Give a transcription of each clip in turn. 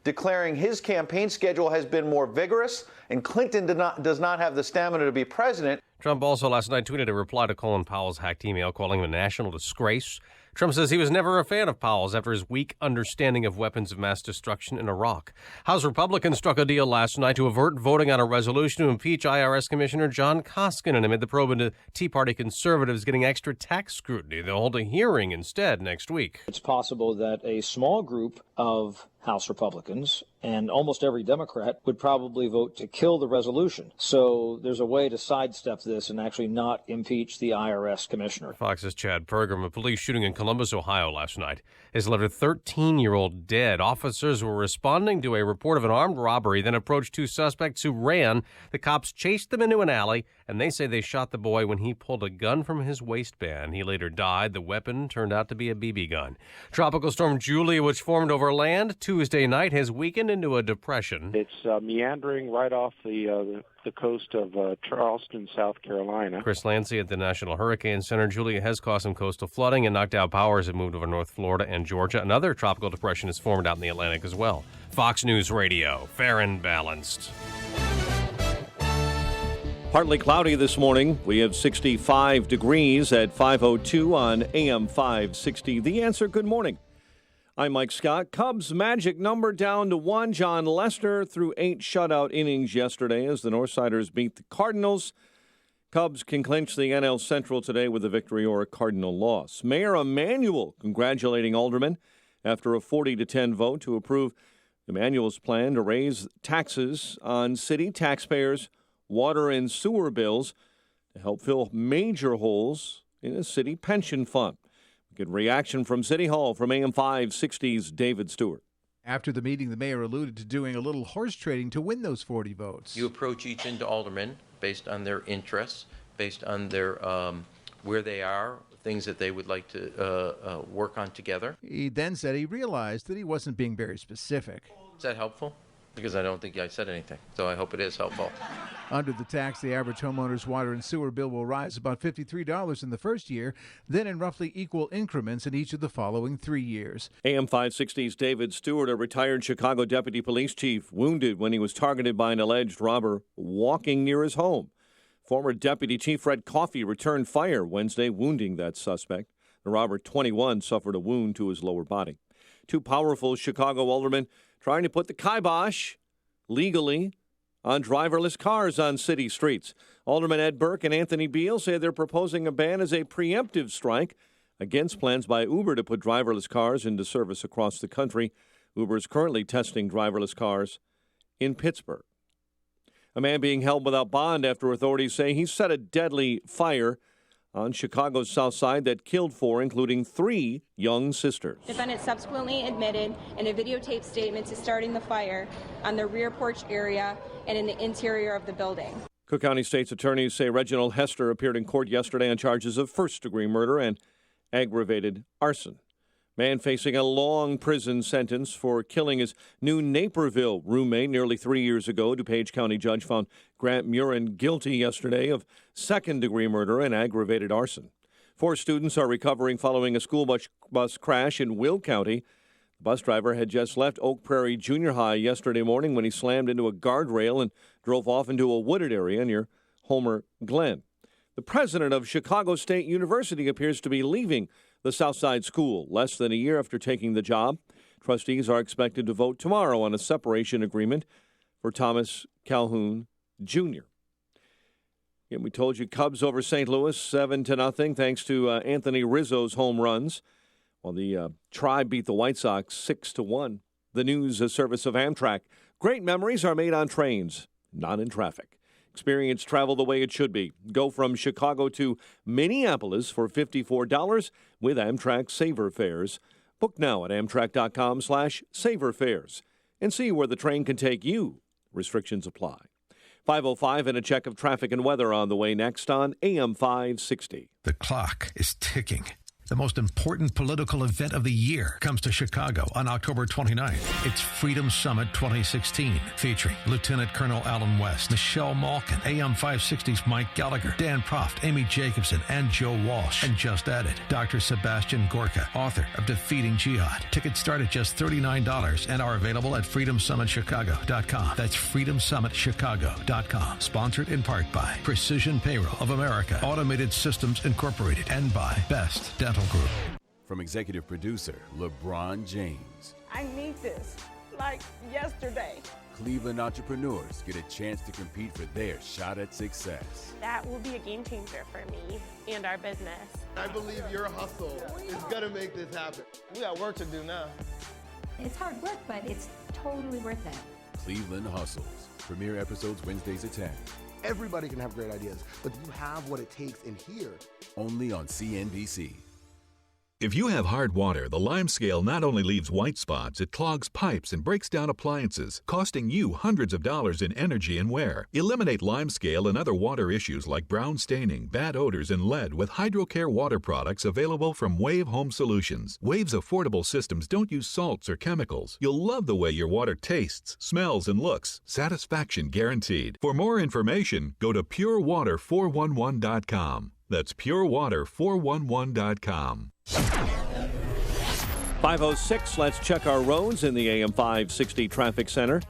declaring his campaign schedule has been more vigorous and Clinton does not have the stamina to be president. Trump also last night tweeted a reply to Colin Powell's hacked email calling him a national disgrace. Trump says he was never a fan of Powell's after his weak understanding of weapons of mass destruction in Iraq. House Republicans struck a deal last night to avert voting on a resolution to impeach IRS Commissioner John Koskinen amid the probe into Tea Party conservatives getting extra tax scrutiny. They'll hold a hearing instead next week. It's possible that a small group of House Republicans and almost every Democrat would probably vote to kill the resolution. So there's a way to sidestep this and actually not impeach the IRS commissioner. Fox's Chad Pergram. A police shooting in Columbus, Ohio last night has left a 13-year-old dead. Officers were responding to a report of an armed robbery, then approached two suspects who ran. The cops chased them into an alley, and they say they shot the boy when he pulled a gun from his waistband. He later died. The weapon turned out to be a BB gun. Tropical storm Julia, which formed over land Tuesday night, has weakened into a depression. It's meandering right off the coast of Charleston, South Carolina. Chris Lancy at the National Hurricane Center. Julia has caused some coastal flooding and knocked out power as it moved over North Florida and Georgia. Another tropical depression is formed out in the Atlantic as well. Fox News Radio, fair and balanced. Partly cloudy this morning. We have 65 degrees at 5:02 on AM 560. The Answer, good morning. I'm Mike Scott. Cubs magic number down to 1. John Lester threw 8 shutout innings yesterday as the Northsiders beat the Cardinals. Cubs can clinch the NL Central today with a victory or a Cardinal loss. Mayor Emanuel congratulating aldermen after a 40-10 vote to approve Emanuel's plan to raise taxes on city taxpayers' water and sewer bills to help fill major holes in a city pension fund. Good reaction from City Hall from AM 560's David Stewart. After the meeting, the mayor alluded to doing a little horse trading to win those 40 votes. You approach each alderman based on their interests, based on their where they are, things that they would like to work on together. He then said he realized that he wasn't being very specific. Is that helpful? Because I don't think I said anything, so I hope it is helpful. Under the tax, the average homeowner's water and sewer bill will rise about $53 in the first year, then in roughly equal increments in each of the following 3 years. AM 560's David Stewart, a retired Chicago deputy police chief, wounded when he was targeted by an alleged robber walking near his home. Former Deputy Chief Fred Coffey returned fire Wednesday, wounding that suspect. The robber, 21, suffered a wound to his lower body. Two powerful Chicago aldermen trying to put the kibosh legally on driverless cars on city streets. Alderman Ed Burke and Anthony Beal say they're proposing a ban as a preemptive strike against plans by Uber to put driverless cars into service across the country. Uber is currently testing driverless cars in Pittsburgh. A man being held without bond after authorities say he set a deadly fire on Chicago's south side that killed 4, including 3 young sisters. Defendant subsequently admitted in a videotaped statement to starting the fire on the rear porch area and in the interior of the building. Cook County State's attorneys say Reginald Hester appeared in court yesterday on charges of first-degree murder and aggravated arson. Man facing a long prison sentence for killing his New Naperville roommate nearly 3 years ago. DuPage County judge found Grant Murin guilty yesterday of second-degree murder and aggravated arson. 4 students are recovering following a school bus crash in Will County. The bus driver had just left Oak Prairie Junior High yesterday morning when he slammed into a guardrail and drove off into a wooded area near Homer Glen. The president of Chicago State University appears to be leaving the Southside School less than a year after taking the job. Trustees are expected to vote tomorrow on a separation agreement for Thomas Calhoun Jr. And we told you Cubs over St. Louis 7-0 thanks to Anthony Rizzo's home runs, while the Tribe beat the White Sox 6-1. The news service of Amtrak. Great memories are made on trains, not in traffic. Experience travel the way it should be. Go from Chicago to Minneapolis for $54 with Amtrak Saver Fares. Book now at Amtrak.com/saverfares and see where the train can take you. Restrictions apply. 5:05 and a check of traffic and weather on the way next on AM 560. The clock is ticking. The most important political event of the year comes to Chicago on October 29th. It's Freedom Summit 2016, featuring Lieutenant Colonel Alan West, Michelle Malkin, AM 560's Mike Gallagher, Dan Proft, Amy Jacobson, and Joe Walsh. And just added, Dr. Sebastian Gorka, author of Defeating Jihad. Tickets start at just $39 and are available at freedomsummitchicago.com. That's freedomsummitchicago.com. Sponsored in part by Precision Payroll of America, Automated Systems Incorporated, and by Best Dental Group. From executive producer LeBron James. I need this, like yesterday. Cleveland entrepreneurs get a chance to compete for their shot at success. That will be a game changer for me and our business. I believe your hustle is going to make this happen. We got work to do now. It's hard work, but it's totally worth it. Cleveland Hustles. Premiere episodes Wednesdays at 10. Everybody can have great ideas, but do you have what it takes in here? Only on CNBC. If you have hard water, the Lime Scale not only leaves white spots, it clogs pipes and breaks down appliances, costing you hundreds of dollars in energy and wear. Eliminate Lime Scale and other water issues like brown staining, bad odors, and lead with HydroCare water products available from Wave Home Solutions. Wave's affordable systems don't use salts or chemicals. You'll love the way your water tastes, smells, and looks. Satisfaction guaranteed. For more information, go to purewater411.com. That's purewater411.com. 5:06, let's check our roads in the AM 560 Traffic Center.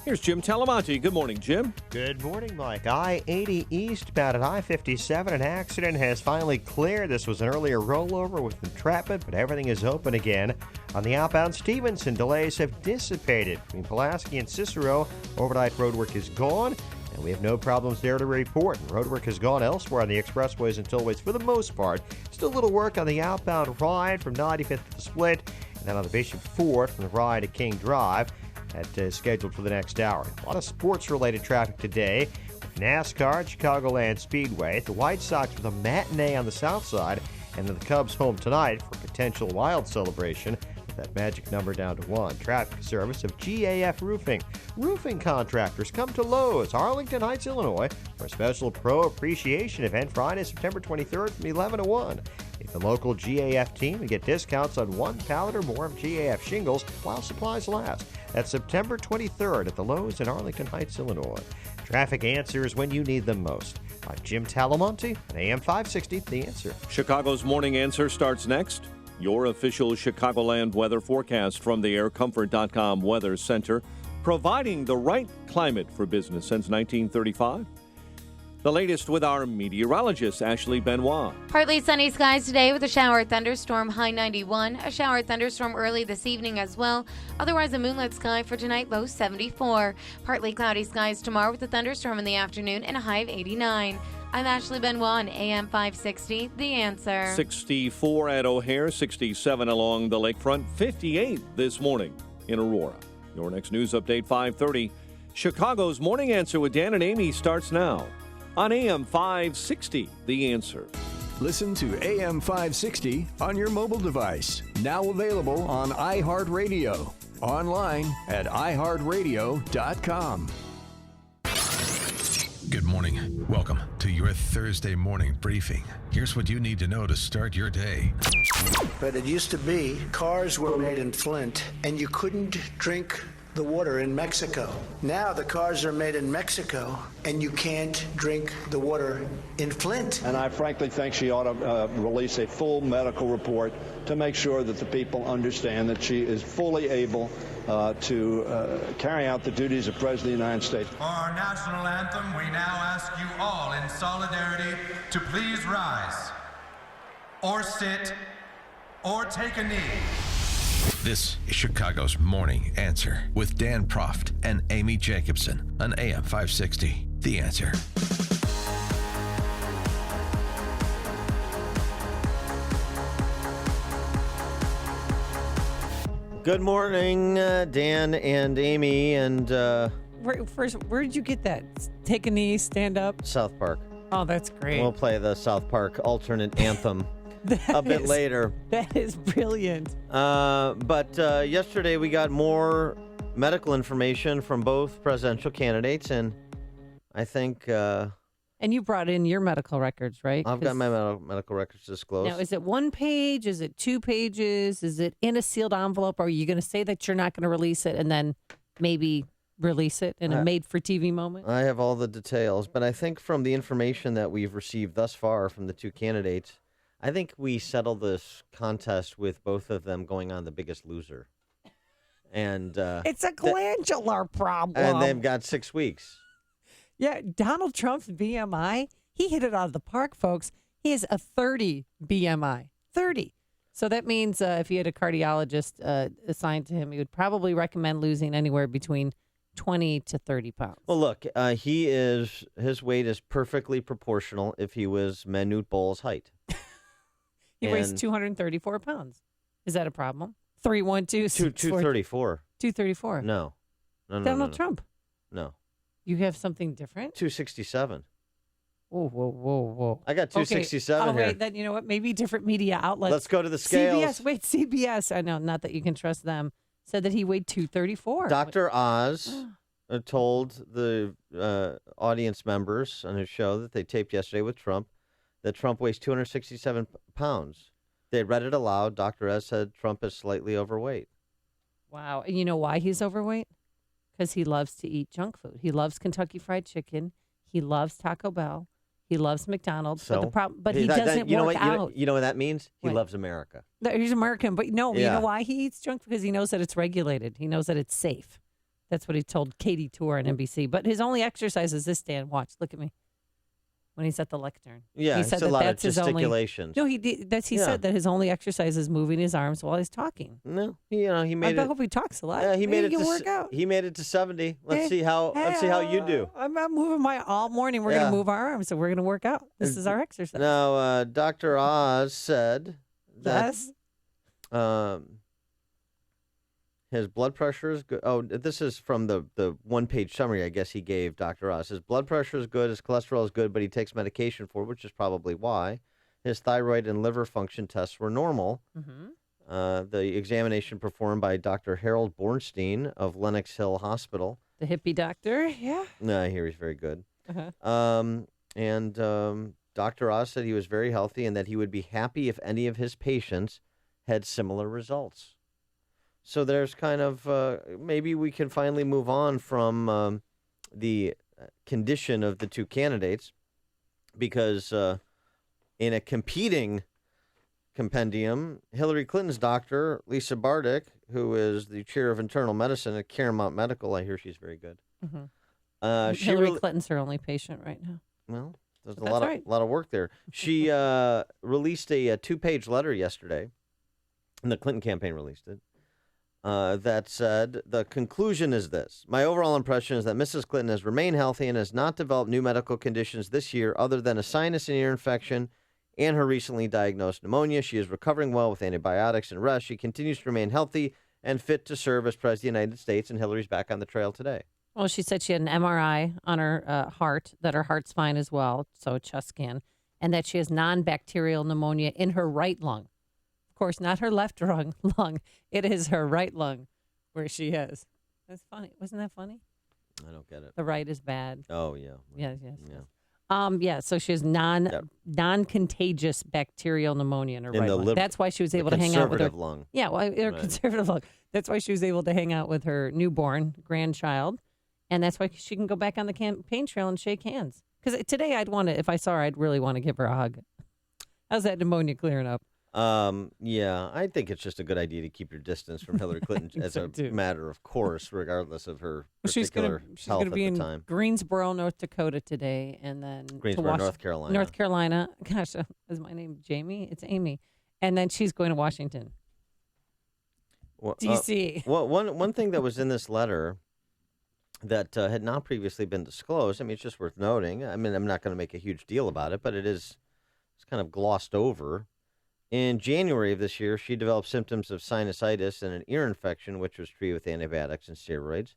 Here's Jim Talamonte. Good morning, Jim. Good morning, Mike. I-80 eastbound at I-57, an accident has finally cleared. This was an earlier rollover with entrapment, but everything is open again. On the outbound Stevenson, delays have dissipated. Between Pulaski and Cicero, overnight roadwork is gone, and we have no problems there to report. Roadwork has gone elsewhere on the expressways and tollways for the most part. Still a little work on the outbound ride from 95th to the Split, and then on the Bishop Ford from the Rye to King Drive. That is scheduled for the next hour. A lot of sports-related traffic today. NASCAR at Chicagoland Speedway. The White Sox with a matinee on the south side, and then the Cubs home tonight for a potential wild celebration. That magic number down to 1. Traffic service of GAF Roofing. Roofing contractors come to Lowe's, Arlington Heights, Illinois, for a special Pro Appreciation event Friday, September 23rd from 11 to 1. If the local GAF team and get discounts on 1 pallet or more of GAF shingles while supplies last. That's September 23rd at the Lowe's in Arlington Heights, Illinois. Traffic answers when you need them most. I'm Jim Talamonte, AM 560, The Answer. Chicago's Morning Answer starts next. Your official Chicagoland weather forecast from the aircomfort.com Weather Center, providing the right climate for business since 1935. The latest with our meteorologist, Ashley Benoit. Partly sunny skies today with a shower thunderstorm, high 91. A shower thunderstorm early this evening as well. Otherwise, a moonlit sky for tonight, low 74. Partly cloudy skies tomorrow with a thunderstorm in the afternoon and a high of 89. I'm Ashley Benoit on AM 560, The Answer. 64 at O'Hare, 67 along the lakefront, 58 this morning in Aurora. Your next news update, 5:30. Chicago's Morning Answer with Dan and Amy starts now on AM 560, The Answer. Listen to AM 560 on your mobile device. Now available on iHeartRadio. Online at iHeartRadio.com. Good morning. Welcome to your Thursday morning briefing. Here's what you need to know to start your day. But it used to be cars were made in Flint, and you couldn't drink the water in Mexico. Now the cars are made in Mexico, and you can't drink the water in Flint. And I frankly think she ought to release a full medical report to make sure that the people understand that she is fully able to carry out the duties of President of the United States. For our national anthem, we now ask you all in solidarity to please rise, or sit, or take a knee. This is Chicago's Morning Answer with Dan Proft and Amy Jacobson on AM 560, The Answer. Good morning, Dan and Amy, and where did you get that? Take a knee, stand up? South Park. Oh, that's great. We'll play the South Park alternate anthem a bit later. That is brilliant. But yesterday we got more medical information from both presidential candidates, and I think And you brought in your medical records, right? I've got my medical records disclosed. Now, is it 1 page? Is it 2 pages? Is it in a sealed envelope? Or are you going to say that you're not going to release it and then maybe release it in a made-for-TV moment? I have all the details, but I think from the information that we've received thus far from the two candidates, I think we settled this contest with both of them going on The Biggest Loser. And it's a glandular problem. And they've got 6 weeks. Yeah, Donald Trump's BMI, he hit it out of the park, folks. He has a 30 BMI. 30. So that means if he had a cardiologist assigned to him, he would probably recommend losing anywhere between 20 to 30 pounds. Well, look, his weight is perfectly proportional if he was Manute Bol's height. He weighs 234 pounds. Is that a problem? 312 234. 234. No. Donald Trump. No. You have something different? 267. Whoa. I got 267 here. Wait, then you know what? Maybe different media outlets. Let's go to the scales. CBS. I know, not that you can trust them. Said that he weighed 234. Dr. Oz told the audience members on his show that they taped yesterday with Trump that Trump weighs 267 pounds. They read it aloud. Dr. Oz said Trump is slightly overweight. Wow. And you know why he's overweight? Because he loves to eat junk food. He loves Kentucky Fried Chicken. He loves Taco Bell. He loves McDonald's. So, but he doesn't work out. You know what that means? He What? loves America. No, he's American, but no, you Yeah. know why he eats junk? Because he knows that it's regulated. He knows that it's safe. That's what he told Katie Tour on NBC. But his only exercise is this, Dan. Watch. Look at me. When he's at the lectern. Yeah, he it's said a that lot of that's his only. gesticulations. No, he said that his only exercise is moving his arms while he's talking. No, he made I it. hope he talks a lot. Yeah, he made it can to work out. He made it to 70. Let's see how you do. I'm moving all morning. We're going to move our arms, so we're going to work out. This is our exercise. Now, Dr. Oz said that his blood pressure is good. Oh, this is from the one-page summary, I guess, he gave Dr. Oz. His blood pressure is good, his cholesterol is good, but he takes medication for it, which is probably why. His thyroid and liver function tests were normal. Mm-hmm. The examination performed by Dr. Harold Bornstein of Lenox Hill Hospital. The hippie doctor, yeah. No, I hear he's very good. Uh-huh. Dr. Oz said he was very healthy and that he would be happy if any of his patients had similar results. So there's kind of, maybe we can finally move on from the condition of the two candidates because in a competing compendium, Hillary Clinton's doctor, Lisa Bardick, who is the chair of internal medicine at Claremont Medical, I hear she's very good. Mm-hmm. Hillary Clinton's her only patient right now. Well, there's But a that's lot of work there. She released a 2-page letter yesterday, and the Clinton campaign released it. That said, the conclusion is this. My overall impression is that Mrs. Clinton has remained healthy and has not developed new medical conditions this year other than a sinus and ear infection and her recently diagnosed pneumonia. She is recovering well with antibiotics and rest. She continues to remain healthy and fit to serve as President of the United States, and Hillary's back on the trail today. Well, she said she had an MRI on her heart, that her heart's fine as well, so a chest scan, and that she has non-bacterial pneumonia in her right lung. Of course, not her left lung. It is her right lung where she is. That's funny. Wasn't that funny? I don't get it. The right is bad. Oh, yeah. Yes. So she has non-contagious bacterial pneumonia in her right lung. That's why she was able to hang out with her lung. Yeah, well, her conservative lung. That's why she was able to hang out with her newborn grandchild, and that's why she can go back on the campaign trail and shake hands. Because today if I saw her, I'd really want to give her a hug. How's that pneumonia clearing up? Yeah, I think it's just a good idea to keep your distance from Hillary Clinton as a matter of course, regardless of her particular health at the time. Greensboro, North Dakota today, and then Greensboro, North Carolina. North Carolina. Gosh, is my name Jamie? It's Amy. And then she's going to Washington, D.C. One thing that was in this letter that had not previously been disclosed, I mean, it's just worth noting. I mean, I'm not going to make a huge deal about it, but it's kind of glossed over. In January of this year, she developed symptoms of sinusitis and an ear infection, which was treated with antibiotics and steroids.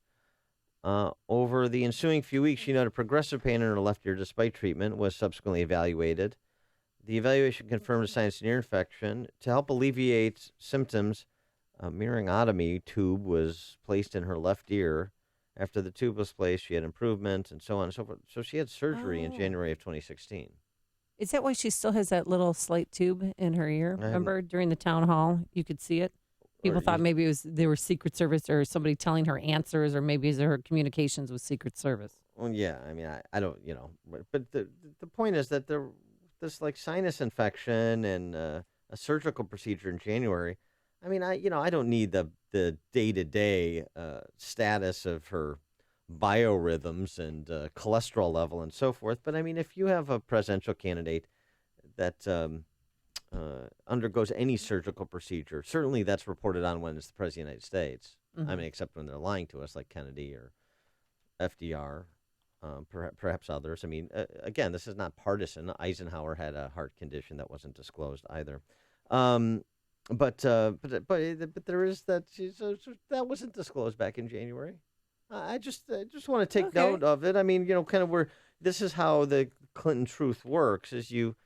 Over the ensuing few weeks, she noted progressive pain in her left ear despite treatment, was subsequently evaluated. The evaluation confirmed a sinus and ear infection. To help alleviate symptoms, a myringotomy tube was placed in her left ear, After the tube was placed, she had improvement and so on and so forth. So she had surgery in January of 2016. Is that why she still has that little slight tube in her ear? Remember during the town hall, you could see it? People thought maybe they were Secret Service or somebody telling her answers, or maybe it was her communications with Secret Service. Well, yeah, I mean, I don't, but the point is that this like sinus infection and a surgical procedure in January. I mean, I don't need the day-to-day status of her biorhythms and cholesterol level and so forth. But I mean, if you have a presidential candidate that undergoes any surgical procedure, certainly that's reported on when it's the President of the United States. I mean, except when they're lying to us, like Kennedy or FDR, perhaps others. I mean, again, this is not partisan. Eisenhower had a heart condition that wasn't disclosed either. But there is that that wasn't disclosed back in January. I just want to take note of it. I mean, kind of this is how the Clinton truth works: is you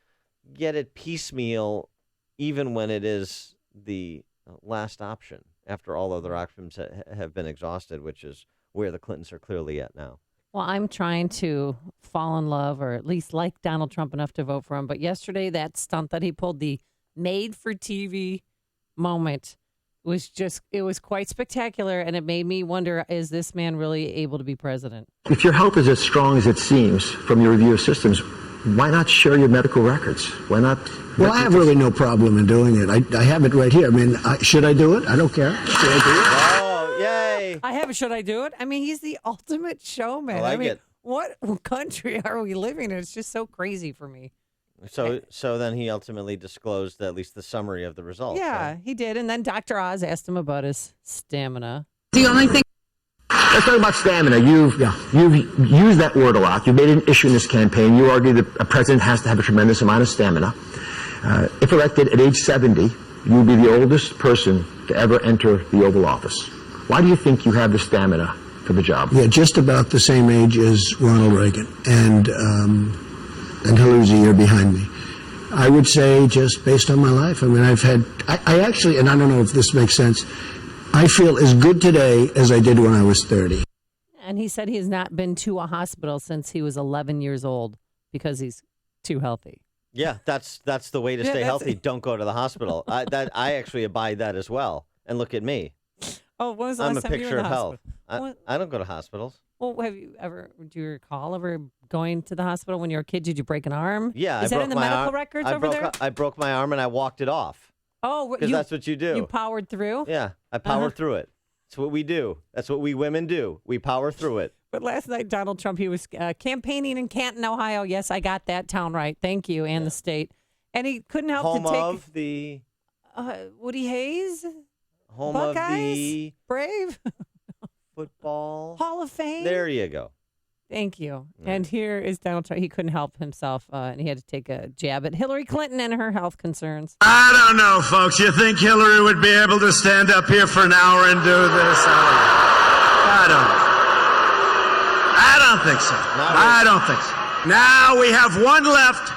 get it piecemeal, even when it is the last option after all other options have been exhausted, which is where the Clintons are clearly at now. Well, I'm trying to fall in love, or at least like Donald Trump enough to vote for him. But yesterday, that stunt that he pulled, the made-for-TV moment, it was quite spectacular, and it made me wonder, is this man really able to be president? If your health is as strong as it seems from your review of systems, why not share your medical records? Why not? Well, I have really no problem in doing it. I have it right here. I mean, should I do it? I don't care. Should I do it? Oh, yay. I have it. Should I do it? I mean, he's the ultimate showman. I like it. What country are we living in? It's just so crazy for me. So then he ultimately disclosed at least the summary of the results. Yeah, right? he did. And then Dr. Oz asked him about his stamina. The only thing. Let's talk about stamina. You've used that word a lot. You made an issue in this campaign. You argue that a president has to have a tremendous amount of stamina. If elected at age 70, you will be the oldest person to ever enter the Oval Office. Why do you think you have the stamina for the job? Yeah, just about the same age as Ronald Reagan. And Hillary's a year behind me. I would say just based on my life. I mean, I actually, and I don't know if this makes sense, I feel as good today as I did when I was 30. And he said he has not been to a hospital since he was 11 years old because he's too healthy. Yeah, that's the way to stay healthy. Don't go to the hospital. I actually abide that as well. And look at me. Oh, when was the last time you were in the hospital? I don't go to hospitals. Well, do you recall ever going to the hospital when you were a kid? Did you break an arm? Yeah. Is that in the medical records over there? I broke my arm and I walked it off. Oh, because that's what you do. You powered through? Yeah, I powered through it. That's what we do. That's what we women do. We power through it. But last night, Donald Trump, he was campaigning in Canton, Ohio. Yes, I got that town right. Thank you, and the state. And he couldn't help Home to take... of the... Woody Hayes? Home Buckeyes? of the... Brave? Football. Hall of Fame? There you go. Thank you. And here is Donald Trump. He couldn't help himself, and he had to take a jab at Hillary Clinton and her health concerns. I don't know, folks. You think Hillary would be able to stand up here for an hour and do this? I don't think so. I don't think so. Now we have one left,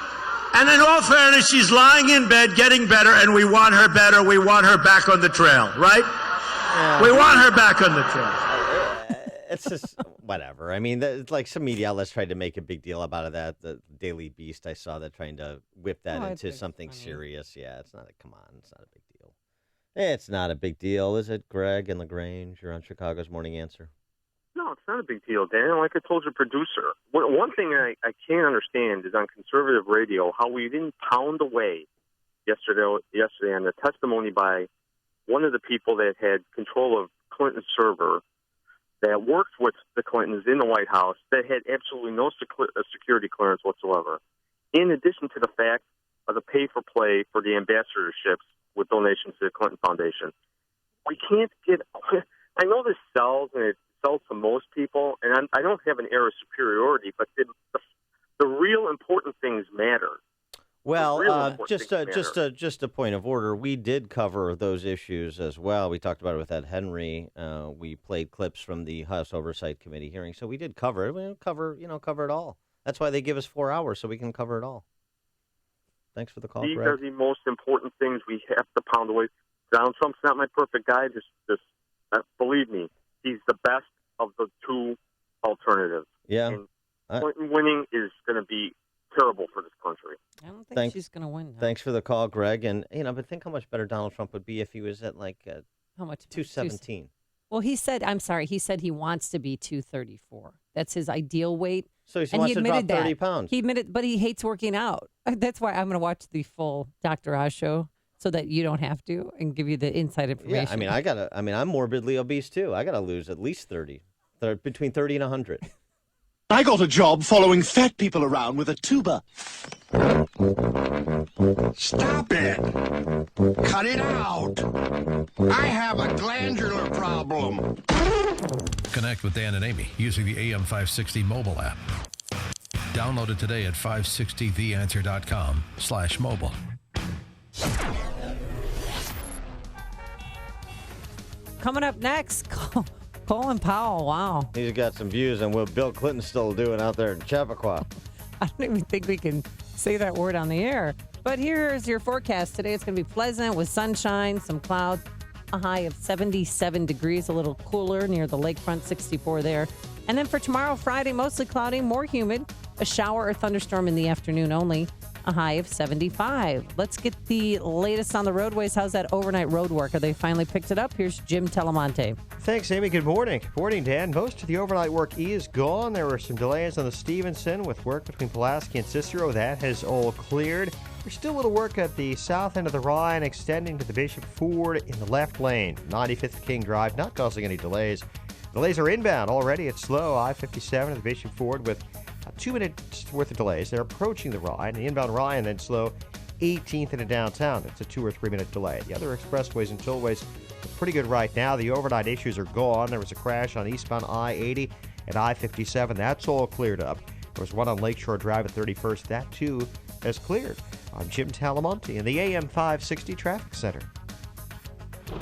and in all fairness, she's lying in bed, getting better, and we want her better. We want her back on the trail, right? Yeah. We want her back on the trail. It's just whatever. I mean, it's like some media outlets tried to make a big deal about it. The Daily Beast, I saw that trying to whip that into something serious. Yeah, it's not. Come on, it's not a big deal. It's not a big deal, is it, Greg and LaGrange? You're on Chicago's Morning Answer. No, it's not a big deal, Dan. Like I told your producer, one thing I can't understand is on conservative radio how we didn't pound away yesterday on the testimony by one of the people that had control of Clinton's server that worked with the Clintons in the White House that had absolutely no security clearance whatsoever, in addition to the fact of the pay-for-play for the ambassadorships with donations to the Clinton Foundation. We can't get... I know this sells, and it sells to most people, and I don't have an air of superiority, but the real important things matter. Well, just a point of order. We did cover those issues as well. We talked about it with Ed Henry. We played clips from the House Oversight Committee hearing, so we did cover it. We cover it all. That's why they give us 4 hours, so we can cover it all. Thanks for the call, These Greg. are the most important things we have to pound away. Donald Trump's not my perfect guy. Just believe me, he's the best of the two alternatives. Yeah. And Clinton winning is going to be terrible for this country. I don't think she's going to win. No. Thanks for the call, Greg. And, but think how much better Donald Trump would be if he was at how much? 217. Well, he said he wants to be 234. That's his ideal weight. So he wants to drop 30 pounds. He admitted, but he hates working out. That's why I'm going to watch the full Dr. Oz show so that you don't have to and give you the inside information. Yeah, I'm morbidly obese too. I got to lose at least 30. Between 30 and 100. I got a job following fat people around with a tuba. Stop it! Cut it out! I have a glandular problem. Connect with Dan and Amy using the AM 560 mobile app. Download it today at 560theanswer.com/mobile. Coming up next, Colin Powell. Wow. He's got some views on what Bill Clinton's still doing out there in Chappaqua. I don't even think we can say that word on the air. But here's your forecast. Today it's going to be pleasant with sunshine, some clouds, a high of 77 degrees, a little cooler near the lakefront, 64 there. And then for tomorrow, Friday, mostly cloudy, more humid, a shower or thunderstorm in the afternoon only, a high of 75. Let's get the latest on the roadways. How's that overnight road work? Are they finally picked it up? Here's Jim Telemonte. Thanks, Amy. Good morning. Good morning, Dan. Most of the overnight work is gone. There were some delays on the Stevenson with work between Pulaski and Cicero. That has all cleared. There's still a little work at the south end of the Ryan extending to the Bishop Ford in the left lane. 95th King Drive, not causing any delays. Delays are inbound already. It's slow. I-57 at the Bishop Ford with 2 minutes worth of delays. They're approaching the Ryan. The inbound Ryan then slow 18th into downtown. It's a 2 or 3 minute delay. The other expressways and tollways are pretty good right now. The overnight issues are gone. There was a crash on eastbound I-80 and I-57. That's all cleared up. There was one on Lakeshore Drive at 31st. That too has cleared. I'm Jim Talamonte in the AM 560 Traffic Center.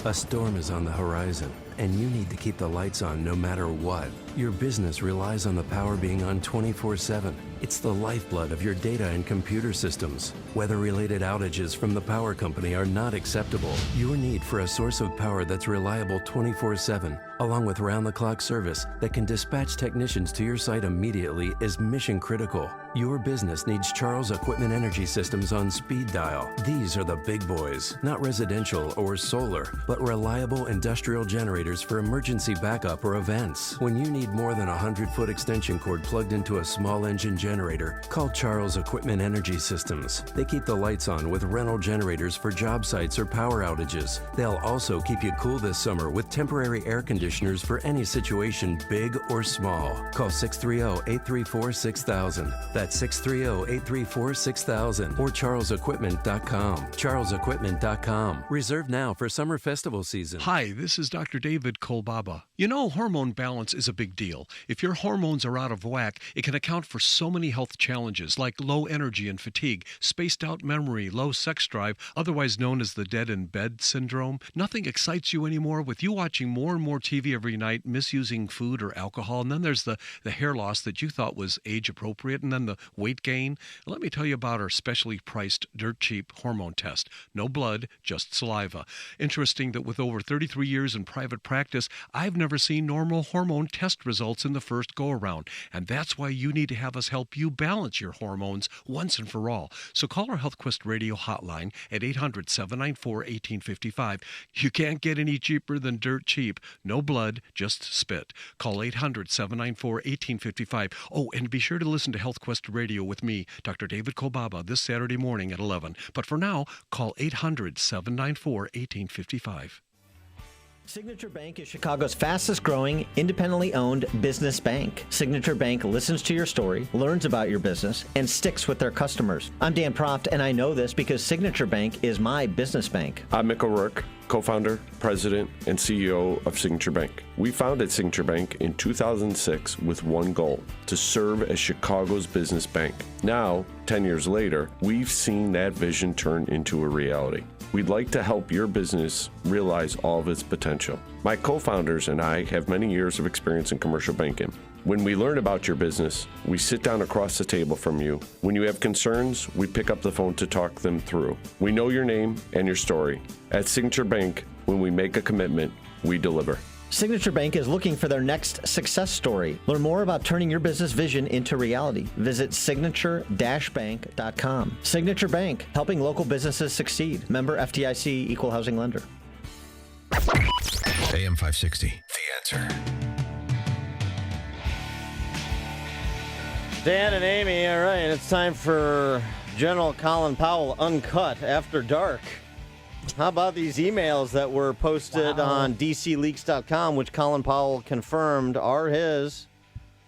A storm is on the horizon, and you need to keep the lights on no matter what. Your business relies on the power being on 24/7. It's the lifeblood of your data and computer systems. Weather-related outages from the power company are not acceptable. Your need for a source of power that's reliable 24/7, along with round-the-clock service that can dispatch technicians to your site immediately, is mission critical. Your business needs Charles Equipment Energy Systems on speed dial. These are the big boys, not residential or solar, but reliable industrial generators for emergency backup or events. When you need more than a 100-foot extension cord plugged into a small engine generator, call Charles Equipment Energy Systems. They keep the lights on with rental generators for job sites or power outages. They'll also keep you cool this summer with temporary air conditioners for any situation, big or small. Call 630-834-6000. That's 630-834-6000 or charlesequipment.com. charlesequipment.com. Reserve now for summer festival season. Hi, this is Dr. David Kolbaba. You know, hormone balance is a big deal. If your hormones are out of whack, it can account for so many health challenges like low energy and fatigue, spaced out memory, low sex drive, otherwise known as the dead in bed syndrome. Nothing excites you anymore with you watching more and more TV every night, misusing food or alcohol, and then there's the hair loss that you thought was age appropriate, and then the weight gain. Let me tell you about our specially priced dirt cheap hormone test. No blood, just saliva. Interesting that with over 33 years in private practice, I've never seen normal hormone test results in the first go around, and that's why you need to have us help you balance your hormones once and for all. So call our HealthQuest radio hotline at 800-794-1855. You can't get any cheaper than dirt cheap. No blood, just spit. Call 800-794-1855. Oh, and be sure to listen to HealthQuest radio with me, Dr. David Kolbaba, this Saturday morning at 11. But for now, call 800-794-1855. Signature Bank is Chicago's fastest growing, independently owned business bank. Signature Bank listens to your story, learns about your business, and sticks with their customers. I'm Dan Proft, and I know this because Signature Bank is my business bank. I'm Mick O'Rourke, co-founder, president, and CEO of Signature Bank. We founded Signature Bank in 2006 with one goal: to serve as Chicago's business bank. Now, 10 years later, we've seen that vision turn into a reality. We'd like to help your business realize all of its potential. My co-founders and I have many years of experience in commercial banking. When we learn about your business, we sit down across the table from you. When you have concerns, we pick up the phone to talk them through. We know your name and your story. At Signature Bank, when we make a commitment, we deliver. Signature Bank is looking for their next success story. Learn more about turning your business vision into reality. Visit signature-bank.com. Signature Bank, helping local businesses succeed. Member FDIC, Equal Housing Lender. AM 560, The Answer. Dan and Amy, all right, it's time for General Colin Powell Uncut After Dark. How about these emails that were posted on DCLeaks.com, which Colin Powell confirmed are his?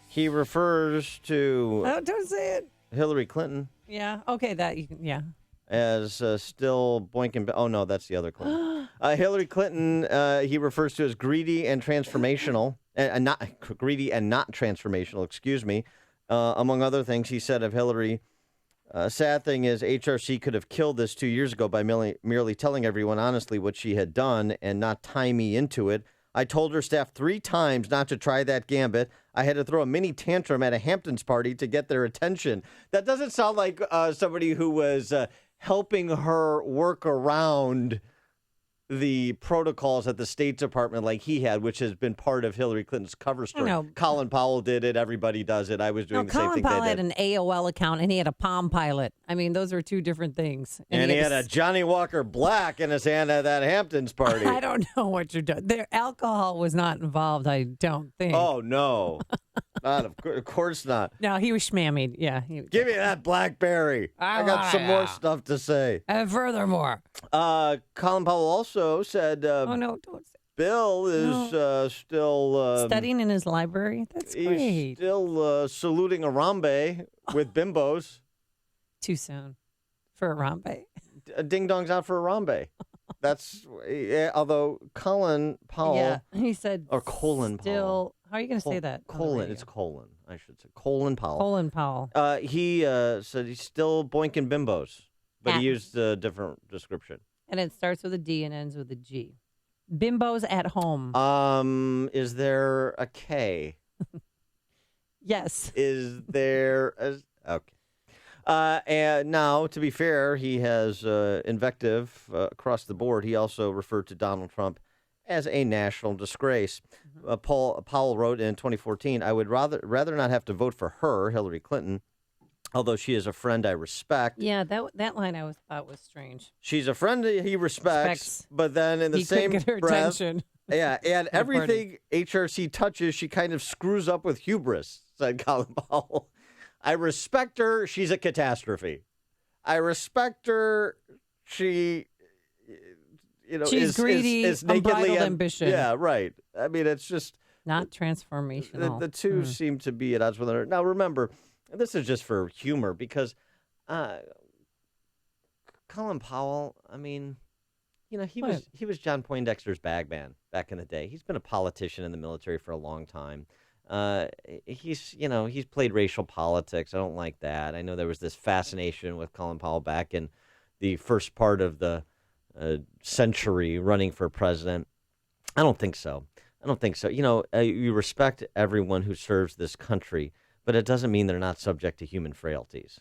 He refers to don't say it. Hillary Clinton. Yeah. Okay. That you can. Yeah. As still boinking. Oh no, that's the other Clinton. Hillary Clinton. He refers to as greedy and transformational, and not greedy and not transformational. Excuse me. Among other things, he said of Hillary. Sad thing is, HRC could have killed this 2 years ago by merely telling everyone honestly what she had done and not tie me into it. I told her staff 3 times not to try that gambit. I had to throw a mini tantrum at a Hamptons party to get their attention. That doesn't sound like somebody who was helping her work around the protocols at the State Department like he had, which has been part of Hillary Clinton's cover story. Colin Powell did it. Everybody does it. I was doing the same thing. Colin Powell had an AOL account, and he had a Palm Pilot. I mean, those are 2 different things. And he had a Johnny Walker Black in his hand at that Hamptons party. I don't know what you're doing. Their alcohol was not involved, I don't think. Oh, no. Of course not. No, he was schmammied. Yeah. Give me that Blackberry. I got some more stuff to say. And furthermore. Colin Powell also said oh, no, don't say. Bill is still... studying in his library? That's great. He's still saluting Harambe with bimbos. Too soon for Harambe. Ding-dong's out for Harambe. That's... although Colin Powell... Yeah, he said... Or Colin Powell. How are you going to say that? Colin. It's Colin, I should say. Colin Powell. Colin Powell. He said he's still boinking bimbos, but he used a different description. And it starts with a D and ends with a G. Bimbos at home. Is there a K? Yes. Is there a... Okay. And now, to be fair, he has invective across the board. He also referred to Donald Trump as a national disgrace. Powell wrote in 2014, I would rather not have to vote for her, Hillary Clinton, although she is a friend I respect. Yeah, that line I thought was strange. She's a friend he respects, but then in the same get her breath, attention. Yeah, and everything HRC touches, she kind of screws up with hubris, said Colin Powell. I respect her. She's a catastrophe. I respect her. She... she's greedy, is nakedly unbridled ambition. Yeah, right. I mean, it's just not transformational. The two seem to be at odds with one another. Now, remember, this is just for humor because Colin Powell. I mean, he was John Poindexter's bag man back in the day. He's been a politician in the military for a long time. He's played racial politics. I don't like that. I know there was this fascination with Colin Powell back in the first part of the century running for president. I don't think so. You respect everyone who serves this country, but it doesn't mean they're not subject to human frailties.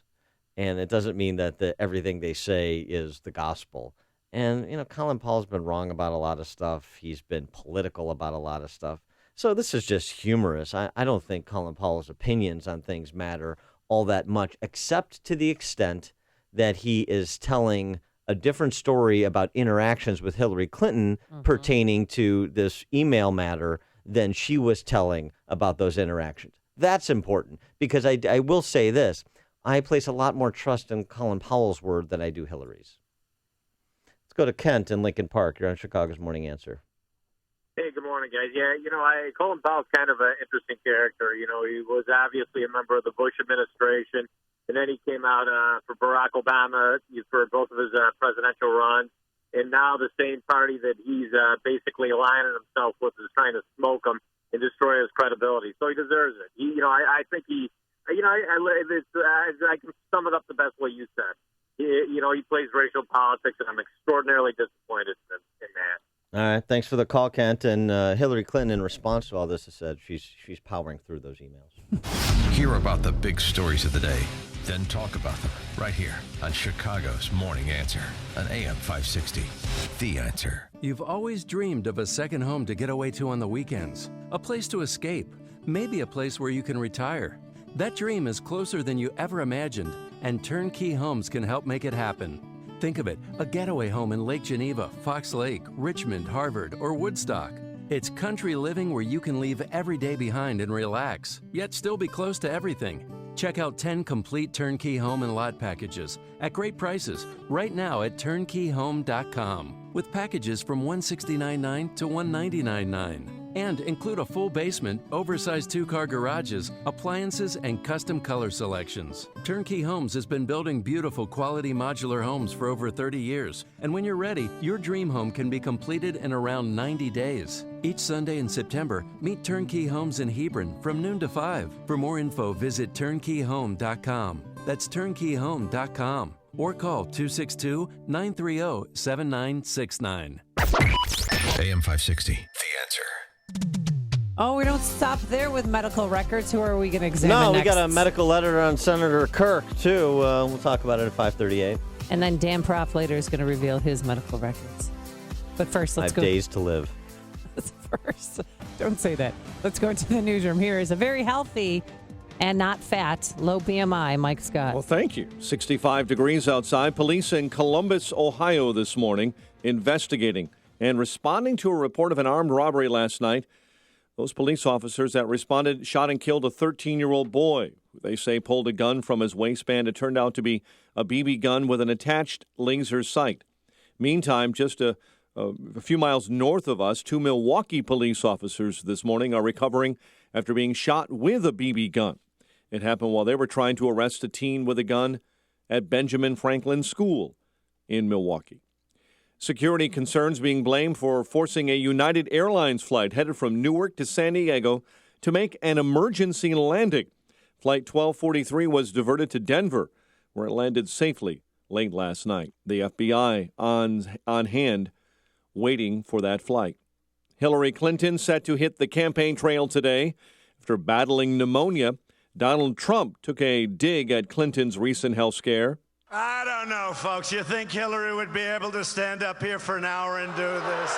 And it doesn't mean that everything they say is the gospel. And, Colin Powell's been wrong about a lot of stuff. He's been political about a lot of stuff. So this is just humorous. I don't think Colin Powell's opinions on things matter all that much, except to the extent that he is telling a different story about interactions with Hillary Clinton pertaining to this email matter than she was telling about those interactions. That's important because I will say this. I place a lot more trust in Colin Powell's word than I do Hillary's. Let's go to Kent in Lincoln Park. You're on Chicago's Morning Answer. Hey, good morning, guys. Yeah, Colin Powell's kind of an interesting character. He was obviously a member of the Bush administration. And then he came out for Barack Obama for both of his presidential runs. And now the same party that he's basically aligning himself with is trying to smoke him and destroy his credibility. So he deserves it. I think he, I can sum it up the best way you said. He plays racial politics, and I'm extraordinarily disappointed in that. All right, thanks for the call, Kent. And Hillary Clinton, in response to all this, has said she's powering through those emails. Hear about the big stories of the day then talk about them right here on Chicago's Morning Answer on AM 560. The Answer. You've always dreamed of a second home to get away to on the weekends, a place to escape, maybe a place where you can retire. That dream is closer than you ever imagined, and Turnkey Homes can help make it happen. Think of it, a getaway home in Lake Geneva, Fox Lake, Richmond, Harvard, or Woodstock. It's country living where you can leave every day behind and relax, yet still be close to everything. Check out 10 complete turnkey home and lot packages at great prices right now at turnkeyhome.com with packages from $169.9 to $199.9 and include a full basement, oversized 2-car garages, appliances, and custom color selections. Turnkey Homes has been building beautiful quality modular homes for over 30 years, and when you're ready, your dream home can be completed in around 90 days. Each Sunday in September, meet Turnkey Homes in Hebron from noon to 5. For more info, visit turnkeyhome.com. That's turnkeyhome.com or call 262-930-7969. AM 560. The Answer. Oh, we don't stop there with medical records. Who are we going to examine No, next? we got a medical letter on Senator Kirk, too. We'll talk about it at 5:38. And then Dan Proft later is going to reveal his medical records. But first, let's go. 5 days to live. First, don't say that. Let's go into the newsroom. Here is a very healthy and not fat, low BMI, Mike Scott. Well, thank you. 65 degrees outside. Police in Columbus, Ohio this morning investigating and responding to a report of an armed robbery last night. Those police officers that responded shot and killed a 13-year-old boy who they say pulled a gun from his waistband. It turned out to be a BB gun with an attached laser sight. Meantime, just a few miles north of us, 2 Milwaukee police officers this morning are recovering after being shot with a BB gun. It happened while they were trying to arrest a teen with a gun at Benjamin Franklin School in Milwaukee. Security concerns being blamed for forcing a United Airlines flight headed from Newark to San Diego to make an emergency landing. Flight 1243 was diverted to Denver, where it landed safely late last night. The FBI on hand waiting for that flight. Hillary Clinton set to hit the campaign trail today. After battling pneumonia, Donald Trump took a dig at Clinton's recent health scare. I don't know, folks. You think Hillary would be able to stand up here for an hour and do this?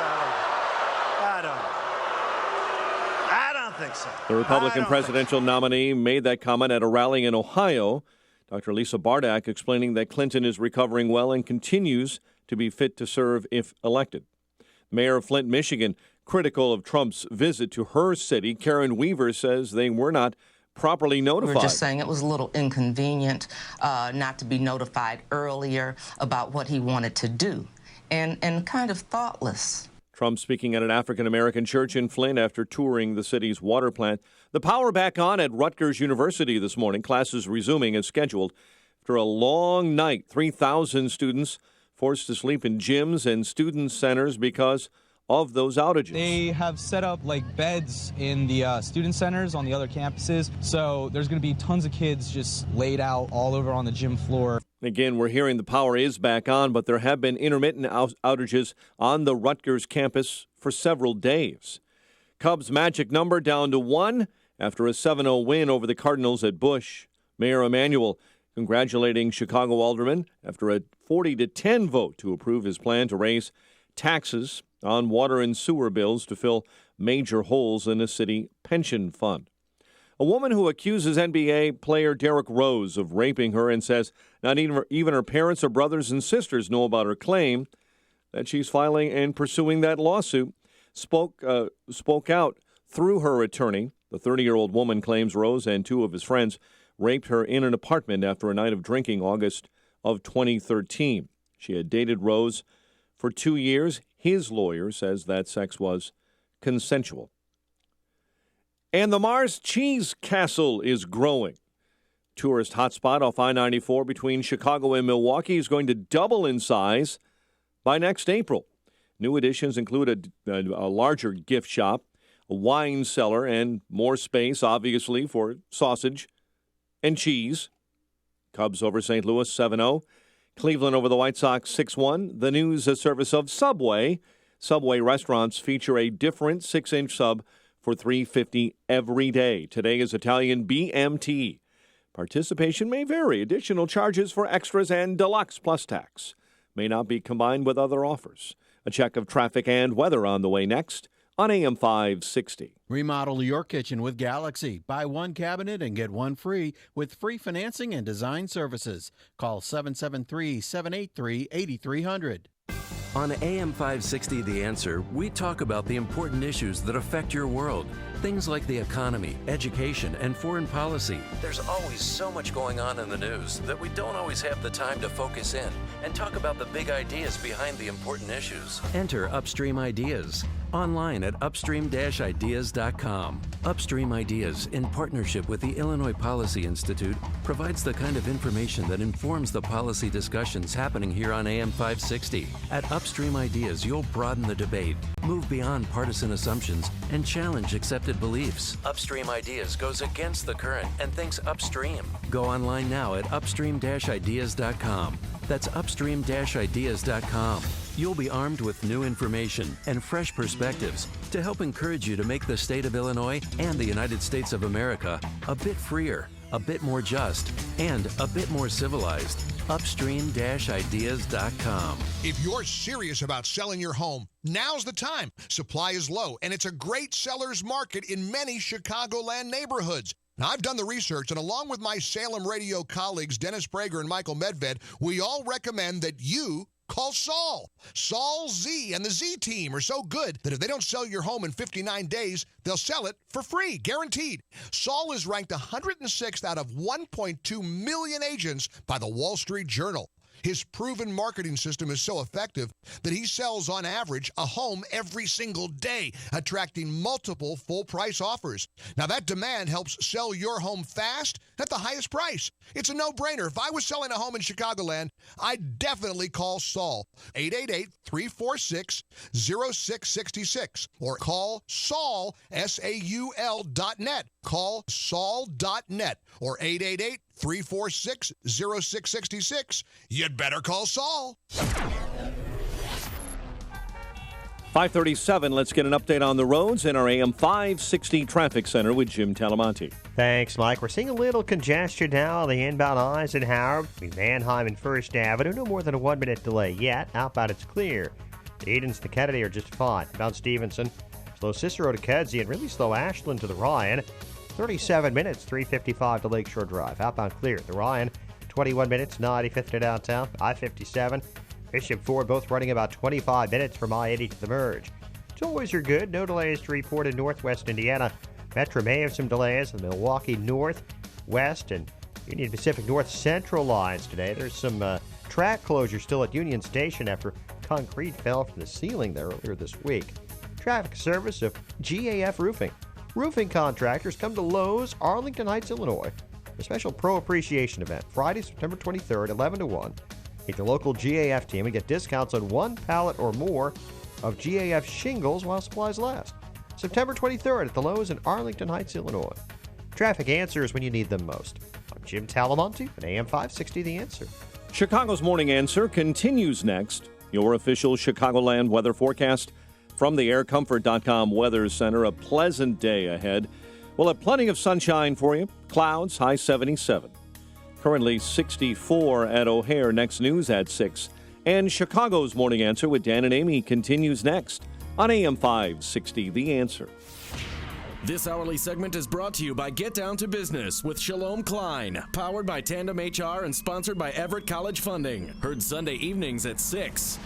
I don't think so. The Republican presidential nominee made that comment at a rally in Ohio. Dr. Lisa Bardak explaining that Clinton is recovering well and continues to be fit to serve if elected. Mayor of Flint, Michigan, critical of Trump's visit to her city. Karen Weaver says they were not properly notified. We're just saying it was a little inconvenient not to be notified earlier about what he wanted to do, and kind of thoughtless. Trump speaking at an African-American church in Flint after touring the city's water plant. The power back on at Rutgers University this morning. Classes resuming as scheduled. After a long night, 3,000 students forced to sleep in gyms and student centers because of those outages. They have set up like beds in the student centers on the other campuses, so there's going to be tons of kids just laid out all over on the gym floor. Again, we're hearing the power is back on, but there have been intermittent outages on the Rutgers campus for several days. Cubs' magic number down to 1 after a 7-0 win over the Cardinals at Busch. Mayor Emanuel congratulating Chicago aldermen after a 40-10 vote to approve his plan to raise taxes on water and sewer bills to fill major holes in the city pension fund. A woman who accuses NBA player Derrick Rose of raping her and says not even her parents or brothers and sisters know about her claim that she's filing and pursuing that lawsuit spoke out through her attorney. The 30-year-old woman claims Rose and 2 of his friends raped her in an apartment after a night of drinking August of 2013. She had dated Rose for 2 years. His lawyer says that sex was consensual. And the Mars Cheese Castle is growing. Tourist hotspot off I-94 between Chicago and Milwaukee is going to double in size by next April. New additions include a larger gift shop, a wine cellar, and more space, obviously, for sausage and cheese. Cubs over St. Louis 7-0. Cleveland over the White Sox 6-1. The news a service of Subway. Subway restaurants feature a different 6-inch sub for $3.50 every day. Today is Italian BMT. Participation may vary. Additional charges for extras and deluxe plus tax may not be combined with other offers. A check of traffic and weather on the way next on AM 560. Remodel your kitchen with Galaxy. Buy one cabinet and get one free with free financing and design services. Call 773-783-8300. On AM 560 The Answer, we talk about the important issues that affect your world. Things like the economy, education, and foreign policy. There's always so much going on in the news that we don't always have the time to focus in and talk about the big ideas behind the important issues. Enter Upstream Ideas online at upstream-ideas.com. Upstream Ideas, in partnership with the Illinois Policy Institute, provides the kind of information that informs the policy discussions happening here on AM 560. At Upstream Ideas, you'll broaden the debate, move beyond partisan assumptions, and challenge accepted beliefs. Upstream Ideas goes against the current and thinks upstream. Go online now at upstream-ideas.com. That's upstream-ideas.com. You'll be armed with new information and fresh perspectives to help encourage you to make the state of Illinois and the United States of America a bit freer, a bit more just, and a bit more civilized. Upstream-ideas.com. If you're serious about selling your home, now's the time. Supply is low, and it's a great seller's market in many Chicagoland neighborhoods. Now, I've done the research, and along with my Salem radio colleagues, Dennis Prager and Michael Medved, we all recommend that you call Saul. Saul Z and the Z team are so good that if they don't sell your home in 59 days, they'll sell it for free, guaranteed. Saul is ranked 106th out of 1.2 million agents by the Wall Street Journal. His proven marketing system is so effective that he sells on average a home every single day, attracting multiple full-price offers. Now, that demand helps sell your home fast at the highest price. It's a no-brainer. If I was selling a home in Chicagoland, I'd definitely call Saul. 888-346-0666 or call Saul, SAUL.net. Call Saul.net or 888-346-0666. You'd better call Saul. 537, let's get an update on the roads in our AM 560 Traffic Center with Jim Talamonte. Thanks, Mike. We're seeing a little congestion now on the inbound Eisenhower between Manheim and First Avenue. No more than a 1-minute delay yet. Outbound, it's clear. The Edens to Kennedy are just fine. Inbound Stevenson, slow Cicero to Kedzie, and really slow Ashland to the Ryan. 37 minutes, 3:55 to Lakeshore Drive. Outbound clear. The Ryan, 21 minutes, 95th to downtown. I-57, Bishop Ford, both running about 25 minutes from I-80 to the merge. Tollways are good. No delays to report in northwest Indiana. Metro may have some delays in the Milwaukee North, West, and Union Pacific North Central lines today. There's some track closure still at Union Station after concrete fell from the ceiling there earlier this week. Traffic service of GAF Roofing. Roofing contractors come to Lowe's, Arlington Heights, Illinois. A special Pro Appreciation event, Friday, September 23rd, 11 to 1. Meet the local GAF team and get discounts on one pallet or more of GAF shingles while supplies last. September 23rd at the Lowe's in Arlington Heights, Illinois. Traffic answers when you need them most. I'm Jim Talamonte at AM 560 The Answer. Chicago's Morning Answer continues next. Your official Chicagoland weather forecast from the aircomfort.com Weather Center. A pleasant day ahead. We'll have plenty of sunshine for you. Clouds, high 77. Currently 64 at O'Hare. Next news at 6. And Chicago's Morning Answer with Dan and Amy continues next on AM 560 The Answer. This hourly segment is brought to you by Get Down to Business with Shalom Klein, powered by Tandem HR and sponsored by Everett College Funding. Heard Sunday evenings at 6.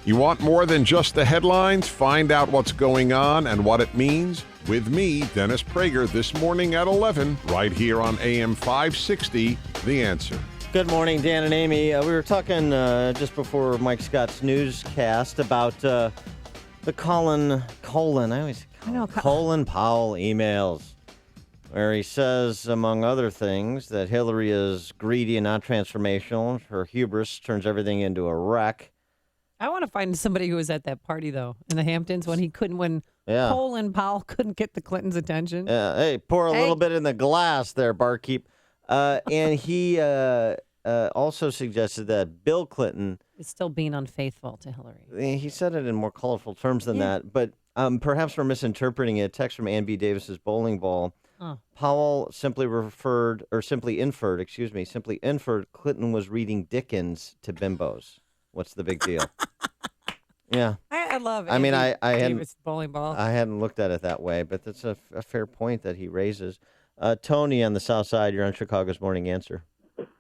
You want more than just the headlines? Find out what's going on and what it means with me, Dennis Prager, this morning at 11, right here on AM 560, The Answer. Good morning, Dan and Amy. We were talking just before Mike Scott's newscast about the Colin Powell emails, where he says, among other things, that Hillary is greedy and not transformational. Her hubris turns everything into a wreck. I want to find somebody who was at that party, though, in the Hamptons when Colin Powell couldn't get the Clintons' attention. Hey, pour a little bit in the glass there, barkeep. And he also suggested that Bill Clinton is still being unfaithful to Hillary. He said it in more colorful terms than that, but perhaps we're misinterpreting it. A text from Ann B. Davis's bowling ball. Powell simply inferred Clinton was reading Dickens to bimbos. What's the big deal? Yeah. I love it. I mean, I Davis bowling ball. hadn't looked at it that way, but that's a fair point that he raises. Tony on the South Side, you're on Chicago's Morning Answer.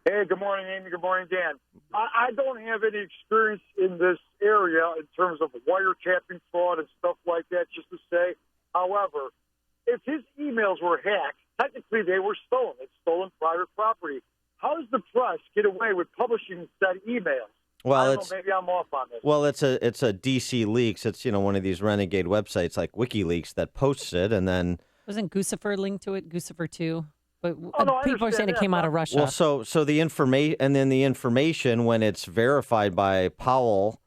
Hey, good morning, Amy. Good morning, Dan. I don't have any experience in this area in terms of wiretapping fraud and stuff like that, just to say. However, if his emails were hacked, technically they were stolen. It's stolen private property. How does the press get away with publishing said emails? Well, I don't know, maybe I'm off on this. Well, it's a DC Leaks. It's one of these renegade websites like WikiLeaks that posts it, and then Wasn't Guccifer linked to it? Guccifer 2? But no, people are saying it came out of Russia. Well, so the information when it's verified by Powell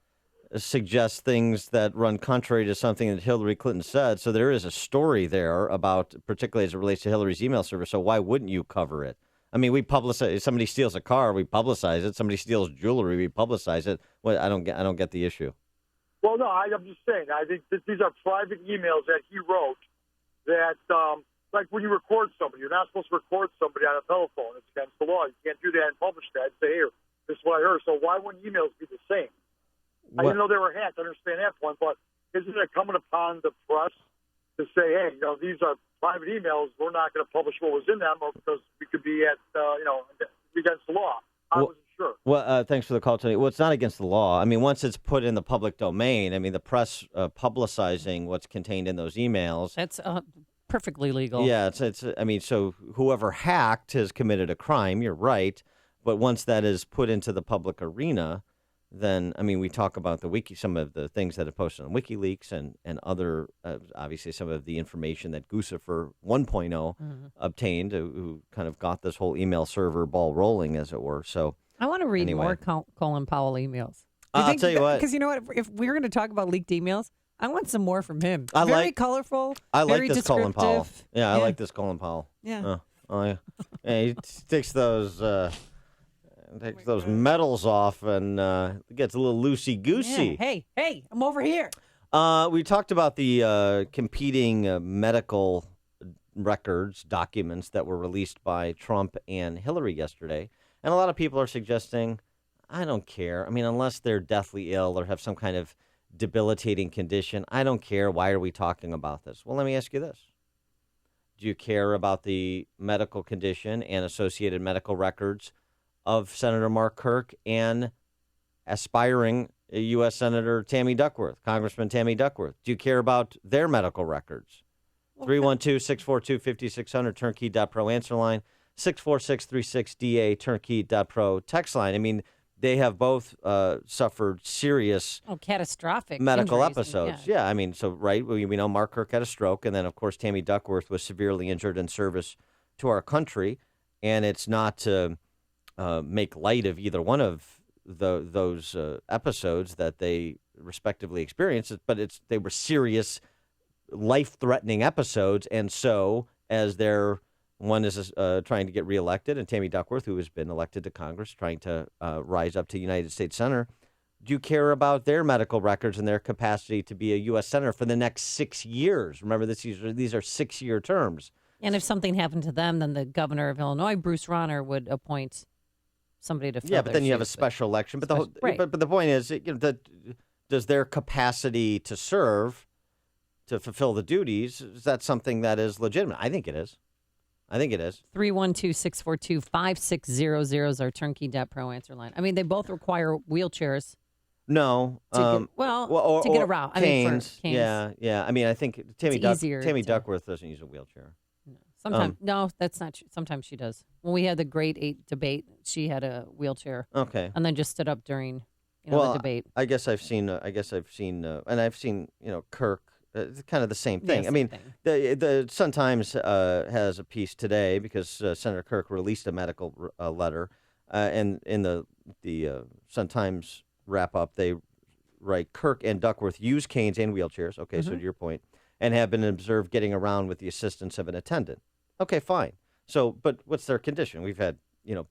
suggests things that run contrary to something that Hillary Clinton said. So there is a story there about, particularly as it relates to Hillary's email server. So why wouldn't you cover it? I mean, we publicize. If somebody steals a car, we publicize it. Somebody steals jewelry, we publicize it. Well, I don't get the issue. Well, no, I'm just saying. I think that these are private emails that he wrote that, like when you record somebody, you're not supposed to record somebody on a telephone. It's against the law. You can't do that and publish that and say, here, this is what I heard. So why wouldn't emails be the same? I didn't know they were hacked. I understand that point, but isn't it incumbent upon the press to say, hey, these are private emails. We're not going to publish what was in them because we could be at, against the law. I wasn't sure. Well, thanks for the call, Tony. Well, it's not against the law. I mean, once it's put in the public domain, I mean, the press publicizing what's contained in those emails. That's perfectly legal. Yeah, I mean, so whoever hacked has committed a crime. You're right. But once that is put into the public arena, then, I mean, we talk about some of the things that are posted on WikiLeaks and other, obviously, some of the information that Guccifer 1.0 obtained, who kind of got this whole email server ball rolling, as it were. So I want to read anyway. more Colin Powell emails. I'll tell you what. Because you know what? If we're going to talk about leaked emails, I want some more from him. Very colorful. I like very this Colin Powell. descriptive. Yeah, I like this Colin Powell. Yeah. Yeah, he takes those medals off and gets a little loosey-goosey. Yeah. Hey, I'm over here. We talked about the competing medical records, documents that were released by Trump and Hillary yesterday. And a lot of people are suggesting, I don't care. I mean, unless they're deathly ill or have some kind of debilitating condition, I don't care. Why are we talking about this? Well, let me ask you this. Do you care about the medical condition and associated medical records of Senator Mark Kirk and aspiring U.S. Senator Tammy Duckworth, Congressman Tammy Duckworth? Do you care about their medical records? 312-642-5600, turnkey.pro answer line, 64636DA, turnkey.pro text line. I mean, they have both suffered serious catastrophic medical injuries. episodes. Yeah, I mean, so, right, we know Mark Kirk had a stroke, and then, of course, Tammy Duckworth was severely injured in service to our country, and it's not to make light of either one of those episodes that they respectively experienced, but they were serious, life-threatening episodes, and so as one is trying to get reelected, and Tammy Duckworth, who has been elected to Congress, trying to rise up to United States Senator, do you care about their medical records and their capacity to be a U.S. Senator for the next 6 years? Remember, these are 6-year terms. And if something happened to them, then the governor of Illinois, Bruce Rauner, would appoint somebody to fill Yeah, but then you have a shoes. special election. But Right. but the point is, does their capacity to serve, to fulfill the duties, is that something that is legitimate? I think it is. 312-642-5600 is our turnkey.pro answer line. I mean, they both require wheelchairs. No. To get around. I mean, for canes. canes. Yeah. I mean, I think Tammy easier Duckworth doesn't use a wheelchair. Sometimes, no, that's not true. Sometimes she does. When we had the grade 8 debate, she had a wheelchair. Okay. And then just stood up during the debate. I guess I've seen, and I've seen, Kirk. It's kind of the same thing. Yeah, I mean, the Sun Times has a piece today because Senator Kirk released a medical letter, and in the Sun Times wrap up, they write Kirk and Duckworth use canes and wheelchairs. Okay, so to your point, and have been observed getting around with the assistance of an attendant. Okay, fine. So, but what's their condition? We've had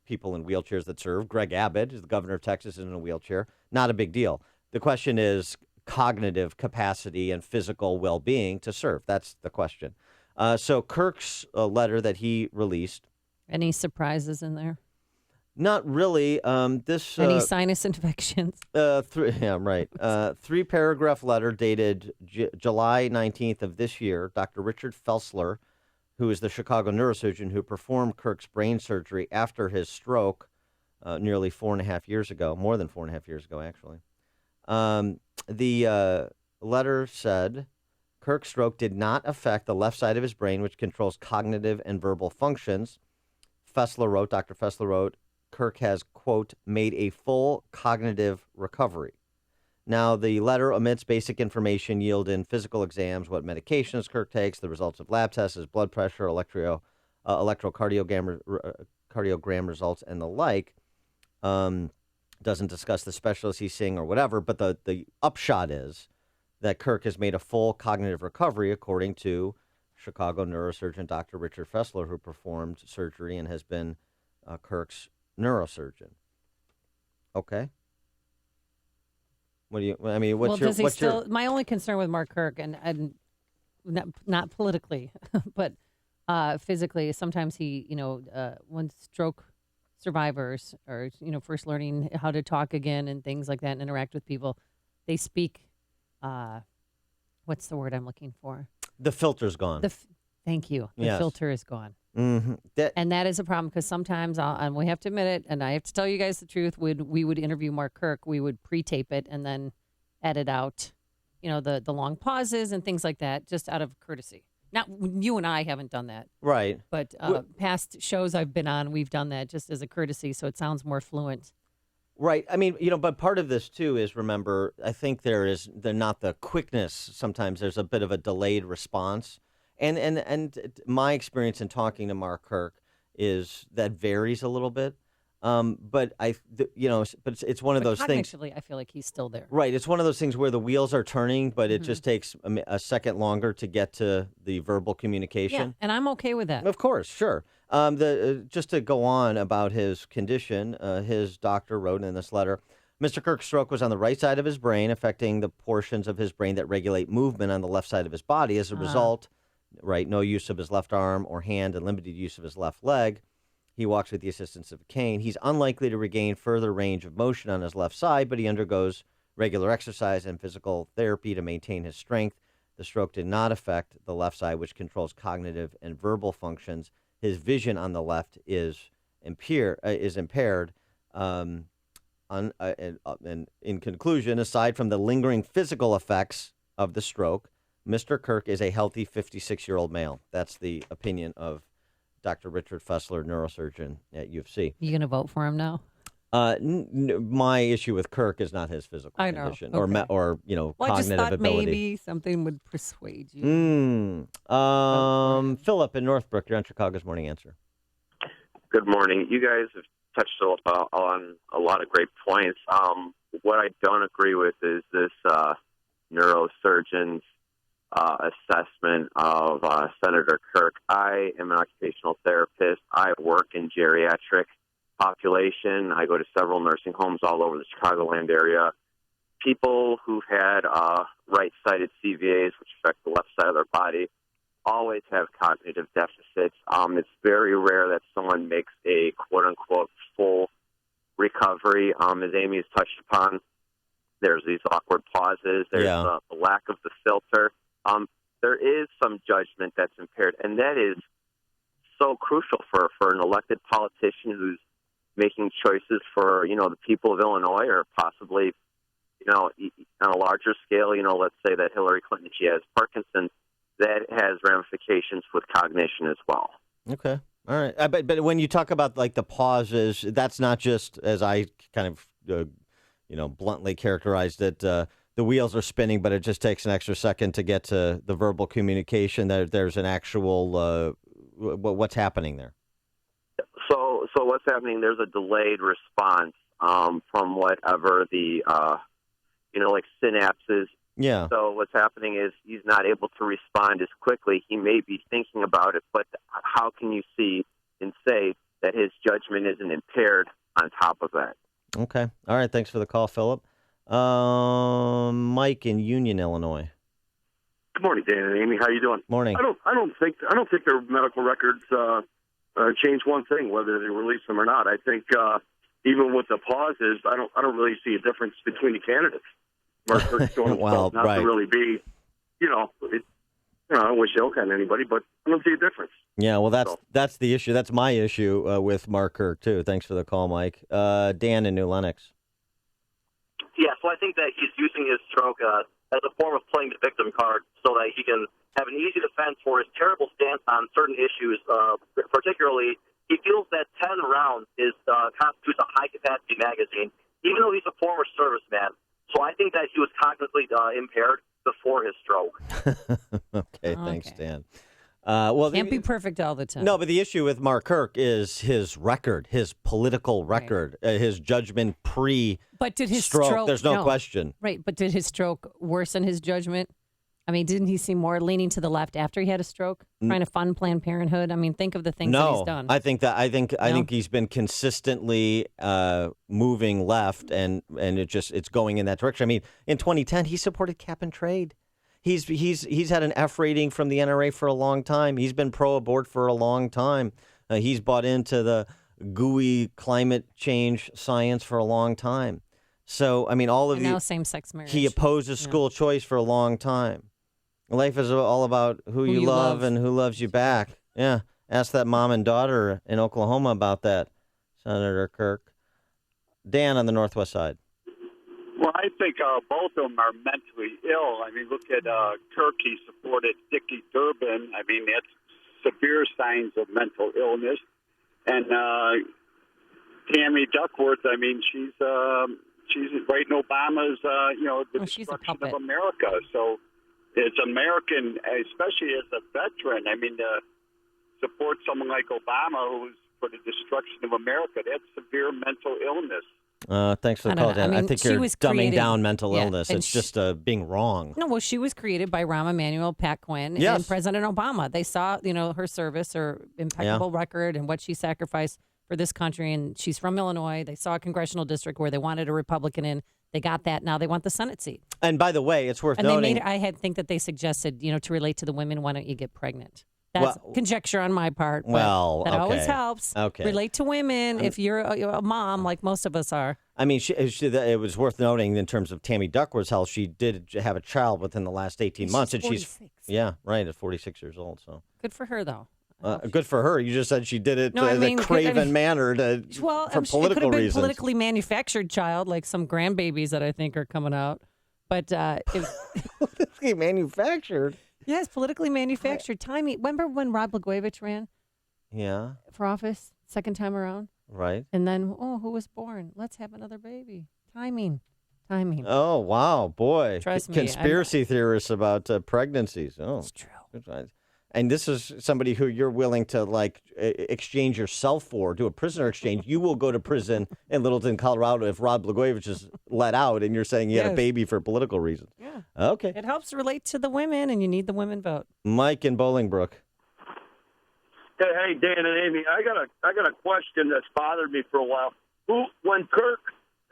people in wheelchairs that serve. Greg Abbott, the governor of Texas, is in a wheelchair. Not a big deal. The question is cognitive capacity and physical well-being to serve. That's the question. So Kirk's letter that he released. Any surprises in there? Not really. Any sinus infections? Yeah, right. 3-paragraph letter dated July 19th of this year. Dr. Richard Fessler, who is the Chicago neurosurgeon who performed Kirk's brain surgery after his stroke nearly 4.5 years ago, more than 4.5 years ago, actually. The letter said Kirk's stroke did not affect the left side of his brain, which controls cognitive and verbal functions. Dr. Fessler wrote, Kirk has, quote, made a full cognitive recovery. Now, the letter omits basic information yielded in physical exams, what medications Kirk takes, the results of lab tests, his blood pressure, electrocardiogram results, and the like. Doesn't discuss the specialist he's seeing or whatever, but the upshot is that Kirk has made a full cognitive recovery, according to Chicago neurosurgeon Dr. Richard Fessler, who performed surgery and has been Kirk's neurosurgeon. Okay. What do you? I mean, what's your? My only concern with Mark Kirk, and not politically, but physically, sometimes he, when stroke survivors are, first learning how to talk again and things like that, and interact with people, they speak. What's the word I'm looking for? The filter's gone. Thank you. The Yes. filter is gone. Mm-hmm. And that is a problem because sometimes, and we have to admit it, and I have to tell you guys the truth, we would interview Mark Kirk, we would pre-tape it and then edit out, the long pauses and things like that, just out of courtesy. Not you and I haven't done that. Right. But past shows I've been on, we've done that just as a courtesy, so it sounds more fluent. Right. I mean, but part of this, too, is, remember, I think they're not the quickness. Sometimes there's a bit of a delayed response. And my experience in talking to Mark Kirk is that varies a little bit. But it's one of those things. Cognitively, I feel like he's still there. Right. It's one of those things where the wheels are turning, but it just takes a second longer to get to the verbal communication. Yeah, and I'm okay with that. Of course, sure. Just to go on about his condition, his doctor wrote in this letter, Mr. Kirk's stroke was on the right side of his brain, affecting the portions of his brain that regulate movement on the left side of his body. As a result, no use of his left arm or hand and limited use of his left leg. He walks with the assistance of a cane. He's unlikely to regain further range of motion on his left side, but he undergoes regular exercise and physical therapy to maintain his strength. The stroke did not affect the left side, which controls cognitive and verbal functions. His vision on the left is impaired. And in conclusion, aside from the lingering physical effects of the stroke, Mr. Kirk is a healthy 56-year-old male. That's the opinion of Dr. Richard Fessler, neurosurgeon at U of C. You going to vote for him now? My issue with Kirk is not his physical condition okay. or Well, cognitive I just thought ability. maybe something would persuade you. Philip in Northbrook, you're on Chicago's Morning Answer. Good morning. You guys have touched on a lot of great points. What I don't agree with is this neurosurgeon's assessment of Senator Kirk. I am an occupational therapist. I work in geriatric population. I go to several nursing homes all over the Chicagoland area. People who've had right-sided CVAs, which affect the left side of their body, always have cognitive deficits. It's very rare that someone makes a quote-unquote full recovery. As Amy has touched upon, there's these awkward pauses. There's the lack of the filter. There is some judgment that's impaired, and that is so crucial for an elected politician who's making choices for, the people of Illinois, or possibly, on a larger scale, let's say that Hillary Clinton, she has Parkinson's, that has ramifications with cognition as well. Okay. All right. But when you talk about like the pauses, that's not just, as I kind of, bluntly characterized it, the wheels are spinning, but it just takes an extra second to get to the verbal communication. There's an actual, what's happening there? So what's happening, there's a delayed response from whatever the, like synapses. Yeah. So what's happening is he's not able to respond as quickly. He may be thinking about it, but how can you see and say that his judgment isn't impaired on top of that? Okay. All right. Thanks for the call, Philip. Mike in Union, Illinois. Good morning, Dan and Amy. How you doing? Morning. I don't think their medical records change one thing, whether they release them or not. I think even with the pauses, I don't really see a difference between the candidates. Mark Kirk's showing himself not to really be, I wish ill on anybody, but I don't see a difference. Yeah, well, that's the issue. That's my issue with Mark Kirk, too. Thanks for the call, Mike. Dan in New Lenox. Yeah, so I think that he's using his stroke as a form of playing the victim card so that he can have an easy defense for his terrible stance on certain issues. Particularly, he feels that 10 rounds constitutes a high-capacity magazine, even though he's a former serviceman. So I think that he was cognitively impaired before his stroke. Okay, thanks, Dan. Can't be perfect all the time. No, but the issue with Mark Kirk is his record, his political record, his judgment But did his stroke. There's no question. Right, but did his stroke worsen his judgment? I mean, didn't he seem more leaning to the left after he had a stroke, trying to fund Planned Parenthood? I mean, think of the things that he's done. I think he's been consistently moving left, and it's going in that direction. I mean, in 2010, he supported cap and trade. He's had an F rating from the NRA for a long time. He's been pro-abort for a long time. He's bought into the gooey climate change science for a long time. So, I mean, now same-sex marriage. He opposes school choice for a long time. Life is all about who you love and who loves you back. Yeah. Ask that mom and daughter in Oklahoma about that, Senator Kirk. Dan on the Northwest side. Well, I think both of them are mentally ill. I mean, look at Kirk. He supported Dickie Durbin. I mean, that's severe signs of mental illness. And Tammy Duckworth, I mean, she's right in Obama's, the destruction of America. So it's American, especially as a veteran. I mean, to support someone like Obama who's for the destruction of America, that's severe mental illness. Thanks for the call, Dan. I think you're dumbing down mental illness. and It's just being wrong. No, well, she was created by Rahm Emanuel, Pat Quinn, Yes. and President Obama. They saw, her service, her impeccable record, and what she sacrificed for this country. And she's from Illinois. They saw a congressional district where they wanted a Republican in. They got that. Now they want the Senate seat. And by the way, it's worth And noting. I think that they suggested, to relate to the women, why don't you get pregnant? That's conjecture on my part. But that always helps. Okay. Relate to women if you're a mom, like most of us are. I mean, it was worth noting in terms of Tammy Duckworth's health. She did have a child within the last 18 months, and 46. at 46 years old. So good for her, though. Good for her. You just said she did it in a craven manner for it could political have been reasons. politically manufactured child, like some grandbabies that I think are coming out. But politically manufactured. Yes, politically manufactured. Timing. Remember when Rod Blagojevich ran? Yeah. For office, second time around. Right. And then, who was born? Let's have another baby. Timing. Oh, wow, boy. Trust me, Conspiracy theorists about pregnancies. Oh, it's true. And this is somebody who you're willing to exchange yourself for, do a prisoner exchange. You will go to prison in Littleton, Colorado if Rod Blagojevich is let out, and you're saying he had a baby for political reasons. Yeah. Okay. It helps relate to the women, and you need the women vote. Mike in Bolingbrook. Hey, Dan and Amy, I got a question that's bothered me for a while. When Kirk,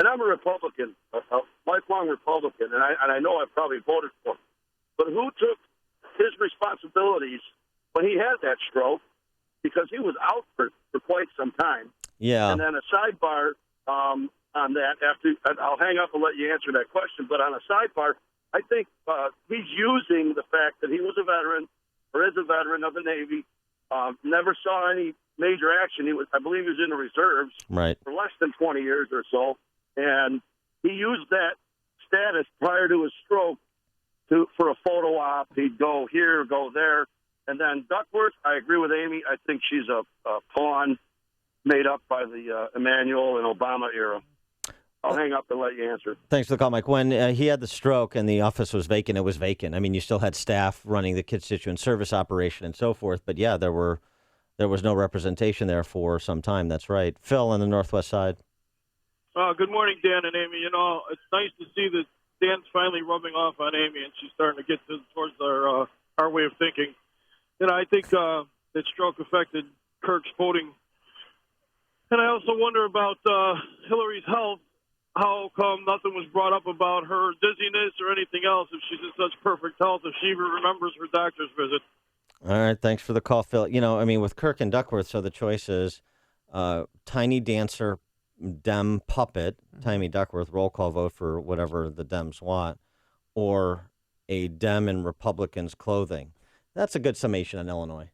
and I'm a Republican, a lifelong Republican, and I know I probably voted for him, but who took his responsibilities when he had that stroke, because he was out for quite some time. Yeah. And then a sidebar on that, I'll hang up and let you answer that question, but on a sidebar, I think he's using the fact that he was a veteran, or is a veteran of the Navy, never saw any major action. I believe he was in the reserves for less than 20 years or so, and he used that status prior to his stroke for a photo op. He'd go here, go there. And then Duckworth, I agree with Amy. I think she's a pawn made up by the Emanuel and Obama era. I'll hang up and let you answer. Thanks for the call, Mike. When he had the stroke and the office was vacant, it was vacant. I mean, you still had staff running the constituent service operation and so forth. But, yeah, there was no representation there for some time. That's right. Phil on the Northwest side. Good morning, Dan and Amy. It's nice to see that Dan's finally rubbing off on Amy, and she's starting to get towards our way of thinking. I think that stroke affected Kirk's voting. And I also wonder about Hillary's health. how come nothing was brought up about her dizziness or anything else if she's in such perfect health, if she even remembers her doctor's visit? All right, thanks for the call, Phil. You know, I mean, with Kirk and Duckworth, so the choice is tiny dancer, Dem puppet, Tiny Duckworth, roll call vote for whatever the Dems want, or a Dem in Republicans' clothing. That's a good summation on Illinois.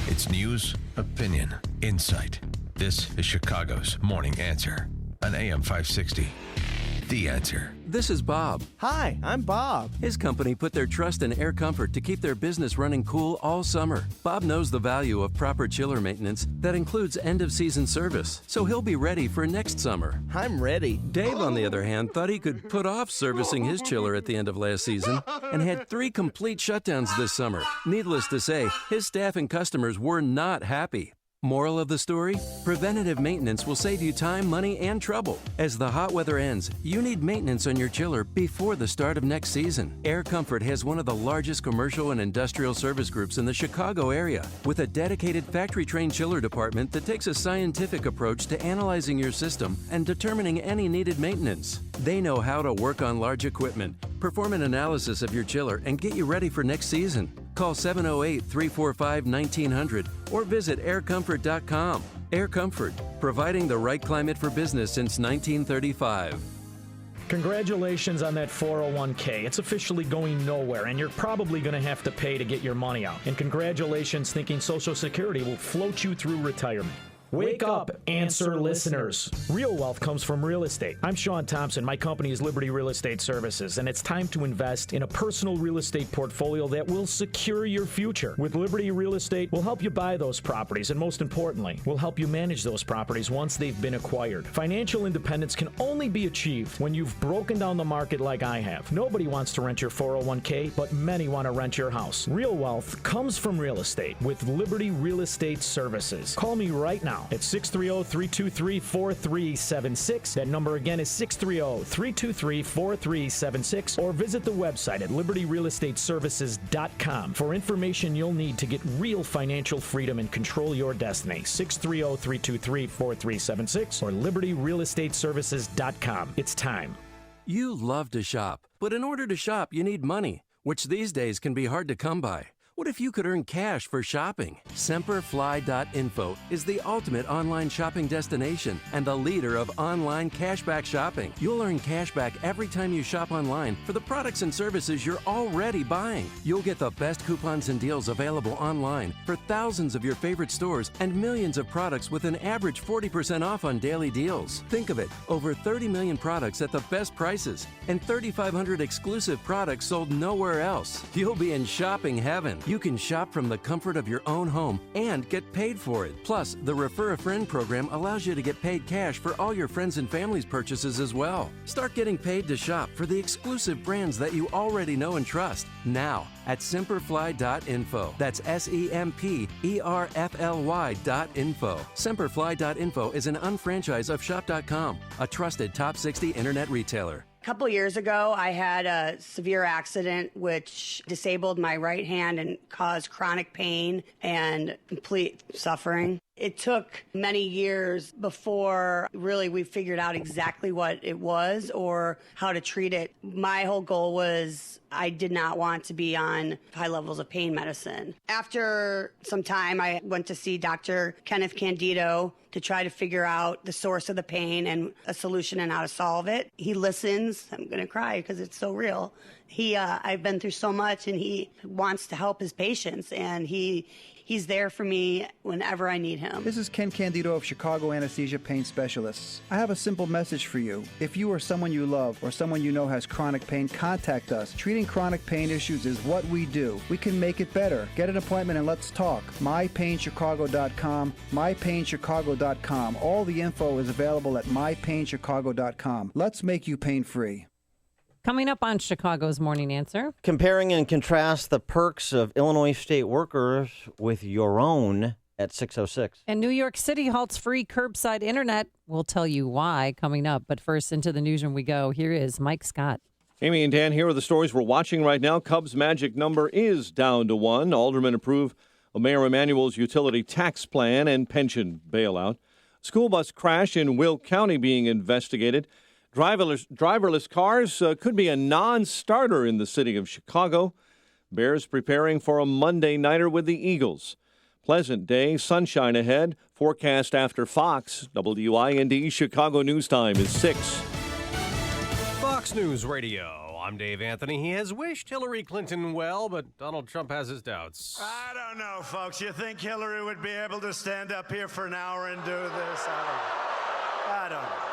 It's news, opinion, insight. This is Chicago's Morning Answer on AM 560. The Answer. This is Bob. Hi, I'm Bob. His company put their trust in Air Comfort to keep their business running cool all summer. Bob knows the value of proper chiller maintenance that includes end-of-season service, so he'll be ready for next summer. I'm ready. Dave, on the other hand, thought he could put off servicing his chiller at the end of last season and had 3 complete shutdowns this summer. Needless to say, his staff and customers were not happy. Moral of the story? Preventative maintenance will save you time, money, and trouble. As the hot weather ends, you need maintenance on your chiller before the start of next season. Air Comfort has one of the largest commercial and industrial service groups in the Chicago area, with a dedicated factory-trained chiller department that takes a scientific approach to analyzing your system and determining any needed maintenance. They know how to work on large equipment, perform an analysis of your chiller, and get you ready for next season. Call 708-345-1900 or visit aircomfort.com. Air Comfort, providing the right climate for business since 1935. Congratulations on that 401k. It's officially going nowhere, and you're probably going to have to pay to get your money out. And congratulations thinking Social Security will float you through retirement. Wake up, Answer listeners. Real wealth comes from real estate. I'm Sean Thompson. My company is Liberty Real Estate Services, and it's time to invest in a personal real estate portfolio that will secure your future. With Liberty Real Estate, we'll help you buy those properties, and most importantly, we'll help you manage those properties once they've been acquired. Financial independence can only be achieved when you've broken down the market like I have. Nobody wants to rent your 401k, but many want to rent your house. Real wealth comes from real estate with Liberty Real Estate Services. Call me right now at 630-323-4376. That number again is 630-323-4376, or visit the website at libertyrealestateservices.com for information you'll need to get real financial freedom and control your destiny. 630-323-4376 or libertyrealestateservices.com. It's time. You love to shop, but in order to shop, you need money, which these days can be hard to come by. What if you could earn cash for shopping? Semperfly.info is the ultimate online shopping destination and the leader of online cashback shopping. You'll earn cashback every time you shop online for the products and services you're already buying. You'll get the best coupons and deals available online for thousands of your favorite stores and millions of products with an average 40% off on daily deals. Think of it, over 30 million products at the best prices and 3,500 exclusive products sold nowhere else. You'll be in shopping heaven. You can shop from the comfort of your own home and get paid for it. Plus, the Refer a Friend program allows you to get paid cash for all your friends and family's purchases as well. Start getting paid to shop for the exclusive brands that you already know and trust now at Semperfly.info. That's Semperfly.info. Semperfly.info is an unfranchise of Shop.com, a trusted top 60 internet retailer. A couple years ago, I had a severe accident which disabled my right hand and caused chronic pain and complete suffering. It took many years before really we figured out exactly what it was or how to treat it. My whole goal was I did not want to be on high levels of pain medicine. After some time, I went to see Dr. Kenneth Candido to try to figure out the source of the pain and a solution and how to solve it. He listens. I'm going to cry because it's so real. I've been through so much, and he wants to help his patients, and he's there for me whenever I need him. This is Ken Candido of Chicago Anesthesia Pain Specialists. I have a simple message for you. If you or someone you love or someone you know has chronic pain, contact us. Treating chronic pain issues is what we do. We can make it better. Get an appointment and let's talk. MyPainChicago.com, MyPainChicago.com. All the info is available at MyPainChicago.com. Let's make you pain-free. Coming up on Chicago's Morning Answer. Comparing and contrast the perks of Illinois state workers with your own at 6:06. And New York City halts free curbside internet. We'll tell you why coming up. But first, into the newsroom we go. Here is Mike Scott. Amy and Dan, here are the stories we're watching right now. Cubs' magic number is down to 1. Aldermen approve of Mayor Emanuel's utility tax plan and pension bailout. School bus crash in Will County being investigated. Driverless cars could be a non-starter in the city of Chicago. Bears preparing for a Monday nighter with the Eagles. Pleasant day, sunshine ahead. Forecast after Fox. WIND Chicago News Time is 6. Fox News Radio. I'm Dave Anthony. He has wished Hillary Clinton well, but Donald Trump has his doubts. I don't know, folks. You think Hillary would be able to stand up here for an hour and do this? I don't know.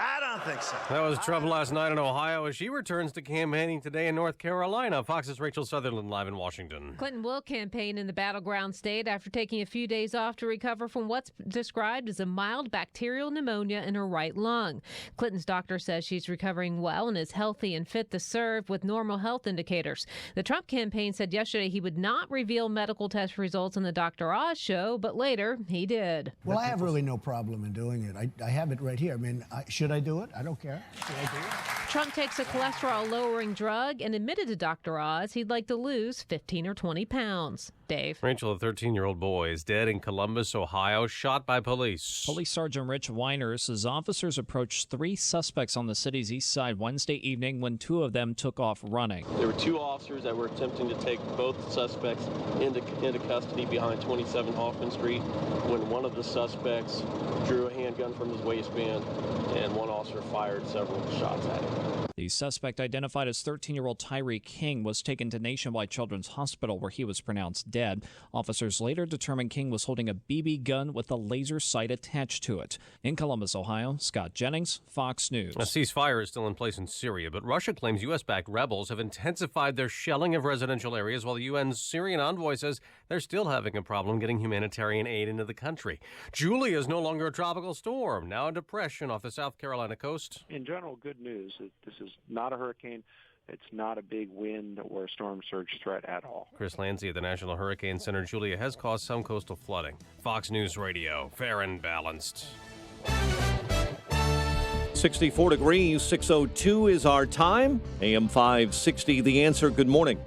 I don't think so. That was Trump last night in Ohio as she returns to campaigning today in North Carolina. Fox's Rachel Sutherland live in Washington. Clinton will campaign in the battleground state after taking a few days off to recover from what's described as a mild bacterial pneumonia in her right lung. Clinton's doctor says she's recovering well and is healthy and fit to serve with normal health indicators. The Trump campaign said yesterday he would not reveal medical test results on the Dr. Oz show, but later he did. Well, I have really no problem in doing it. I have it right here. I mean, should I do it? I don't care. Should I do it? Trump takes a cholesterol-lowering drug and admitted to Dr. Oz he'd like to lose 15 or 20 pounds. Dave. Rachel, a 13-year-old boy, is dead in Columbus, Ohio, shot by police. Police Sergeant Rich Weiner says officers approached 3 suspects on the city's east side Wednesday evening when 2 of them took off running. There were 2 officers that were attempting to take both suspects into custody behind 27 Hoffman Street when one of the suspects drew a handgun from his waistband and one officer fired several shots at him. The suspect, identified as 13-year-old Tyree King, was taken to Nationwide Children's Hospital where he was pronounced dead. Officers later determined King was holding a BB gun with a laser sight attached to it. In Columbus, Ohio, Scott Jennings, Fox News. A ceasefire is still in place in Syria, but Russia claims U.S.-backed rebels have intensified their shelling of residential areas, while the UN's Syrian envoy says they're still having a problem getting humanitarian aid into the country. Julia is no longer a tropical storm, now a depression off the South Carolina coast. In general, good news. This is not a hurricane. It's not a big wind or storm surge threat at all. Chris Landsey at the National Hurricane Center. Julia has caused some coastal flooding. Fox News Radio, fair and balanced. 64 degrees, 6:02 is our time. AM 560, The Answer. Good morning.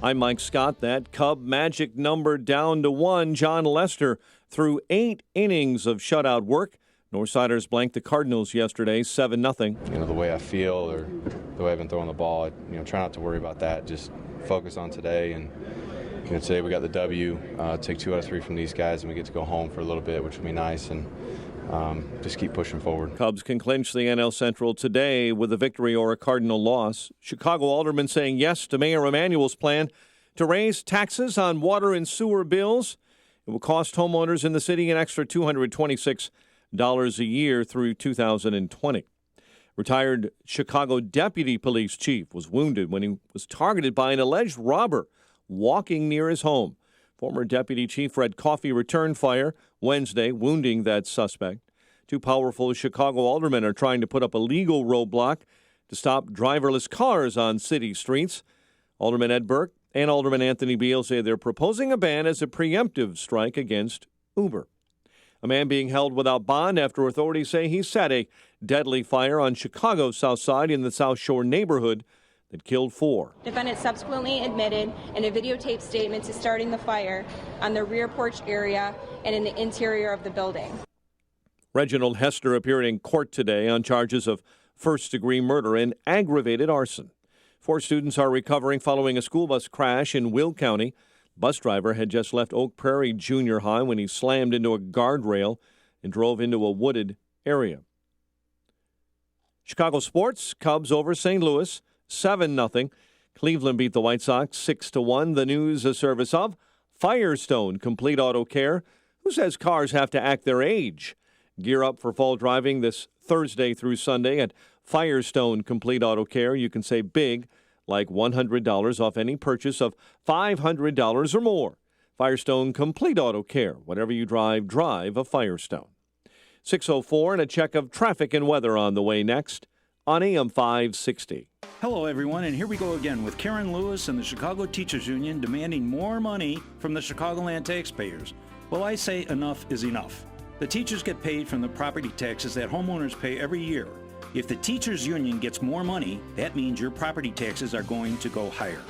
I'm Mike Scott. That Cub magic number down to 1. John Lester threw 8 innings of shutout work. Northsiders blanked the Cardinals yesterday, 7-0. The way I feel or the way I've been throwing the ball, try not to worry about that. Just focus on today. And today we got the W. Take 2 out of 3 from these guys, and we get to go home for a little bit, which will be nice. And just keep pushing forward. Cubs can clinch the NL Central today with a victory or a Cardinal loss. Chicago aldermen saying yes to Mayor Emanuel's plan to raise taxes on water and sewer bills. It will cost homeowners in the city an extra $226 a year through 2020. Retired Chicago deputy police chief was wounded when he was targeted by an alleged robber walking near his home. Former deputy chief Fred Coffey returned fire Wednesday, wounding that suspect. 2 powerful Chicago aldermen are trying to put up a legal roadblock to stop driverless cars on city streets. Alderman Ed Burke and Alderman Anthony Beal say they're proposing a ban as a preemptive strike against Uber. A man being held without bond after authorities say he set a deadly fire on Chicago's South Side in the South Shore neighborhood that killed 4. Defendant subsequently admitted in a videotape statement to starting the fire on the rear porch area and in the interior of the building. Reginald Hester appeared in court today on charges of first-degree murder and aggravated arson. 4 students are recovering following a school bus crash in Will County. Bus driver had just left Oak Prairie Junior High when he slammed into a guardrail and drove into a wooded area. Chicago sports, Cubs over St. Louis, 7-0. Cleveland beat the White Sox 6-1. The news, a service of Firestone Complete Auto Care, who says cars have to act their age. Gear up for fall driving this Thursday through Sunday at Firestone Complete Auto Care. You can save big, like $100 off any purchase of $500 or more. Firestone Complete Auto Care. Whatever you drive, drive a Firestone. 6:04 and a check of traffic and weather on the way next on AM 560. Hello, everyone, and here we go again with Karen Lewis and the Chicago Teachers Union demanding more money from the Chicagoland taxpayers. Well, I say enough is enough. The teachers get paid from the property taxes that homeowners pay every year. If the teachers union gets more money, that means your property taxes are going to go higher.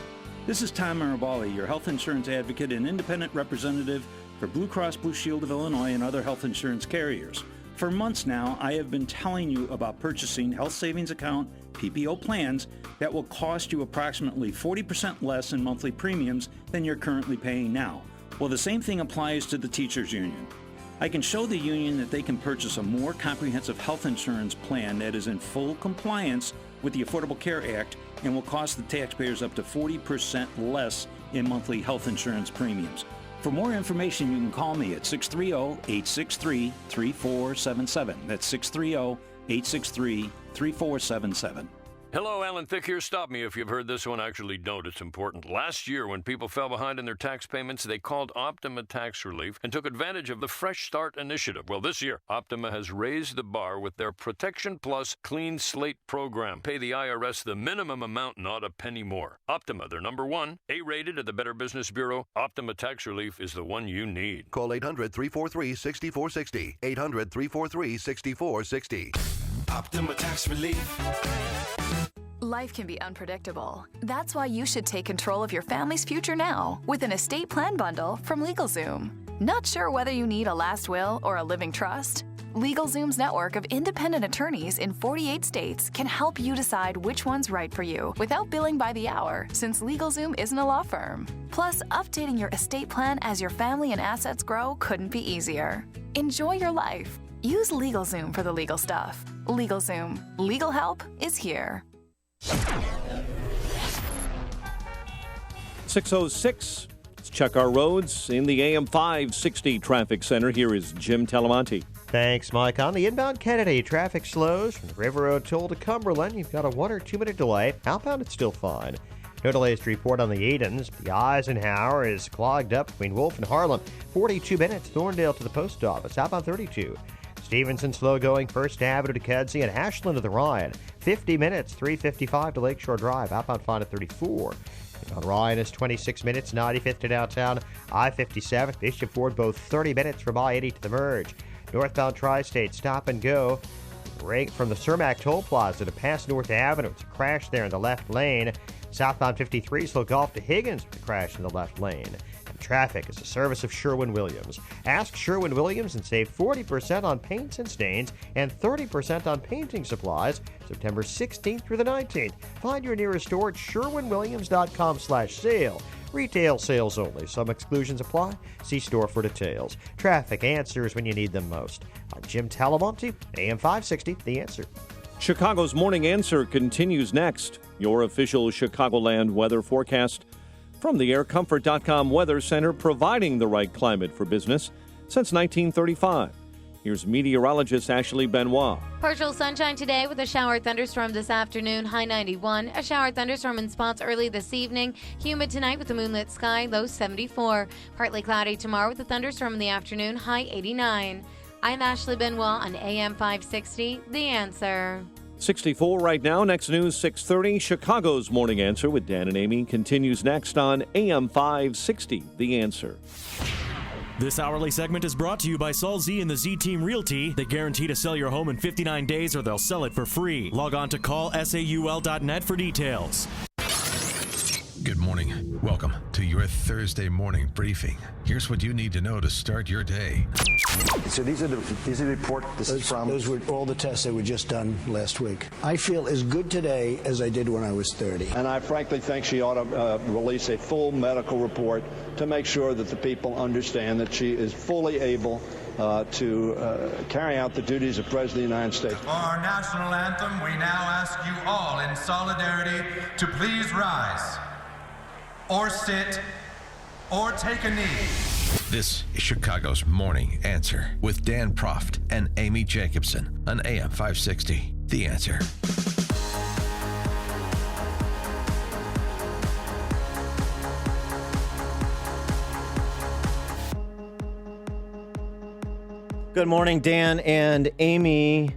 This is Tom Marabali, your health insurance advocate and independent representative for Blue Cross Blue Shield of Illinois and other health insurance carriers. For months now, I have been telling you about purchasing health savings account PPO plans that will cost you approximately 40% less in monthly premiums than you're currently paying now. Well, the same thing applies to the teachers union. I can show the union that they can purchase a more comprehensive health insurance plan that is in full compliance with the Affordable Care Act and will cost the taxpayers up to 40% less in monthly health insurance premiums. For more information, you can call me at 630-863-3477. That's 630-863-3477. Hello, Alan Thicke here. Stop me if you've heard this one. Actually, don't. It's important. Last year, when people fell behind in their tax payments, they called Optima Tax Relief and took advantage of the Fresh Start initiative. Well, this year, Optima has raised the bar with their Protection Plus Clean Slate program. Pay the IRS the minimum amount, not a penny more. Optima, they're number one, A-rated at the Better Business Bureau. Optima Tax Relief is the one you need. Call 800-343-6460. 800-343-6460. Optima Tax Relief. Life can be unpredictable. That's why you should take control of your family's future now with an estate plan bundle from LegalZoom. Not sure whether you need a last will or a living trust? LegalZoom's network of independent attorneys in 48 states can help you decide which one's right for you without billing by the hour, since LegalZoom isn't a law firm. Plus, updating your estate plan as your family and assets grow couldn't be easier. Enjoy your life. Use LegalZoom for the legal stuff. LegalZoom. Legal help is here. 6:06. Let's check our roads in the AM 560 traffic center. Here is Jim Talamonte. Thanks, Mike. On the inbound Kennedy, traffic slows from the River Road toll to Cumberland. You've got a 1 or 2 minute delay. Outbound, it's still fine. No delays to report on the Aidens. The Eisenhower is clogged up between Wolf and Harlem. 42 minutes. Thorndale to the post office. Outbound 32. Stevenson slow going, First Avenue to Kedzie and Ashland to the Ryan. 50 minutes, 355 to Lakeshore Drive. Outbound fine at 34. On Ryan is 26 minutes, 95th to downtown. I-57, Bishop Ford, both 30 minutes from I-80 to the merge. Northbound Tri-State, stop and go. Right from the Cermak Toll Plaza to past North Avenue. It's a crash there in the left lane. Southbound 53, slow golf to Higgins with a crash in the left lane. Traffic is a service of Sherwin-Williams. Ask Sherwin-Williams and save 40% on paints and stains and 30% on painting supplies September 16th through the 19th. Find your nearest store at sherwinwilliams.com/sale. Retail sales only. Some exclusions apply. See store for details. Traffic answers when you need them most. I'm Jim Talamonte, AM 560, The Answer. Chicago's Morning Answer continues next. Your official Chicagoland weather forecast from the AirComfort.com Weather Center, providing the right climate for business since 1935. Here's meteorologist Ashley Benoit. Partial sunshine today with a shower thunderstorm this afternoon, high 91. A shower thunderstorm in spots early this evening. Humid tonight with a moonlit sky, low 74. Partly cloudy tomorrow with a thunderstorm in the afternoon, high 89. I'm Ashley Benoit on AM 560, The Answer. 64 right now. Next news, 6:30. Chicago's Morning Answer with Dan and Amy continues next on AM 560, The Answer. This hourly segment is brought to you by Saul Z and the Z Team Realty. They guarantee to sell your home in 59 days or they'll sell it for free. Log on to callsaul.net for details. Good morning. Welcome to your Thursday morning briefing. Here's what you need to know to start your day. So these are the report. Those were all the tests that were just done last week. I feel as good today as I did when I was 30. And I frankly think she ought to release a full medical report to make sure that the people understand that she is fully able to carry out the duties of President of the United States. For our national anthem, we now ask you all in solidarity to please rise, or sit, or take a knee. This is Chicago's Morning Answer with Dan Proft and Amy Jacobson on AM 560, The Answer. Good morning, Dan and Amy.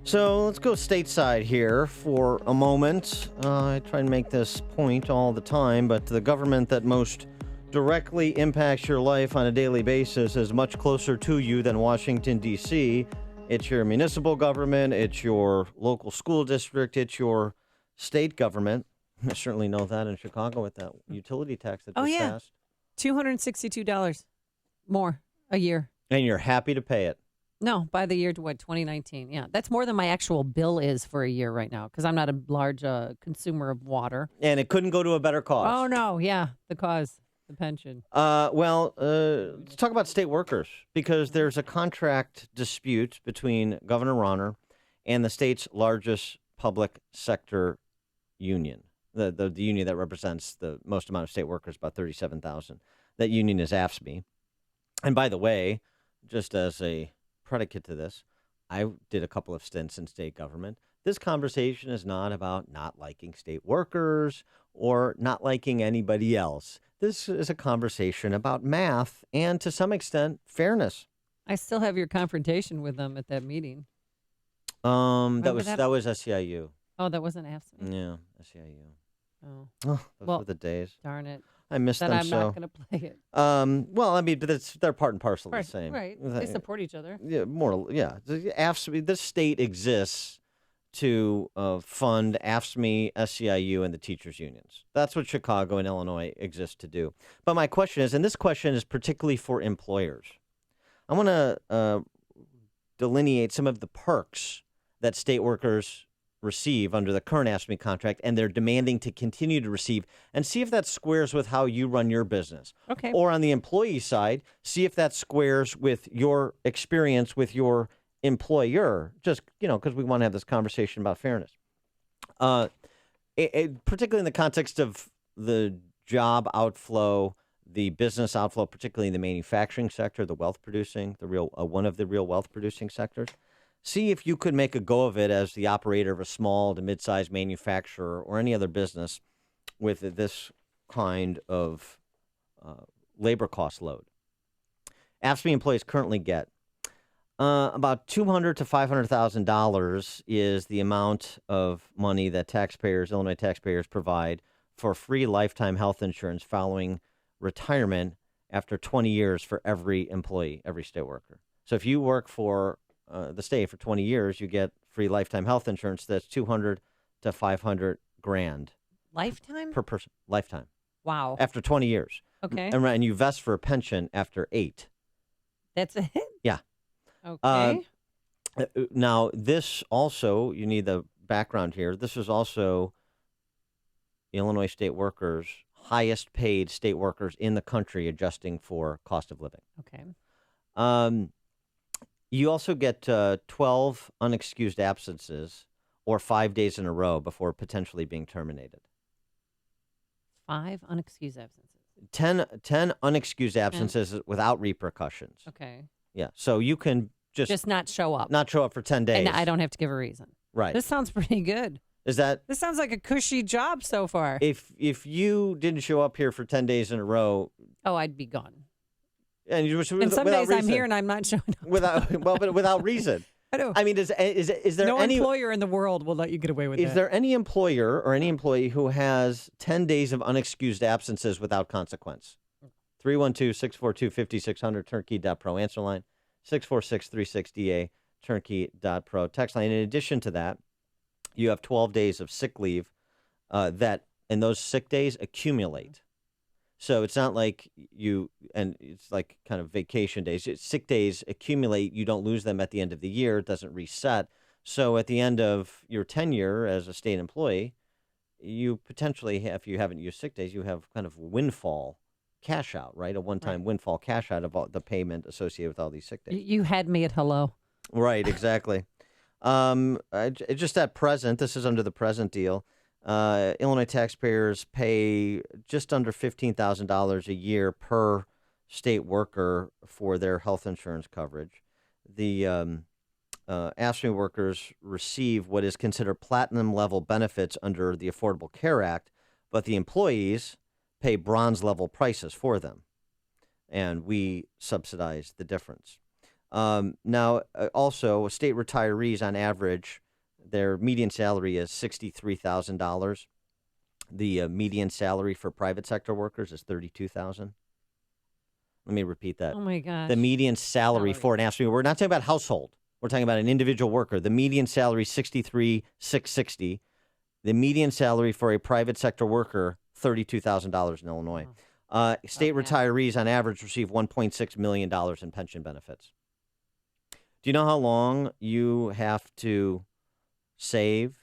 So let's go stateside here for a moment. I try and make this point all the time, but the government that most directly impacts your life on a daily basis is much closer to you than Washington, D.C. It's your municipal government, it's your local school district, it's your state government. I certainly know that in Chicago with that utility tax that just passed. $262 more a year. And you're happy to pay it. No, by the year to 2019. Yeah, that's more than my actual bill is for a year right now because I'm not a large consumer of water. And it couldn't go to a better cause. Oh no, yeah, the cause, the pension. Let's talk about state workers because there's a contract dispute between Governor Rauner and the state's largest public sector union, the union that represents the most amount of state workers, about 37,000. That union is AFSCME. And by the way, just as a predicate to this, I did a couple of stints in state government. This conversation is not about not liking state workers or not liking anybody else. This is a conversation about math and, to some extent, fairness. I still have your confrontation with them at that meeting. That was SEIU. Oh, that wasn't AFSCME. Yeah, SEIU. Oh, those were the days. Darn it. I missed them. I'm not going to play it. Well, I mean, but they're part and parcel of the same. Right. They support each other. Yeah, more. Yeah. AFSCME, this state exists to fund AFSCME, SEIU, and the teachers' unions. That's what Chicago and Illinois exist to do. But my question is, and this question is particularly for employers, I want to delineate some of the perks that state workers receive under the current AFSCME contract and they're demanding to continue to receive, and see if that squares with how you run your business. Okay. Or on the employee side, see if that squares with your experience with your employer, just, because we want to have this conversation about fairness. Particularly in the context of the job outflow, the business outflow, particularly in the manufacturing sector, the wealth producing, one of the real wealth producing sectors. See if you could make a go of it as the operator of a small to mid-sized manufacturer or any other business with this kind of labor cost load. AFSCME employees currently get about $200,000 to $500,000 is the amount of money that Illinois taxpayers provide for free lifetime health insurance following retirement after 20 years for every employee, every state worker. So if you work for the state for 20 years, you get free lifetime health insurance. That's $200,000 to $500,000 lifetime per person. Lifetime. Wow. After 20 years. Okay. And you vest for a pension after 8. That's it. Yeah. Okay. Now, this also, you need the background here. This is also Illinois state workers, highest paid state workers in the country, adjusting for cost of living. Okay. You also get 12 unexcused absences or 5 days in a row before potentially being terminated. 5 unexcused absences. 10 unexcused absences without repercussions. Okay. Yeah. So you can just not show up. Not show up for 10 days. And I don't have to give a reason. Right. This sounds pretty good. This sounds like a cushy job so far. If you didn't show up here for 10 days in a row. Oh, I'd be gone. And some days I'm here and I'm not showing up. But without reason. I know. I mean, is there no any employer in the world will let you get away with that? Is there any employer or any employee who has 10 days of unexcused absences without consequence? 312-642-5600, turnkey.pro. Answer line, 646-36DA, turnkey.pro. Text line. In addition to that, you have 12 days of sick leave and those sick days accumulate. So it's not like it's like kind of vacation days. Sick days accumulate. You don't lose them at the end of the year. It doesn't reset. So at the end of your tenure as a state employee, you potentially have, if you haven't used sick days, you have kind of windfall cash out, right? A one-time windfall cash out of all the payment associated with all these sick days. You had me at hello. Right, exactly. Just at present, this is under the present deal. Illinois taxpayers pay just under $15,000 a year per state worker for their health insurance coverage. The AFSCME workers receive what is considered platinum level benefits under the Affordable Care Act, but the employees pay bronze level prices for them, and we subsidize the difference. Now, also, state retirees on average, their median salary is $63,000. The median salary for private sector workers is $32,000. Let me repeat that. Oh, my gosh. The median salary for an AFSCME, we're not talking about household. We're talking about an individual worker. The median salary is $63,660. The median salary for a private sector worker, $32,000 in Illinois. State retirees on average receive $1.6 million in pension benefits. Do you know how long you have to save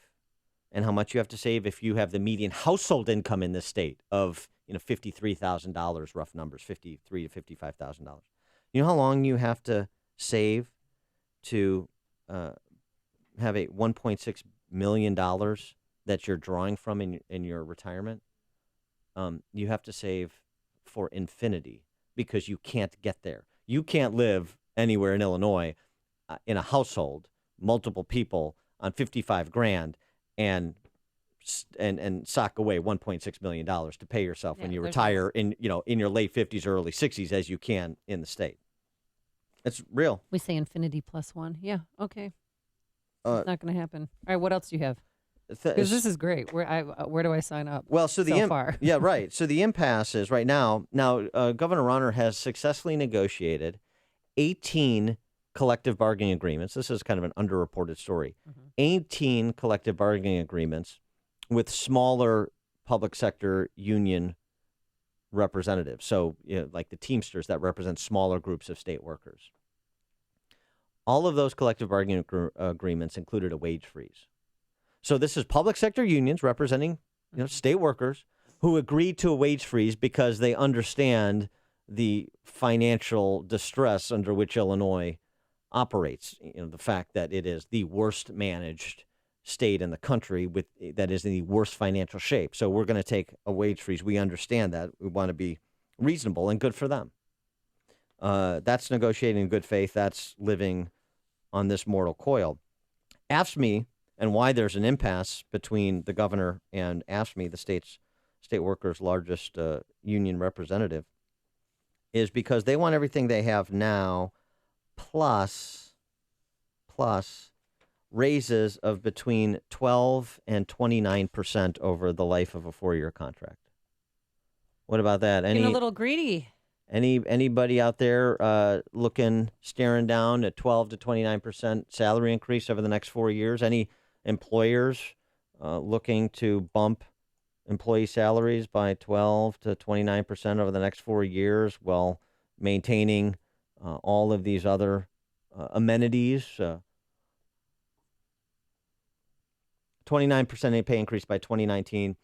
and how much you have to save if you have the median household income in this state of $53,000, rough numbers, $53,000 to $55,000? You know how long you have to save to have a $1.6 million that you're drawing from in your retirement? You have to save for infinity because you can't get there. You can't live anywhere in Illinois in a household, multiple people on $55,000 and sock away $1.6 million to pay yourself when you retire in your late 50s or early 60s as you can in the state. It's real. We say infinity plus one. Yeah. Okay. It's not going to happen. All right. What else do you have? Because this is great. Where do I sign up? Well, so far. Yeah, right. So the impasse is right now. Governor Rauner has successfully negotiated 18 collective bargaining agreements. This is kind of an underreported story. 18 collective bargaining agreements with smaller public sector union representatives. So, like the Teamsters that represent smaller groups of state workers. All of those collective bargaining agreements included a wage freeze. So this is public sector unions representing, state workers who agreed to a wage freeze because they understand the financial distress under which Illinois operates. The fact that it is the worst managed state in the country that is in the worst financial shape. So we're going to take a wage freeze. We understand that. We want to be reasonable and good for them. That's negotiating in good faith. That's living on this mortal coil. AFSCME, and why there's an impasse between the governor and AFSCME, the state workers' largest union representative, is because they want everything they have now plus raises of between 12 and 29% over the life of a 4-year contract. What about that? Getting a little greedy. Anybody out there staring down at 12 to 29% salary increase over the next 4 years? Any employers looking to bump employee salaries by 12 to 29% over the next 4 years while maintaining all of these other amenities? 29% pay increase by 2019.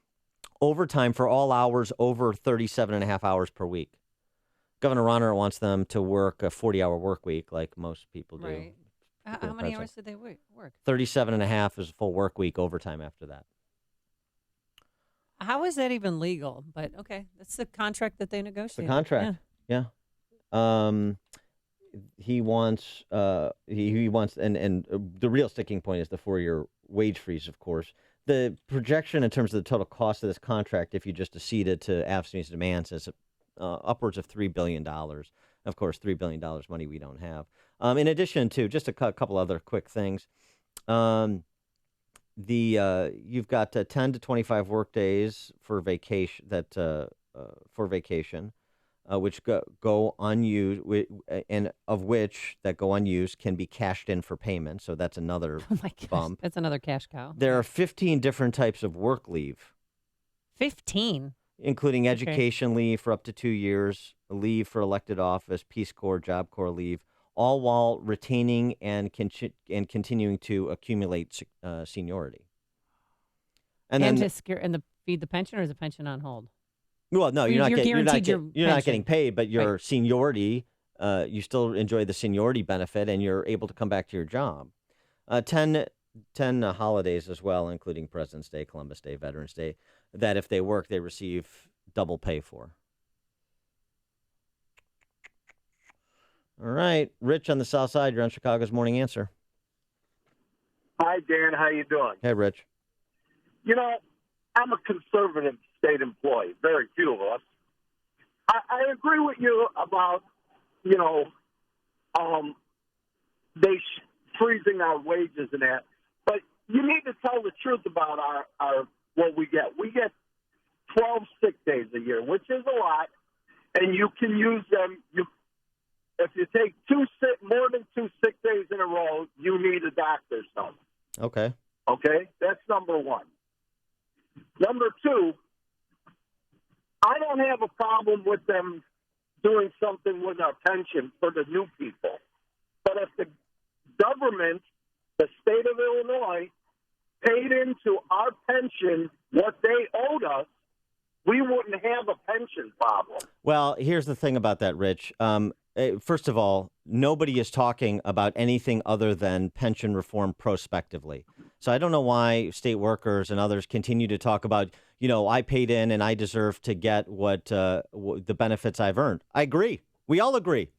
Overtime for all hours over 37 and a half hours per week. Governor Rauner wants them to work a 40-hour work week like most people do. Right. How many hours did they work? 37 and a half is a full work week, overtime after that. How is that even legal? But okay, that's the contract that they negotiated. The contract, yeah. He wants, and the real sticking point is the 4-year wage freeze, of course. The projection in terms of the total cost of this contract, if you just acceded to AFSCME's demands, is upwards of $3 billion. Of course, $3 billion money we don't have. In addition to just a couple other quick things, you've got 10 to 25 work days for vacation which go unused, and of which that go unused can be cashed in for payment. So that's another bump. That's another cash cow. There are 15 different types of work leave. 15? Including education leave for up to 2 years, leave for elected office, Peace Corps, Job Corps leave, all while retaining and continuing to accumulate seniority. And feed the pension, or is the pension on hold? Well, no, you're not getting paid, but your Right. seniority, you still enjoy the seniority benefit, and you're able to come back to your job. 10 holidays as well, including President's Day, Columbus Day, Veterans Day, that if they work, they receive double pay for. All right, Rich on the South Side, you're on Chicago's Morning Answer. Hi, Dan. How you doing? Hey, Rich. I'm a conservative state employee. Very few of us. I agree with you about, freezing our wages and that. But you need to tell the truth about our what we get. We get 12 sick days a year, which is a lot, and you can use them. If you take more than 2 sick days in a row, you need a doctor's note. Okay. Okay? That's number one. Number two, I don't have a problem with them doing something with our pension for the new people. But if the government, the state of Illinois, paid into our pension what they owed us, we wouldn't have a pension problem. Well, here's the thing about that, Rich. First of all, nobody is talking about anything other than pension reform prospectively. So I don't know why state workers and others continue to talk about, I paid in and I deserve to get what the benefits I've earned. I agree. We all agree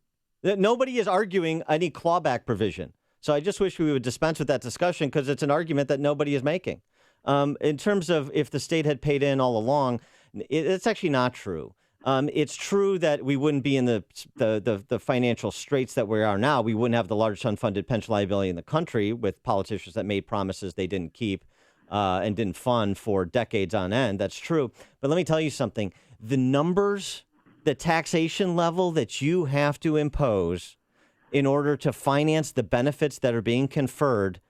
that nobody is arguing any clawback provision. So I just wish we would dispense with that discussion because it's an argument that nobody is making. In terms of if the state had paid in all along, it's actually not true. It's true that we wouldn't be in the financial straits that we are now. We wouldn't have the largest unfunded pension liability in the country with politicians that made promises they didn't keep and didn't fund for decades on end. That's true. But let me tell you something. The numbers, the taxation level that you have to impose in order to finance the benefits that are being conferred,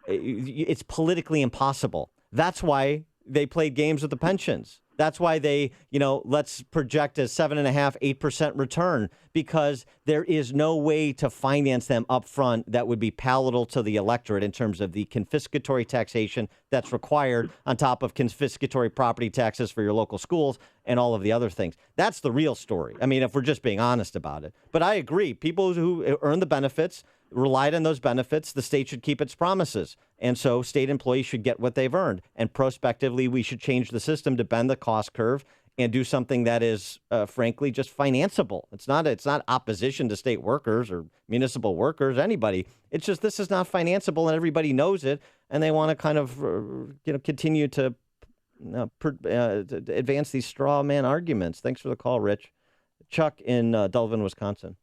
it's politically impossible. That's why they played games with the pensions. That's why they, let's project a 7.5%, 8% return, because there is no way to finance them up front that would be palatable to the electorate in terms of the confiscatory taxation that's required on top of confiscatory property taxes for your local schools and all of the other things. That's the real story. I mean, if we're just being honest about it. But I agree. People who earn the benefits relied on those benefits. The state should keep its promises. And so state employees should get what they've earned. And prospectively, we should change the system to bend the cost curve and do something that is, frankly, just financeable. It's not opposition to state workers or municipal workers, anybody. It's just this is not financeable and everybody knows it. And they want to kind of, continue to advance these straw man arguments. Thanks for the call, Rich. Chuck in Delavan, Wisconsin.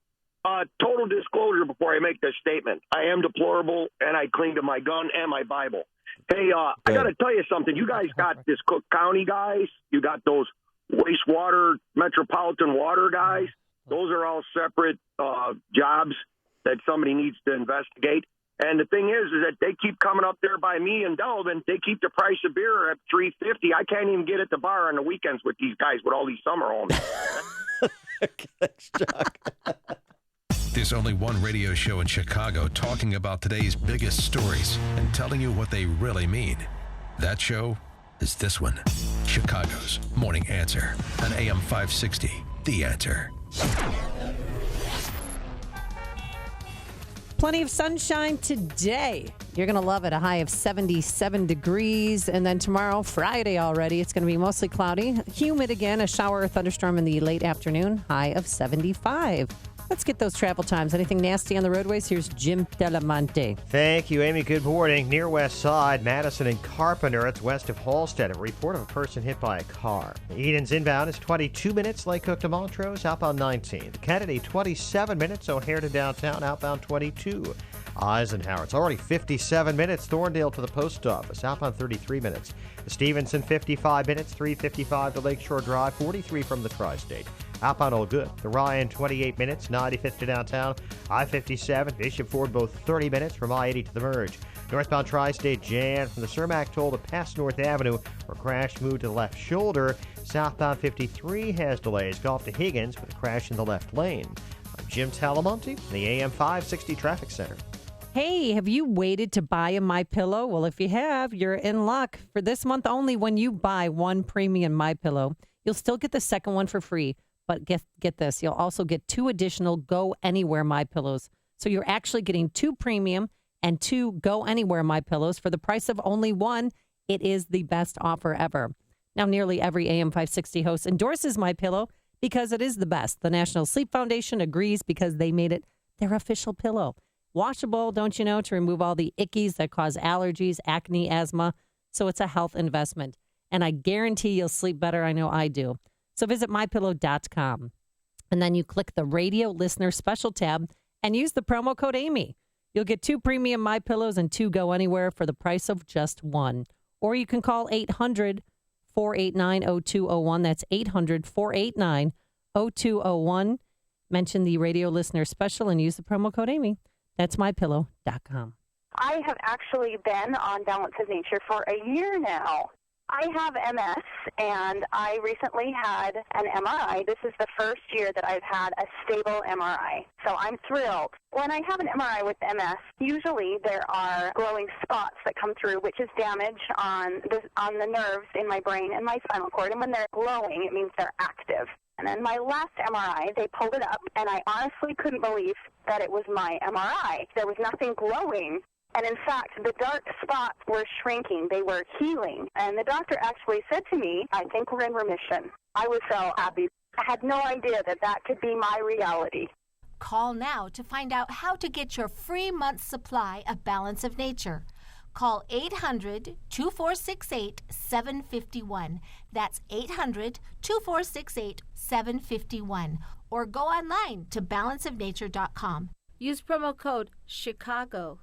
Total disclosure before I make this statement. I am deplorable, and I cling to my gun and my Bible. Hey, I got to tell you something. You guys got this Cook County guys. You got those wastewater, metropolitan water guys. Those are all separate jobs that somebody needs to investigate. And the thing is that they keep coming up there by me and Delavan. They keep the price of beer at $3.50. I can't even get at the bar on the weekends with these guys with all these summer homes. Thanks, Chuck. There's only one radio show in Chicago talking about today's biggest stories and telling you what they really mean. That show is this one. Chicago's Morning Answer on AM 560. The Answer. Plenty of sunshine today. You're going to love it. A high of 77 degrees. And then tomorrow, Friday already, it's going to be mostly cloudy. Humid again, a shower or thunderstorm in the late afternoon. High of 75. Let's get those travel times. Anything nasty on the roadways? Here's Jim Delamonte. Thank you, Amy. Good morning. Near West Side, Madison and Carpenter. It's west of Halstead. A report of a person hit by a car. Eden's inbound is 22 minutes. Lake Cook to Montrose, outbound 19. Kennedy, 27 minutes. O'Hare to downtown, outbound 22. Eisenhower, it's already 57 minutes. Thorndale to the post office, outbound 33 minutes. The Stevenson, 55 minutes. 355 to Lakeshore Drive, 43 from the Tri-State. Outbound all good. The Ryan, 28 minutes. 95th to downtown. I-57, Bishop Ford, both 30 minutes from I-80 to the merge. Northbound Tri-State jam from the Cermak toll to past North Avenue, where crash moved to the left shoulder. Southbound 53 has delays. Golf to Higgins with a crash in the left lane. I'm Jim Talamonte, the AM 560 Traffic Center. Hey, have you waited to buy a MyPillow? Well, if you have, you're in luck. For this month only, when you buy one premium MyPillow, you'll still get the second one for free. But get this, you'll also get 2 additional Go Anywhere MyPillows. So you're actually getting 2 premium and 2 Go Anywhere MyPillows for the price of only 1. It is the best offer ever. Now, nearly every AM 560 host endorses MyPillow because it is the best. The National Sleep Foundation agrees because they made it their official pillow. Washable, don't you know, to remove all the ickies that cause allergies, acne, asthma. So it's a health investment. And I guarantee you'll sleep better. I know I do. So visit MyPillow.com. And then you click the radio listener special tab and use the promo code Amy. You'll get 2 premium MyPillows and 2 Go Anywhere for the price of just 1. Or you can call 800-489-0201. That's 800-489-0201. Mention the radio listener special and use the promo code Amy. That's MyPillow.com. I have actually been on Balance of Nature for a year now. I have MS, and I recently had an MRI. This is the first year that I've had a stable MRI, so I'm thrilled. When I have an MRI with MS, usually there are glowing spots that come through, which is damage on the nerves in my brain and my spinal cord, and when they're glowing, it means they're active. And then my last MRI, they pulled it up, and I honestly couldn't believe that it was my MRI. There was nothing glowing. And in fact, the dark spots were shrinking. They were healing. And the doctor actually said to me, I think we're in remission. I was so happy. I had no idea that that could be my reality. Call now to find out how to get your free month's supply of Balance of Nature. Call 800-2468-751. That's 800-2468-751. Or go online to balanceofnature.com. Use promo code CHICAGO.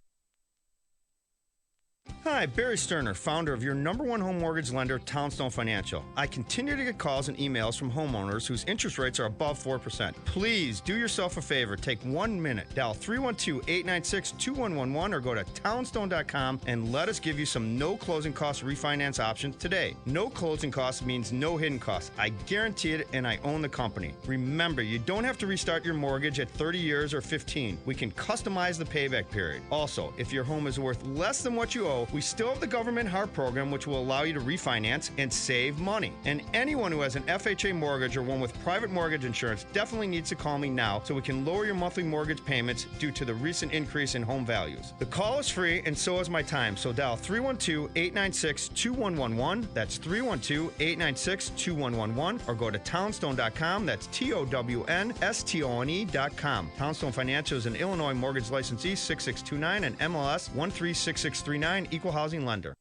Hi, Barry Sterner, founder of your #1 home mortgage lender, Townstone Financial. I continue to get calls and emails from homeowners whose interest rates are above 4%. Please do yourself a favor. Take 1 minute. Dial 312-896-2111 or go to townstone.com and let us give you some no closing cost refinance options today. No closing costs means no hidden costs. I guarantee it, and I own the company. Remember, you don't have to restart your mortgage at 30 years or 15. We can customize the payback period. Also, if your home is worth less than what you owe, we still have the Government HARP program, which will allow you to refinance and save money. And anyone who has an FHA mortgage or one with private mortgage insurance definitely needs to call me now so we can lower your monthly mortgage payments due to the recent increase in home values. The call is free, and so is my time. So dial 312-896-2111. That's 312-896-2111. Or go to townstone.com. That's TOWNSTONE.com. Townstone Financial is an Illinois mortgage licensee, 6629 and MLS 136639. Equal housing lender.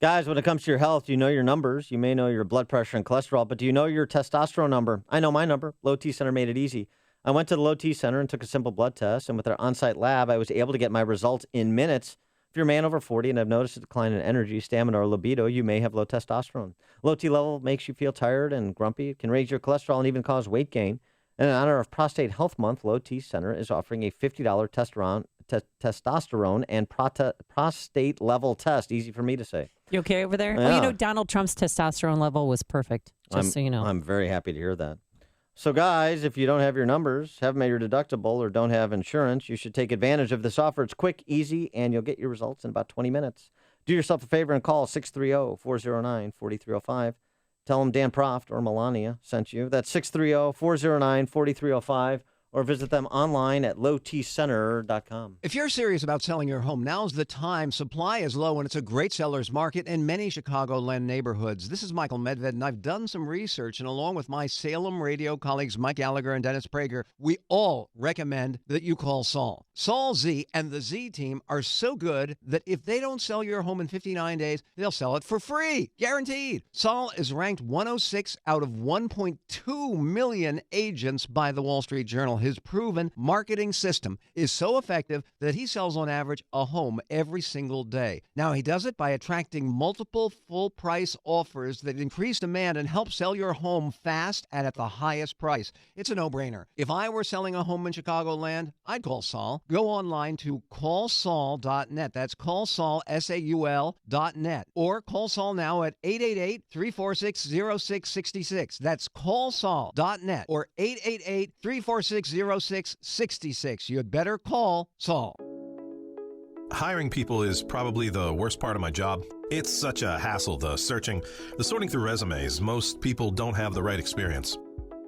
Guys, when it comes to your health, you know your numbers. You may know your blood pressure and cholesterol, but do you know your testosterone number? I know my number. Low T Center made it easy. I went to the Low T Center and took a simple blood test, and with their on-site lab, I was able to get my results in minutes. If you're a man over 40 and have noticed a decline in energy, stamina, or libido, you may have low testosterone. Low T level makes you feel tired and grumpy. It can raise your cholesterol and even cause weight gain. And in honor of Prostate Health Month, Low T Center is offering a $50 testosterone and prostate level test. Easy for me to say. You okay over there? Yeah. Well, you know, Donald Trump's testosterone level was perfect, just so you know. I'm very happy to hear that. So, guys, if you don't have your numbers, haven't made your deductible, or don't have insurance, you should take advantage of this offer. It's quick, easy, and you'll get your results in about 20 minutes. Do yourself a favor and call 630-409-4305. Tell them Dan Proft or Melania sent you. That's 630-409-4305. Or visit them online at lowtcenter.com. If you're serious about selling your home, now's the time. Supply is low, and it's a great seller's market in many Chicagoland neighborhoods. This is Michael Medved, and I've done some research, and along with my Salem radio colleagues Mike Gallagher and Dennis Prager, we all recommend that you call Saul. Saul Z and the Z team are so good that if they don't sell your home in 59 days, they'll sell it for free. Guaranteed. Saul is ranked 106 out of 1.2 million agents by the Wall Street Journal. His proven marketing system is so effective that he sells on average a home every single day. Now, he does it by attracting multiple full-price offers that increase demand and help sell your home fast and at the highest price. It's a no-brainer. If I were selling a home in Chicagoland, I'd call Saul. Go online to callsaul.net. That's callsaul.net. Or call Saul now at 888-346-0666. That's callsaul.net or 888-346-0666. You'd better call Saul. Hiring people is probably the worst part of my job. It's such a hassle, the searching, the sorting through resumes. Most people don't have the right experience.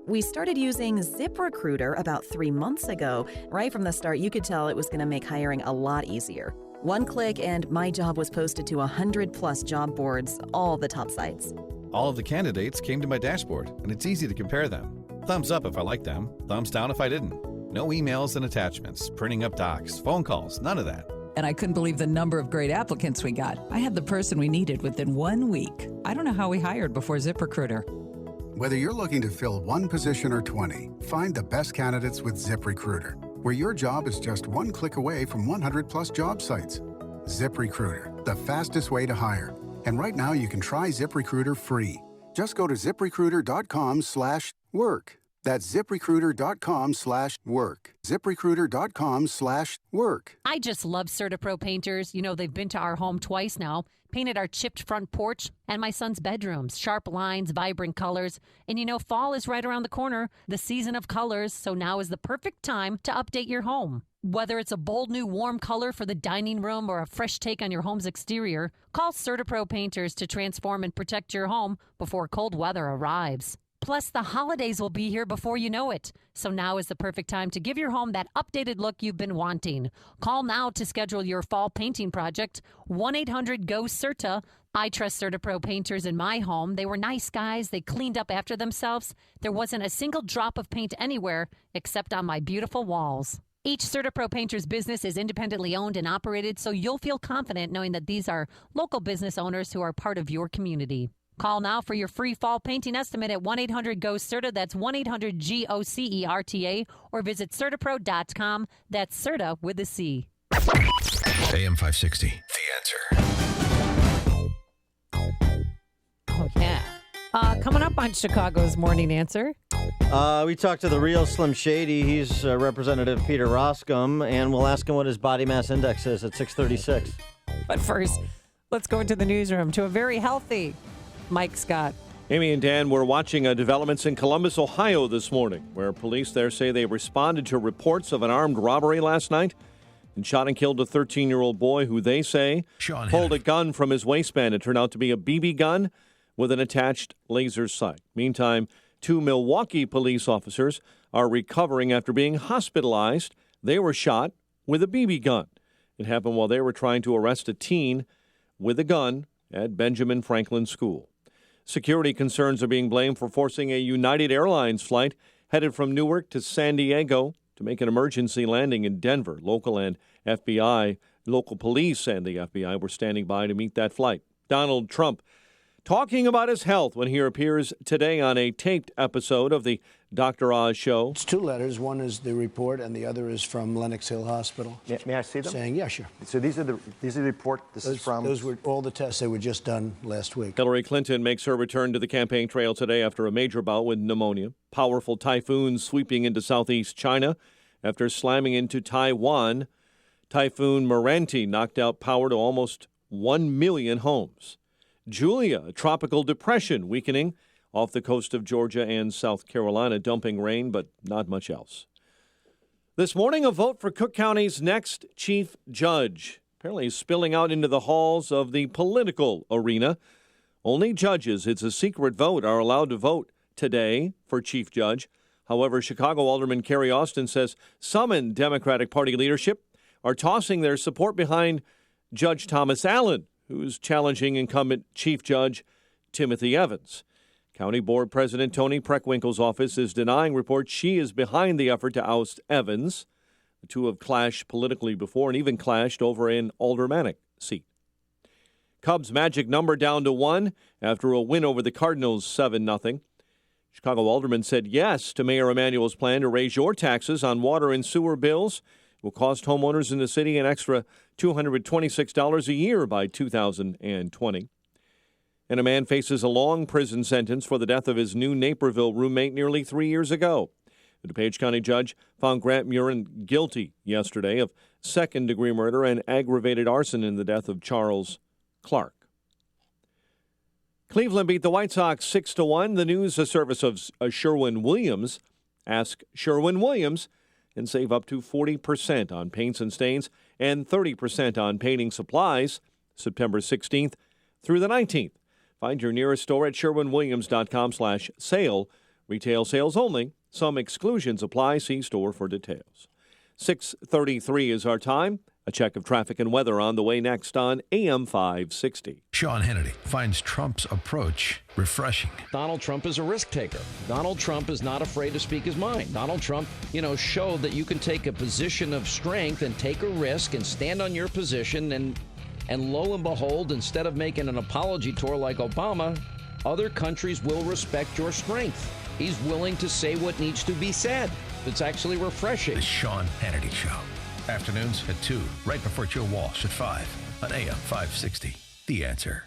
We started using ZipRecruiter about 3 months ago. Right from the start, you could tell it was going to make hiring a lot easier. One click and my job was posted to 100+ job boards, all the top sites. All of the candidates came to my dashboard, and it's easy to compare them. Thumbs up if I liked them, thumbs down if I didn't. No emails and attachments, printing up docs, phone calls, none of that. And I couldn't believe the number of great applicants we got. I had the person we needed within 1 week. I don't know how we hired before ZipRecruiter. Whether you're looking to fill one position or 20, find the best candidates with ZipRecruiter, where your job is just one click away from 100+ job sites. ZipRecruiter, the fastest way to hire. And right now you can try ZipRecruiter free. Just go to ZipRecruiter.com/work. That's ZipRecruiter.com/work. ZipRecruiter.com/work. I just love CertaPro painters. You know, they've been to our home twice now, painted our chipped front porch and my son's bedrooms. Sharp lines, vibrant colors. And you know, fall is right around the corner, the season of colors, so now is the perfect time to update your home. Whether it's a bold new warm color for the dining room or a fresh take on your home's exterior, call CertaPro painters to transform and protect your home before cold weather arrives. Plus, the holidays will be here before you know it. So now is the perfect time to give your home that updated look you've been wanting. Call now to schedule your fall painting project. 1-800-GO-CERTA. I trust CertaPro painters in my home. They were nice guys. They cleaned up after themselves. There wasn't a single drop of paint anywhere except on my beautiful walls. Each CertaPro painter's business is independently owned and operated, so you'll feel confident knowing that these are local business owners who are part of your community. Call now for your free fall painting estimate at 1-800-GO-CERTA. That's 1-800-GOCERTA. Or visit CertaPro.com. That's Certa with a C. AM 560, The Answer. Oh, yeah. Coming up on Chicago's Morning Answer. We talked to the real Slim Shady. He's Representative Peter Roskam, and we'll ask him what his body mass index is at 636. But first, let's go into the newsroom to a very healthy Mike Scott. Amy and Dan, we're watching developments in Columbus, Ohio this morning, where police there say they responded to reports of an armed robbery last night and shot and killed a 13-year-old boy who they say pulled a gun from his waistband. It turned out to be a BB gun with an attached laser sight. Meantime, 2 Milwaukee police officers are recovering after being hospitalized. They were shot with a BB gun. It happened while they were trying to arrest a teen with a gun at Benjamin Franklin School. Security concerns are being blamed for forcing a United Airlines flight headed from Newark to San Diego to make an emergency landing in Denver. Local police and the FBI were standing by to meet that flight. Donald Trump talking about his health when he appears today on a taped episode of the Dr. Oz show. It's 2 letters. One is the report, and the other is from Lenox Hill Hospital. May I see them? Saying, yeah, sure. So these are the report. Those were all the tests that were just done last week. Hillary Clinton makes her return to the campaign trail today after a major bout with pneumonia. Powerful typhoons sweeping into southeast China after slamming into Taiwan. Typhoon Moranti knocked out power to almost 1 million homes. Julia, a tropical depression weakening off the coast of Georgia and South Carolina, dumping rain, but not much else. This morning, a vote for Cook County's next chief judge. Apparently spilling out into the halls of the political arena. Only judges, it's a secret vote, are allowed to vote today for chief judge. However, Chicago Alderman Kerry Austin says some in Democratic Party leadership are tossing their support behind Judge Thomas Allen, who's challenging incumbent Chief Judge Timothy Evans. County Board President Toni Preckwinkle's office is denying reports she is behind the effort to oust Evans. The two have clashed politically before and even clashed over an aldermanic seat. Cubs' magic number down to 1 after a win over the Cardinals 7-0. Chicago alderman said yes to Mayor Emanuel's plan to raise your taxes on water and sewer bills. It will cost homeowners in the city an extra $226 a year by 2020. And a man faces a long prison sentence for the death of his new Naperville roommate nearly 3 years ago. The DuPage County judge found Grant Murin guilty yesterday of second-degree murder and aggravated arson in the death of Charles Clark. Cleveland beat the White Sox 6-1. The news service of Sherwin-Williams. Ask Sherwin-Williams and save up to 40% on paints and stains and 30% on painting supplies September 16th through the 19th. Find your nearest store at sherwinwilliams.com/sale. Retail sales only. Some exclusions apply. See store for details. 6:33 is our time. A check of traffic and weather on the way next on AM 560. Sean Hannity finds Trump's approach refreshing. Donald Trump is a risk taker. Donald Trump is not afraid to speak his mind. Donald Trump, showed that you can take a position of strength and take a risk and stand on your position and lo and behold, instead of making an apology tour like Obama, other countries will respect your strength. He's willing to say what needs to be said. It's actually refreshing. The Sean Hannity Show. Afternoons at 2, right before Joe Walsh at 5 on AM 560. The Answer.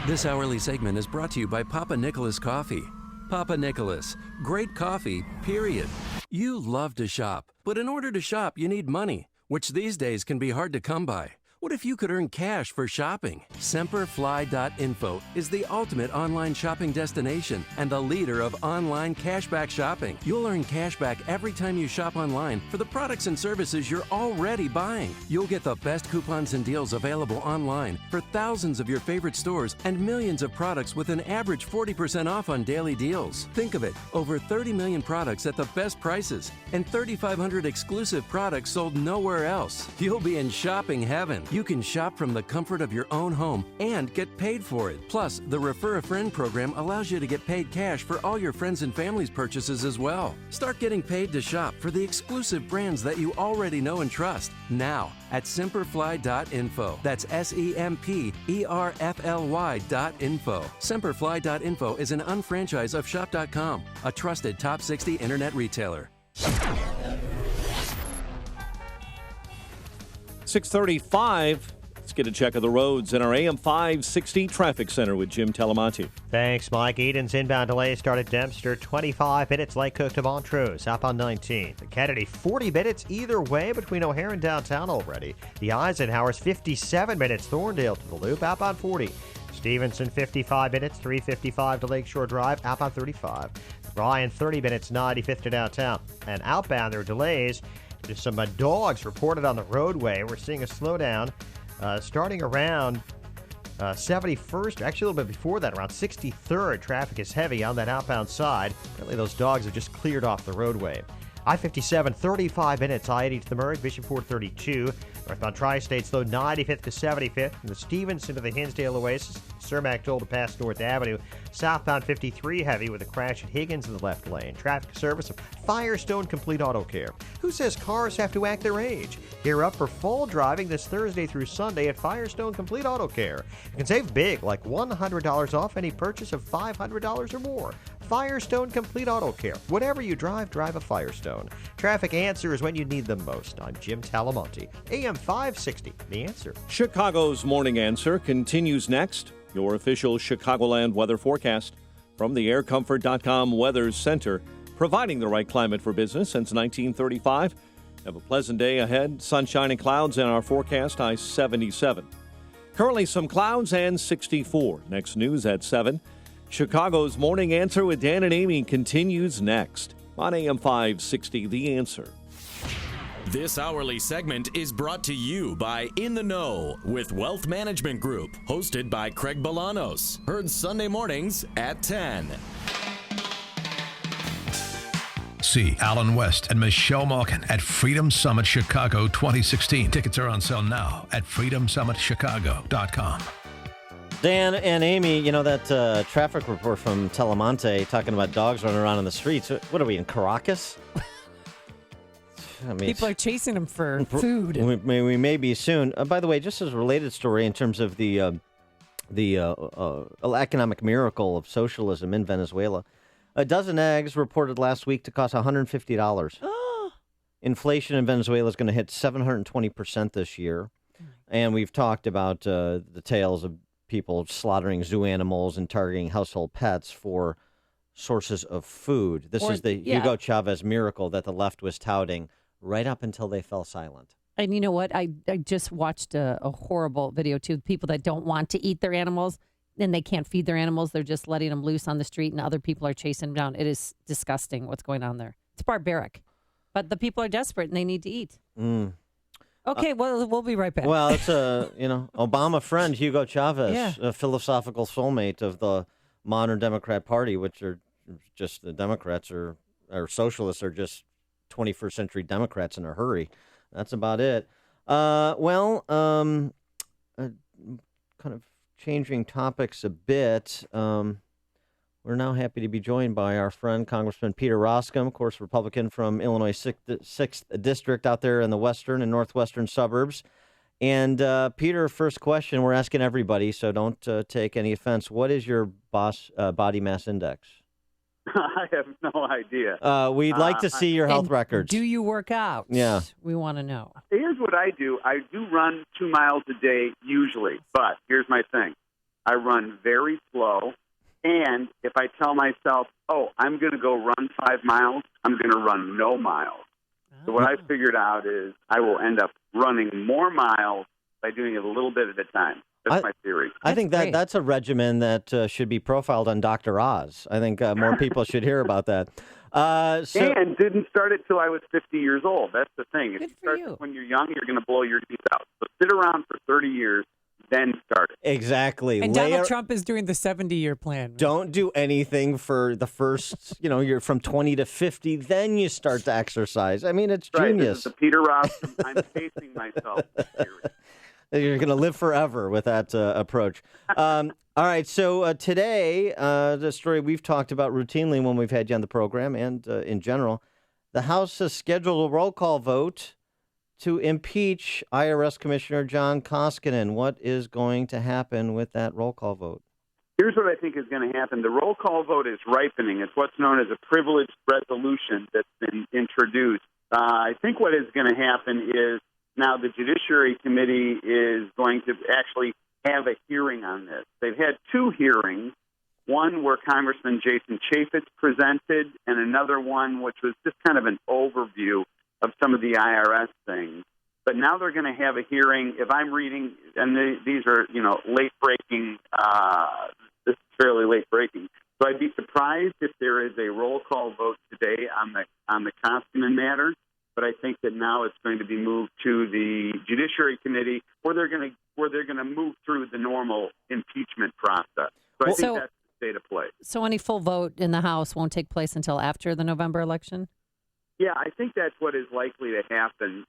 This hourly segment is brought to you by Papa Nicholas Coffee. Papa Nicholas. Great coffee, period. You love to shop, but in order to shop, you need money, which these days can be hard to come by. What if you could earn cash for shopping? Semperfly.info is the ultimate online shopping destination and the leader of online cashback shopping. You'll earn cashback every time you shop online for the products and services you're already buying. You'll get the best coupons and deals available online for thousands of your favorite stores and millions of products with an average 40% off on daily deals. Think of it, over 30 million products at the best prices and 3,500 exclusive products sold nowhere else. You'll be in shopping heaven. You can shop from the comfort of your own home and get paid for it. Plus, the Refer a Friend program allows you to get paid cash for all your friends and family's purchases as well. Start getting paid to shop for the exclusive brands that you already know and trust now at Semperfly.info. That's SEMPERFLY.info. Semperfly.info is an unfranchise of Shop.com, a trusted top 60 internet retailer. 6:35. Let's get a check of the roads in our AM 560 traffic center with Jim Talamonte. Thanks, Mike. Eden's inbound delay start at Dempster, 25 minutes. Lake Cook to Montrose, up on 19. The Kennedy, 40 minutes either way between O'Hare and downtown already. The Eisenhower's 57 minutes. Thorndale to the Loop, up on 40. Stevenson, 55 minutes, 355 to Lakeshore Drive, up on 35. Bryan, 30 minutes, 95th to downtown. And outbound, there are delays. There's some dogs reported on the roadway. We're seeing a slowdown starting around 71st, actually a little bit before that, around 63rd. Traffic is heavy on that outbound side. Apparently those dogs have just cleared off the roadway. I-57, 35 minutes. I-80 to the Murray, Bishop Ford, 32. Northbound Tri-States, though, 95th to 75th. From the Stevenson to the Hinsdale Oasis, Cermak toll to pass North Avenue. Southbound 53 heavy with a crash at Higgins in the left lane. Traffic service of Firestone Complete Auto Care. Who says cars have to act their age? Gear up for fall driving this Thursday through Sunday at Firestone Complete Auto Care. You can save big, like $100 off any purchase of $500 or more. Firestone Complete Auto Care. Whatever you drive, drive a Firestone. Traffic answers when you need them most. I'm Jim Talamonte, AM 560, The Answer. Chicago's Morning Answer continues next. Your official Chicagoland weather forecast from the AirComfort.com Weather Center, providing the right climate for business since 1935. Have a pleasant day ahead. Sunshine and clouds in our forecast, high 77. Currently some clouds and 64. Next news at 7. Chicago's Morning Answer with Dan and Amy continues next on AM 560, The Answer. This hourly segment is brought to you by In the Know with Wealth Management Group, hosted by Craig Bolanos. Heard Sunday mornings at 10. See Alan West and Michelle Malkin at Freedom Summit Chicago 2016. Tickets are on sale now at freedomsummitchicago.com. Dan and Amy, you know that traffic report from Telemonte talking about dogs running around in the streets. What are we, in Caracas? I mean, people are chasing them for food. We may be soon. By the way, just as a related story in terms of the economic miracle of socialism in Venezuela, a dozen eggs reported last week to cost $150. Inflation in Venezuela is going to hit 720% this year. And we've talked about the tales of people slaughtering zoo animals and targeting household pets for sources of food. This is the Hugo Chavez miracle that the left was touting right up until they fell silent. And you know what? I just watched a horrible video, too. People that don't want to eat their animals, and they can't feed their animals. They're just letting them loose on the street, and other people are chasing them down. It is disgusting what's going on there. It's barbaric. But the people are desperate, and they need to eat. Okay, well, we'll be right back. Well, it's a, Obama friend, Hugo Chavez, a philosophical soulmate of the modern Democrat Party, which are just the Democrats or socialists are just 21st century Democrats in a hurry. That's about it. Kind of changing topics a bit. We're now happy to be joined by our friend, Congressman Peter Roskam, of course, Republican from Illinois 6th District out there in the western and northwestern suburbs. And Peter, first question we're asking everybody, so don't take any offense. What is your body mass index? I have no idea. We'd like to see your health records. Do you work out? Yeah. We want to know. Here's what I do. I do run 2 miles a day usually, but here's my thing. I run very slow, And if I tell myself, oh, I'm going to go run 5 miles, I'm going to run no miles. So what I figured out is I will end up running more miles by doing it a little bit at a time. That's my theory. I think that's a regimen that should be profiled on Dr. Oz. I think more people should hear about that. And didn't start it till I was 50 years old. That's the thing. If you start it when you're young, you're going to blow your teeth out. So sit around for 30 years, then start it. Exactly. And Donald Trump is doing the 70-year plan. Don't do anything for the first, you're from 20 to 50, then you start to exercise. I mean, it's Right. genius. This is the Peter Ross. I'm pacing myself. You're going to live forever with that approach. All right, so today, the story we've talked about routinely when we've had you on the program and in general, the House has scheduled a roll call vote to impeach IRS Commissioner John Koskinen. What is going to happen with that roll call vote? Here's what I think is going to happen. The roll call vote is ripening. It's what's known as a privileged resolution that's been introduced. I think what is going to happen is now the Judiciary Committee is going to actually have a hearing on this. They've had 2 hearings, one where Congressman Jason Chaffetz presented and another one which was just kind of an overview of some of the IRS things. But now they're going to have a hearing. If I'm reading, and these are, late-breaking, this is fairly late-breaking. So I'd be surprised if there is a roll call vote today on the Koskinen matter. But I think that now it's going to be moved to the Judiciary Committee, where they're going to move through the normal impeachment process. So I think that's the state of play. So any full vote in the House won't take place until after the November election? Yeah, I think that's what is likely to happen,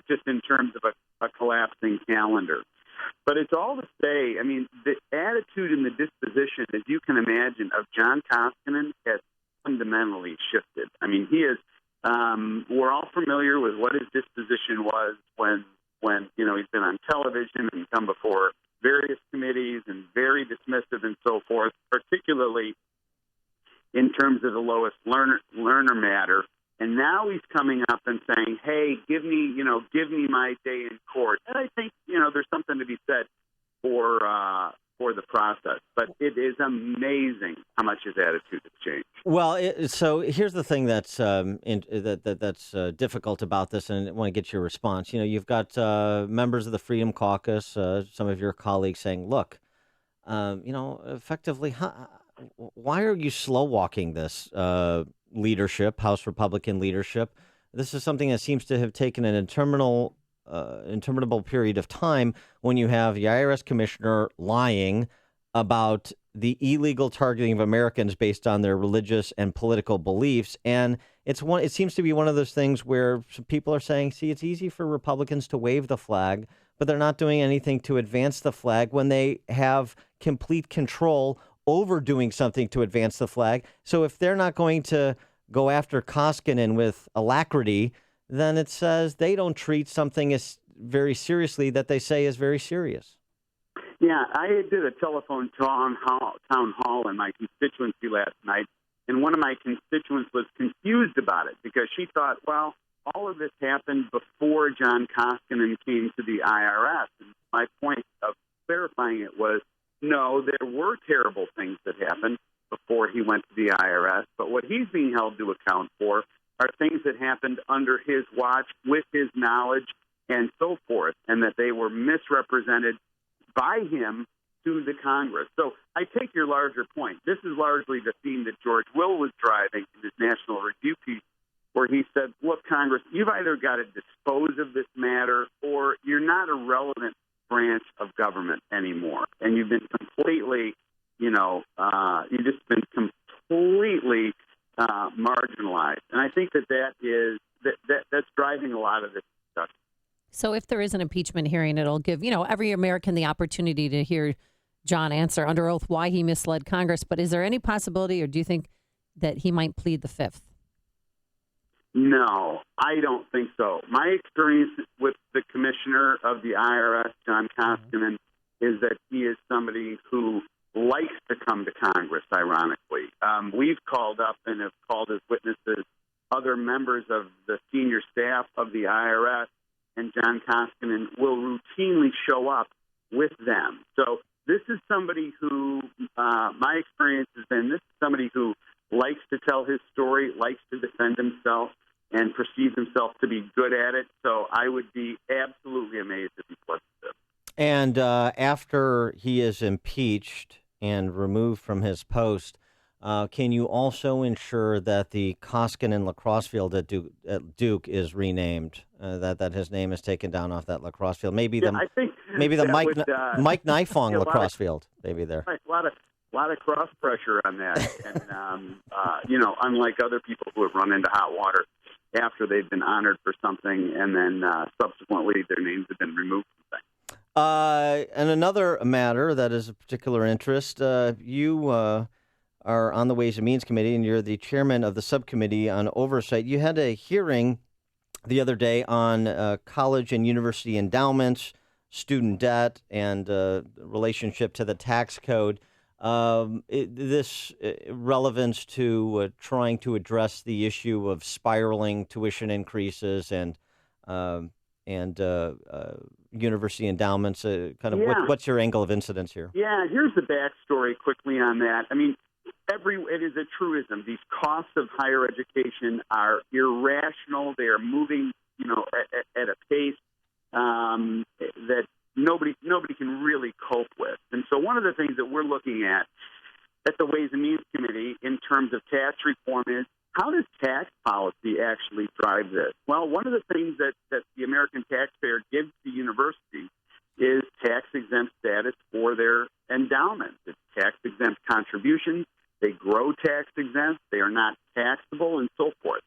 just in terms of a collapsing calendar. But it's all to say, I mean, the attitude and the disposition, as you can imagine, of John Koskinen has fundamentally shifted. I mean, he is. We're all familiar with what his disposition was when he's been on television and come before various committees and very dismissive and so forth, particularly in terms of the lowest learner matter. And now he's coming up and saying, "Hey, give me my day in court." And I think there's something to be said for the process. But it is amazing how much his attitude has changed. Well, so here's the thing that's that's difficult about this, and I want to get your response. You've got members of the Freedom Caucus, some of your colleagues saying, "Look, effectively, why are you slow walking this leadership, House Republican leadership? This is something that seems to have taken an interminable period of time when you have the IRS commissioner lying about the illegal targeting of Americans based on their religious and political beliefs." And it seems to be one of those things where some people are saying, see, it's easy for Republicans to wave the flag, but they're not doing anything to advance the flag when they have complete control over doing something to advance the flag. So if they're not going to go after Koskinen with alacrity, then it says they don't treat something as very seriously that they say is very serious. Yeah, I did a telephone town hall in my constituency last night, and one of my constituents was confused about it because she thought, well, all of this happened before John Koskinen came to the IRS. And my point of clarifying it was, no, there were terrible things that happened before he went to the IRS, but what he's being held to account for are things that happened under his watch, with his knowledge, and so forth, and that they were misrepresented by him to the Congress. So I take your larger point. This is largely the theme that George Will was driving in his National Review piece, where he said, look, Congress, you've either got to dispose of this matter or you're not a relevant branch of government anymore. And you've been completely, you've just been completely marginalized. And I think that's driving a lot of this stuff. So if there is an impeachment hearing, it'll give, every American the opportunity to hear John answer under oath why he misled Congress. But is there any possibility, or do you think that he might plead the Fifth? No, I don't think so. My experience with the commissioner of the IRS, John Koskinen, is that he is somebody who likes to come to Congress, ironically. We've called up and have called as witnesses other members of the senior staff of the IRS, and John Koskinen will routinely show up with them. So This is somebody who, my experience has been, this is somebody who likes to tell his story, likes to defend himself, and perceives himself to be good at it. So I would be absolutely amazed if he flips this. And after he is impeached and removed from his post, can you also ensure that the Koskinen lacrosse field at Duke is renamed? That his name is taken down off that lacrosse field. Maybe the Mike Nifong lacrosse field. Maybe there. Right, a lot of cross pressure on that, and unlike other people who have run into hot water after they've been honored for something, and then subsequently their names have been removed from things. And another matter that is of particular interest, you are on the Ways and Means Committee, and you're the chairman of the subcommittee on oversight. You had a hearing the other day on college and university endowments, student debt, and relationship to the tax code. This relevance to trying to address the issue of spiraling tuition increases and university endowments. What's your angle of incidence here? Yeah, here's the backstory quickly on that. I mean, it is a truism. These costs of higher education are irrational. They are moving, at a pace that nobody can really cope with. And so one of the things that we're looking at the Ways and Means Committee in terms of tax reform is, how does tax policy actually drive this? Well, one of the things that the American taxpayer gives to universities is tax-exempt status for their endowments. It's tax-exempt contributions. They grow tax-exempt. They are not taxable and so forth.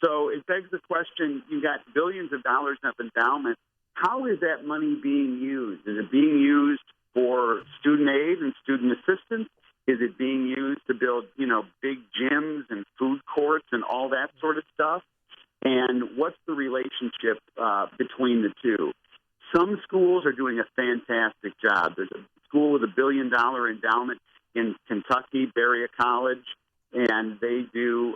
So it begs the question, you've got billions of dollars of endowments. How is that money being used? Is it being used for student aid and student assistance? Is it being used to build, big gyms and food courts and all that sort of stuff? And what's the relationship between the two? Some schools are doing a fantastic job. There's a school with $1 billion endowment in Kentucky, Berea College, and they do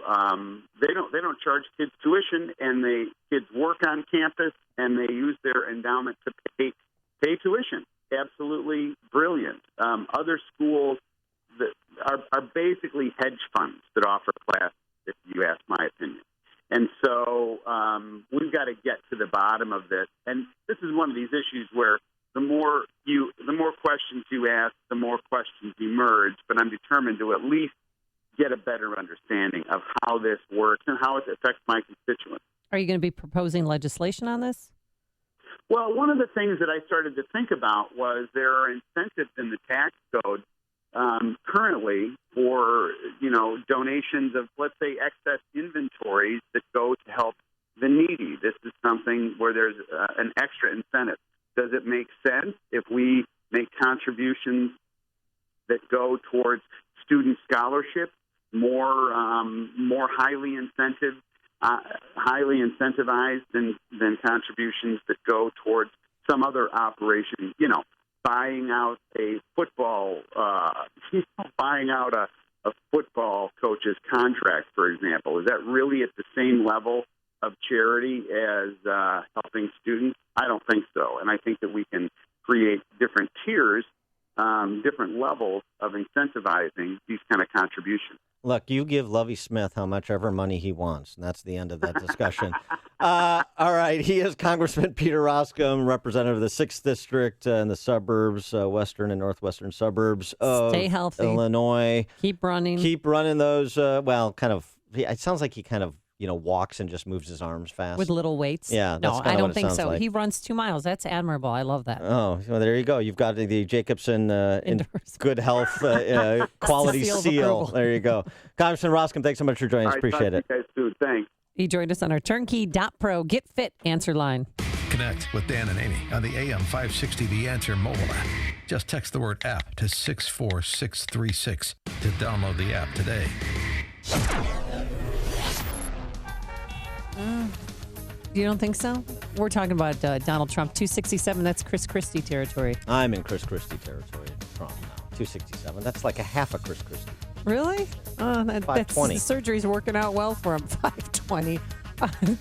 they don't charge kids tuition, and kids work on campus, and they use their endowment to pay tuition. Absolutely brilliant. Other schools that are basically hedge funds that offer classes, if you ask my opinion. And so we've got to get to the bottom of this. And this is one of these issues where the more questions you ask, the more questions emerge. But I'm determined to at least get a better understanding of how this works and how it affects my constituents. Are you going to be proposing legislation on this? Well, one of the things that I started to think about was there are incentives in the tax code currently for, donations of, let's say, excess inventories that go to help the needy. This is something where there's an extra incentive. Does it make sense if we make contributions that go towards student scholarships, more highly incentivized than contributions that go towards some other operation? Buying out a football, buying out a football coach's contract, for example. Is that really at the same level of charity as helping students? I don't think so. And I think that we can create different tiers, different levels of incentivizing these kind of contributions. Look, you give Lovie Smith how much ever money he wants, and that's the end of that discussion. All right, he is Congressman Peter Roskam, representative of the 6th District in the suburbs, western and northwestern suburbs of Stay healthy. Illinois. Keep running. Keep running those, it sounds like he kind of, walks and just moves his arms fast. With little weights? Yeah. No, I don't think so. Like. He runs 2 miles. That's admirable. I love that. Oh, well, there you go. You've got the Jacobson in good health quality seal. There you go. Congressman Roskam, thanks so much for joining us. Appreciate it. You guys too. Thanks. He joined us on our Turnkey.pro Get Fit answer line. Connect with Dan and Amy on the AM 560 The Answer mobile app. Just text the word app to 64636 to download the app today. You don't think so? We're talking about Donald Trump, 267. That's Chris Christie territory. I'm in Chris Christie territory. Trump now. 267. That's like a half a Chris Christie. Really? Oh, that's the surgery's working out well for him. 520.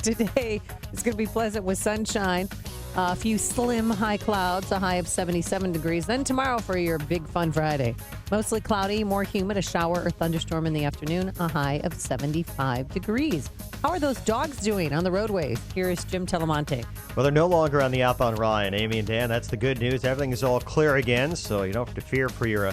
Today, it's going to be pleasant with sunshine. A few slim high clouds, a high of 77 degrees. Then tomorrow for your big fun Friday. Mostly cloudy, more humid, a shower or thunderstorm in the afternoon, a high of 75 degrees. How are those dogs doing on the roadways? Here is Jim Telemonte. Well, they're no longer on the outbound Ryan. Amy and Dan, that's the good news. Everything is all clear again, so you don't have to fear for your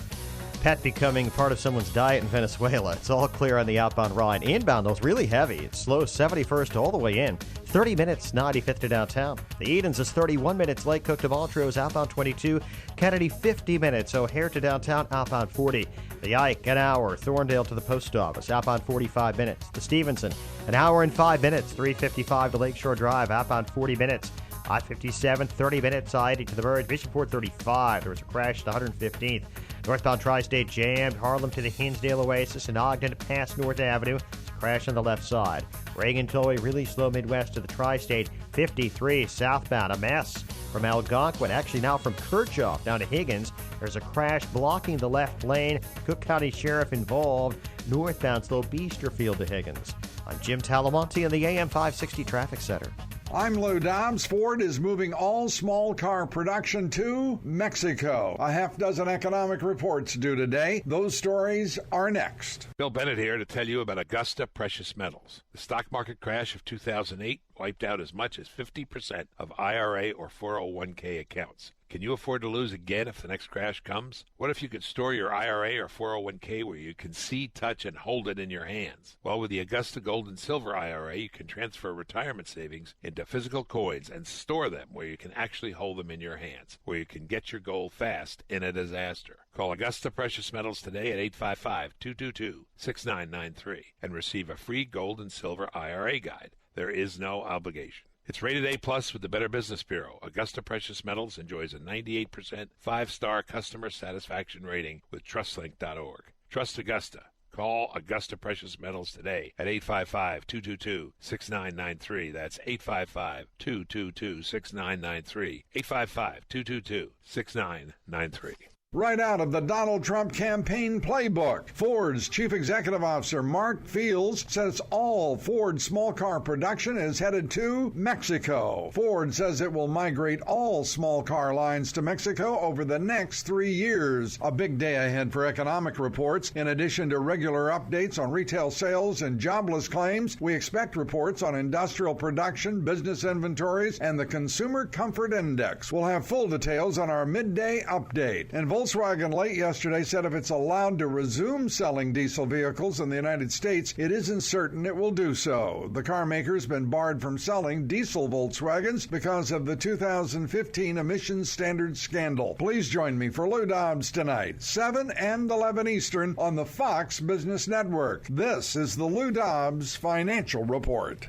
pet becoming part of someone's diet in Venezuela. It's all clear on the outbound Ryan. Inbound, though, it's really heavy. It's slow 71st all the way in. 30 minutes, 95th to downtown. The Edens is 31 minutes. Lake Cook to Montrose, outbound 22. Kennedy, 50 minutes. O'Hare to downtown, outbound 40. The Ike, an hour. Thorndale to the post office, outbound 45 minutes. The Stevenson, an hour and 5 minutes. 355 to Lakeshore Drive, outbound 40 minutes. I-57, 30 minutes. I-80 to the Verge. Bishopport, 35. There was a crash at 115th. Northbound Tri-State jammed. Harlem to the Hinsdale Oasis and Ogden past North Avenue. Crash on the left side. Reagan Tollway really slow Midwest to the Tri-State. 53 southbound. A mess from Algonquin. Actually now from Kirchhoff down to Higgins. There's a crash blocking the left lane. Cook County Sheriff involved. Northbound slow Beesterfield to Higgins. I'm Jim Talamonte in the AM 560 Traffic Center. I'm Lou Dobbs. Ford is moving all small car production to Mexico. A half dozen economic reports due today. Those stories are next. Bill Bennett here to tell you about Augusta Precious Metals. The stock market crash of 2008 wiped out as much as 50% of IRA or 401k accounts. Can you afford to lose again if the next crash comes? What if you could store your IRA or 401k where you can see, touch, and hold it in your hands? Well, with the Augusta Gold and Silver IRA, you can transfer retirement savings into physical coins and store them where you can actually hold them in your hands, where you can get your gold fast in a disaster. Call Augusta Precious Metals today at 855-222-6993 and receive a free gold and silver IRA guide. There is no obligation. It's rated A+ with the Better Business Bureau. Augusta Precious Metals enjoys a 98% 5-star customer satisfaction rating with TrustLink.org. Trust Augusta. Call Augusta Precious Metals today at 855-222-6993. That's 855-222-6993. 855-222-6993. Right out of the Donald Trump campaign playbook, Ford's Chief Executive Officer Mark Fields says all Ford small car production is headed to Mexico. Ford says it will migrate all small car lines to Mexico over the next 3 years. A big day ahead for economic reports. In addition to regular updates on retail sales and jobless claims, we expect reports on industrial production, business inventories, and the Consumer Comfort Index. We'll have full details on our midday update. And Volkswagen late yesterday said if it's allowed to resume selling diesel vehicles in the United States, it isn't certain it will do so. The car maker's been barred from selling diesel Volkswagens because of the 2015 emissions standards scandal. Please join me for Lou Dobbs tonight, 7 and 11 Eastern on the Fox Business Network. This is the Lou Dobbs Financial Report.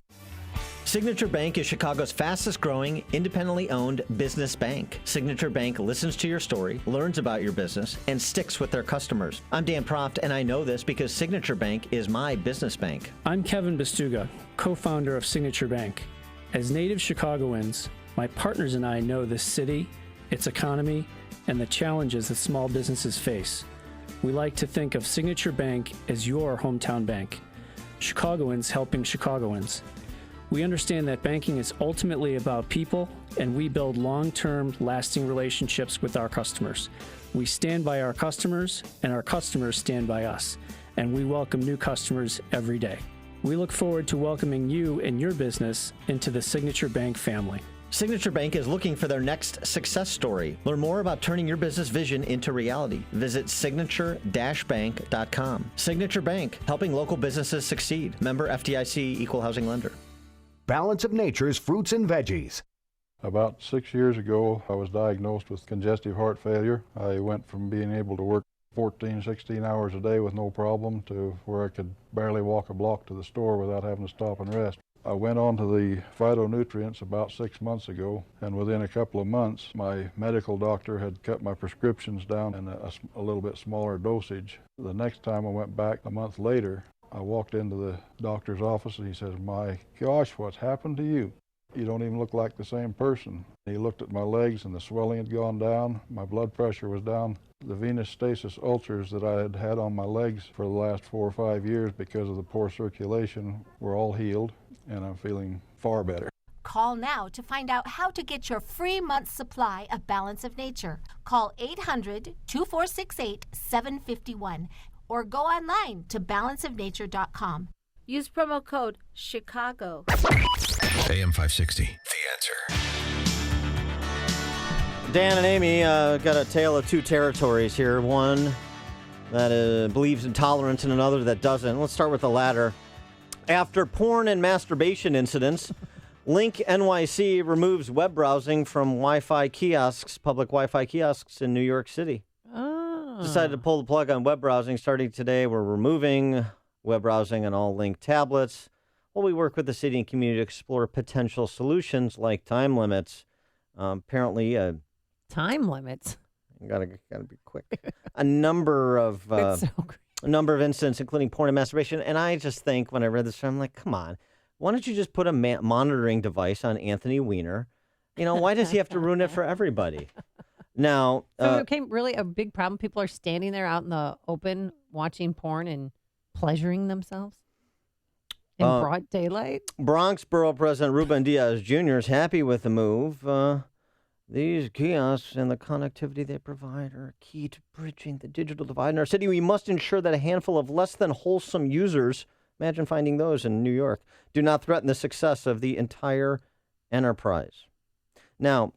Signature Bank is Chicago's fastest growing, independently owned business bank. Signature Bank listens to your story, learns about your business, and sticks with their customers. I'm Dan Proft, and I know this because Signature Bank is my business bank. I'm Kevin Bastuga, co-founder of Signature Bank. As native Chicagoans, my partners and I know this city, its economy, and the challenges that small businesses face. We like to think of Signature Bank as your hometown bank. Chicagoans helping Chicagoans. We understand that banking is ultimately about people, and we build long-term, lasting relationships with our customers. We stand by our customers, and our customers stand by us, and we welcome new customers every day. We look forward to welcoming you and your business into the Signature Bank family. Signature Bank is looking for their next success story. Learn more about turning your business vision into reality. Visit signature-bank.com. Signature Bank, helping local businesses succeed. Member FDIC, Equal Housing Lender. Balance of Nature's fruits and veggies. About 6 years ago, I was diagnosed with congestive heart failure. I went from being able to work 14, 16 hours a day with no problem to where I could barely walk a block to the store without having to stop and rest. I went on to the phytonutrients about 6 months ago, and within a couple of months, my medical doctor had cut my prescriptions down in a little bit smaller dosage. The next time I went back a month later, I walked into the doctor's office and he says, "My gosh, what's happened to you?" You don't even look like the same person. He looked at my legs and the swelling had gone down. My blood pressure was down. The venous stasis ulcers that I had had on my legs for the last 4 or 5 years because of the poor circulation were all healed, and I'm feeling far better. Call now to find out how to get your free month's supply of Balance of Nature. Call 800-2468-751 or go online to balanceofnature.com. Use promo code CHICAGO. AM 560, The Answer. Dan and Amy got a tale of two territories here. One that believes in tolerance and another that doesn't. Let's start with the latter. After porn and masturbation incidents, Link NYC removes web browsing from Wi-Fi kiosks, public Wi-Fi kiosks in New York City. Decided to pull the plug on web browsing. Starting today, we're removing web browsing on all Link tablets while we work with the city and community to explore potential solutions like time limits. Apparently, time limits. Gotta be quick. A number of incidents, including porn and masturbation. And I just think when I read this, I'm like, come on, why don't you just put a monitoring device on Anthony Weiner? You know, why does he have to ruin it for everybody? Now, so it became really a big problem. People are standing there out in the open watching porn and pleasuring themselves in broad daylight. Bronx Borough President Ruben Diaz Jr. is happy with the move. These kiosks and the connectivity they provide are key to bridging the digital divide in our city. We must ensure that a handful of less than wholesome users, imagine finding those in New York, do not threaten the success of the entire enterprise. Now,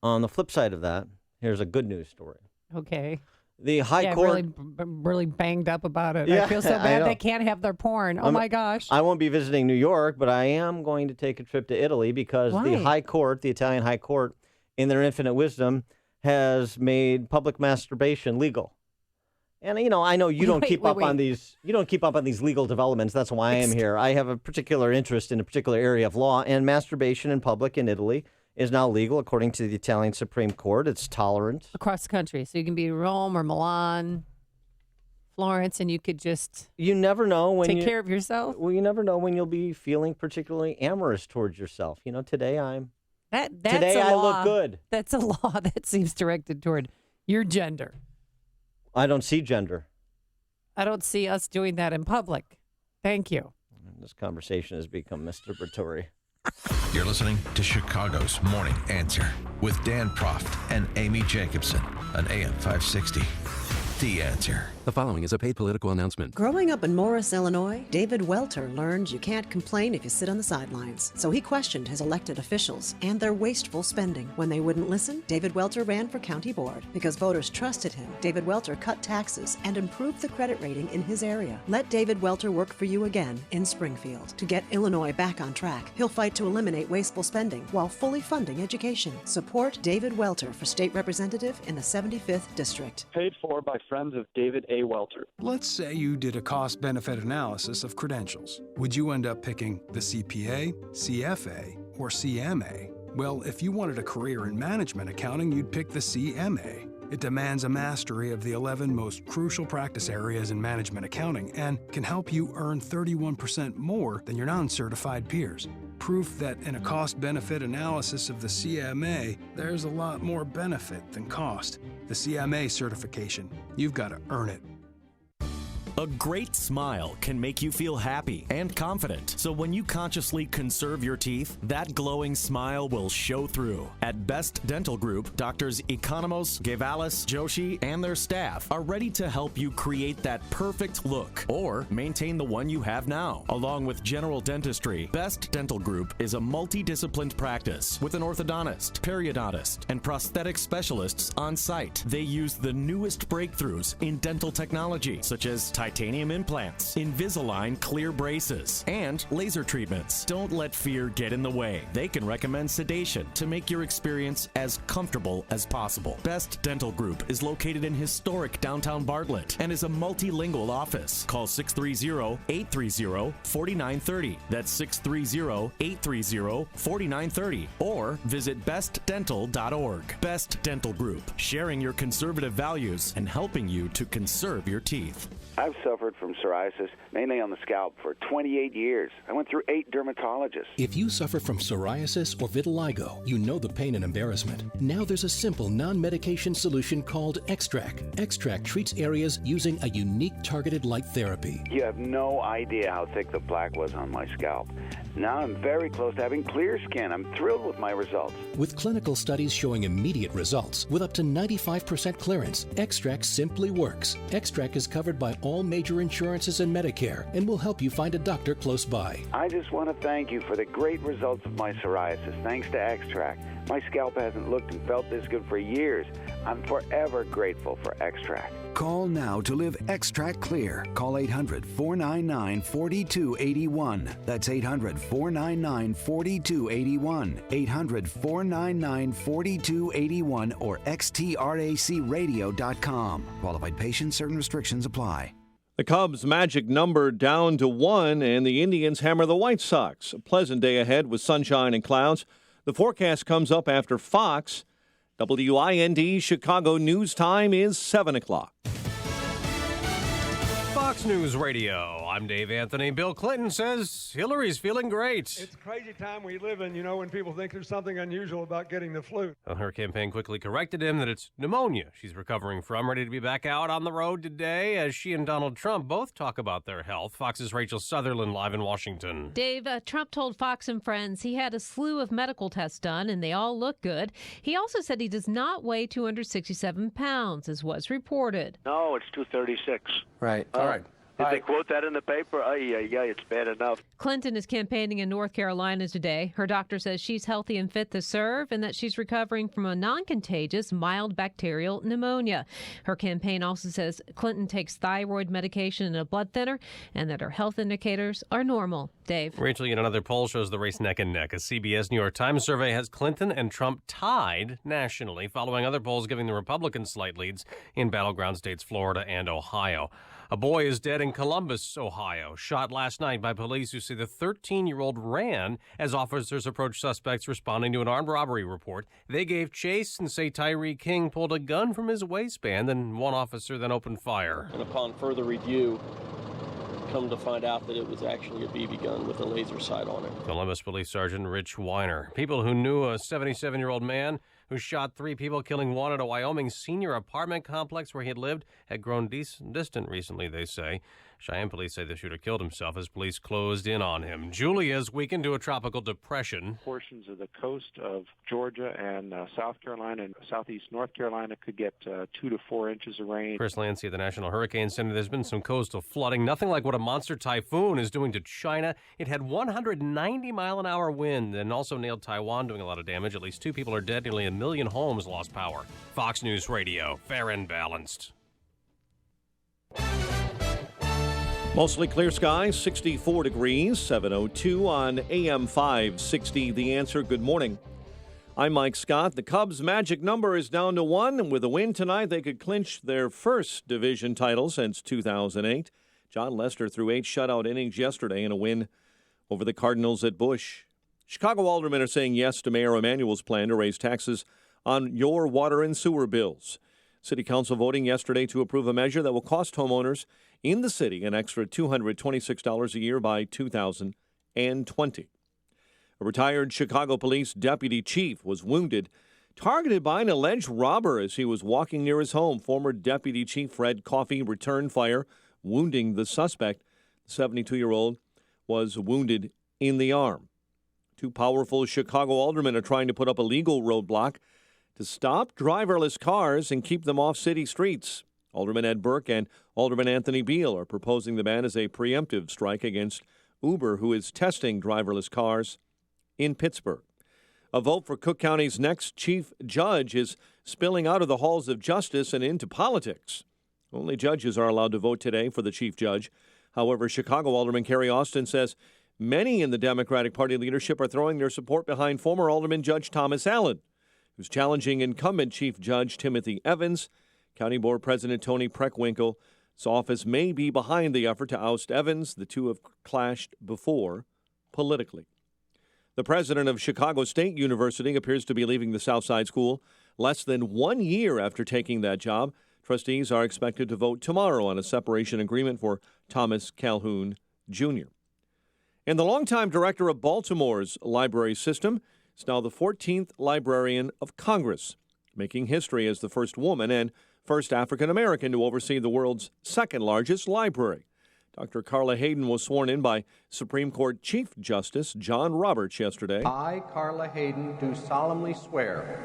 on the flip side of that, here's a good news story. Okay. The High Court really banged up about it. Yeah, I feel so bad they can't have their porn. Oh my gosh. I won't be visiting New York, but I am going to take a trip to Italy because the High Court, the Italian High Court, in their infinite wisdom, has made public masturbation legal. And you know, I know you don't keep up on these. You don't keep up on these legal developments. That's why I am here. I have a particular interest in a particular area of law, and masturbation in public in Italy is now legal according to the Italian Supreme Court. It's tolerant across the country, so you can be in Rome or Milan, Florence, and you could just never know when take care of yourself. Well, you never know when you'll be feeling particularly amorous towards yourself. You know, today today I look good. That's a law that seems directed toward your gender. I don't see gender. I don't see us doing that in public. Thank you. This conversation has become masturbatory. You're listening to Chicago's Morning Answer with Dan Proft and Amy Jacobson on AM 560. The Answer. The following is a paid political announcement. Growing up in Morris, Illinois, David Welter learned you can't complain if you sit on the sidelines. So he questioned his elected officials and their wasteful spending. When they wouldn't listen, David Welter ran for county board. Because voters trusted him, David Welter cut taxes and improved the credit rating in his area. Let David Welter work for you again in Springfield. To get Illinois back on track, he'll fight to eliminate wasteful spending while fully funding education. Support David Welter for state representative in the 75th District. Paid for by friends of David A. Welter. Let's say you did a cost-benefit analysis of credentials. Would you end up picking the CPA, CFA, or CMA? Well, if you wanted a career in management accounting, you'd pick the CMA. It demands a mastery of the 11 most crucial practice areas in management accounting and can help you earn 31% more than your non-certified peers. Proof that in a cost-benefit analysis of the CMA, there's a lot more benefit than cost. The CMA certification. You've got to earn it. A great smile can make you feel happy and confident. So when you consciously conserve your teeth, that glowing smile will show through. At Best Dental Group, Doctors Economos, Gavalis, Joshi, and their staff are ready to help you create that perfect look or maintain the one you have now. Along with general dentistry, Best Dental Group is a multidisciplined practice with an orthodontist, periodontist, and prosthetic specialists on site. They use the newest breakthroughs in dental technology, such as titanium implants, Invisalign clear braces, and laser treatments. Don't let fear get in the way. They can recommend sedation to make your experience as comfortable as possible. Best Dental Group is located in historic downtown Bartlett and is a multilingual office. Call 630-830-4930. That's 630-830-4930. Or visit bestdental.org. Best Dental Group, sharing your conservative values and helping you to conserve your teeth. I've suffered from psoriasis, mainly on the scalp, for 28 years. I went through 8 dermatologists. If you suffer from psoriasis or vitiligo, you know the pain and embarrassment. Now there's a simple non-medication solution called Extract. Extract treats areas using a unique targeted light therapy. You have no idea how thick the plaque was on my scalp. Now I'm very close to having clear skin. I'm thrilled with my results. With clinical studies showing immediate results with up to 95% clearance, Extract simply works. Extract is covered by all major insurances and Medicare and will help you find a doctor close by. I just want to thank you for the great results of my psoriasis, thanks to Extract. My scalp hasn't looked and felt this good for years. I'm forever grateful for Extract. Call now to live Extract Clear. Call 800-499-4281. That's 800-499-4281. 800-499-4281 or xtracradio.com. Qualified patients, certain restrictions apply. The Cubs' magic number down to 1, and the Indians hammer the White Sox. A pleasant day ahead with sunshine and clouds. The forecast comes up after Fox. WIND Chicago News Time is 7 o'clock. Fox News Radio. I'm Dave Anthony. Bill Clinton says Hillary's feeling great. It's a crazy time we live in, when people think there's something unusual about getting the flu. Well, her campaign quickly corrected him that it's pneumonia she's recovering from, ready to be back out on the road today as she and Donald Trump both talk about their health. Fox's Rachel Sutherland live in Washington. Dave, Trump told Fox and Friends he had a slew of medical tests done and they all look good. He also said he does not weigh 267 pounds, as was reported. No, it's 236. Right. All right. Did they quote that in the paper? Yeah, it's bad enough. Clinton is campaigning in North Carolina today. Her doctor says she's healthy and fit to serve and that she's recovering from a non-contagious mild bacterial pneumonia. Her campaign also says Clinton takes thyroid medication and a blood thinner and that her health indicators are normal. Dave. Rachel, yet another poll shows the race neck and neck. A CBS New York Times survey has Clinton and Trump tied nationally, following other polls giving the Republicans slight leads in battleground states Florida and Ohio. A boy is dead in Columbus, Ohio, shot last night by police who say the 13-year-old ran as officers approached suspects responding to an armed robbery report. They gave chase and say Tyree King pulled a gun from his waistband, and one officer then opened fire. And upon further review, come to find out that it was actually a BB gun with a laser sight on it. Columbus Police Sergeant Rich Weiner. People who knew a 77-year-old man who shot 3 people, killing one at a Wyoming senior apartment complex where he had lived, had grown distant recently, they say. Cheyenne police say the shooter killed himself as police closed in on him. Julia's weakened to a tropical depression. Portions of the coast of Georgia and South Carolina and southeast North Carolina could get 2 to 4 inches of rain. Chris Lancy at the National Hurricane Center. There's been some coastal flooding. Nothing like what a monster typhoon is doing to China. It had 190-mile-an-hour wind and also nailed Taiwan, doing a lot of damage. At least 2 people are dead. Nearly 1 million homes lost power. Fox News Radio. Fair and balanced. Mostly clear skies, 64 degrees, 7:02 on AM 560. The Answer. Good morning. I'm Mike Scott. The Cubs' magic number is down to 1, and with a win tonight, they could clinch their first division title since 2008. John Lester threw 8 shutout innings yesterday in a win over the Cardinals at Busch. Chicago aldermen are saying yes to Mayor Emanuel's plan to raise taxes on your water and sewer bills. City Council voting yesterday to approve a measure that will cost homeowners in the city an extra $226 a year by 2020. A retired Chicago police deputy chief was wounded, targeted by an alleged robber as he was walking near his home. Former Deputy Chief Fred Coffey returned fire, wounding the suspect. The 72-year-old was wounded in the arm. 2 powerful Chicago aldermen are trying to put up a legal roadblock to stop driverless cars and keep them off city streets. Alderman Ed Burke and Alderman Anthony Beal are proposing the ban as a preemptive strike against Uber, who is testing driverless cars in Pittsburgh. A vote for Cook County's next chief judge is spilling out of the halls of justice and into politics. Only judges are allowed to vote today for the chief judge. However, Chicago Alderman Kerry Austin says many in the Democratic Party leadership are throwing their support behind former Alderman Judge Thomas Allen, who's challenging incumbent Chief Judge Timothy Evans. County Board President Tony Preckwinkle's office may be behind the effort to oust Evans. The two have clashed before politically. The president of Chicago State University appears to be leaving the Southside School less than 1 year after taking that job. Trustees are expected to vote tomorrow on a separation agreement for Thomas Calhoun Jr. And the longtime director of Baltimore's library system is now the 14th Librarian of Congress, making history as the first woman and first African American to oversee the world's second largest library. Dr. Carla Hayden was sworn in by Supreme Court Chief Justice John Roberts yesterday. I, Carla Hayden, do solemnly swear.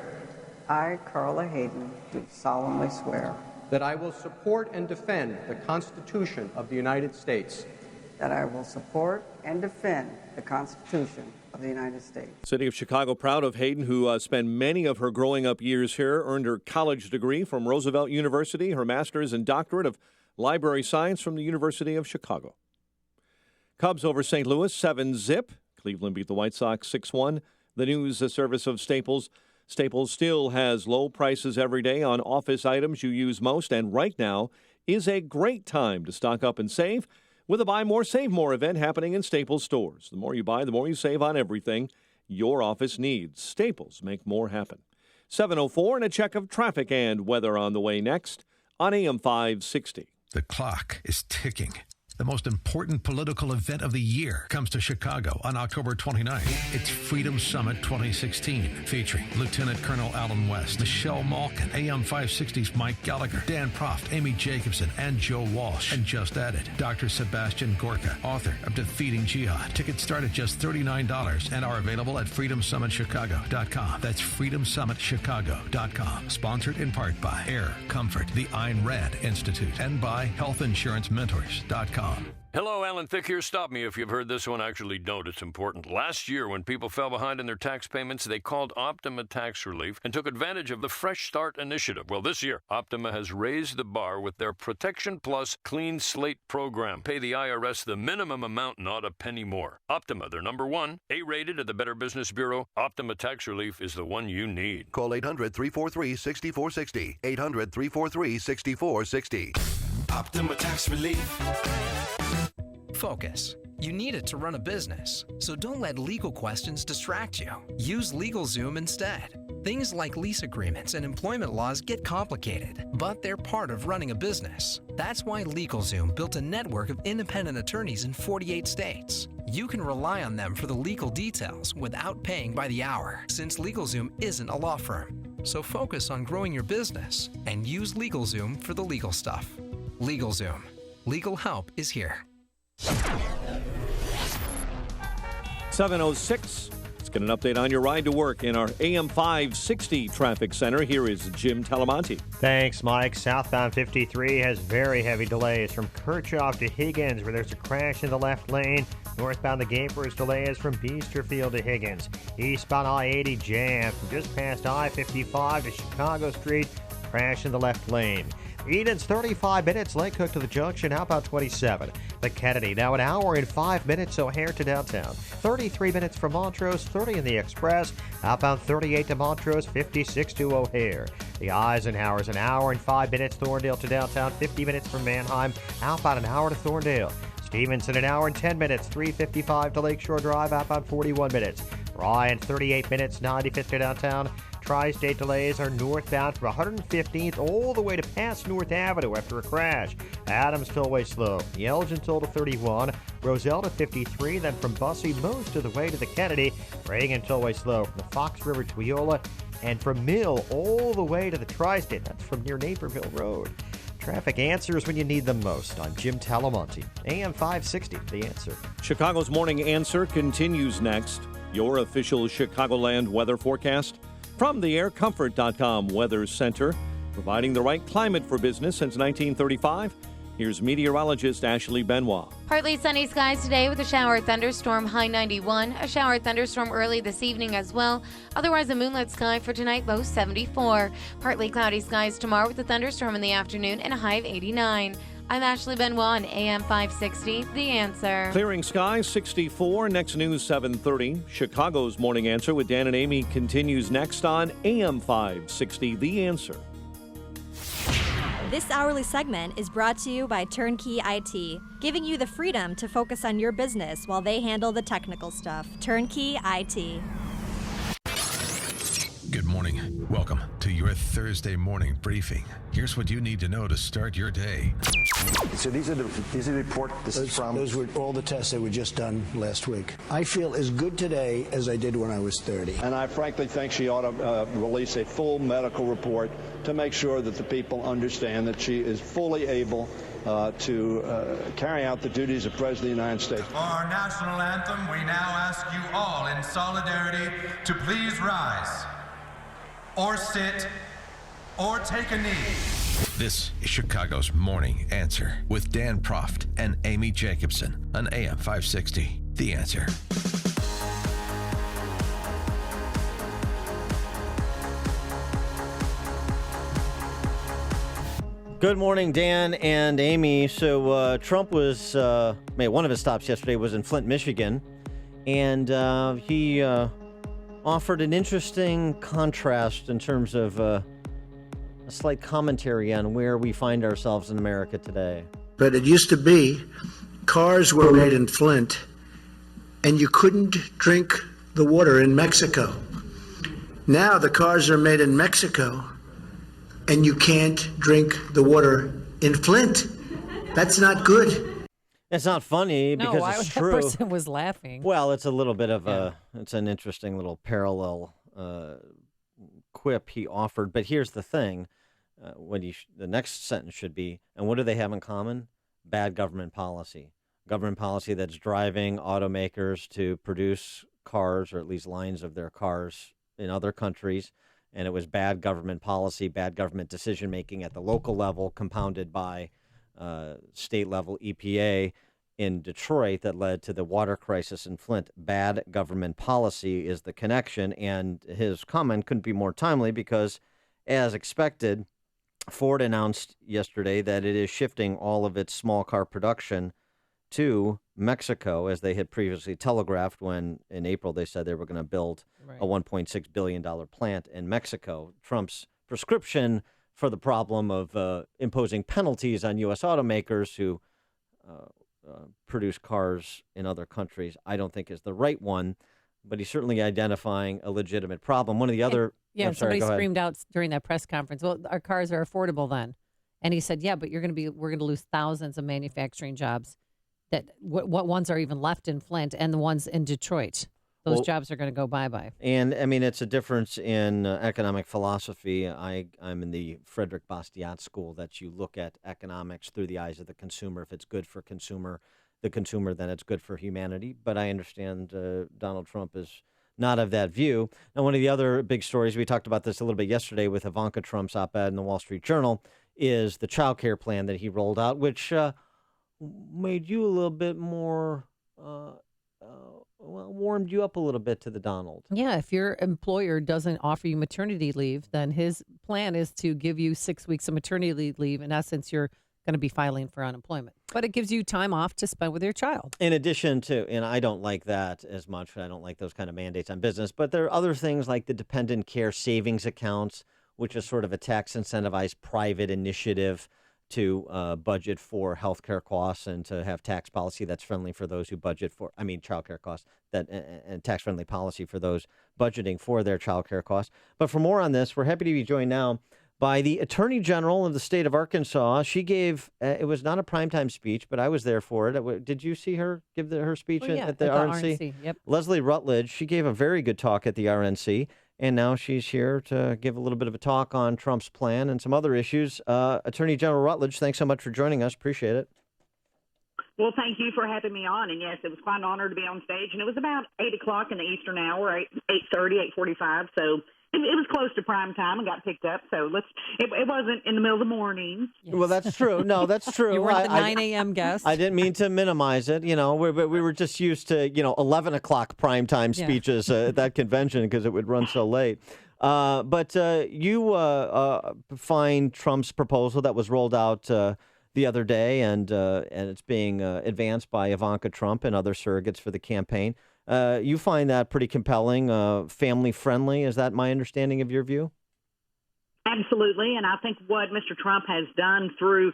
I, Carla Hayden, do solemnly swear. That I will support and defend the Constitution of the United States. That I will support and defend the Constitution of the United States. City of Chicago proud of Hayden, who spent many of her growing up years here, earned her college degree from Roosevelt University, her master's and doctorate of library science from the University of Chicago. Cubs over St. Louis, 7-zip. Cleveland beat the White Sox 6-1. The news service of Staples. Staples still has low prices every day on office items you use most, and right now is a great time to stock up and save with a Buy More, Save More event happening in Staples stores. The more you buy, the more you save on everything your office needs. Staples, make more happen. 7:04 and a check of traffic and weather on the way next on AM 560. The clock is ticking. The most important political event of the year comes to Chicago on October 29th. It's Freedom Summit 2016, featuring Lieutenant Colonel Allen West, Michelle Malkin, AM 560's Mike Gallagher, Dan Proft, Amy Jacobson, and Joe Walsh. And just added, Dr. Sebastian Gorka, author of Defeating Jihad. Tickets start at just $39 and are available at freedomsummitchicago.com. That's freedomsummitchicago.com. Sponsored in part by Air Comfort, the Ayn Rand Institute, and by healthinsurancementors.com. Hello, Alan Thicke here. Stop me if you've heard this one. Actually, don't. It's important. Last year, when people fell behind in their tax payments, they called Optima Tax Relief and took advantage of the Fresh Start initiative. Well, this year, Optima has raised the bar with their Protection Plus Clean Slate program. Pay the IRS the minimum amount, not a penny more. Optima, they're number one, A-rated at the Better Business Bureau. Optima Tax Relief is the one you need. Call 800-343-6460. 800-343-6460. Optima Tax Relief. Focus. You need it to run a business, so don't let legal questions distract you. Use LegalZoom instead. Things like lease agreements and employment laws get complicated, but they're part of running a business. That's why LegalZoom built a network of independent attorneys in 48 states. You can rely on them for the legal details without paying by the hour, since LegalZoom isn't a law firm. So focus on growing your business and use LegalZoom for the legal stuff. LegalZoom. Legal help is here. 7:06. Let's get an update on your ride to work in our AM 560 traffic center. Here is Jim Talamonte. Thanks, Mike. Southbound 53 has very heavy delays from Kirchhoff to Higgins, where there's a crash in the left lane. Northbound, the Gapers delay is from Biesterfield to Higgins. Eastbound I-80 jammed from just past I-55 to Chicago Street. Crash in the left lane. Eden's 35 minutes, Lake Hook to the junction, outbound 27. The Kennedy, now an hour and 5 minutes, O'Hare to downtown. 33 minutes from Montrose, 30 in the Express, outbound 38 to Montrose, 56 to O'Hare. The Eisenhower's an hour and 5 minutes, Thorndale to downtown, 50 minutes from Manheim, outbound an hour to Thorndale. Stevenson, an hour and 10 minutes, 355 to Lakeshore Drive, outbound 41 minutes. Ryan, 38 minutes, 95th to downtown. Tri-state delays are northbound from 115th all the way to past North Avenue after a crash. Adams Tollway slow. The Elgin toll to 31. Roselle to 53. Then from Bussey most of the way to the Kennedy. Reagan Tollway slow from the Fox River to Wiola. And from Mill all the way to the Tri-state. That's from near Naperville Road. Traffic answers when you need them most. I'm Jim Talamonte. AM 560, The Answer. Chicago's Morning Answer continues next. Your official Chicagoland weather forecast from the aircomfort.com Weather Center, providing the right climate for business since 1935. Here's meteorologist Ashley Benoit. Partly sunny skies today with a shower thunderstorm, high 91. A shower thunderstorm early this evening as well. Otherwise, a moonlit sky for tonight, low 74. Partly cloudy skies tomorrow with a thunderstorm in the afternoon and a high of 89. I'm Ashley Benoit on AM 560, The Answer. Clearing skies, 64. Next news, 7:30. Chicago's Morning Answer with Dan and Amy continues next on AM 560, The Answer. This hourly segment is brought to you by Turnkey IT, giving you the freedom to focus on your business while they handle the technical stuff. Turnkey IT. Good morning. Welcome to your Thursday morning briefing. Here's what you need to know to start your day. So these are the report. Those were all the tests that were just done last week. I feel as good today as I did when I was 30. And I frankly think she ought to release a full medical report to make sure that the people understand that she is fully able to carry out the duties of President of the United States. For our national anthem, we now ask you all in solidarity to please rise, or sit, or take a knee. This is Chicago's Morning Answer with Dan Proft and Amy Jacobson on AM 560. The Answer. Good morning, Dan and Amy. So Trump was, one of his stops yesterday was in Flint, Michigan, and he offered an interesting contrast in terms of a slight commentary on where we find ourselves in America today. But it used to be cars were made in Flint, and you couldn't drink the water in Mexico. Now the cars are made in Mexico, and you can't drink the water in Flint. That's not good. It's not funny because it's true. No, that person was laughing. Well, it's a little bit of it's an interesting little parallel quip he offered. But here's the thing. The next sentence should be, and what do they have in common? Bad government policy. Government policy that's driving automakers to produce cars, or at least lines of their cars, in other countries. And it was bad government policy, bad government decision-making at the local level, compounded by state-level EPA in Detroit that led to the water crisis in Flint. Bad government policy is the connection, and his comment couldn't be more timely because, as expected, Ford announced yesterday that it is shifting all of its small car production to Mexico, as they had previously telegraphed when in April they said they were going to build a $1.6 billion plant in Mexico. Trump's prescription for the problem of imposing penalties on U.S. automakers who produce cars in other countries, I don't think is the right one, but he's certainly identifying a legitimate problem. One of the other... somebody screamed out during that press conference, well, our cars are affordable then. And he said, yeah, but we're going to lose thousands of manufacturing jobs. That what ones are even left in Flint and the ones in Detroit. Those jobs are going to go bye-bye. And, I mean, it's a difference in economic philosophy. I'm in the Frederick Bastiat school that you look at economics through the eyes of the consumer. If it's good for the consumer, then it's good for humanity. But I understand Donald Trump is not of that view. Now, one of the other big stories, we talked about this a little bit yesterday with Ivanka Trump's op-ed in the Wall Street Journal, is the child care plan that he rolled out, which... made you a little bit more, warmed you up a little bit to the Donald. Yeah, if your employer doesn't offer you maternity leave, then his plan is to give you 6 weeks of maternity leave. In essence, you're going to be filing for unemployment. But it gives you time off to spend with your child. In addition to, and I don't like that as much, I don't like those kind of mandates on business, but there are other things like the dependent care savings accounts, which is sort of a tax-incentivized private initiative to budget for healthcare costs and to have tax policy that's friendly for those who budget for, childcare costs, and tax-friendly policy for those budgeting for their childcare costs. But for more on this, we're happy to be joined now by the Attorney General of the state of Arkansas. She gave, it was not a primetime speech, but I was there for it. Did you see her give her speech at the RNC? Yep. Leslie Rutledge, she gave a very good talk at the RNC. And now she's here to give a little bit of a talk on Trump's plan and some other issues. Attorney General Rutledge, thanks so much for joining us. Appreciate it. Well, thank you for having me on. And, yes, it was quite an honor to be on stage. And it was about 8 o'clock in the Eastern hour, 8:30, 8:45. So it was close to prime time and got picked up. So it wasn't in the middle of the morning. Yes. Well, that's true. No, that's true. You weren't the 9 a.m. guest. I didn't mean to minimize it. We were just used to, 11 o'clock primetime speeches at that convention because it would run so late. But you find Trump's proposal that was rolled out the other day, and it's being advanced by Ivanka Trump and other surrogates for the campaign. You find that pretty compelling, family-friendly. Is that my understanding of your view? Absolutely, and I think what Mr. Trump has done through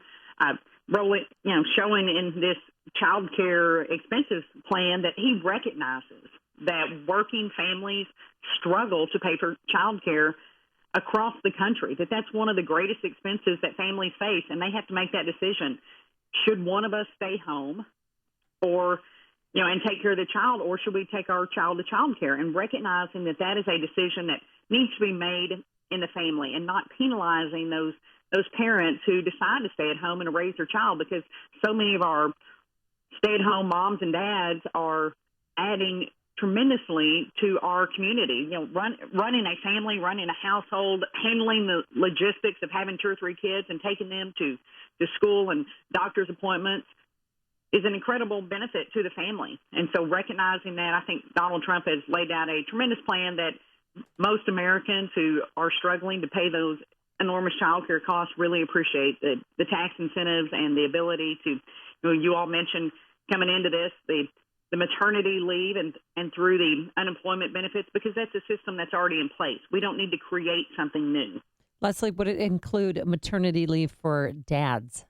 showing in this child care expenses plan that he recognizes that working families struggle to pay for child care across the country, that's one of the greatest expenses that families face, and they have to make that decision. Should one of us stay home or, and take care of the child, or should we take our child to child care? And recognizing that is a decision that needs to be made in the family, and not penalizing those parents who decide to stay at home and raise their child, because so many of our stay-at-home moms and dads are adding tremendously to our community. Running a family, running a household, handling the logistics of having 2 or 3 kids and taking them to school and doctor's appointments is an incredible benefit to the family. And so recognizing that, I think Donald Trump has laid out a tremendous plan that most Americans who are struggling to pay those enormous child care costs really appreciate. The tax incentives and the ability to, you all mentioned coming into this, the maternity leave and through the unemployment benefits, because that's a system that's already in place. We don't need to create something new. Leslie, would it include maternity leave for dads?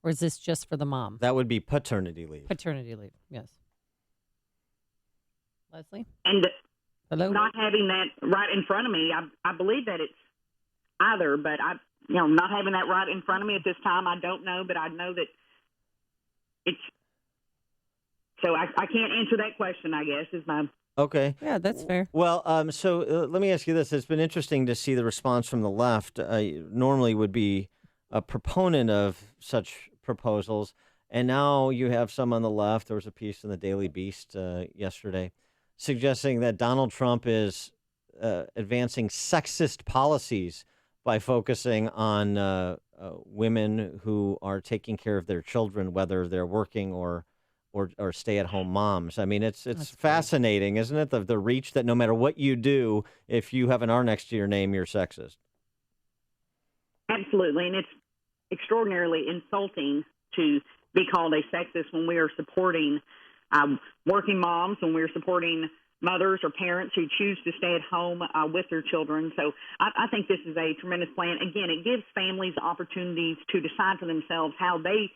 Or is this just for the mom? That would be paternity leave. Paternity leave, yes. Leslie? And hello? Not having that right in front of me, I believe that it's either, but not having that right in front of me at this time, I don't know, but I know that it's, so I can't answer that question, I guess, is my... Okay. Yeah, that's fair. Well, so let me ask you this. It's been interesting to see the response from the left. Normally would be a proponent of such proposals, and now you have some on the left. There was a piece in the Daily Beast yesterday suggesting that Donald Trump is advancing sexist policies by focusing on women who are taking care of their children, whether they're working or stay-at-home moms. I mean, it's fascinating, isn't it? The reach that no matter what you do, if you have an R next to your name, you're sexist. Absolutely, and it's extraordinarily insulting to be called a sexist when we are supporting working moms, when we're supporting mothers or parents who choose to stay at home with their children. So I think this is a tremendous plan. Again, it gives families opportunities to decide for themselves how they,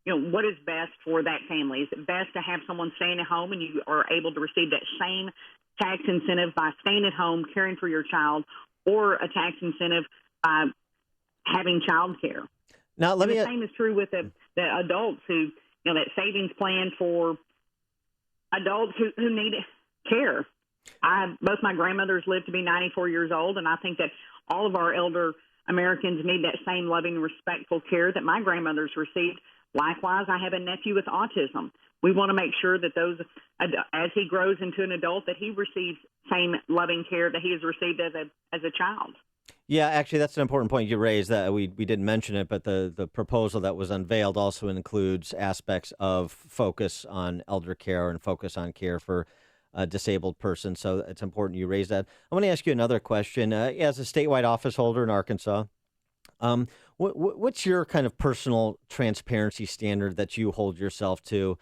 what is best for that family. Is it best to have someone staying at home and you are able to receive that same tax incentive by staying at home, caring for your child, or a tax incentive by having child care? Now, the same is true with the adults who, that savings plan for adults who need care. Both my grandmothers lived to be 94 years old, and I think that all of our elder Americans need that same loving, respectful care that my grandmothers received. Likewise, I have a nephew with autism. We want to make sure that as he grows into an adult, that he receives same loving care that he has received as a child. Yeah, actually, that's an important point you raised that we didn't mention it, but the proposal that was unveiled also includes aspects of focus on elder care and focus on care for a disabled person. So it's important you raise that. I want to ask you another question. As a statewide office holder in Arkansas, what's your kind of personal transparency standard that you hold yourself to?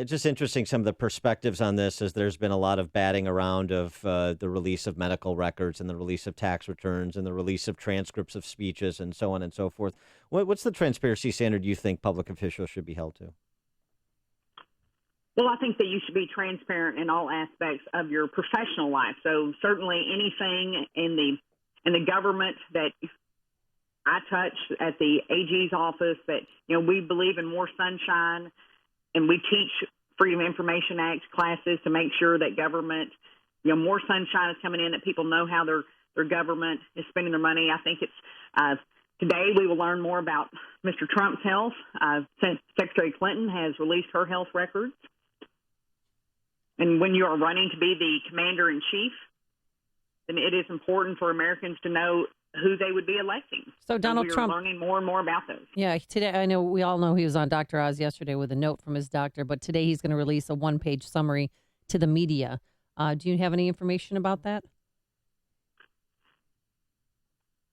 Just interesting some of the perspectives on this, as there's been a lot of batting around of the release of medical records and the release of tax returns and the release of transcripts of speeches and so on and so forth. What's the transparency standard you think public officials should be held to? Well, I think that you should be transparent in all aspects of your professional life. So certainly anything in the government that I touch at the AG's office, that, we believe in more sunshine, and we teach Freedom of Information Act classes to make sure that government, more sunshine is coming in, that people know how their government is spending their money. I think it's today we will learn more about Mr. Trump's health. Secretary Clinton has released her health records. And when you are running to be the commander-in-chief, then it is important for Americans to know who they would be electing. So Donald Trump, learning more and more about those. Yeah, today I know we all know he was on Dr. Oz yesterday with a note from his doctor, but today he's going to release a one-page summary to the media. Do you have any information about that?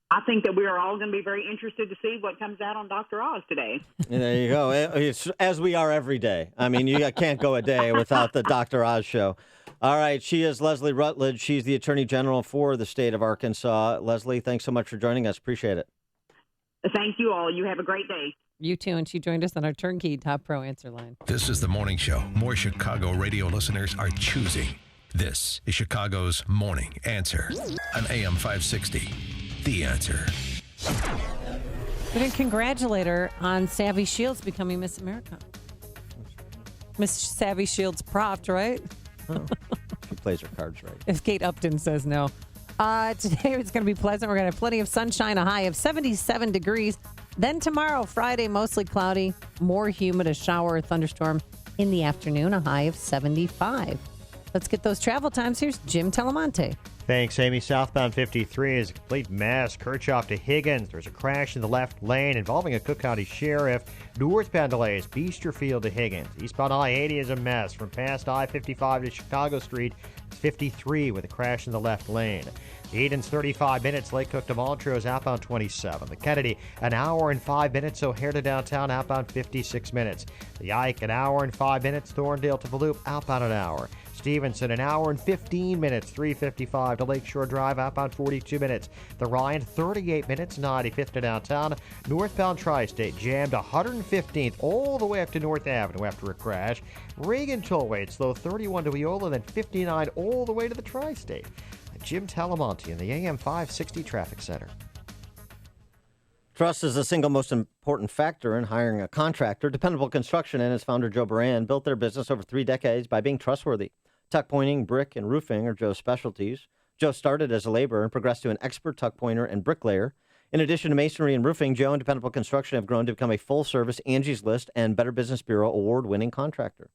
I think that we are all going to be very interested to see what comes out on Dr. Oz today. There you go. It's, as we are every day. I mean, you can't go a day without the Dr. Oz show. All right. She is Leslie Rutledge. She's the Attorney General for the state of Arkansas. Leslie, thanks so much for joining us. Appreciate it. Thank you all. You have a great day. You too. And she joined us on our Turnkey Top Pro Answer Line. This is the morning show more Chicago radio listeners are choosing. This is Chicago's Morning Answer on AM 560. The Answer. We didn't congratulate her on Savvy Shields becoming Miss America. Miss Savvy Shields Proft, right? Oh, she plays her cards right. If Kate Upton says no. Today it's going to be pleasant. We're going to have plenty of sunshine, a high of 77 degrees. Then tomorrow, Friday, mostly cloudy, more humid, a shower or thunderstorm in the afternoon, a high of 75. Let's get those travel times. Here's Jim Telemonte. Thanks, Amy. Southbound 53 is a complete mess. Kirchhoff to Higgins. There's a crash in the left lane involving a Cook County sheriff. Northbound delays, Beesterfield to Higgins. Eastbound I-80 is a mess. From past I-55 to Chicago Street, 53 with a crash in the left lane. Eden's 35 minutes. Lake Cook to Montrose, outbound 27. The Kennedy, an hour and 5 minutes. O'Hare to downtown, outbound 56 minutes. The Ike, an hour and 5 minutes. Thorndale to Volute, outbound an hour. Stevenson, an hour and 15 minutes, 355 to Lakeshore Drive, outbound 42 minutes. The Ryan, 38 minutes, 95th to downtown. Northbound Tri-State, jammed 115th all the way up to North Avenue after a crash. Reagan Tollway, slow 31 to Eola, then 59 all the way to the Tri-State. Jim Talamonte in the AM 560 Traffic Center. Trust is the single most important factor in hiring a contractor. Dependable Construction and its founder, Joe Baran, built their business over 3 decades by being trustworthy. Tuck pointing, brick, and roofing are Joe's specialties. Joe started as a laborer and progressed to an expert tuck pointer and bricklayer. In addition to masonry and roofing, Joe and Dependable Construction have grown to become a full-service Angie's List and Better Business Bureau award-winning contractor.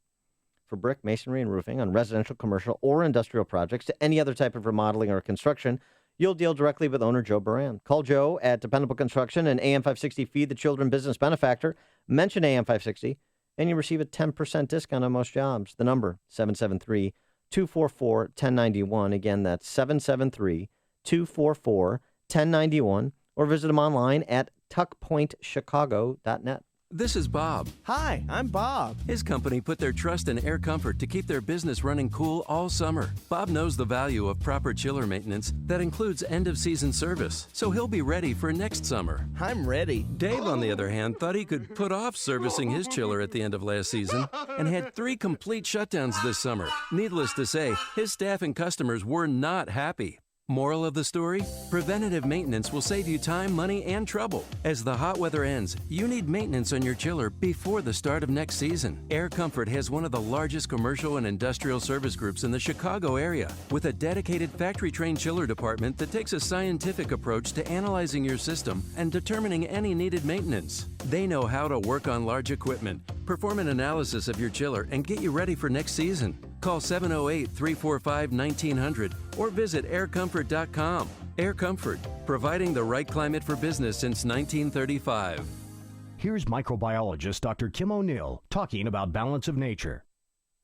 For brick, masonry, and roofing on residential, commercial, or industrial projects to any other type of remodeling or construction, you'll deal directly with owner Joe Baran. Call Joe at Dependable Construction and AM 560 Feed the Children Business Benefactor. Mention AM 560, and you receive a 10% discount on most jobs. The number, 773-244-1091. Again, that's 773-244-1091. Or visit them online at tuckpointchicago.net. This is Bob. Hi, I'm Bob. His company put their trust in Air Comfort to keep their business running cool all summer. Bob knows the value of proper chiller maintenance that includes end-of-season service, so he'll be ready for next summer. I'm ready. Dave, on the other hand, thought he could put off servicing his chiller at the end of last season and had 3 complete shutdowns this summer. Needless to say, his staff and customers were not happy. Moral of the story? Preventative maintenance will save you time, money, and trouble. As the hot weather ends, you need maintenance on your chiller before the start of next season. Air Comfort has one of the largest commercial and industrial service groups in the Chicago area, with a dedicated factory-trained chiller department that takes a scientific approach to analyzing your system and determining any needed maintenance. They know how to work on large equipment, perform an analysis of your chiller, and get you ready for next season. Call 708-345-1900 or visit aircomfort.com. Air Comfort, providing the right climate for business since 1935. Here's microbiologist Dr. Kim O'Neill talking about balance of nature.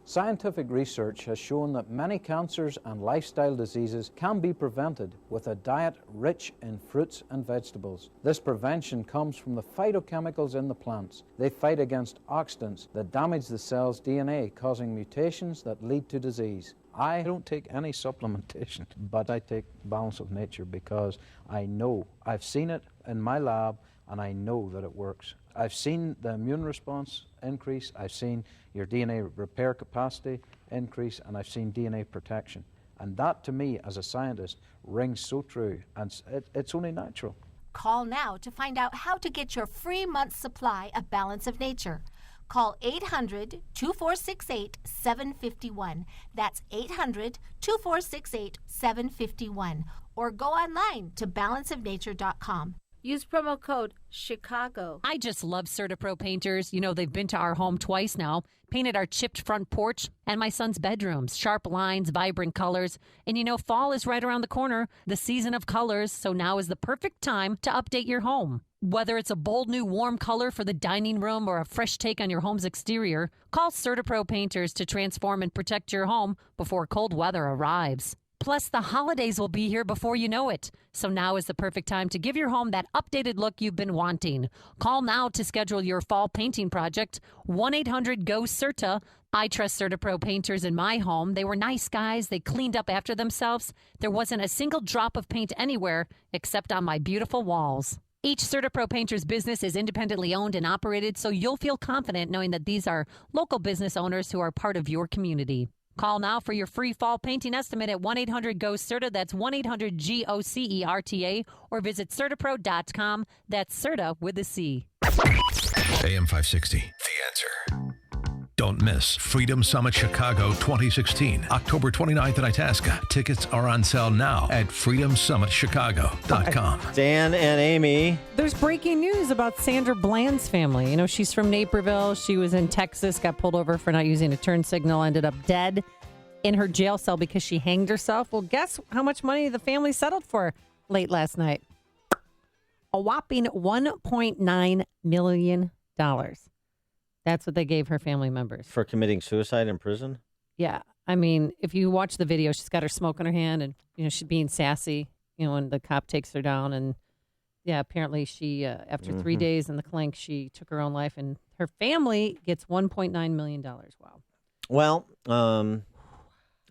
Scientific research has shown that many cancers and lifestyle diseases can be prevented with a diet rich in fruits and vegetables. This prevention comes from the phytochemicals in the plants. They fight against oxidants that damage the cell's DNA, causing mutations that lead to disease. I don't take any supplementation, but I take Balance of Nature because I know, I've seen it in my lab, and I know that it works. I've seen the immune response increase, I've seen your DNA repair capacity increase, and I've seen DNA protection. And that, to me, as a scientist, rings so true, and it's only natural. Call now to find out how to get your free month's supply of Balance of Nature. Call 800-2468-751. That's 800-2468-751. Or go online to balanceofnature.com. Use promo code Chicago. I just love CertaPro painters. You know, they've been to our home twice now, painted our chipped front porch and my son's bedrooms. Sharp lines, vibrant colors. And you know, fall is right around the corner, the season of colors. So now is the perfect time to update your home. Whether it's a bold new warm color for the dining room or a fresh take on your home's exterior, call CertaPro painters to transform and protect your home before cold weather arrives. Plus, the holidays will be here before you know it. So now is the perfect time to give your home that updated look you've been wanting. Call now to schedule your fall painting project. 1-800-GO-CERTA. I trust CertaPro painters in my home. They were nice guys. They cleaned up after themselves. There wasn't a single drop of paint anywhere except on my beautiful walls. Each CertaPro painter's business is independently owned and operated, so you'll feel confident knowing that these are local business owners who are part of your community. Call now for your free fall painting estimate at 1-800-GO-CERTA. That's 1-800-GOCERTA. Or visit CertaPro.com. That's Certa with a C. AM 560, The Answer. Don't miss Freedom Summit Chicago 2016, October 29th in Itasca. Tickets are on sale now at freedomsummitchicago.com. Dan and Amy. There's breaking news about Sandra Bland's family. You know, she's from Naperville. She was in Texas, got pulled over for not using a turn signal, ended up dead in her jail cell because she hanged herself. Well, guess how much money the family settled for late last night? A whopping $1.9 million. That's what they gave her family members. For committing suicide in prison? Yeah. I mean, if you watch the video, she's got her smoke in her hand and, you know, she's being sassy, you know, when the cop takes her down. And, yeah, apparently she, after 3 days in the clink, she took her own life. And her family gets $1.9 million. Wow. Well,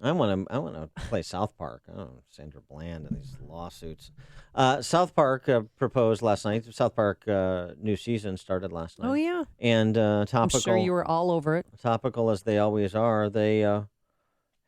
I want to play South Park. Oh, Sandra Bland and these lawsuits. South Park proposed last night. South Park new season started last night. Oh, yeah. And topical. I'm sure you were all over it. Topical as they always are. They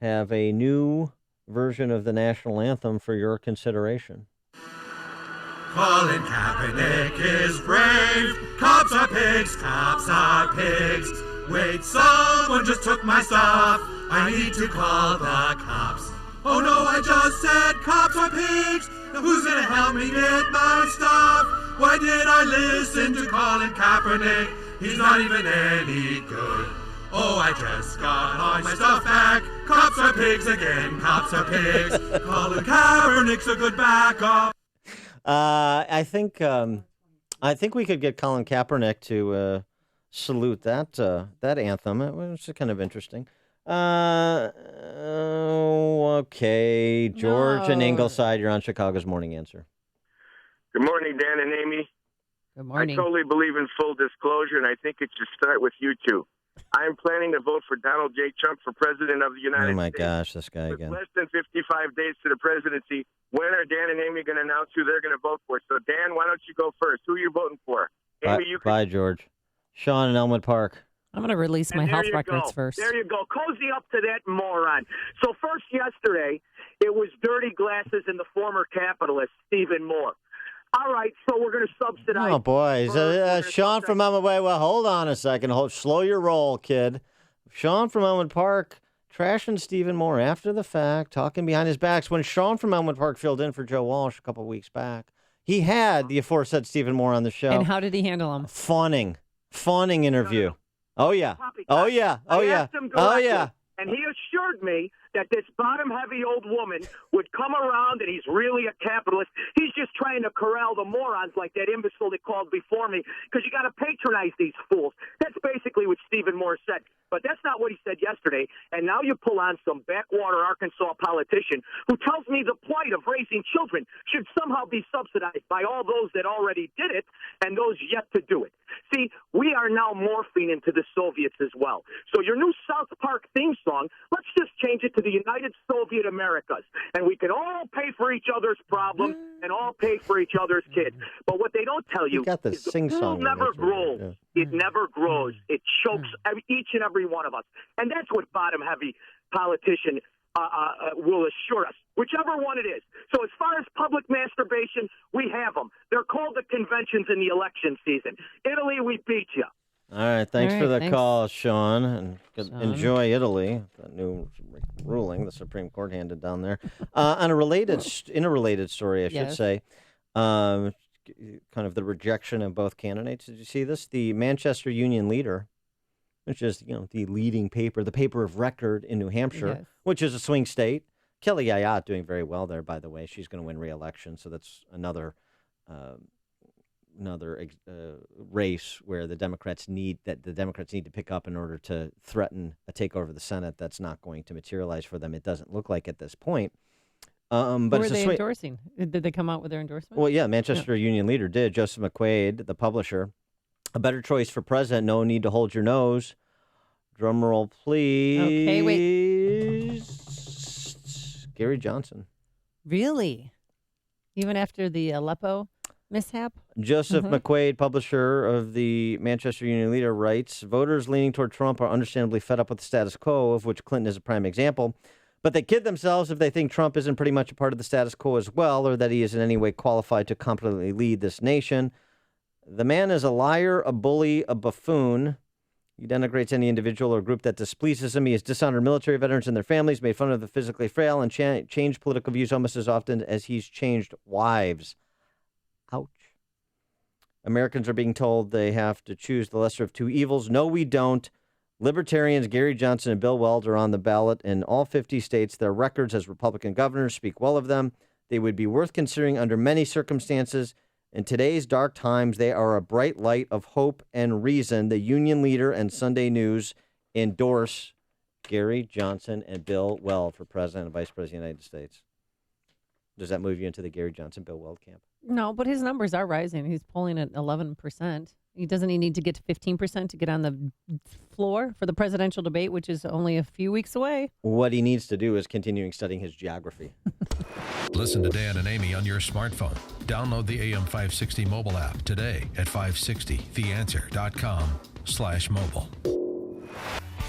have a new version of the national anthem for your consideration. Colin Kaepernick is brave. Cops are pigs. Cops are pigs. Wait, someone just took my stuff. I need to call the cops. Oh no, I just said cops are pigs. Now who's gonna help me get my stuff? Why did I listen to Colin Kaepernick? He's not even any good. Oh, I just got all my stuff back. Cops are pigs again. Cops are pigs. Colin Kaepernick's a good backup. I think we could get Colin Kaepernick to salute that anthem. It was kind of interesting. Okay. George and Ingleside, you're on Chicago's Morning Answer. Good morning, Dan and Amy. Good morning. I totally believe in full disclosure, and I think it should start with you two. I am planning to vote for Donald J. Trump for President of the United States. Oh, my gosh, this guy With again. less than 55 days to the presidency, when are Dan and Amy going to announce who they're going to vote for? So, Dan, why don't you go first? Who are you voting for? Amy, you can... Bye, George. Sean in Elmwood Park. I'm going to release my health records first. There you go. Cozy up to that moron. So first yesterday, it was dirty glasses and the former capitalist, Stephen Moore. All right, so we're going to subsidize. Oh, boy. Sean from Elmwood Park. Well, hold on a second. Slow your roll, kid. Sean from Elmwood Park trashing Stephen Moore after the fact, talking behind his backs. When Sean from Elmwood Park filled in for Joe Walsh a couple of weeks back, he had the aforesaid Stephen Moore on the show. And how did he handle him? Fawning interview. Oh, yeah. I asked him directly, and he assured me that this bottom-heavy old woman would come around and he's really a capitalist. He's just trying to corral the morons like that imbecile that called before me because you got to patronize these fools. That's basically what Stephen Moore said. But that's not what he said yesterday. And now you pull on some backwater Arkansas politician who tells me the plight of raising children should somehow be subsidized by all those that already did it and those yet to do it. See, we are now morphing into the Soviets as well. So your new South Park theme song, let's just change it to the United Soviet Americas. And we can all pay for each other's problems and all pay for each other's kids. But what they don't tell you got the is the sing pool song never grows. Yeah. It never grows. It chokes each and every one of us. And that's what bottom-heavy politician will assure us, whichever one it is. So as far as public masturbation, we have them. They're called the conventions in the election season. Italy, we beat you. All right, thanks for the thanks. call, Sean, and enjoy Italy. The new ruling the Supreme Court handed down there. On a related, in a related story, I should say, kind of the rejection of both candidates. Did you see this? The Manchester Union Leader, which is the leading paper, the paper of record in New Hampshire, which is a swing state. Kelly Ayotte doing very well there, by the way. She's going to win re-election, so that's another race where the Democrats need to pick up in order to threaten a takeover of the Senate. That's not going to materialize for them. It doesn't look like at this point. But who are they endorsing? Did they come out with their endorsement? Well, yeah, Manchester Union Leader did. Joseph McQuaid, the publisher. A better choice for president. No need to hold your nose. Drum roll, please. Okay, wait. Gary Johnson. Really? Even after the Aleppo mishap. Joseph McQuaid, publisher of the Manchester Union Leader, writes, voters leaning toward Trump are understandably fed up with the status quo, of which Clinton is a prime example. But they kid themselves if they think Trump isn't pretty much a part of the status quo as well, or that he is in any way qualified to competently lead this nation. The man is a liar, a bully, a buffoon. He denigrates any individual or group that displeases him. He has dishonored military veterans and their families, made fun of the physically frail, and changed political views almost as often as he's changed wives. Ouch. Americans are being told they have to choose the lesser of two evils. No, we don't. Libertarians Gary Johnson and Bill Weld are on the ballot in all 50 states. Their records as Republican governors speak well of them. They would be worth considering under many circumstances. In today's dark times, they are a bright light of hope and reason. The Union Leader and Sunday News endorse Gary Johnson and Bill Weld for President and Vice President of the United States. Does that move you into the Gary Johnson, Bill Weld camp? No, but his numbers are rising. He's polling at 11%. Doesn't he need to get to 15% to get on the floor for the presidential debate, which is only a few weeks away? What he needs to do is continuing studying his geography. Listen to Dan and Amy on your smartphone. Download the AM 560 mobile app today at 560theanswer.com/mobile.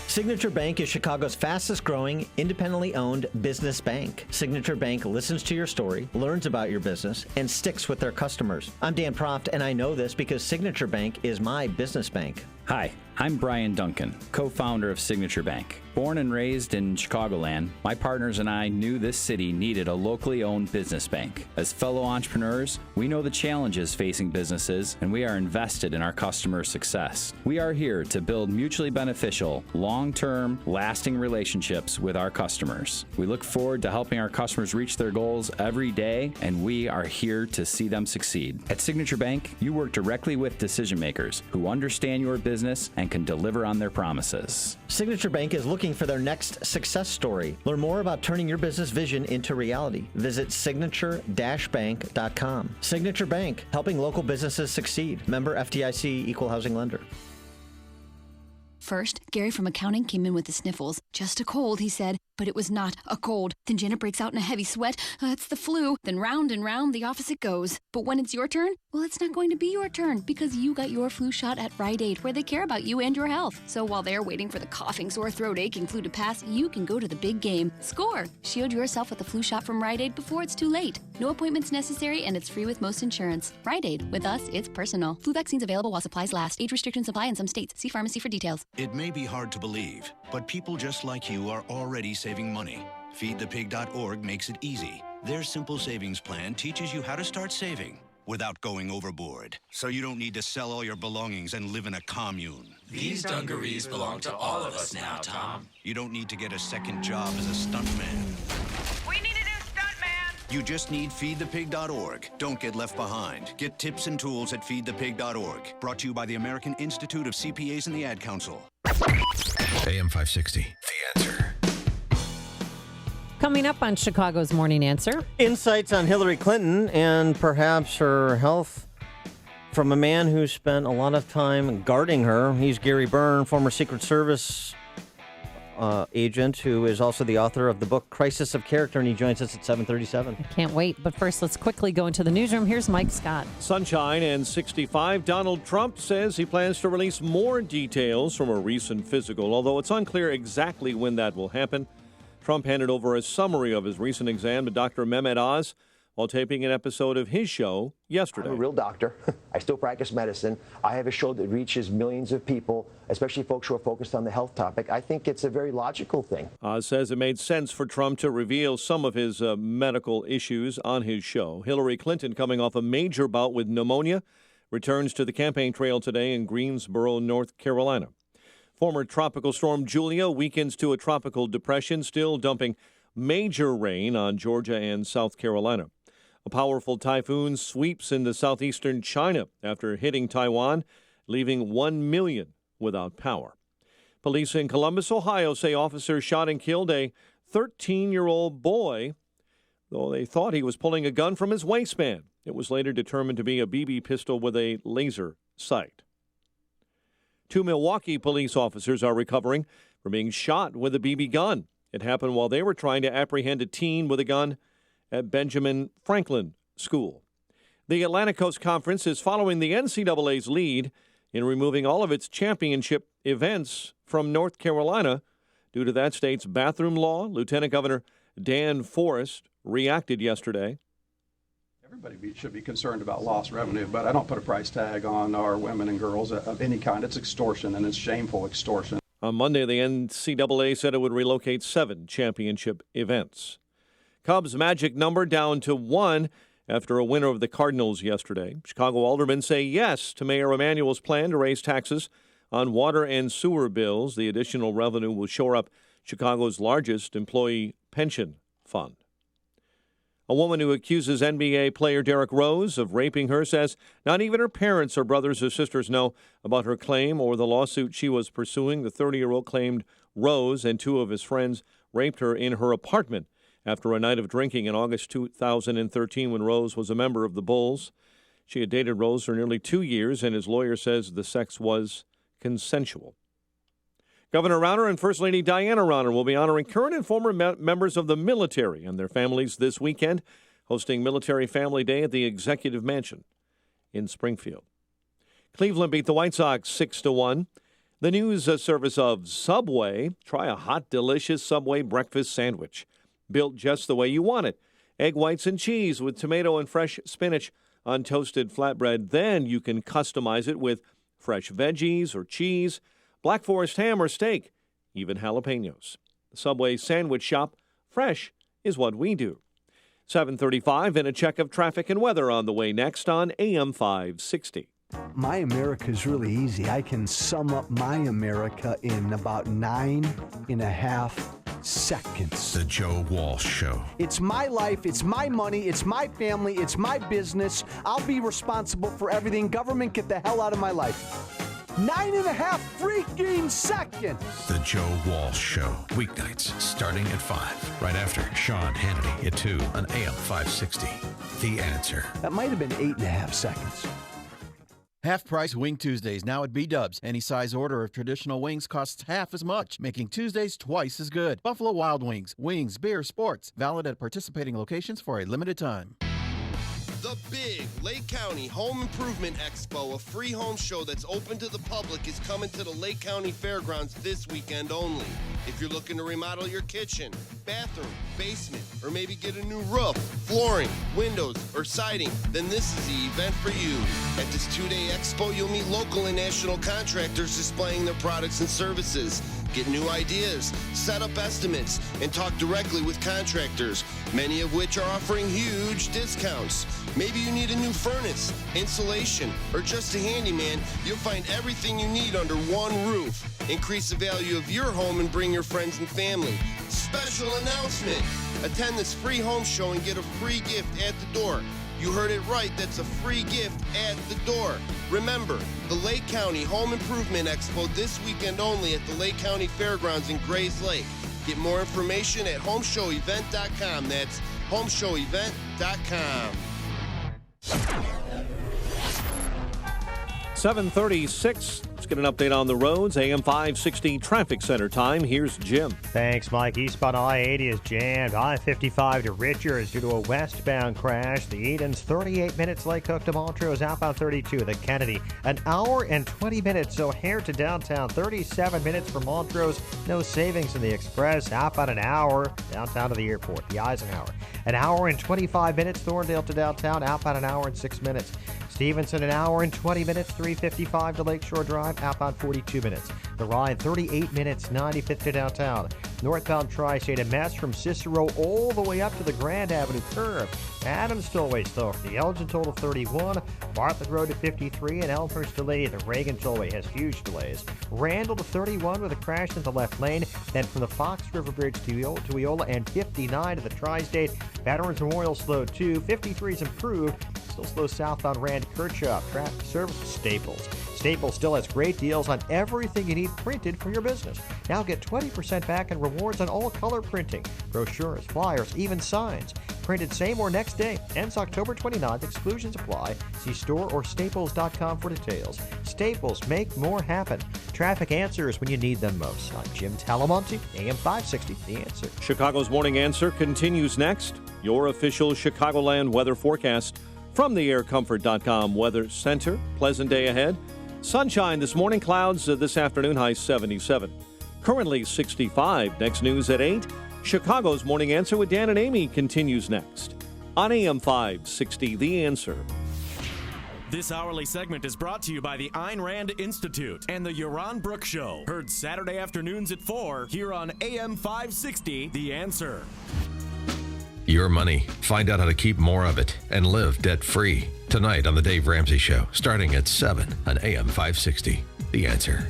Signature Bank is Chicago's fastest growing, independently owned business bank. Signature Bank listens to your story, learns about your business, and sticks with their customers. I'm Dan Proft, and I know this because Signature Bank is my business bank. Hi, I'm Brian Duncan, co-founder of Signature Bank. Born and raised in Chicagoland, my partners and I knew this city needed a locally owned business bank. As fellow entrepreneurs, we know the challenges facing businesses, and we are invested in our customers' success. We are here to build mutually beneficial, long-term, lasting relationships with our customers. We look forward to helping our customers reach their goals every day, and we are here to see them succeed. At Signature Bank, you work directly with decision makers who understand your business and can deliver on their promises. Signature Bank is looking for their next success story. Learn more about turning your business vision into reality. Visit signature-bank.com. Signature Bank, helping local businesses succeed. Member FDIC, Equal Housing Lender. First, Gary from accounting came in with the sniffles. Just a cold, he said, but it was not a cold. Then Janet breaks out in a heavy sweat. It's the flu. Then round and round the office it goes. But when it's your turn, well, it's not going to be your turn because you got your flu shot at Rite Aid, where they care about you and your health. So while they're waiting for the coughing, sore throat, aching flu to pass, you can go to the big game. Score! Shield yourself with a flu shot from Rite Aid before it's too late. No appointments necessary, and it's free with most insurance. Rite Aid. With us, it's personal. Flu vaccines available while supplies last. Age restrictions apply in some states. See pharmacy for details. It may be hard to believe, but people just like you are already saving money. FeedThePig.org makes it easy. Their simple savings plan teaches you how to start saving without going overboard. So you don't need to sell all your belongings and live in a commune. These dungarees belong to all of us now, Tom. You don't need to get a second job as a stuntman. We need a new stuntman! You just need FeedThePig.org. Don't get left behind. Get tips and tools at FeedThePig.org. Brought to you by the American Institute of CPAs and the Ad Council. AM 560, The Answer. Coming up on Chicago's Morning Answer. Insights on Hillary Clinton and perhaps her health from a man who spent a lot of time guarding her. He's Gary Byrne, former Secret Service agent who is also the author of the book Crisis of Character, and he joins us at 7:37. I can't wait. But first, let's quickly go into the newsroom. Here's Mike Scott. Sunshine and 65. Donald Trump says he plans to release more details from a recent physical, although it's unclear exactly when that will happen. Trump handed over a summary of his recent exam to Dr. Mehmet Oz while taping an episode of his show yesterday. I'm a real doctor. I still practice medicine. I have a show that reaches millions of people, especially folks who are focused on the health topic. I think it's a very logical thing. Oz says it made sense for Trump to reveal some of his medical issues on his show. Hillary Clinton, coming off a major bout with pneumonia, returns to the campaign trail today in Greensboro, North Carolina. Former tropical storm Julia weakens to a tropical depression, still dumping major rain on Georgia and South Carolina. A powerful typhoon sweeps into southeastern China after hitting Taiwan, leaving 1 million without power. Police in Columbus, Ohio say officers shot and killed a 13-year-old boy, though they thought he was pulling a gun from his waistband. It was later determined to be a BB pistol with a laser sight. 2 Milwaukee police officers are recovering from being shot with a BB gun. It happened while they were trying to apprehend a teen with a gun at Benjamin Franklin School. The Atlantic Coast Conference is following the NCAA's lead in removing all of its championship events from North Carolina due to that state's bathroom law. Lieutenant Governor Dan Forest reacted yesterday. Everybody should be concerned about lost revenue, but I don't put a price tag on our women and girls of any kind. It's extortion, and it's shameful extortion. On Monday, the NCAA said it would relocate 7 championship events. Cubs' magic number down to 1 after a win over the Cardinals yesterday. Chicago aldermen say yes to Mayor Emanuel's plan to raise taxes on water and sewer bills. The additional revenue will shore up Chicago's largest employee pension fund. A woman who accuses NBA player Derrick Rose of raping her says not even her parents or brothers or sisters know about her claim or the lawsuit she was pursuing. The 30-year-old claimed Rose and 2 of his friends raped her in her apartment after a night of drinking in August 2013 when Rose was a member of the Bulls. She had dated Rose for nearly 2 years, and his lawyer says the sex was consensual. Governor Rauner and First Lady Diana Rauner will be honoring current and former members of the military and their families this weekend, hosting Military Family Day at the Executive Mansion in Springfield. Cleveland beat the White Sox 6-1. The news service of Subway. Try a hot, delicious Subway breakfast sandwich, built just the way you want it. Egg whites and cheese with tomato and fresh spinach on toasted flatbread. Then you can customize it with fresh veggies or cheese, Black Forest ham or steak, even jalapenos. The Subway sandwich shop, fresh is what we do. 7:35 and a check of traffic and weather on the way next on AM 560. My America is really easy. I can sum up my America in about 9.5 seconds. The Joe Walsh Show. It's my life, it's my money, it's my family, it's my business. I'll be responsible for everything. Government, get the hell out of my life. 9.5 freaking seconds. The Joe Walsh Show. Weeknights starting at 5. Right after Sean Hannity at 2 on AM 560. The Answer. That might have been 8.5 seconds. Half price Wing Tuesdays now at B-Dubs. Any size order of traditional wings costs half as much, making Tuesdays twice as good. Buffalo Wild Wings. Wings, beer, sports. Valid at participating locations for a limited time. The big Lake County Home Improvement Expo, a free home show that's open to the public, is coming to the Lake County Fairgrounds this weekend only. If you're looking to remodel your kitchen, bathroom, basement, or maybe get a new roof, flooring, windows, or siding, then this is the event for you. At this 2-day expo, you'll meet local and national contractors displaying their products and services. Get new ideas, set up estimates, and talk directly with contractors, many of which are offering huge discounts. Maybe you need a new furnace, insulation, or just a handyman. You'll find everything you need under one roof. Increase the value of your home and bring your friends and family. Special announcement! Attend this free home show and get a free gift at the door. You heard it right, that's a free gift at the door. Remember, the Lake County Home Improvement Expo this weekend only at the Lake County Fairgrounds in Grays Lake. Get more information at homeshowevent.com. That's homeshowevent.com. 7:36. Let's get an update on the roads. AM 560 Traffic Center time. Here's Jim. Thanks, Mike. Eastbound I-80 is jammed. I-55 to Richards due to a westbound crash. The Edens, 38 minutes. Lake Cook to Montrose. Outbound 32. The Kennedy, an hour and 20 minutes. O'Hare to downtown, 37 minutes for Montrose. No savings in the Express. Outbound an hour. Downtown to the airport. The Eisenhower, an hour and 25 minutes. Thorndale to downtown. Outbound an hour and 6 minutes. Stevenson, an hour and 20 minutes, 355 to Lakeshore Drive, outbound 42 minutes. The Rhine, 38 minutes, 95th to downtown. Northbound Tri-State, a mess from Cicero all the way up to the Grand Avenue curve. Adams Tollway slow for the Elgin total 31, Bartlett Road to 53, and Elmhurst delayed. The Reagan Tollway has huge delays. Randall to 31 with a crash in the left lane, then from the Fox River Bridge to Eola, and 59 to the Tri-State. Veterans Memorial slow too, 53 is improved. Still slow southbound Rand Kirchhoff. Traffic service Staples. Staples still has great deals on everything you need printed for your business. Now get 20% back in rewards on all color printing, brochures, flyers, even signs. Printed same or next day. Ends October 29th. Exclusions apply. See store or staples.com for details. Staples, make more happen. Traffic answers when you need them most. I'm Jim Talamonte, AM 560, The Answer. Chicago's Morning Answer continues next. Your official Chicagoland weather forecast From the aircomfort.com Weather Center, pleasant day ahead. Sunshine this morning, clouds this afternoon, high 77. Currently 65. Next news at 8. Chicago's Morning Answer with Dan and Amy continues next on AM 560, The Answer. This hourly segment is brought to you by the Ayn Rand Institute and the Yaron Brook Show. Heard Saturday afternoons at 4 here on AM 560, The Answer. Your money. Find out how to keep more of it and live debt-free. Tonight on The Dave Ramsey Show, starting at 7 on AM 560, The Answer.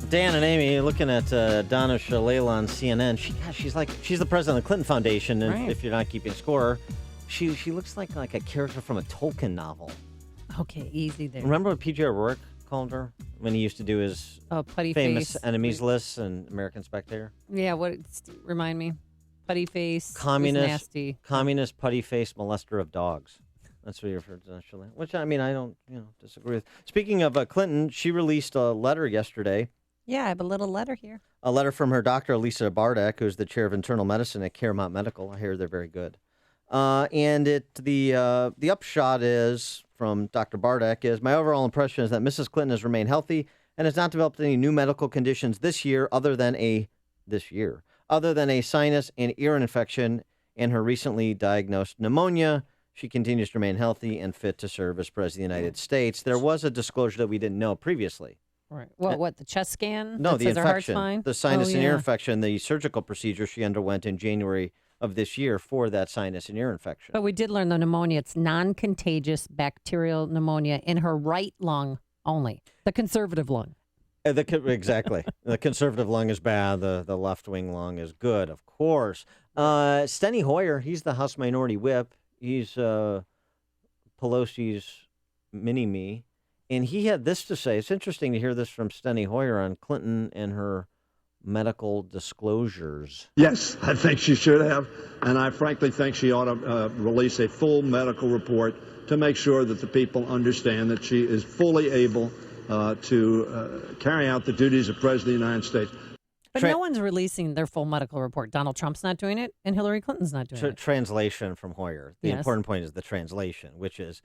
Dan and Amy, looking at Donna Shalala on CNN, she's the president of the Clinton Foundation, Right. if you're not keeping score. She looks like a character from a Tolkien novel. Okay, easy there. Remember what P.J. O'Rourke called her when he used to do his putty famous face. enemies lists in American Spectator? Yeah, remind me? Putty face. Communist, nasty. communist putty face molester of dogs. That's what you referred to, Shalala. Which, I mean, I don't disagree with. Speaking of Clinton, she released a letter yesterday. Yeah, I have a little letter here. A letter from her doctor, Lisa Bardak, who's the chair of internal medicine at Claremont Medical. I hear they're very good. And the upshot is, from Dr. Bardak, is my overall impression is that Mrs. Clinton has remained healthy and has not developed any new medical conditions this year other than a sinus and ear infection and her recently diagnosed pneumonia. She continues to remain healthy and fit to serve as President of the United States. There was a disclosure that we didn't know previously. Right. What, the chest scan? No, that the says her heart's infection, fine? the sinus and ear yeah. infection, the surgical procedure she underwent in January of this year for that sinus and ear infection. But we did learn the pneumonia. It's non-contagious bacterial pneumonia in her right lung only, the conservative lung. Exactly. The conservative lung is bad. The left-wing lung is good, of course. Steny Hoyer, he's the House Minority Whip. He's Pelosi's mini-me. And he had this to say. It's interesting to hear this from Steny Hoyer on Clinton and her medical disclosures. Yes, I think she should have. And I frankly think she ought to release a full medical report to make sure that the people understand that she is fully able to carry out the duties of President of the United States. But no one's releasing their full medical report. Donald Trump's not doing it, and Hillary Clinton's not doing it. Translation from Hoyer. The important point is the translation, which is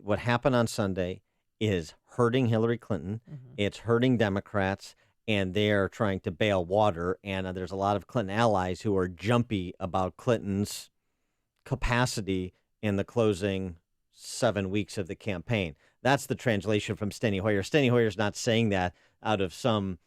what happened on Sunday is hurting Hillary Clinton. Mm-hmm. It's hurting Democrats, and they're trying to bail water. And there's a lot of Clinton allies who are jumpy about Clinton's capacity in the closing 7 weeks of the campaign. That's the translation from Steny Hoyer. Steny Hoyer's not saying that out of some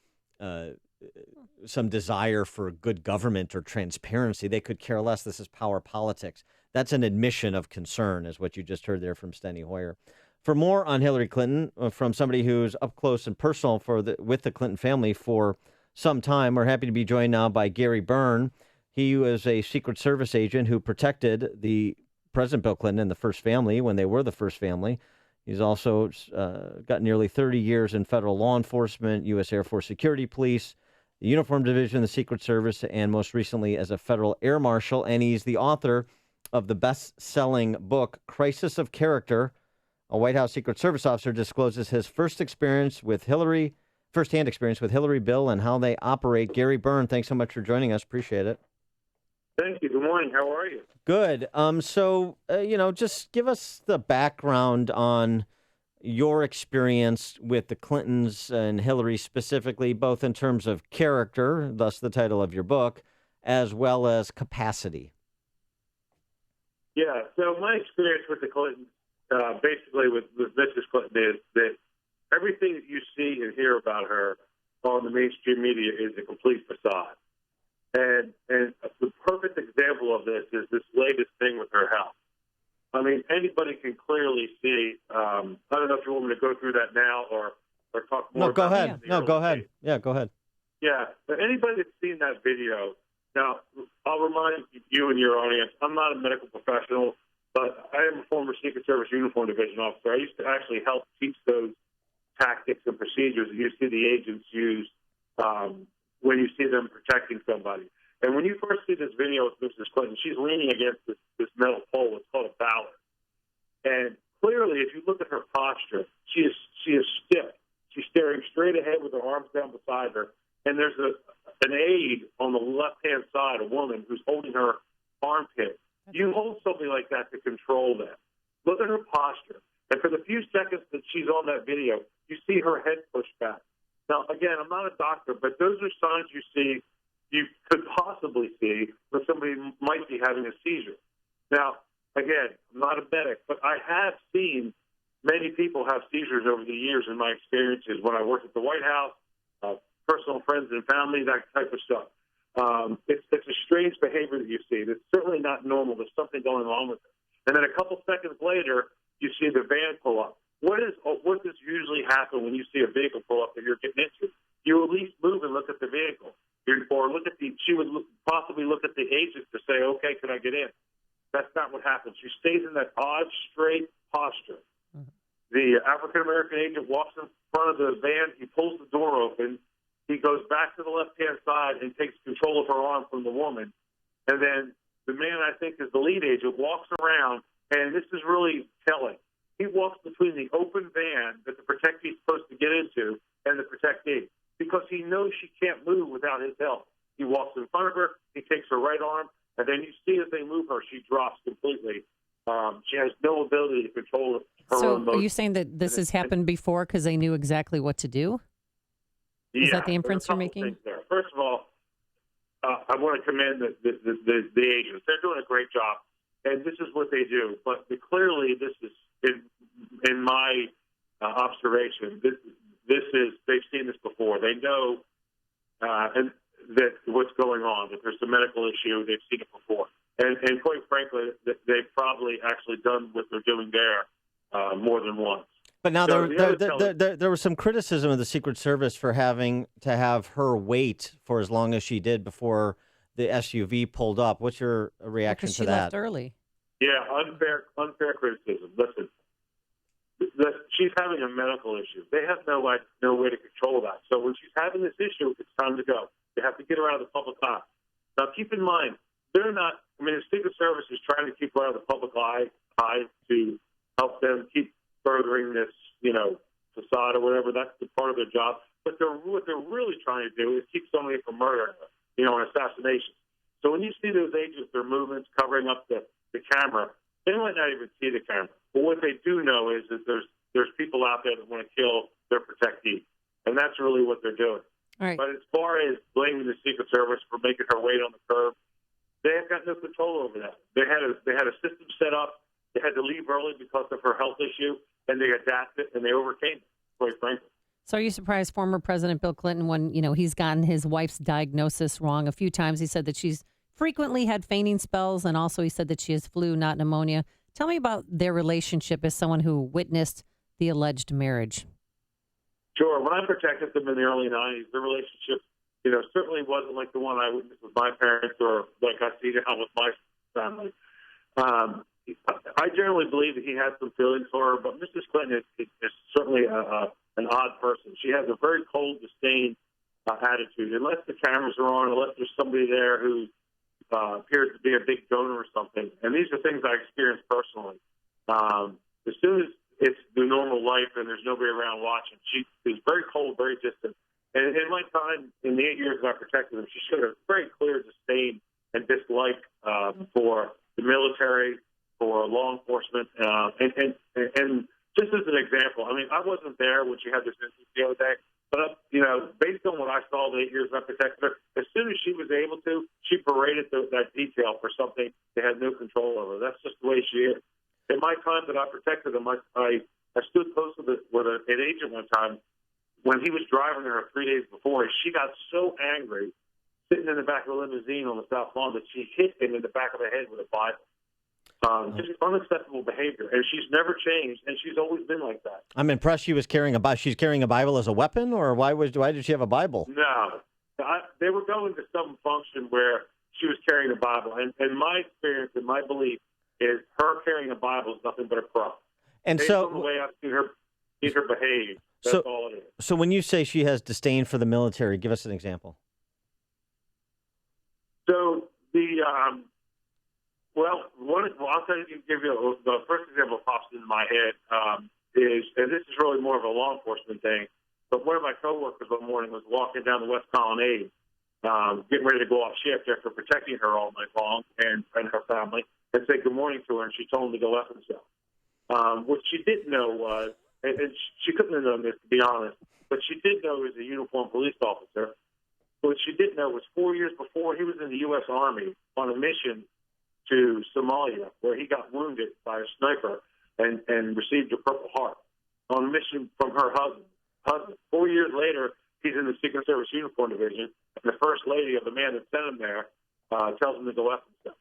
desire for good government or transparency. They could care less. This is power politics. That's an admission of concern, is what you just heard there from Steny Hoyer. For more on Hillary Clinton, from somebody who's up close and personal with the Clinton family for some time, we're happy to be joined now by Gary Byrne. He was a Secret Service agent who protected the President Bill Clinton and the first family when they were the first family. He's also got nearly 30 years in federal law enforcement, U.S. Air Force Security Police, the Uniform Division of the Secret Service, and most recently as a federal air marshal. And he's the author of the best-selling book, Crisis of Character. A White House Secret Service officer discloses his firsthand experience with Hillary, Bill, and how they operate. Gary Byrne, thanks so much for joining us. Appreciate it. Thank you. Good morning. How are you? Good. Just give us the background on your experience with the Clintons and Hillary specifically, both in terms of character, thus the title of your book, as well as capacity. Yeah. So my experience with the Clintons, basically with Mrs. Clinton, is that everything that you see and hear about her on the mainstream media is a complete facade. And the perfect example of this is this latest thing with her health. I mean, anybody can clearly see. I don't know if you want me to go through that now or talk more. No, go about ahead. it. No, go ahead. Yeah, go ahead. Yeah, but anybody that's seen that video, now I'll remind you and your audience, I'm not a medical professional, but I am a former Secret Service Uniform Division officer. I used to actually help teach those tactics and procedures that you see the agents use when you see them protecting somebody. And when you first see this video with Mrs. Clinton, she's leaning against this metal pole. It's called a ballast. And clearly, if you look at her posture, she is stiff. She's staring straight ahead with her arms down beside her. And there's an aide on the left-hand side, a woman, who's holding her armpit. You hold something like that to control them. Look at her she's on that video, you see her head pushed back. Now, again, I'm not a doctor, but those are signs you could possibly see where somebody might be having a seizure. Now, again, I'm not a medic, but I have seen many people have seizures over the years in my experiences when I worked at the White House, personal friends and family, that type of stuff. It's a strange behavior that you see. It's certainly not normal. There's something going on with it. And then a couple seconds later, you see the van pull up. What does usually happen when you see a vehicle pull up that you're getting into? You at least move and look at the vehicle. Or she would possibly look at the agent to say, okay, can I get in? That's not what happens. She stays in that odd, straight posture. The African-American agent walks in front of the van. He pulls the door open. He goes back to the left-hand side and takes control of her arm from the woman. And then the man, I think, is the lead agent, walks around, and this is really telling. He walks between the open van that the protectee is supposed to get into and the protectee because he knows she can't move without his help. He walks in front of her. He takes her right arm, and then you see as they move her, she drops completely. She has no ability to control her own So are you motion. saying that this has happened before because they knew exactly what to do? Is that the inference you're making? There. First of all, I want to commend the agents. They're doing a great job, and this is what they do. But clearly, this is, in my observation, this is they've seen this before. They know and that what's going on. That there's a medical issue. They've seen it before, and quite frankly, they've probably actually done what they're doing there more than once. But now So there was some criticism of the Secret Service for having to have her wait for as long as she did before the SUV pulled up. What's your reaction Because to she that? left early. Yeah, unfair criticism. Listen, she's having a medical issue. They have no way to control that. So when she's having this issue, it's time to go. They have to get her out of the public eye. Now, keep in mind, they're not. I mean, the Secret Service is trying to keep her out of the public eye to help them keep furthering this, facade or whatever. That's the part of their job. But what they're really trying to do is keep somebody from murder, an assassination. So when you see those agents, their movements covering up the camera, they might not even see the camera. But what they do know is that there's people out there that want to kill their protectee, and that's really what they're doing. All right. But as far as blaming the Secret Service for making her wait on the curb, they have got no control over that. They had a system set up. They had to leave early because of her health issue, and they adapted and they overcame it, quite frankly. So are you surprised former President Bill Clinton, when, he's gotten his wife's diagnosis wrong a few times, he said that she's frequently had fainting spells, and also he said that she has flu, not pneumonia. Tell me about their relationship as someone who witnessed the alleged marriage. Sure. When I protected them in the early 90s, the relationship, certainly wasn't like the one I witnessed with my parents or like I see now with my family. I generally believe that he has some feelings for her, but Mrs. Clinton is certainly an odd person. She has a very cold, disdain attitude. Unless the cameras are on, unless there's somebody there who appears to be a big donor or something. And these are things I experienced personally. As soon as it's the normal life and there's nobody around watching, she is very cold, very distant. And in my time, in the 8 years that I protected them, she showed a very clear disdain and dislike for the military, for law enforcement, and just as an example, I mean, I wasn't there when she had this incident the other day, but based on what I saw the 8 years I protected her, as soon as she was able to, she paraded that detail for something they had no control over. That's just the way she is. In my time that I protected them, I stood close with an agent one time when he was driving her 3 days before. She got so angry sitting in the back of a limousine on the South Lawn that she hit him in the back of the head with a Bible. Just unacceptable behavior, and she's never changed, and she's always been like that. I'm impressed she was carrying she's carrying a Bible as a weapon, or why did she have a Bible? No, they were going to some function where she was carrying a Bible, and my experience and my belief is her carrying a Bible is nothing but a cross. And based so, on the way I've seen her behave, that's all it is. So when you say she has disdain for the military, give us an example. So I'll give you the first example that pops into my head is, and this is really more of a law enforcement thing, but one of my coworkers one morning was walking down the West Colonnade, getting ready to go off shift after protecting her all night long and her family, and said good morning to her, and she told him to go F himself. What she didn't know was and she couldn't have known this, to be honest, but she did know he was a uniformed police officer. What she didn't know was 4 years before, he was in the U.S. Army on a mission to Somalia, where he got wounded by a sniper and received a Purple Heart on a mission from her husband. 4 years later, he's in the Secret Service Uniform Division, and the first lady of the man that sent him there tells him to go F himself.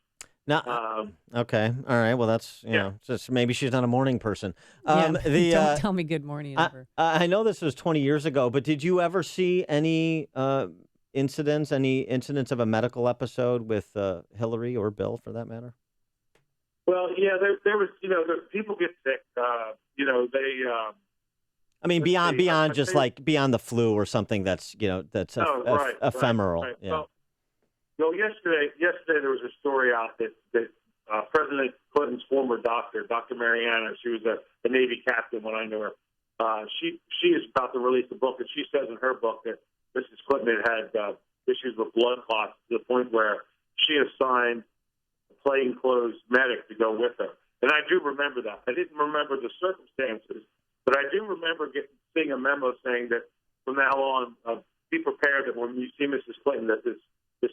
Now, okay, all right. Well, that's you know, just maybe she's not a morning person. Don't tell me good morning. I know this was 20 years ago, but did you ever see any incidents of a medical episode with Hillary or Bill, for that matter? Well, yeah, there was. People get sick. I mean, beyond just like beyond the flu or something that's ephemeral. Right. Yeah. Well, yesterday there was a story out that President Clinton's former doctor, Dr. Mariana, she was a Navy captain when I knew her. She is about to release a book, and she says in her book that Mrs. Clinton had issues with blood clots to the point where she assigned a plainclothes medic to go with her. And I do remember that. I didn't remember the circumstances, but I do remember seeing a memo saying that from now on, be prepared that when you see Mrs. Clinton, that this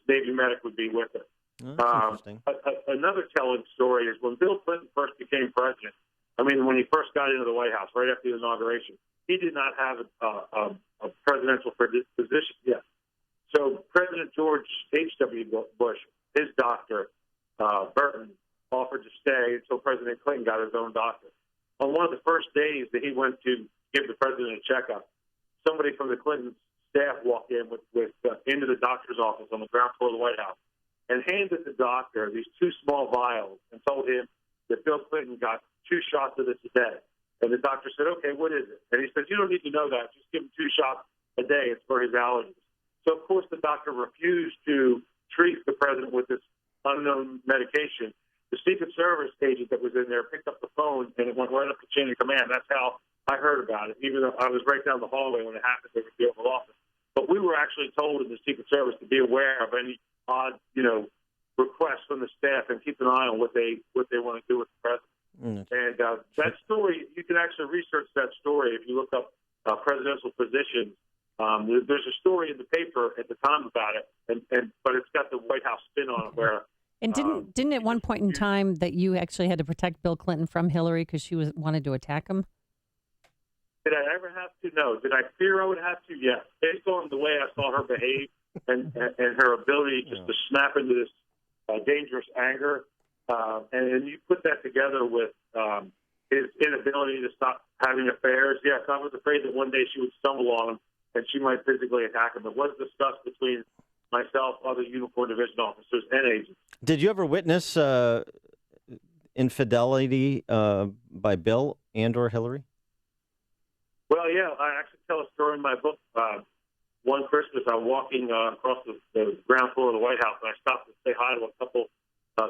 Navy medic would be with her. That's interesting. Another telling story is when Bill Clinton first became president. I mean, when he first got into the White House, right after the inauguration, he did not have a presidential position yet. So President George H.W. Bush, his doctor, Burton, offered to stay until President Clinton got his own doctor. On one of the first days that he went to give the president a checkup, somebody from the Clinton staff walked in into the doctor's office on the ground floor of the White House and handed the doctor these two small vials and told him that Bill Clinton got 2 shots of this a day. And the doctor said, okay, what is it? And he said, you don't need to know that. Just give him 2 shots a day. It's for his allergies. So, of course, the doctor refused to treat the president with this unknown medication. The Secret Service agent that was in there picked up the phone, and it went right up the chain of command. That's how I heard about it, even though I was right down the hallway when it happened at the Oval Office. But we were actually told in the Secret Service to be aware of any odd, requests from the staff and keep an eye on what they want to do with the president. And that story, you can actually research that story if you look up presidential positions. There's a story in the paper at the time about it, but it's got the White House spin on it where. And didn't at one point in time that you actually had to protect Bill Clinton from Hillary because she wanted to attack him? Did I ever have to? No. Did I fear I would have to? Yes. Based on the way I saw her behave and her ability just to snap into this dangerous anger, and you put that together with his inability to stop having affairs. Yes, I was afraid that one day she would stumble on him and she might physically attack him. It was discussed between myself, other uniform division officers, and agents. Did you ever witness infidelity by Bill and or Hillary? Well, yeah, I actually tell a story in my book. One Christmas, I'm walking across the ground floor of the White House, and I stopped to say hi to a couple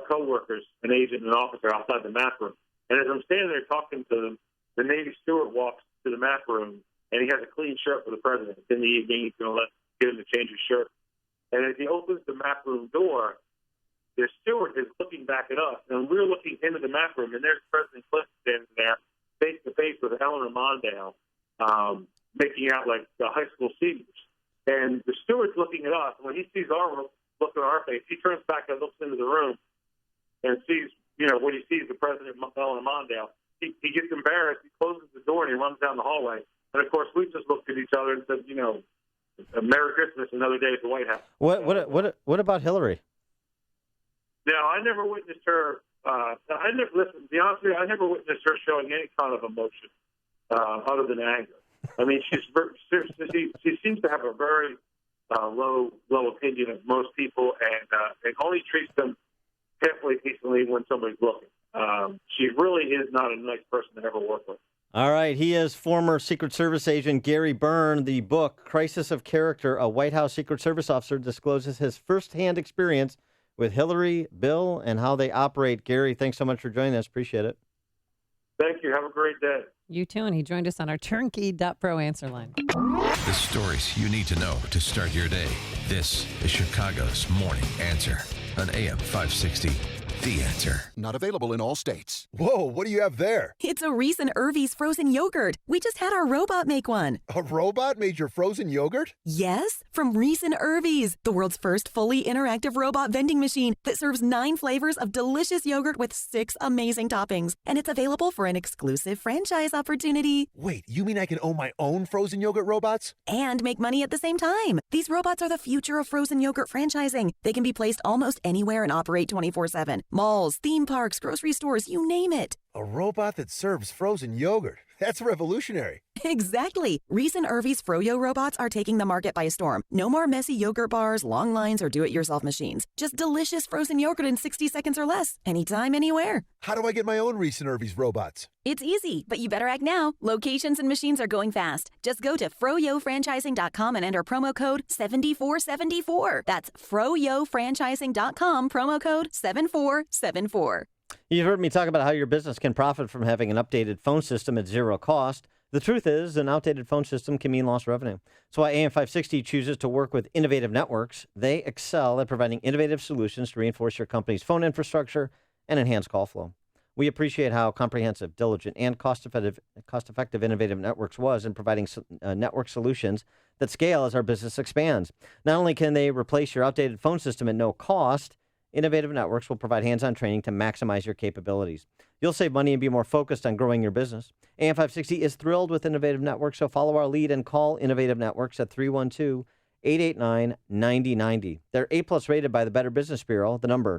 co-workers, an agent and an officer outside the map room. And as I'm standing there talking to them, the Navy steward walks to the map room, and he has a clean shirt for the president. In the evening, he's going to get him to change his shirt. And as he opens the map room door, the steward is looking back at us, and we're looking into the map room, and there's President Clinton standing there face-to-face with Eleanor Mondale, making out like the high school seniors. And the steward's looking at us. When he sees our look at our face, he turns back and looks into the room and sees, when he sees the president, Eleanor Mondale, he gets embarrassed. He closes the door and he runs down the hallway. And, of course, we just looked at each other and said, Merry Christmas, another day at the White House. What about Hillary? No, I never witnessed her. To be honest with you, I never witnessed her showing any kind of emotion other than anger. I mean, she seems to have a very low opinion of most people, and only treats them carefully, decently when somebody's looking. She really is not a nice person to ever work with. All right. He is former Secret Service agent Gary Byrne. The book, Crisis of Character, a White House Secret Service officer discloses his firsthand experience with Hillary, Bill, and how they operate. Gary, thanks so much for joining us. Appreciate it. Thank you. Have a great day. You too, and he joined us on our Turnkey.pro answer line. The stories you need to know to start your day. This is Chicago's Morning Answer on AM 560. The Answer. Not available in all states. Whoa, what do you have there? It's a Reese and Irvy's frozen yogurt. We just had our robot make one. A robot made your frozen yogurt? Yes, from Reese and Irvy's, the world's first fully interactive robot vending machine that serves 9 flavors of delicious yogurt with 6 amazing toppings. And it's available for an exclusive franchise opportunity. Wait, you mean I can own my own frozen yogurt robots? And make money at the same time. These robots are the future of frozen yogurt franchising. They can be placed almost anywhere and operate 24/7. Malls, theme parks, grocery stores, you name it. A robot that serves frozen yogurt. That's revolutionary. Exactly. Reese and Irvy's Froyo robots are taking the market by storm. No more messy yogurt bars, long lines, or do-it-yourself machines. Just delicious frozen yogurt in 60 seconds or less. Anytime, anywhere. How do I get my own Reese and Irvy's robots? It's easy, but you better act now. Locations and machines are going fast. Just go to froyofranchising.com and enter promo code 7474. That's froyofranchising.com, promo code 7474. You've heard me talk about how your business can profit from having an updated phone system at zero cost. The truth is, an outdated phone system can mean lost revenue. That's why AM 560 chooses to work with Innovative Networks. They excel at providing innovative solutions to reinforce your company's phone infrastructure and enhance call flow. We appreciate how comprehensive, diligent, and cost-effective Innovative Networks was in providing network solutions that scale as our business expands. Not only can they replace your outdated phone system at no cost, Innovative Networks will provide hands-on training to maximize your capabilities. You'll save money and be more focused on growing your business. AM 560 is thrilled with Innovative Networks, so follow our lead and call Innovative Networks at 312-889-9090. They're A-plus rated by the Better Business Bureau, the number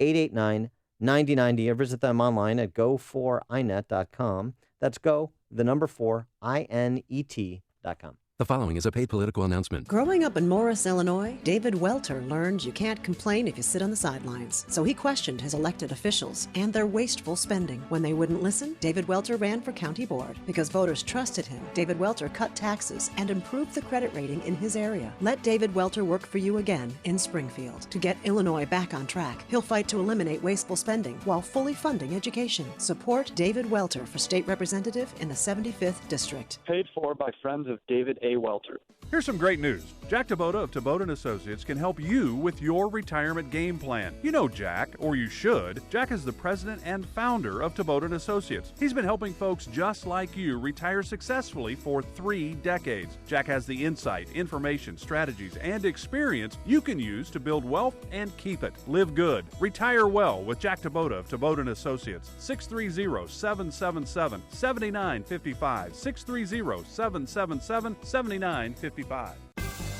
312-889-9090, or visit them online at go4inet.com. That's go, the number 4inet.com. The following is a paid political announcement. Growing up in Morris, Illinois, David Welter learned you can't complain if you sit on the sidelines. So he questioned his elected officials and their wasteful spending. When they wouldn't listen, David Welter ran for county board. Because voters trusted him, David Welter cut taxes and improved the credit rating in his area. Let David Welter work for you again in Springfield. To get Illinois back on track, he'll fight to eliminate wasteful spending while fully funding education. Support David Welter for state representative in the 75th District. Paid for by friends of David A. Welter. Here's some great news. Jack Taboda of Taboda & Associates can help you with your retirement game plan. You know Jack, or you should. Jack is the president and founder of Taboda & Associates. He's been helping folks just like you retire successfully for 3 decades. Jack has the insight, information, strategies, and experience you can use to build wealth and keep it. Live good. Retire well with Jack Taboda of Taboda & Associates. 630-777-7955. 630-777-7955.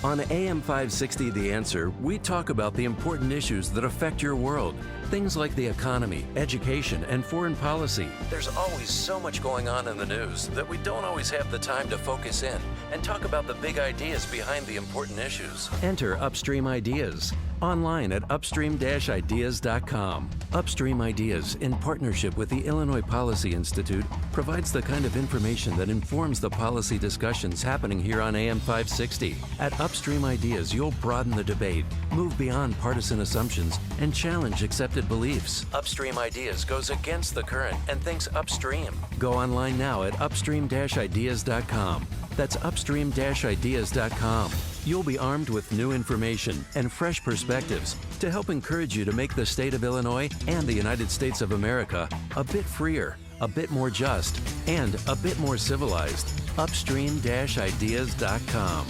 On AM 560 The Answer, we talk about the important issues that affect your world. Things like the economy, education, and foreign policy. There's always so much going on in the news that we don't always have the time to focus in and talk about the big ideas behind the important issues. Enter Upstream Ideas online at upstream-ideas.com. Upstream Ideas, in partnership with the Illinois Policy Institute, provides the kind of information that informs the policy discussions happening here on AM 560. At Upstream Ideas, you'll broaden the debate, move beyond partisan assumptions, and challenge accepted beliefs. Upstream Ideas goes against the current and thinks upstream. Go online now at upstream-ideas.com. That's upstream-ideas.com. You'll be armed with new information and fresh perspectives to help encourage you to make the state of Illinois and the United States of America a bit freer, a bit more just, and a bit more civilized. Upstream-ideas.com.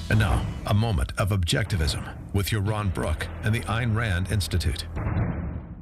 And now, a moment of objectivism with your Ron Brook and the Ayn Rand Institute.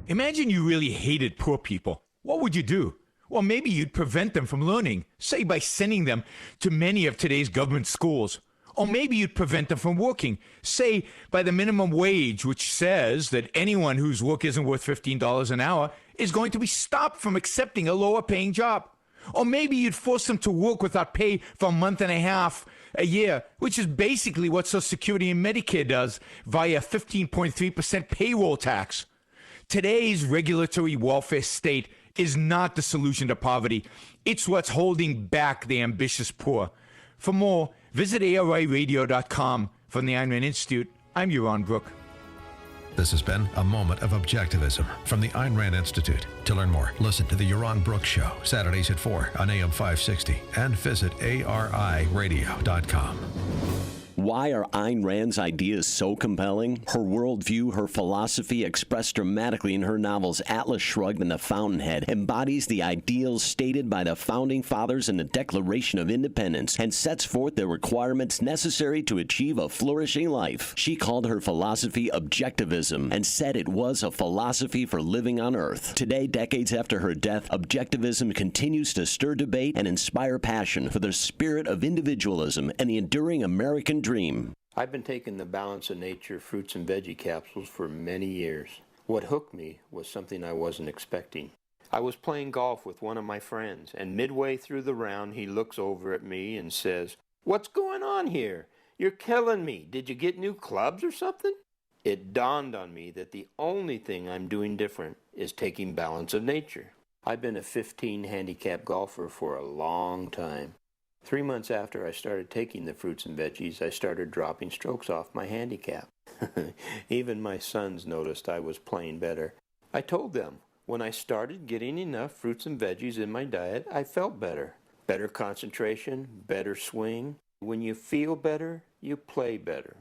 Imagine you really hated poor people. What would you do? Well, maybe you'd prevent them from learning, say by sending them to many of today's government schools. Or maybe you'd prevent them from working, say by the minimum wage, which says that anyone whose work isn't worth $15 an hour is going to be stopped from accepting a lower paying job. Or maybe you'd force them to work without pay for a month and a half, a year, which is basically what Social Security and Medicare does via 15.3% payroll tax. Today's regulatory welfare state is not the solution to poverty. It's what's holding back the ambitious poor. For more, visit ARIradio.com. From the Ayn Rand Institute, I'm Ron Brook. This has been a moment of objectivism from the Ayn Rand Institute. To learn more, listen to the Yaron Brooks Show, Saturdays at 4 on AM 560, and visit ARIradio.com. Why are Ayn Rand's ideas so compelling? Her worldview, her philosophy, expressed dramatically in her novels Atlas Shrugged and The Fountainhead, embodies the ideals stated by the Founding Fathers in the Declaration of Independence and sets forth the requirements necessary to achieve a flourishing life. She called her philosophy objectivism and said it was a philosophy for living on Earth. Today, decades after her death, objectivism continues to stir debate and inspire passion for the spirit of individualism and the enduring American dream. I've been taking the Balance of Nature fruits and veggie capsules for many years. What hooked me was something I wasn't expecting. I was playing golf with one of my friends, and midway through the round, he looks over at me and says, "What's going on here? You're killing me. Did you get new clubs or something?" It dawned on me that the only thing I'm doing different is taking Balance of Nature. I've been a 15 handicap golfer for a long time. 3 months after I started taking the fruits and veggies, I started dropping strokes off my handicap. Even my sons noticed I was playing better. I told them, when I started getting enough fruits and veggies in my diet, I felt better. Better concentration, better swing. When you feel better, you play better.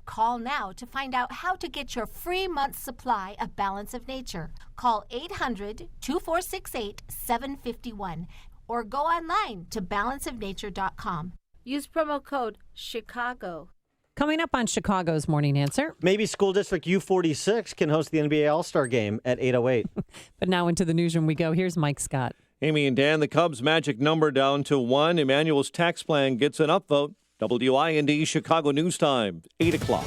Call now to find out how to get your free month's supply of Balance of Nature. Call 800-2468-751 or go online to balanceofnature.com. Use promo code CHICAGO. Coming up on Chicago's Morning Answer. Maybe School District U46 can host the NBA All-Star Game at 8:08. But now into the newsroom we go. Here's Mike Scott. Amy and Dan, the Cubs' magic number down to 1. Emmanuel's tax plan gets an upvote. WIND Chicago News Time, 8 o'clock.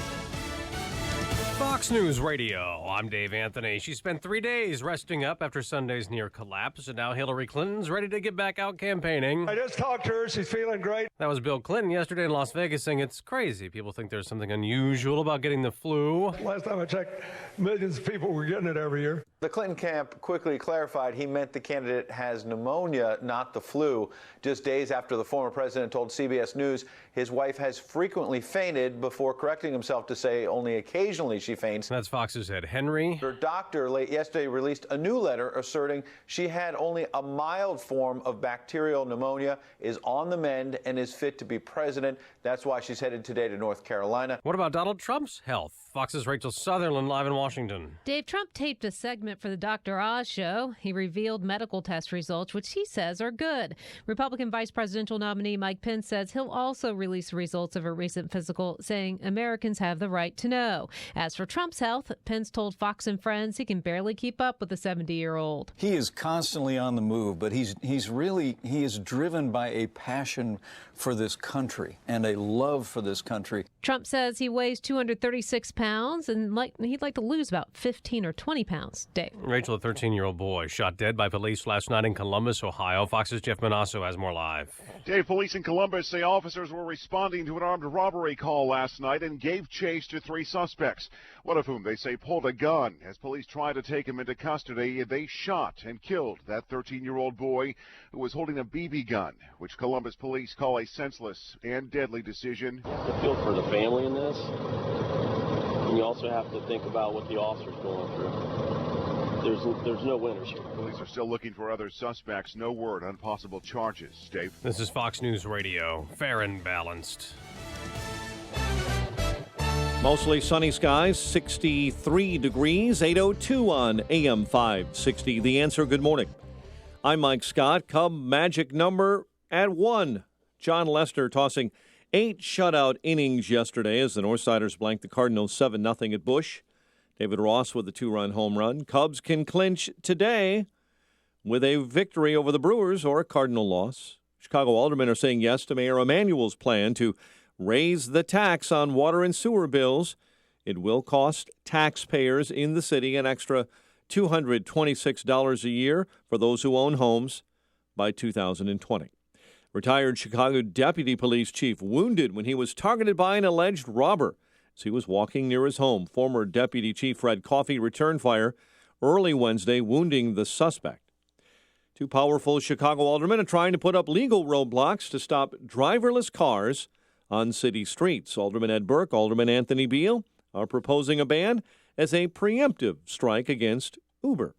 Fox News Radio. I'm Dave Anthony. She spent 3 days resting up after Sunday's near collapse, and now Hillary Clinton's ready to get back out campaigning. I just talked to her. She's feeling great. That was Bill Clinton yesterday in Las Vegas saying it's crazy. People think there's something unusual about getting the flu. Last time I checked, millions of people were getting it every year. The Clinton camp quickly clarified he meant the candidate has pneumonia, not the flu. Just days after the former president told CBS News his wife has frequently fainted before correcting himself to say only occasionally she faints. That's Fox's Ed Henry. Her doctor late yesterday released a new letter asserting she had only a mild form of bacterial pneumonia, is on the mend, and is fit to be president. That's why she's headed today to North Carolina. What about Donald Trump's health? Fox's Rachel Sutherland live in Washington. Dave Trump taped a segment for the Dr. Oz show. He revealed medical test results, which he says are good. Republican vice presidential nominee Mike Pence says he'll also release results of a recent physical, saying Americans have the right to know. As for Trump's health, Pence told Fox and Friends he can barely keep up with the 70-year-old. He is constantly on the move, but he is driven by a passion for this country and a love for this country. Trump says he weighs 236 pounds and he'd like to lose about 15 or 20 pounds. Dave. Rachel, a 13-year-old boy, shot dead by police last night in Columbus, Ohio. Fox's Jeff Manasso has more live. Dave, police in Columbus say officers were responding to an armed robbery call last night and gave chase to 3 suspects, one of whom they say pulled a gun. As police tried to take him into custody, they shot and killed that 13-year-old boy who was holding a BB gun, which Columbus police call a senseless and deadly decision. You have to feel for the family in this, and you also have to think about what the officer's going through. There's no winners here. Police are still looking for other suspects. No word on possible charges. Dave. This is Fox News Radio. Fair and balanced. Mostly sunny skies, 63 degrees, 8:02 on AM 560. The Answer, good morning. I'm Mike Scott. Cub magic number at 1. John Lester tossing 8 shutout innings yesterday as the Northsiders blanked the Cardinals 7-0 at Busch. David Ross with a 2-run home run. Cubs can clinch today with a victory over the Brewers or a Cardinal loss. Chicago aldermen are saying yes to Mayor Emanuel's plan to raise the tax on water and sewer bills. It will cost taxpayers in the city an extra $226 a year for those who own homes by 2020. Retired Chicago Deputy Police Chief wounded when he was targeted by an alleged robber as he was walking near his home. Former Deputy Chief Fred Coffey returned fire early Wednesday, wounding the suspect. 2 powerful Chicago aldermen are trying to put up legal roadblocks to stop driverless cars on city streets. Alderman Ed Burke, Alderman Anthony Beal are proposing a ban as a preemptive strike against Uber.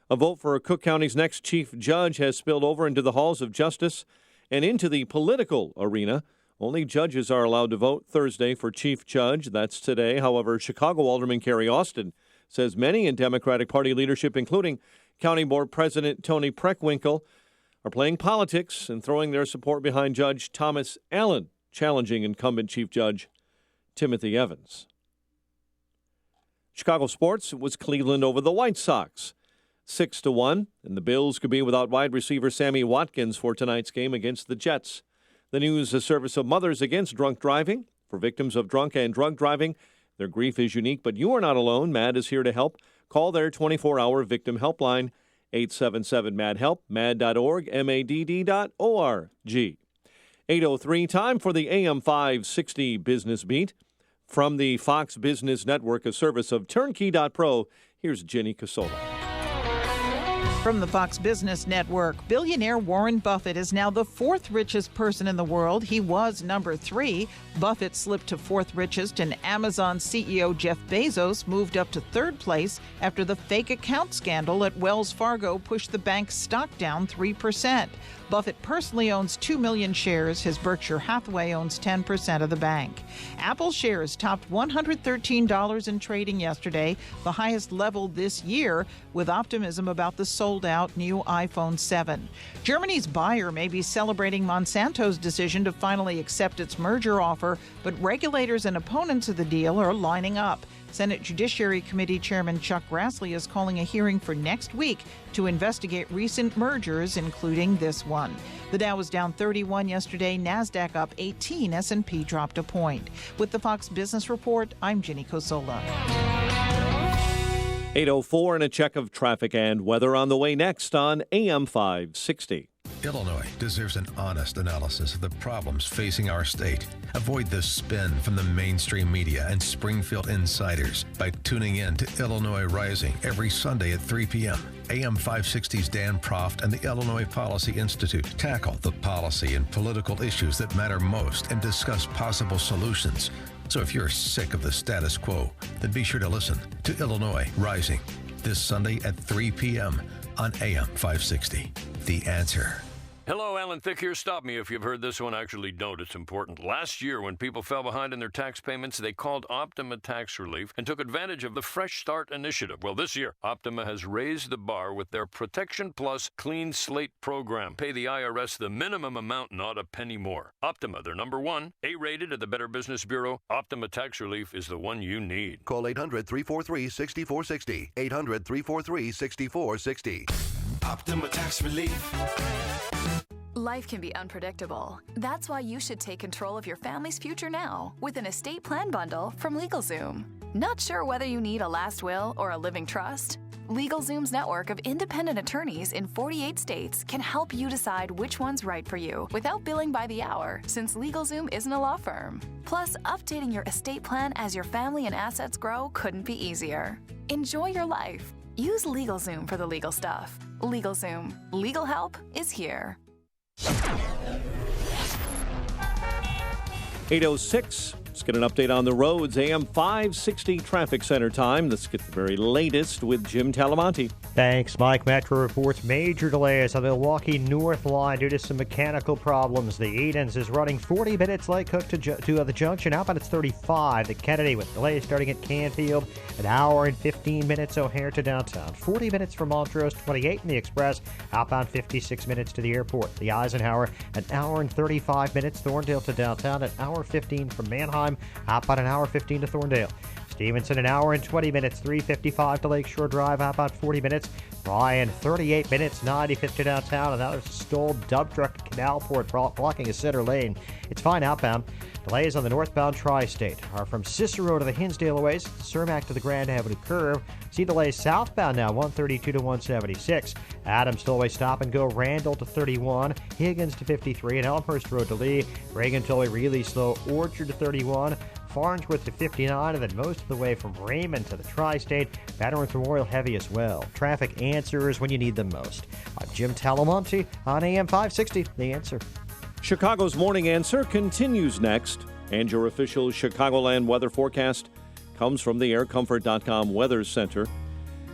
A vote for Cook County's next chief judge has spilled over into the halls of justice and into the political arena. Only judges are allowed to vote Thursday for chief judge. That's today. However, Chicago Alderman Carrie Austin says many in Democratic Party leadership, including County Board President Tony Preckwinkle, are playing politics and throwing their support behind Judge Thomas Allen, challenging incumbent Chief Judge Timothy Evans. Chicago sports was Cleveland over the White Sox, 6-1, and the Bills could be without wide receiver Sammy Watkins for tonight's game against the Jets. The news, a service of Mothers Against Drunk Driving. For victims of drunk and drug driving, their grief is unique, but you are not alone. MAD is here to help. Call their 24-hour victim helpline, 877-MAD-HELP, mad.org, MADD.org. 8:03, time for the AM 560 Business Beat. From the Fox Business Network, a service of Turnkey.pro, here's Jenny Casola. From the Fox Business Network, billionaire Warren Buffett is now the fourth richest person in the world. He was number 3. Buffett slipped to fourth richest, and Amazon CEO Jeff Bezos moved up to third place after the fake account scandal at Wells Fargo pushed the bank's stock down 3%. Buffett personally owns 2 million shares. His Berkshire Hathaway owns 10% of the bank. Apple shares topped $113 in trading yesterday, the highest level this year, with optimism about the sold-out new iPhone 7. Germany's Bayer may be celebrating Monsanto's decision to finally accept its merger offer, but regulators and opponents of the deal are lining up. Senate Judiciary Committee Chairman Chuck Grassley is calling a hearing for next week to investigate recent mergers, including this one. The Dow was down 31 yesterday, NASDAQ up 18, S&P dropped a point. With the Fox Business Report, I'm Jenny Cosola. 8:04 and a check of traffic and weather on the way next on AM 560. Illinois deserves an honest analysis of the problems facing our state. Avoid the spin from the mainstream media and Springfield insiders by tuning in to Illinois Rising every Sunday at 3 p.m. AM 560's Dan Proft and the Illinois Policy Institute tackle the policy and political issues that matter most and discuss possible solutions. So if you're sick of the status quo, then be sure to listen to Illinois Rising this Sunday at 3 p.m. on AM 560. The Answer. Hello, Alan Thicke here. Stop me if you've heard this one. Actually, don't. It's important. Last year, when people fell behind in their tax payments, they called Optima Tax Relief and took advantage of the Fresh Start initiative. Well, this year, Optima has raised the bar with their Protection Plus Clean Slate program. Pay the IRS the minimum amount, not a penny more. Optima, they're number 1, A-rated at the Better Business Bureau. Optima Tax Relief is the one you need. Call 800-343-6460. 800-343-6460. Optima Tax Relief. Life can be unpredictable. That's why you should take control of your family's future now with an estate plan bundle from LegalZoom. Not sure whether you need a last will or a living trust? LegalZoom's network of independent attorneys in 48 states can help you decide which one's right for you without billing by the hour, since LegalZoom isn't a law firm. Plus, updating your estate plan as your family and assets grow couldn't be easier. Enjoy your life. Use LegalZoom for the legal stuff. LegalZoom. Legal help is here. 8:06. Let's get an update on the roads. AM 560 Traffic Center time. Let's get the very latest with Jim Talamonte. Thanks, Mike. Metro reports major delays on the Milwaukee North Line due to some mechanical problems. The Edens is running 40 minutes Lake Cook to the junction. Outbound it's 35. The Kennedy with delays starting at Canfield. An hour and 15 minutes O'Hare to downtown. 40 minutes from Montrose, 28 in the Express. Outbound 56 minutes to the airport. The Eisenhower, an hour and 35 minutes. Thorndale to downtown. An hour 15 from Manheim. Outbound an hour 15 to Thorndale. Stevenson, an hour and 20 minutes, 3:55 to Lakeshore Drive, outbound 40 minutes. Ryan, 38 minutes, 95th to downtown. And that was a stalled dump truck at Canalport blocking a center lane. It's fine outbound. Delays on the northbound tri-state are from Cicero to the Hinsdale Ways, Cermak to the Grand Avenue Curve. See delays southbound now, 132 to 176. Adams Tollway stop and go, Randall to 31, Higgins to 53, and Elmhurst Road to Lee. Reagan Tollway really slow, Orchard to 31. Farnsworth to 59, and then most of the way from Raymond to the Tri-State. Batterworth Memorial heavy as well. Traffic answers when you need them most. I'm Jim Talamonte on AM 560, The Answer. Chicago's Morning Answer continues next, and your official Chicagoland weather forecast comes from the aircomfort.com Weather Center.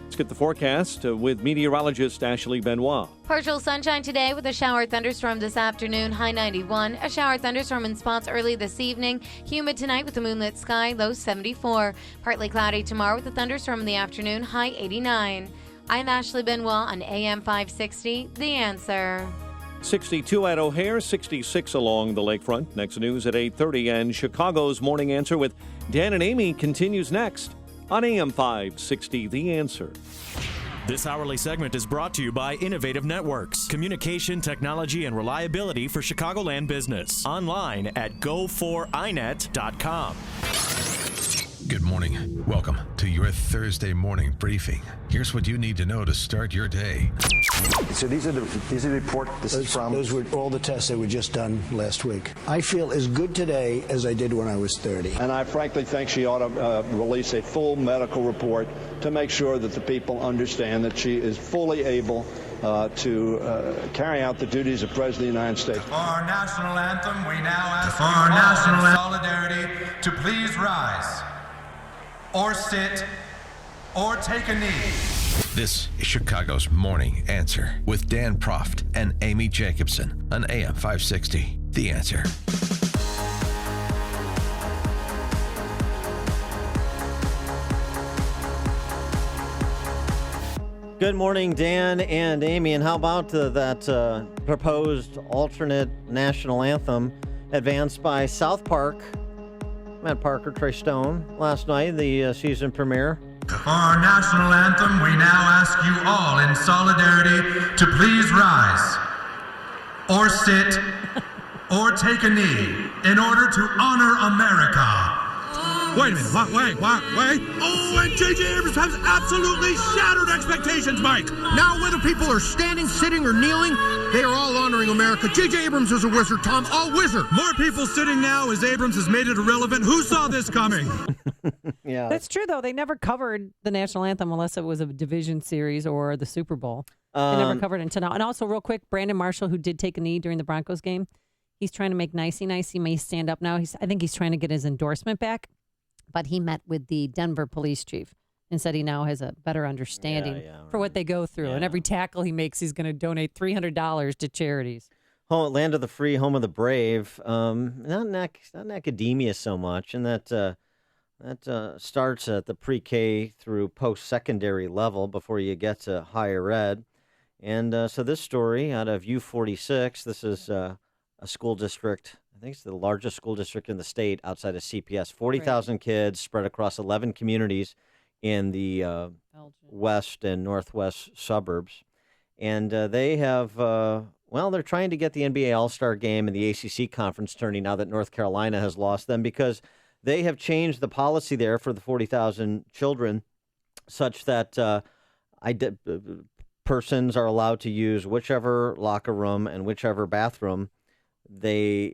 It's get the forecast with meteorologist Ashley Benoit. Partial sunshine today with a shower thunderstorm this afternoon, high 91. A shower thunderstorm in spots early this evening. Humid tonight with a moonlit sky, low 74. Partly cloudy tomorrow with a thunderstorm in the afternoon, high 89. I'm Ashley Benoit on AM 560, The Answer. 62 at O'Hare, 66 along the lakefront. Next news at 8:30, and Chicago's Morning Answer with Dan and Amy continues next on AM 560, The Answer. This hourly segment is brought to you by Innovative Networks, communication, technology, and reliability for Chicagoland business. Online at go4inet.com. Good morning. Welcome to your Thursday morning briefing. Here's what you need to know to start your day. So these are the report. Those were all the tests that were just done last week. I feel as good today as I did when I was 30. And I frankly think she ought to release a full medical report to make sure that the people understand that she is fully able to carry out the duties of President of the United States. For our national anthem, we now ask you all in solidarity to please rise, or sit, or take a knee. This is Chicago's Morning Answer with Dan Proft and Amy Jacobson on AM 560. The Answer. Good morning, Dan and Amy. And how about that proposed alternate national anthem advanced by South Park? Matt Parker, Trey Stone, last night, the season premiere. For our national anthem, we now ask you all in solidarity to please rise, or sit, or take a knee in order to honor America. Wait a minute, wait. Oh, and J.J. Abrams has absolutely shattered expectations, Mike. Now, whether people are standing, sitting, or kneeling, they are all honoring America. J.J. Abrams is a wizard, Tom, all wizard. More people sitting now as Abrams has made it irrelevant. Who saw this coming? Yeah, that's true, though. They never covered the national anthem unless it was a division series or the Super Bowl. They never covered it until now. And also, real quick, Brandon Marshall, who did take a knee during the Broncos game, he's trying to make nicey nice. He may stand up now. I think he's trying to get his endorsement back. But he met with the Denver police chief and said he now has a better understanding for what they go through. And every tackle he makes, he's going to donate $300 to charities. Land of the free, home of the brave. Not in academia so much, and that starts at the pre-K through post-secondary level before you get to higher ed. And so this story out of U46, this is a school district. I think it's the largest school district in the state outside of CPS. 40,000 kids spread across 11 communities in the west and northwest suburbs. And they have, they're trying to get the NBA All-Star Game and the ACC Conference tourney now that North Carolina has lost them, because they have changed the policy there for the 40,000 children such that persons are allowed to use whichever locker room and whichever bathroom they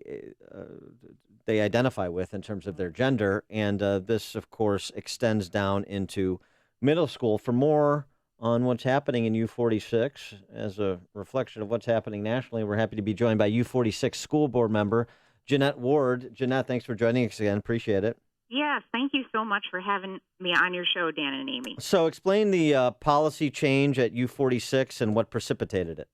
identify with in terms of their gender. And this, of course, extends down into middle school. For more on what's happening in U46 as a reflection of what's happening nationally, we're happy to be joined by U46 school board member Jeanette Ward. Jeanette, thanks for joining us again. Appreciate it. Yes, thank you so much for having me on your show, Dan and Amy. So explain the policy change at U46 and what precipitated it.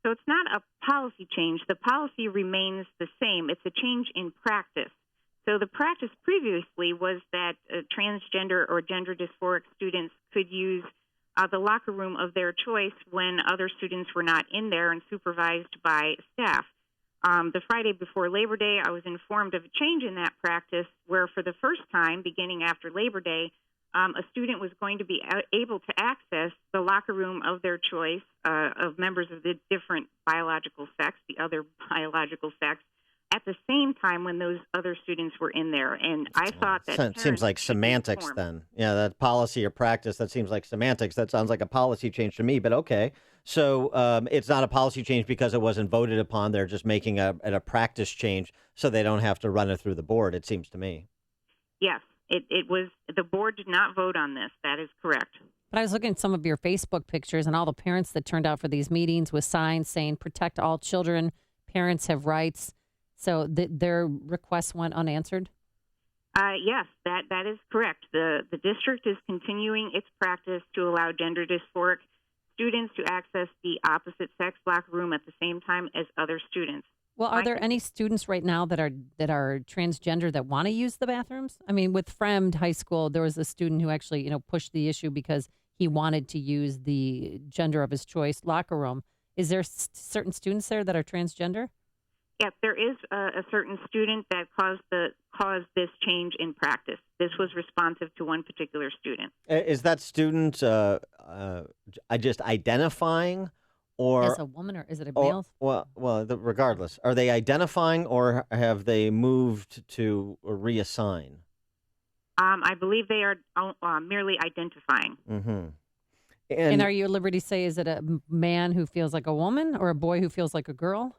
So it's not a policy change. The policy remains the same. It's a change in practice. So the practice previously was that transgender or gender dysphoric students could use the locker room of their choice when other students were not in there and supervised by staff. The Friday before Labor Day, I was informed of a change in that practice where for the first time, beginning after Labor Day, a student was going to be able to access the locker room of their choice of members of the different biological sex, the other biological sex, at the same time when those other students were in there. And I thought that seems like semantics then. Yeah, that policy or practice, that seems like semantics. That sounds like a policy change to me, but okay. So it's not a policy change because it wasn't voted upon. They're just making a practice change so they don't have to run it through the board, it seems to me. Yes, it was. The board did not vote on this. That is correct. But I was looking at some of your Facebook pictures and all the parents that turned out for these meetings with signs saying protect all children, parents have rights. So their requests went unanswered? Yes, that is correct. The district is continuing its practice to allow gender dysphoric students to access the opposite sex locker room at the same time as other students. Well, are there any students right now that are transgender that want to use the bathrooms? I mean, with Fremd High School, there was a student who actually, pushed the issue because he wanted to use the gender of his choice locker room. Is there certain students there that are transgender? Yes, there is a certain student that caused this change in practice. This was responsive to one particular student. Is that student just identifying, or as a woman, or is it a male? Regardless, are they identifying, or have they moved to reassign? I believe they are merely identifying. Mm-hmm. And are you at liberty to say, is it a man who feels like a woman or a boy who feels like a girl?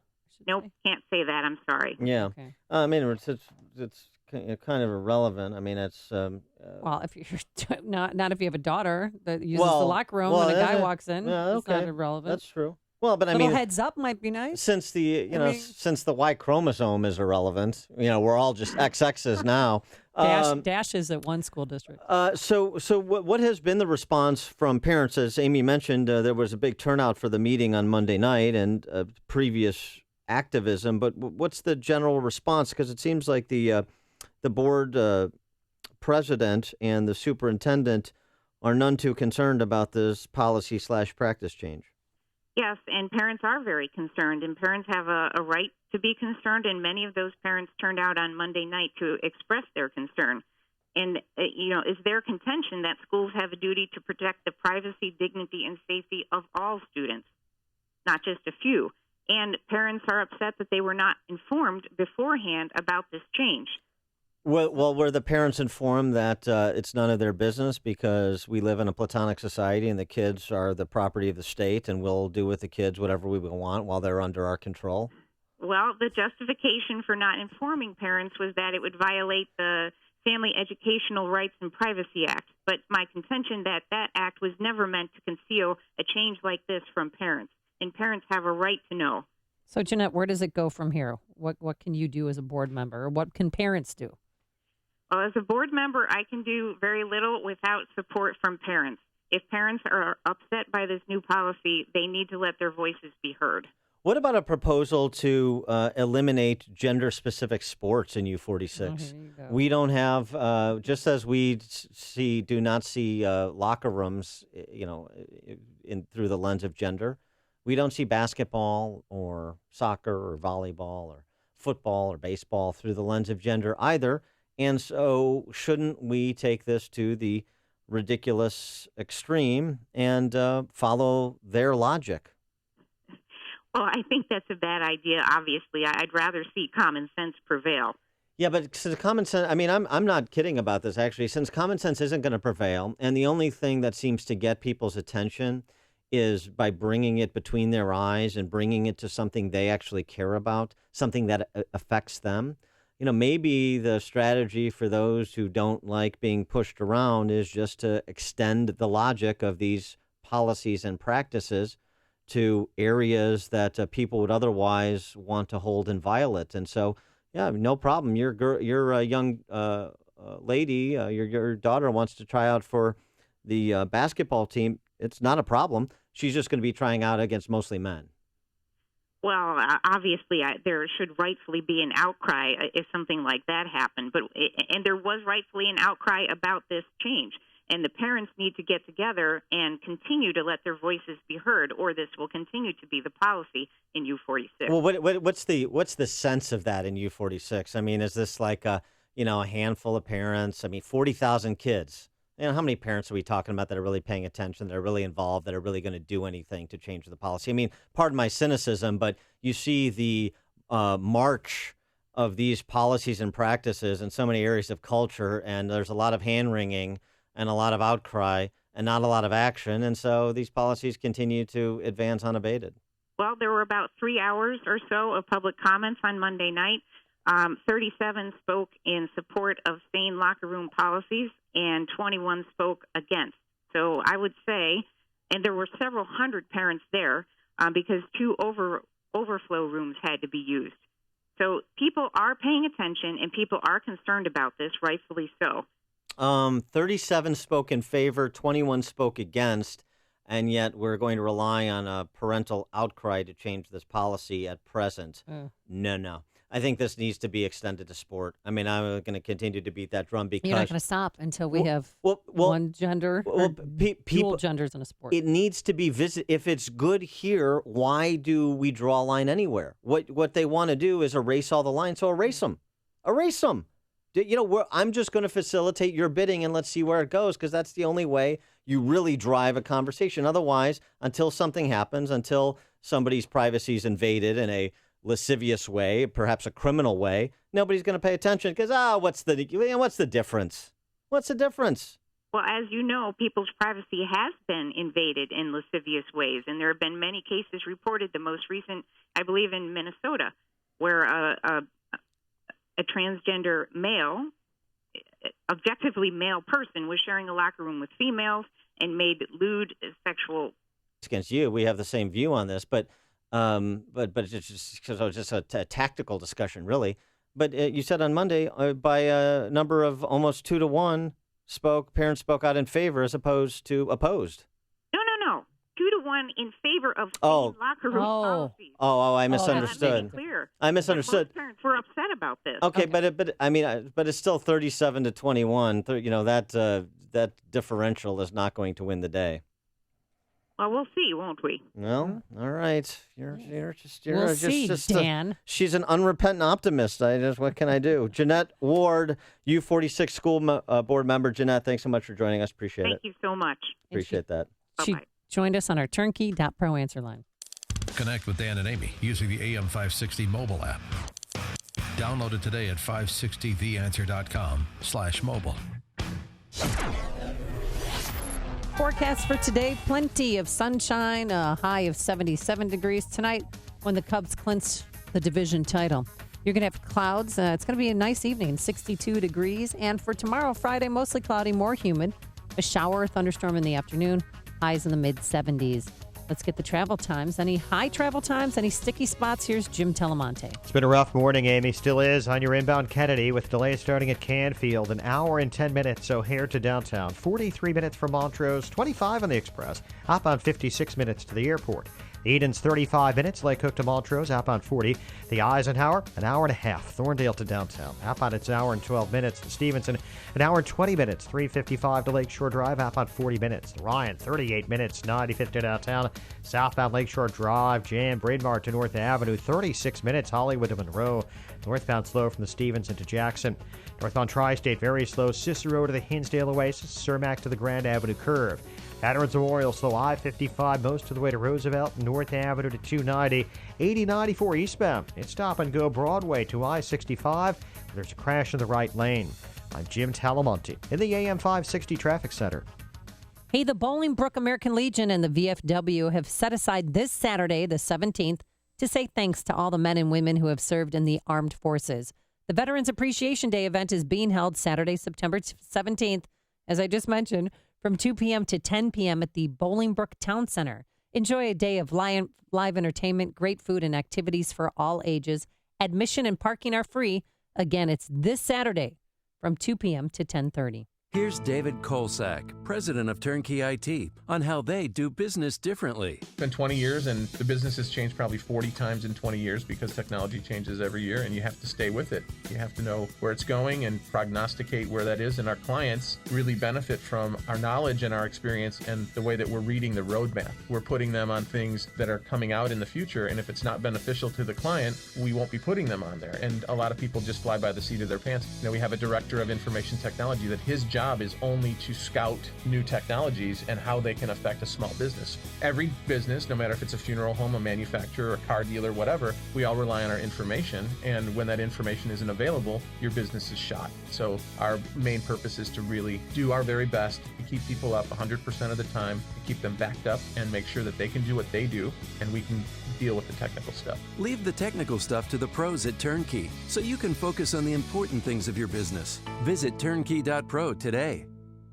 Nope, can't say that. I'm sorry. Yeah. Okay. I mean, it's kind of irrelevant. I mean, it's... well, if you're not if you have a daughter that uses the locker room when a guy walks in, it's not irrelevant. That's true. Well, but I little mean... heads up might be nice. Since since the Y chromosome is irrelevant, we're all just XXs now. Dashes at one school district. So what has been the response from parents? As Amy mentioned, there was a big turnout for the meeting on Monday night and previous activism, but what's the general response? Because it seems like the board president and the superintendent are none too concerned about this policy/practice change. Yes, and parents are very concerned, and parents have a right to be concerned, and many of those parents turned out on Monday night to express their concern. And, is their contention that schools have a duty to protect the privacy, dignity, and safety of all students, not just a few. And parents are upset that they were not informed beforehand about this change. Well, were the parents informed that it's none of their business because we live in a platonic society and the kids are the property of the state and we'll do with the kids whatever we want while they're under our control? Well, the justification for not informing parents was that it would violate the Family Educational Rights and Privacy Act. But my contention that act was never meant to conceal a change like this from parents. And parents have a right to know. So, Jeanette, where does it go from here? What can you do as a board member, or what can parents do? Well, as a board member, I can do very little without support from parents. If parents are upset by this new policy, they need to let their voices be heard. What about a proposal to eliminate gender-specific sports in U46? We don't have, just as we do not see locker rooms, through the lens of gender. We don't see basketball or soccer or volleyball or football or baseball through the lens of gender either. And so shouldn't we take this to the ridiculous extreme and follow their logic? Well, I think that's a bad idea, obviously. I'd rather see common sense prevail. Yeah, but since common sense, I mean, I'm not kidding about this, actually. Since common sense isn't going to prevail, and the only thing that seems to get people's attention is by bringing it between their eyes and bringing it to something they actually care about, something that affects them. Maybe the strategy for those who don't like being pushed around is just to extend the logic of these policies and practices to areas that people would otherwise want to hold inviolate. And so, yeah, no problem. You're a young lady, your daughter wants to try out for the basketball team. It's not a problem. She's just going to be trying out against mostly men. Well, obviously, there should rightfully be an outcry if something like that happened. And there was rightfully an outcry about this change. And the parents need to get together and continue to let their voices be heard, or this will continue to be the policy in U46. Well, what's the sense of that in U46? I mean, is this like a handful of parents? I mean, 40,000 kids. How many parents are we talking about that are really paying attention, that are really involved, that are really going to do anything to change the policy? I mean, pardon my cynicism, but you see the march of these policies and practices in so many areas of culture, and there's a lot of hand-wringing and a lot of outcry and not a lot of action, and so these policies continue to advance unabated. Well, there were about 3 hours or so of public comments on Monday night. 37 spoke in support of sane locker room policies, and 21 spoke against. So I would say, and there were several hundred parents there because 2 overflow rooms had to be used. So people are paying attention, and people are concerned about this, rightfully so. 37 spoke in favor, 21 spoke against, and yet we're going to rely on a parental outcry to change this policy at present. No. I think this needs to be extended to sport. I mean, I'm going to continue to beat that drum because... You're not going to stop until we have one gender or dual genders in a sport. It needs to be if it's good here, why do we draw a line anywhere? What they want to do is erase all the lines, so erase them. Erase them. I'm just going to facilitate your bidding and let's see where it goes, because that's the only way you really drive a conversation. Otherwise, until something happens, until somebody's privacy is invaded in a lascivious way, perhaps a criminal way, nobody's going to pay attention because, what's the difference? What's the difference? Well, as you know, people's privacy has been invaded in lascivious ways, and there have been many cases reported, the most recent, I believe, in Minnesota, where a transgender male, objectively male person, was sharing a locker room with females and made lewd sexual... Against you, we have the same view on this, but it's just a tactical discussion, really. But you said on Monday, by a number of almost 2-1, parents spoke out in favor as opposed to opposed. No. 2-1 in favor of locker room policies. I misunderstood. I misunderstood. Most parents were upset about this. Okay. But it's still 37-21. That differential is not going to win the day. Well, we'll see, won't we? No, all right. You're we'll see, Dan. She's an unrepentant optimist. What can I do? Jeanette Ward, U46 school board member. Jeanette, thanks so much for joining us. Appreciate it. Thank you so much. Appreciate that. She joined us on our turnkey.pro answer line. Connect with Dan and Amy using the AM560 mobile app. Download it today at 560theanswer.com/mobile. Forecast for today, plenty of sunshine, a high of 77 degrees tonight when the Cubs clinch the division title. You're going to have clouds. It's going to be a nice evening, 62 degrees. And for tomorrow, Friday, mostly cloudy, more humid. A shower or thunderstorm in the afternoon, highs in the mid-70s. Let's get the travel times. Any high travel times, any sticky spots? Here's Jim Telemonte. It's been a rough morning, Amy. Still is on your inbound Kennedy with delays starting at Canfield. An hour and 10 minutes O'Hare to downtown. 43 minutes from Montrose. 25 on the Express. Outbound 56 minutes to the airport. The Eden's 35 minutes. Lake Hook to Montrose. Outbound 40. The Eisenhower, an hour and a half. Thorndale to downtown. Outbound it's an hour and 12 minutes. The Stevenson, an hour and 20 minutes. 355 to Lakeshore Drive. Outbound 40 minutes. The Ryan, 38 minutes. 95 to downtown. Southbound Lakeshore Drive. Jam. Braidmar to North Avenue. 36 minutes. Hollywood to Monroe. Northbound slow from the Stevenson to Jackson. Northbound Tri-State very slow. Cicero to the Hinsdale Oasis. Cermak to the Grand Avenue curve. Veterans Memorial slow I-55 most of the way to Roosevelt, North Avenue to 290, 80-94 eastbound. It's stop and go Broadway to I-65. There's a crash in the right lane. I'm Jim Talamonte in the AM 560 Traffic Center. Hey, the Bolingbrook American Legion and the VFW have set aside this Saturday, the 17th, to say thanks to all the men and women who have served in the armed forces. The Veterans Appreciation Day event is being held Saturday, September 17th, as I just mentioned, from 2 p.m. to 10 p.m. at the Bolingbrook Town Center. Enjoy a day of live entertainment, great food, and activities for all ages. Admission and parking are free. Again, it's this Saturday from 2 p.m. to 10:30. Here's David Kolsak, president of Turnkey IT, on how they do business differently. It's been 20 years, and the business has changed probably 40 times in 20 years because technology changes every year, and you have to stay with it. You have to know where it's going and prognosticate where that is, and our clients really benefit from our knowledge and our experience and the way that we're reading the roadmap. We're putting them on things that are coming out in the future, and if it's not beneficial to the client, we won't be putting them on there. And a lot of people just fly by the seat of their pants. We have a director of information technology that his job is only to scout new technologies and how they can affect a small business. Every business, no matter if it's a funeral home, a manufacturer, a car dealer, whatever, we all rely on our information, and when that information isn't available, your business is shot. So our main purpose is to really do our very best to keep people up 100% of the time, to keep them backed up and make sure that they can do what they do, and we can deal with the technical stuff. Leave the technical stuff to the pros at Turnkey so you can focus on the important things of your business. Visit turnkey.pro today.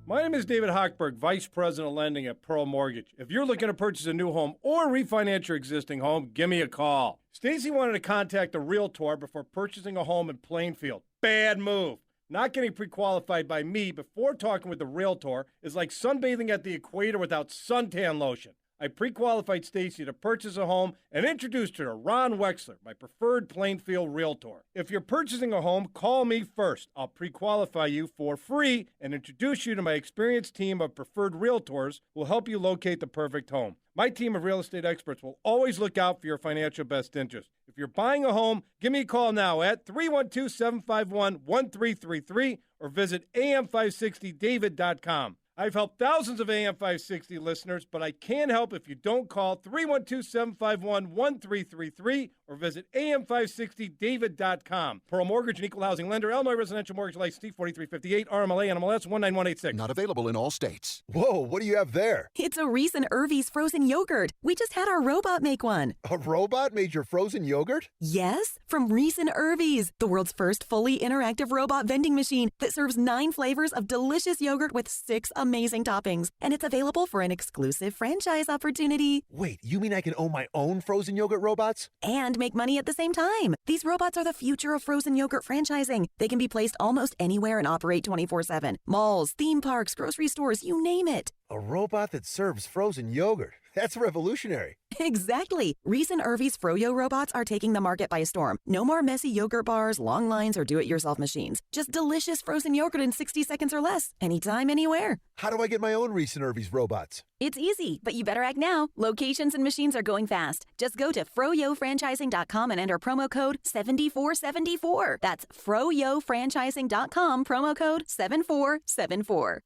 My name is David Hochberg, Vice President of Lending at Pearl Mortgage. If you're looking to purchase a new home or refinance your existing home, give me a call. Stacy wanted to contact a realtor before purchasing a home in Plainfield. Bad move. Not getting pre-qualified by me before talking with the realtor is like sunbathing at the equator without suntan lotion. I pre-qualified Stacy to purchase a home and introduced her to Ron Wexler, my preferred Plainfield realtor. If you're purchasing a home, call me first. I'll pre-qualify you for free and introduce you to my experienced team of preferred realtors who will help you locate the perfect home. My team of real estate experts will always look out for your financial best interest. If you're buying a home, give me a call now at 312-751-1333 or visit am560david.com. I've helped thousands of AM 560 listeners, but I can't help if you don't call 312-751-1333 or visit am560david.com. Pearl Mortgage and Equal Housing Lender, Illinois Residential Mortgage License T4358, RMLA, NMLS 19186. Not available in all states. Whoa, what do you have there? It's a Reese and Irvy's frozen yogurt. We just had our robot make one. A robot made your frozen yogurt? Yes, from Reese and Irvy's, the world's first fully interactive robot vending machine that serves 9 flavors of delicious yogurt with 6 amazing toppings. And it's available for an exclusive franchise opportunity. Wait, you mean I can own my own frozen yogurt robots? And make money at the same time. These robots are the future of frozen yogurt franchising. They can be placed almost anywhere and operate 24/7. Malls, theme parks, grocery stores, you name it. A robot that serves frozen yogurt. That's revolutionary. Exactly. Reese and Irvy's Froyo robots are taking the market by storm. No more messy yogurt bars, long lines, or do-it-yourself machines. Just delicious frozen yogurt in 60 seconds or less. Anytime, anywhere. How do I get my own Reese and Irvy's robots? It's easy, but you better act now. Locations and machines are going fast. Just go to froyofranchising.com and enter promo code 7474. That's froyofranchising.com, promo code 7474.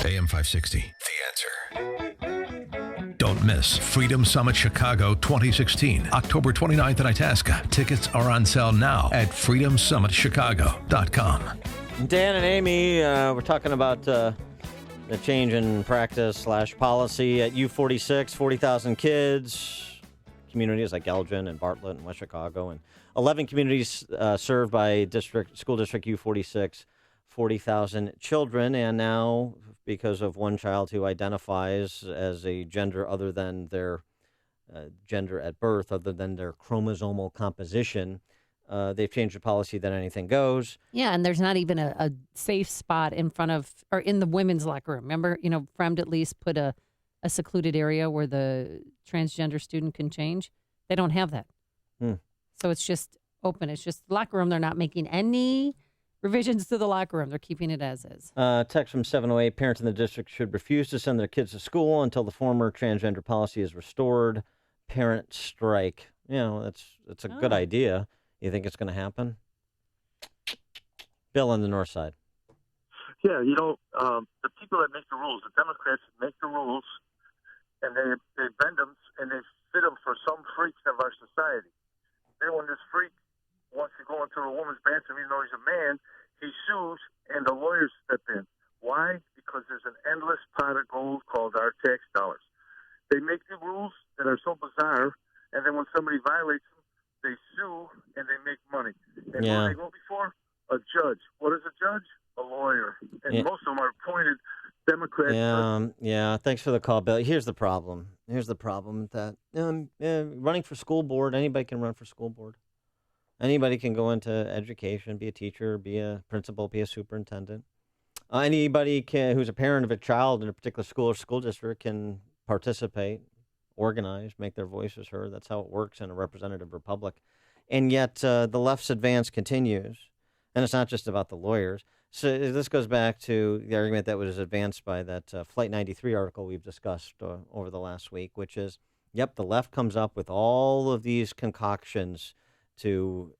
AM 560. The Answer. Don't miss Freedom Summit Chicago 2016, October 29th in Itasca. Tickets are on sale now at freedomsummitchicago.com. Dan and Amy, we're talking about the change in practice / policy at U46, 40,000 kids, communities like Elgin and Bartlett and West Chicago, and 11 communities served by school district U46, 40,000 children, and now because of one child who identifies as a gender other than their gender at birth, other than their chromosomal composition, they've changed the policy that anything goes. Yeah, and there's not even a safe spot in front of or in the women's locker room. Remember, Fremd at least put a secluded area where the transgender student can change. They don't have that. So it's just open. It's just locker room. They're not making any revisions to the locker room. They're keeping it as is. Text from 708, parents in the district should refuse to send their kids to school until the former transgender policy is restored. Parent strike. That's a good idea. You think it's going to happen? Bill on the north side. Yeah, the people that make the rules, the Democrats make the rules, and they bend them, and they fit them for some freaks of our society. Then when this freak wants to go into a woman's bathroom, even though he's a man, he sues, and the lawyers step in. Why? Because there's an endless pot of gold called our tax dollars. They make the rules that are so bizarre, and then when somebody violates them, they sue, and they make money. And what do they go before? A judge. What is a judge? A lawyer. And most of them are appointed Democrats. Yeah. Thanks for the call, Bill. Here's the problem. That running for school board, anybody can run for school board. Anybody can go into education, be a teacher, be a principal, be a superintendent. Anybody who's a parent of a child in a particular school or school district can participate, organize, make their voices heard. That's how it works in a representative republic. And yet the left's advance continues. And it's not just about the lawyers. So this goes back to the argument that was advanced by that Flight 93 article we've discussed over the last week, which is, the left comes up with all of these concoctions to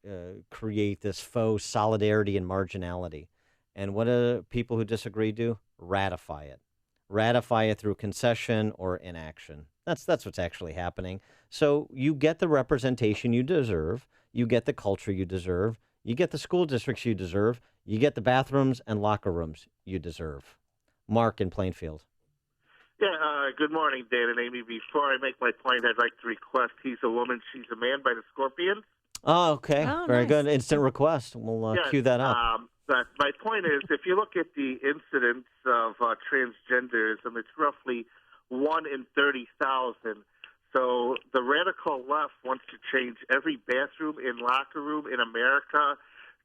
create this faux solidarity and marginality. And what do people who disagree do? Ratify it. Ratify it through concession or inaction. That's what's actually happening. So you get the representation you deserve. You get the culture you deserve. You get the school districts you deserve. You get the bathrooms and locker rooms you deserve. Mark in Plainfield. Yeah, good morning, Dan and Amy. Before I make my point, I'd like to request He's a Woman, She's a Man by the Scorpions. Oh, okay. Very nice. Good. Instant request. We'll cue that up. But my point is, if you look at the incidence of transgenderism, it's roughly 1 in 30,000. So the radical left wants to change every bathroom and locker room in America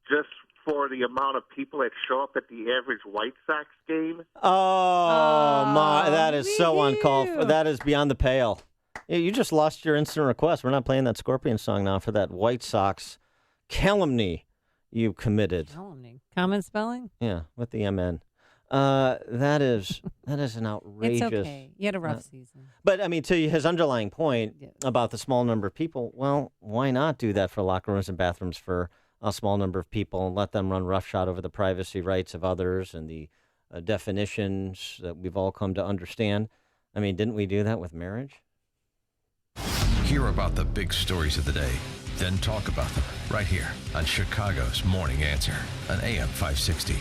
just for the amount of people that show up at the average White Sox game. Oh, my. That is so uncalled for. That is beyond the pale. You just lost your instant request. We're not playing that Scorpion song now for that White Sox calumny you committed. Calumny. Common spelling? Yeah, with the MN. That is an outrageous. It's okay. You had a rough season. But, I mean, to his underlying point about the small number of people, well, why not do that for locker rooms and bathrooms for a small number of people and let them run roughshod over the privacy rights of others and the definitions that we've all come to understand? I mean, didn't we do that with marriage? Hear about the big stories of the day, then talk about them right here on Chicago's Morning Answer on AM 560.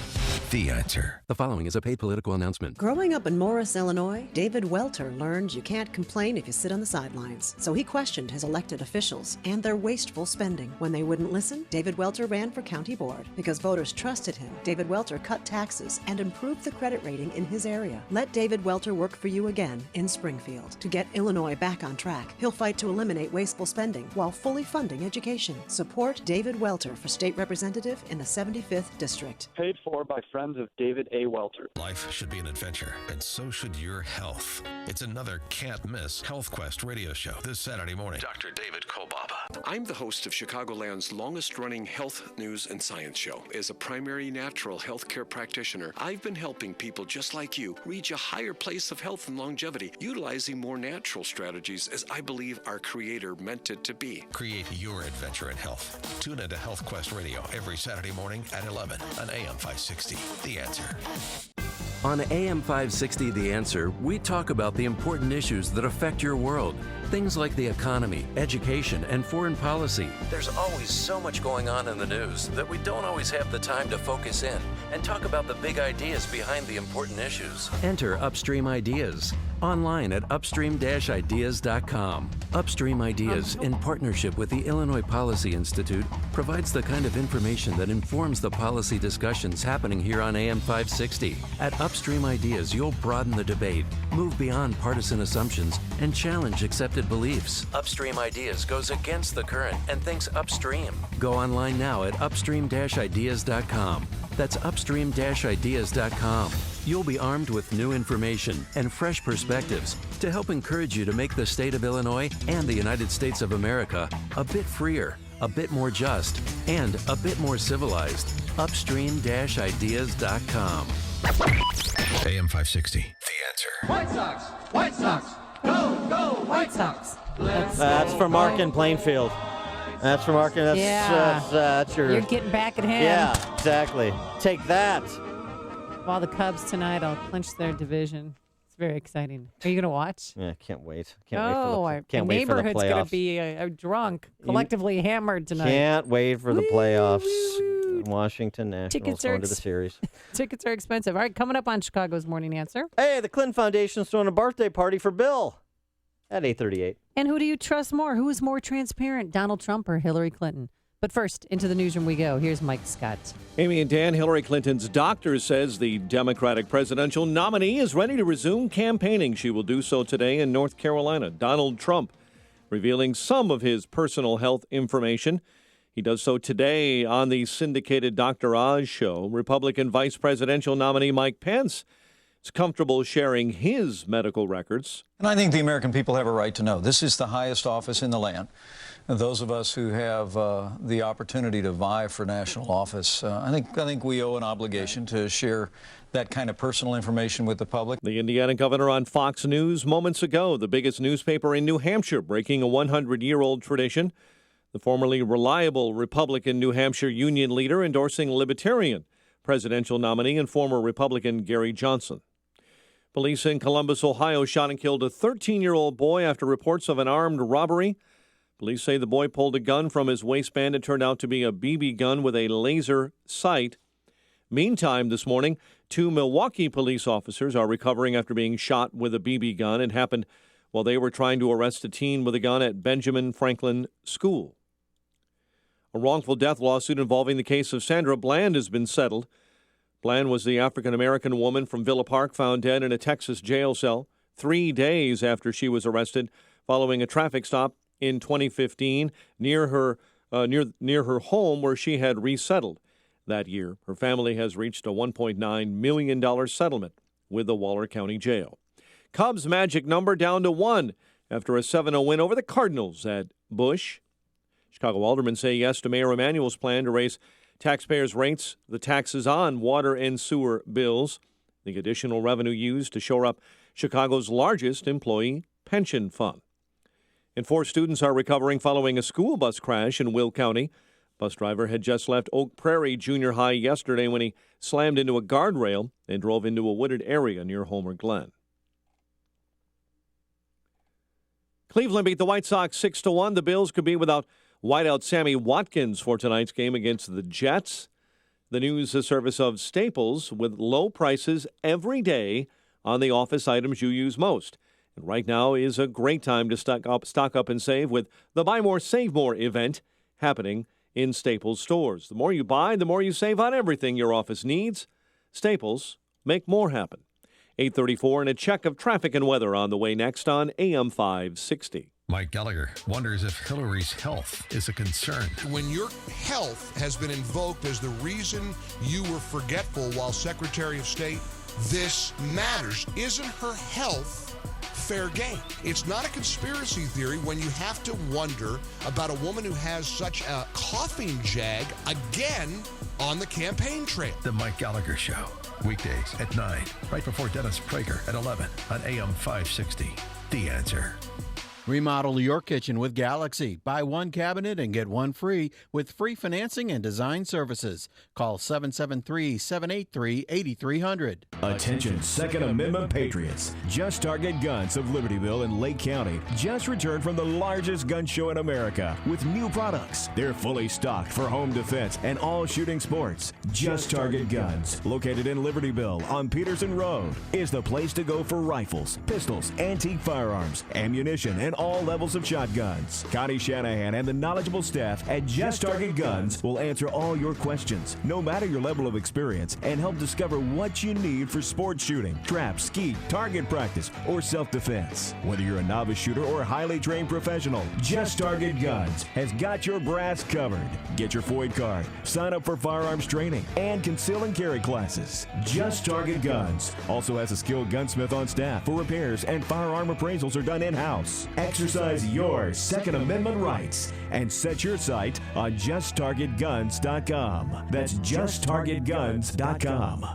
The Answer. The following is a paid political announcement. Growing up in Morris, Illinois, David Welter learned you can't complain if you sit on the sidelines. So he questioned his elected officials and their wasteful spending. When they wouldn't listen, David Welter ran for county board. Because voters trusted him, David Welter cut taxes and improved the credit rating in his area. Let David Welter work for you again in Springfield. To get Illinois back on track, he'll fight to eliminate wasteful spending while fully funding education. Support David Welter for state representative in the 75th District. Paid for by friends of David A. Welter. Life should be an adventure, and so should your health. It's another can't-miss Health Quest radio show this Saturday morning. Dr. David Kolbaba. I'm the host of Chicagoland's longest-running health news and science show. As a primary natural healthcare practitioner, I've been helping people just like you reach a higher place of health and longevity, utilizing more natural strategies as I believe our Creator meant it to be. Create your adventure in health. Tune into Health Quest Radio every Saturday morning at 11 on AM 560. The Answer. On AM 560 The Answer, we talk about the important issues that affect your world. Things like the economy, education, and foreign policy. There's always so much going on in the news that we don't always have the time to focus in and talk about the big ideas behind the important issues. Enter Upstream Ideas online at upstream-ideas.com. Upstream Ideas, in partnership with the Illinois Policy Institute, provides the kind of information that informs the policy discussions happening here on AM 560. At Upstream Ideas, you'll broaden the debate, move beyond partisan assumptions, and challenge accepted beliefs. Upstream Ideas goes against the current and thinks upstream. Go online now at upstream-ideas.com. That's upstream-ideas.com. You'll be armed with new information and fresh perspectives to help encourage you to make the state of Illinois and the United States of America a bit freer, a bit more just, and a bit more civilized. Upstream-ideas.com. AM 560. The Answer. White Sox! White Sox! Go, go, White Sox! That's for Mark in Plainfield. That's for Mark. That's your. You're getting back at him. Yeah, exactly. Take that. While the Cubs tonight will clinch their division. It's very exciting. Are you going to watch? Yeah, can't wait. Our neighborhood's going to be drunk, collectively hammered tonight. Can't wait for the playoffs. Washington Nationals going to the series. Tickets are expensive. All right, coming up on Chicago's Morning Answer. Hey, the Clinton Foundation's throwing a birthday party for Bill at 8:38. And who do you trust more? Who is more transparent, Donald Trump or Hillary Clinton? But first, into the newsroom we go. Here's Mike Scott. Amy and Dan, Hillary Clinton's doctor says the Democratic presidential nominee is ready to resume campaigning. She will do so today in North Carolina. Donald Trump revealing some of his personal health information. He does so today on the syndicated Dr. Oz show. Republican vice presidential nominee Mike Pence is comfortable sharing his medical records. And I think the American people have a right to know. This is the highest office in the land. And those of us who have the opportunity to vie for national office, I think we owe an obligation to share that kind of personal information with the public. The Indiana governor on Fox News moments ago, the biggest newspaper in New Hampshire, breaking a 100-year-old tradition. The formerly reliable Republican New Hampshire union leader endorsing Libertarian presidential nominee and former Republican Gary Johnson. Police in Columbus, Ohio, shot and killed a 13-year-old boy after reports of an armed robbery. Police say the boy pulled a gun from his waistband. It turned out to be a BB gun with a laser sight. Meantime, this morning, 2 Milwaukee police officers are recovering after being shot with a BB gun. It happened while they were trying to arrest a teen with a gun at Benjamin Franklin School. A wrongful death lawsuit involving the case of Sandra Bland has been settled. Bland was the African-American woman from Villa Park found dead in a Texas jail cell 3 days after she was arrested following a traffic stop in 2015 near her home where she had resettled. That year, her family has reached a $1.9 million settlement with the Waller County Jail. Cubs' magic number down to 1 after a 7-0 win over the Cardinals at Busch. Chicago aldermen say yes to Mayor Emanuel's plan to raise taxpayers' rates, the taxes on water and sewer bills. The additional revenue used to shore up Chicago's largest employee pension fund. And 4 students are recovering following a school bus crash in Will County. Bus driver had just left Oak Prairie Junior High yesterday when he slammed into a guardrail and drove into a wooded area near Homer Glen. Cleveland beat the White Sox 6-1. The Bills could be without wideout Sammy Watkins for tonight's game against the Jets. The news service of Staples with low prices every day on the office items you use most. And right now is a great time to stock up and save with the Buy More, Save More event happening in Staples stores. The more you buy, the more you save on everything your office needs. Staples, make more happen. 8:34 and a check of traffic and weather on the way next on AM 560. Mike Gallagher wonders if Hillary's health is a concern. When your health has been invoked as the reason you were forgetful while Secretary of State, this matters. Isn't her health fair game? It's not a conspiracy theory when you have to wonder about a woman who has such a coughing jag again on the campaign trail. The Mike Gallagher Show, weekdays at 9, right before Dennis Prager at 11 on AM 560. The Answer. Remodel your kitchen with Galaxy. Buy one cabinet and get one free with free financing and design services. Call 773-783-8300. Attention Second Amendment patriots. Just Target Guns of Libertyville and Lake County just returned from the largest gun show in America with new products. They're fully stocked for home defense and all shooting sports. Just Target Guns, located in Libertyville on Peterson Road, is the place to go for rifles, pistols, antique firearms, ammunition, and all levels of shotguns. Connie Shanahan and the knowledgeable staff at Just Target Guns will answer all your questions, no matter your level of experience, and help discover what you need for sport shooting, trap, skeet, target practice, or self-defense. Whether you're a novice shooter or a highly trained professional, Just Target Guns has got your brass covered. Get your FOID card, sign up for firearms training, and conceal and carry classes. Just Target Guns also has a skilled gunsmith on staff for repairs, and firearm appraisals are done in-house. Exercise your Second Amendment rights and set your sight on JustTargetGuns.com. That's JustTargetGuns.com.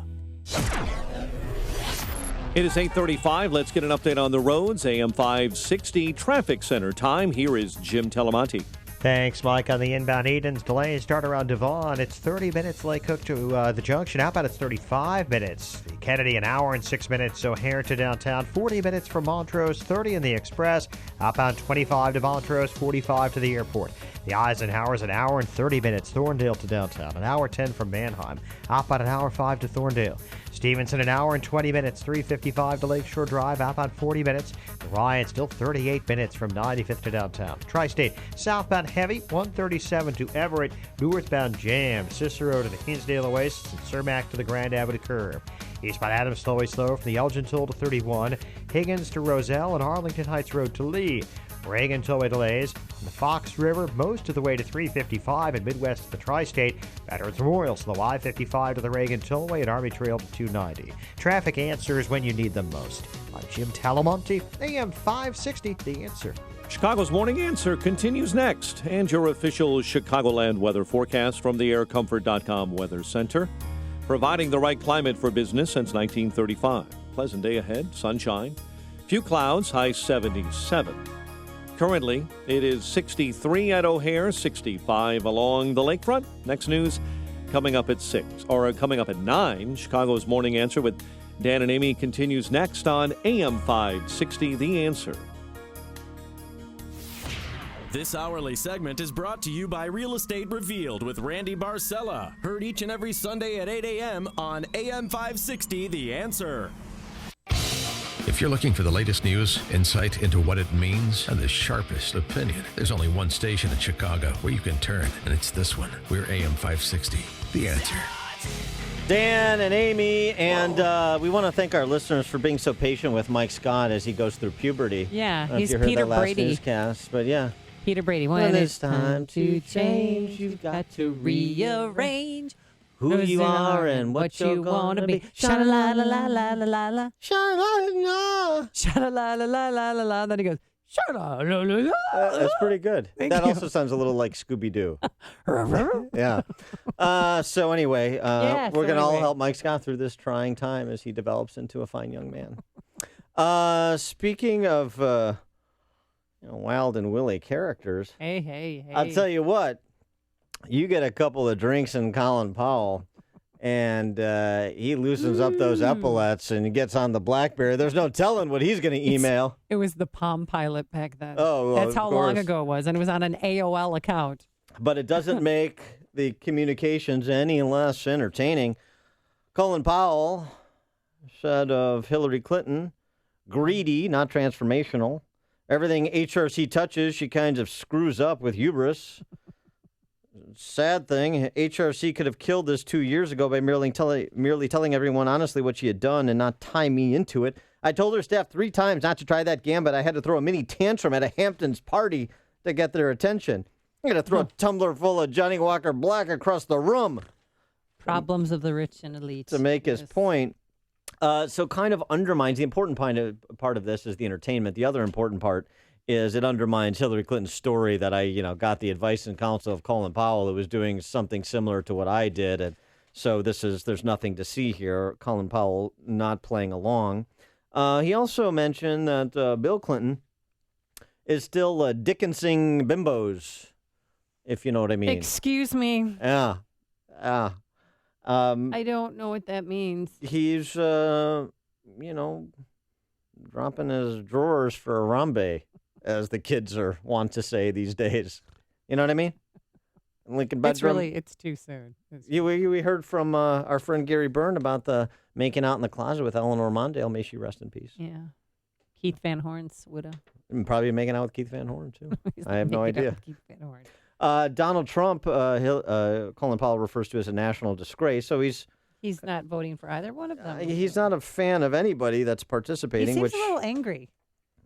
It is 8:35. Let's get an update on the roads. AM 560 Traffic Center time. Here is Jim Telemonti. Thanks, Mike. On the inbound Edens, delays start around Devon. It's 30 minutes Lake Cook to the junction. Outbound, it's 35 minutes. The Kennedy, an hour and 6 minutes. O'Hare to downtown. 40 minutes from Montrose, 30 in the Express. Outbound, 25 to Montrose, 45 to the airport. The Eisenhower's an hour and 30 minutes. Thorndale to downtown. An hour 10 from Manheim. Outbound, an hour 5 to Thorndale. Stevenson, an hour and 20 minutes. 355 to Lakeshore Drive. Outbound, 40 minutes. The Ryan, still 38 minutes from 95th to downtown. Tri-State, southbound heavy, 137 to Everett. Northbound jam. Cicero to the Hinsdale Oasis and Cermak to the Grand Avenue curve. Eastbound Adams, slowly slow from the Elgin Toll to 31. Higgins to Roselle and Arlington Heights Road to Lee. Reagan tollway delays from the Fox River most of the way to 355 and Midwest to the Tri-State. Veterans Memorial to the Y55 to the Reagan tollway and Army Trail to 290. Traffic answers when you need them most. I'm Jim Talamonte, AM 560, The Answer. Chicago's Morning Answer continues next. And your official Chicagoland weather forecast from the AirComfort.com Weather Center. Providing the right climate for business since 1935. Pleasant day ahead, sunshine. Few clouds, high 77. Currently, it is 63 at O'Hare, 65 along the lakefront. Next news coming up at 9. Chicago's Morning Answer with Dan and Amy continues next on AM 560, The Answer. This hourly segment is brought to you by Real Estate Revealed with Randy Barcella. Heard each and every Sunday at 8 a.m. on AM 560, The Answer. If you're looking for the latest news, insight into what it means, and the sharpest opinion, there's only one station in Chicago where you can turn, and it's this one. We're AM 560. The Answer. Dan and Amy, and we want to thank our listeners for being so patient with Mike Scott as he goes through puberty. Yeah, I don't know if he's you heard Peter that last Brady. newscast, but yeah. Peter Brady. When it's time to change, you've got to rearrange who you are and what you're want to gonna be. Sha-la-la-la-la-la-la-la. Sha-la-la-la. Sha-la-la-la-la-la-la. Then he goes, sha-la-la-la-la. That's pretty good. Thank That you. also sounds a little like Scooby-Doo. Yeah. So anyway, we're going to all help Mike Scott through this trying time as he develops into a fine young man. Speaking of Wild and Willie characters, Hey. I'll tell you what, you get a couple of drinks in Colin Powell, and he loosens up those epaulets and he gets on the BlackBerry. There's no telling what he's going to email. It was the Palm Pilot back then. Oh, well, that's how of course. long ago it was, and it was on an AOL account. But it doesn't make the communications any less entertaining. Colin Powell said of Hillary Clinton, greedy, not transformational. Everything HRC touches, she kind of screws up with hubris. Sad thing, HRC could have killed this 2 years ago by merely telling everyone honestly what she had done and not tie me into it. I told her staff 3 times not to try that gambit. I had to throw a mini tantrum at a Hamptons party to get their attention. I'm going to throw a tumbler full of Johnny Walker Black across the room. Problems of the rich and elite. To make his point. So kind of undermines the important part of this is the entertainment. The other important part is it undermines Hillary Clinton's story that I, got the advice and counsel of Colin Powell who was doing something similar to what I did. And so there's nothing to see here. Colin Powell not playing along. He also mentioned that Bill Clinton is still Dickensing bimbos, if you know what I mean. Excuse me. Yeah. I don't know what that means. He's, dropping his drawers for a Harambe, as the kids want to say these days. You know what I mean? Lincoln bedroom. It's too soon. We heard from our friend Gary Byrne about the making out in the closet with Eleanor Mondale. May she rest in peace. Yeah. Keith Van Horn's widow. And probably making out with Keith Van Horn, too. I have no making out idea. with Keith Van Horn. Donald Trump, Colin Powell refers to as a national disgrace. So he's not voting for either one of them. He's not a fan of anybody that's participating. He seems which a little angry.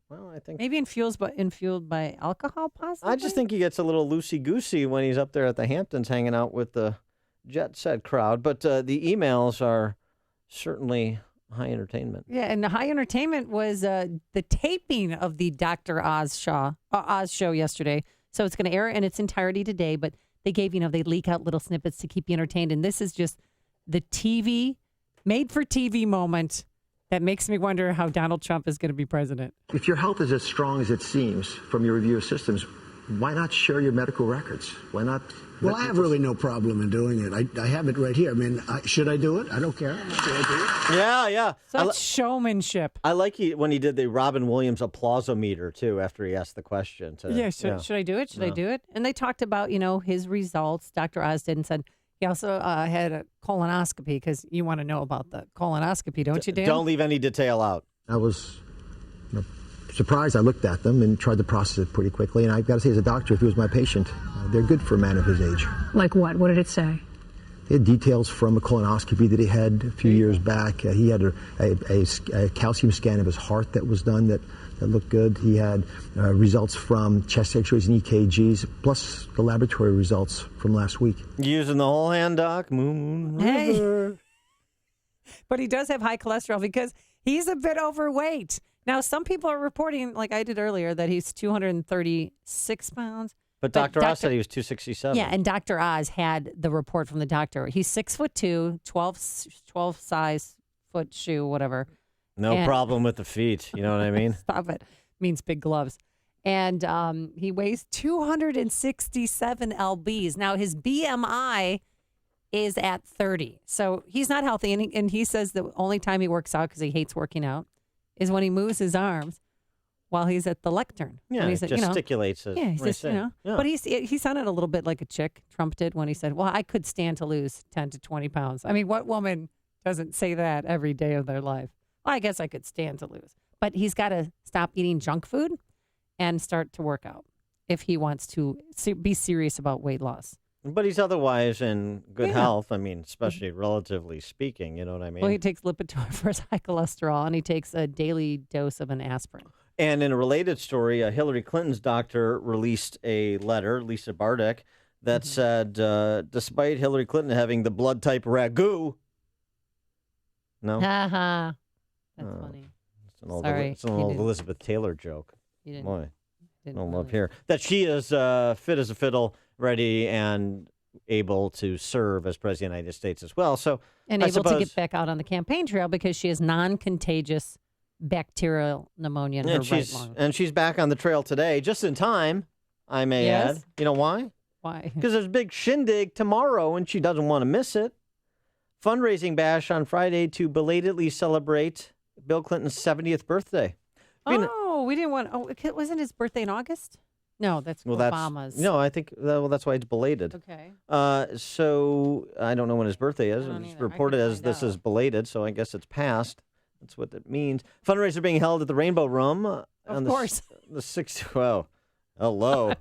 Well, I think maybe infueled by alcohol, possibly. I just think he gets a little loosey-goosey when he's up there at the Hamptons hanging out with the jet set crowd. But the emails are certainly high entertainment. Yeah, and the high entertainment was the taping of the Dr. Oz show yesterday. So it's going to air in its entirety today, but they gave, they leak out little snippets to keep you entertained. And this is just the made-for-TV moment that makes me wonder how Donald Trump is going to be president. If your health is as strong as it seems from your review of systems, why not share your medical records? Why not? Well, I have really no problem in doing it. I have it right here. I mean, should I do it? I don't care. Should I do it? Yeah. Such showmanship. I like when he did the Robin Williams applause-o-meter, too, after he asked the question. Should I do it? Should I do it? And they talked about, his results. Dr. Oz did and said he also had a colonoscopy because you want to know about the colonoscopy, don't you, Dan? Don't leave any detail out. I was surprised. I looked at them and tried to process it pretty quickly. And I've got to say, as a doctor, if he was my patient, they're good for a man of his age. Like what? What did it say? They had details from a colonoscopy that he had a few years back. He had a calcium scan of his heart that was done that looked good. He had results from chest x-rays and EKGs, plus the laboratory results from last week. Using the whole hand, Doc. Moon River. But he does have high cholesterol because he's a bit overweight. Now, some people are reporting, like I did earlier, that he's 236 pounds. But Dr. Oz said he was 267. Yeah, and Dr. Oz had the report from the doctor. He's 6'2", 12 size foot shoe, whatever. No problem with the feet. You know what I mean? Stop it. Means big gloves. And he weighs 267 lbs. Now, his BMI is at 30. So he's not healthy. And he says the only time he works out, because he hates working out, is when he moves his arms while he's at the lectern. Yeah, and he gesticulates. Yeah, he says, Yeah. But he sounded a little bit like a chick, Trump did, when he said, well, I could stand to lose 10 to 20 pounds. I mean, what woman doesn't say that every day of their life? Well, I guess I could stand to lose. But he's got to stop eating junk food and start to work out if he wants to be serious about weight loss. But he's otherwise in good health. I mean, especially relatively speaking. You know what I mean? Well, he takes Lipitor for his high cholesterol, and he takes a daily dose of an aspirin. And in a related story, Hillary Clinton's doctor released a letter, Lisa Bardick, that said, despite Hillary Clinton having the blood type ragu. No? Ha That's funny. It's an old Elizabeth Taylor joke. You didn't. Boy, didn't no really. love here. That she is fit as a fiddle, ready and able to serve as president of the United States as well. So, And I able to suppose, get back out on the campaign trail because she has non-contagious bacterial pneumonia in her right lung. And she's back on the trail today, just in time, I may Yes? add. You know why? Why? Because there's a big shindig tomorrow, and she doesn't want to miss it. Fundraising bash on Friday to belatedly celebrate Bill Clinton's 70th birthday. We didn't want. Oh, wasn't his birthday in August? No, that's Obama's. No, I think that's why it's belated. Okay. So I don't know when his birthday is. I don't It's either. reported as this is belated, so I guess it's past. That's what that means. Fundraiser being held at the Rainbow Room. Of course. The 6th. Well, hello.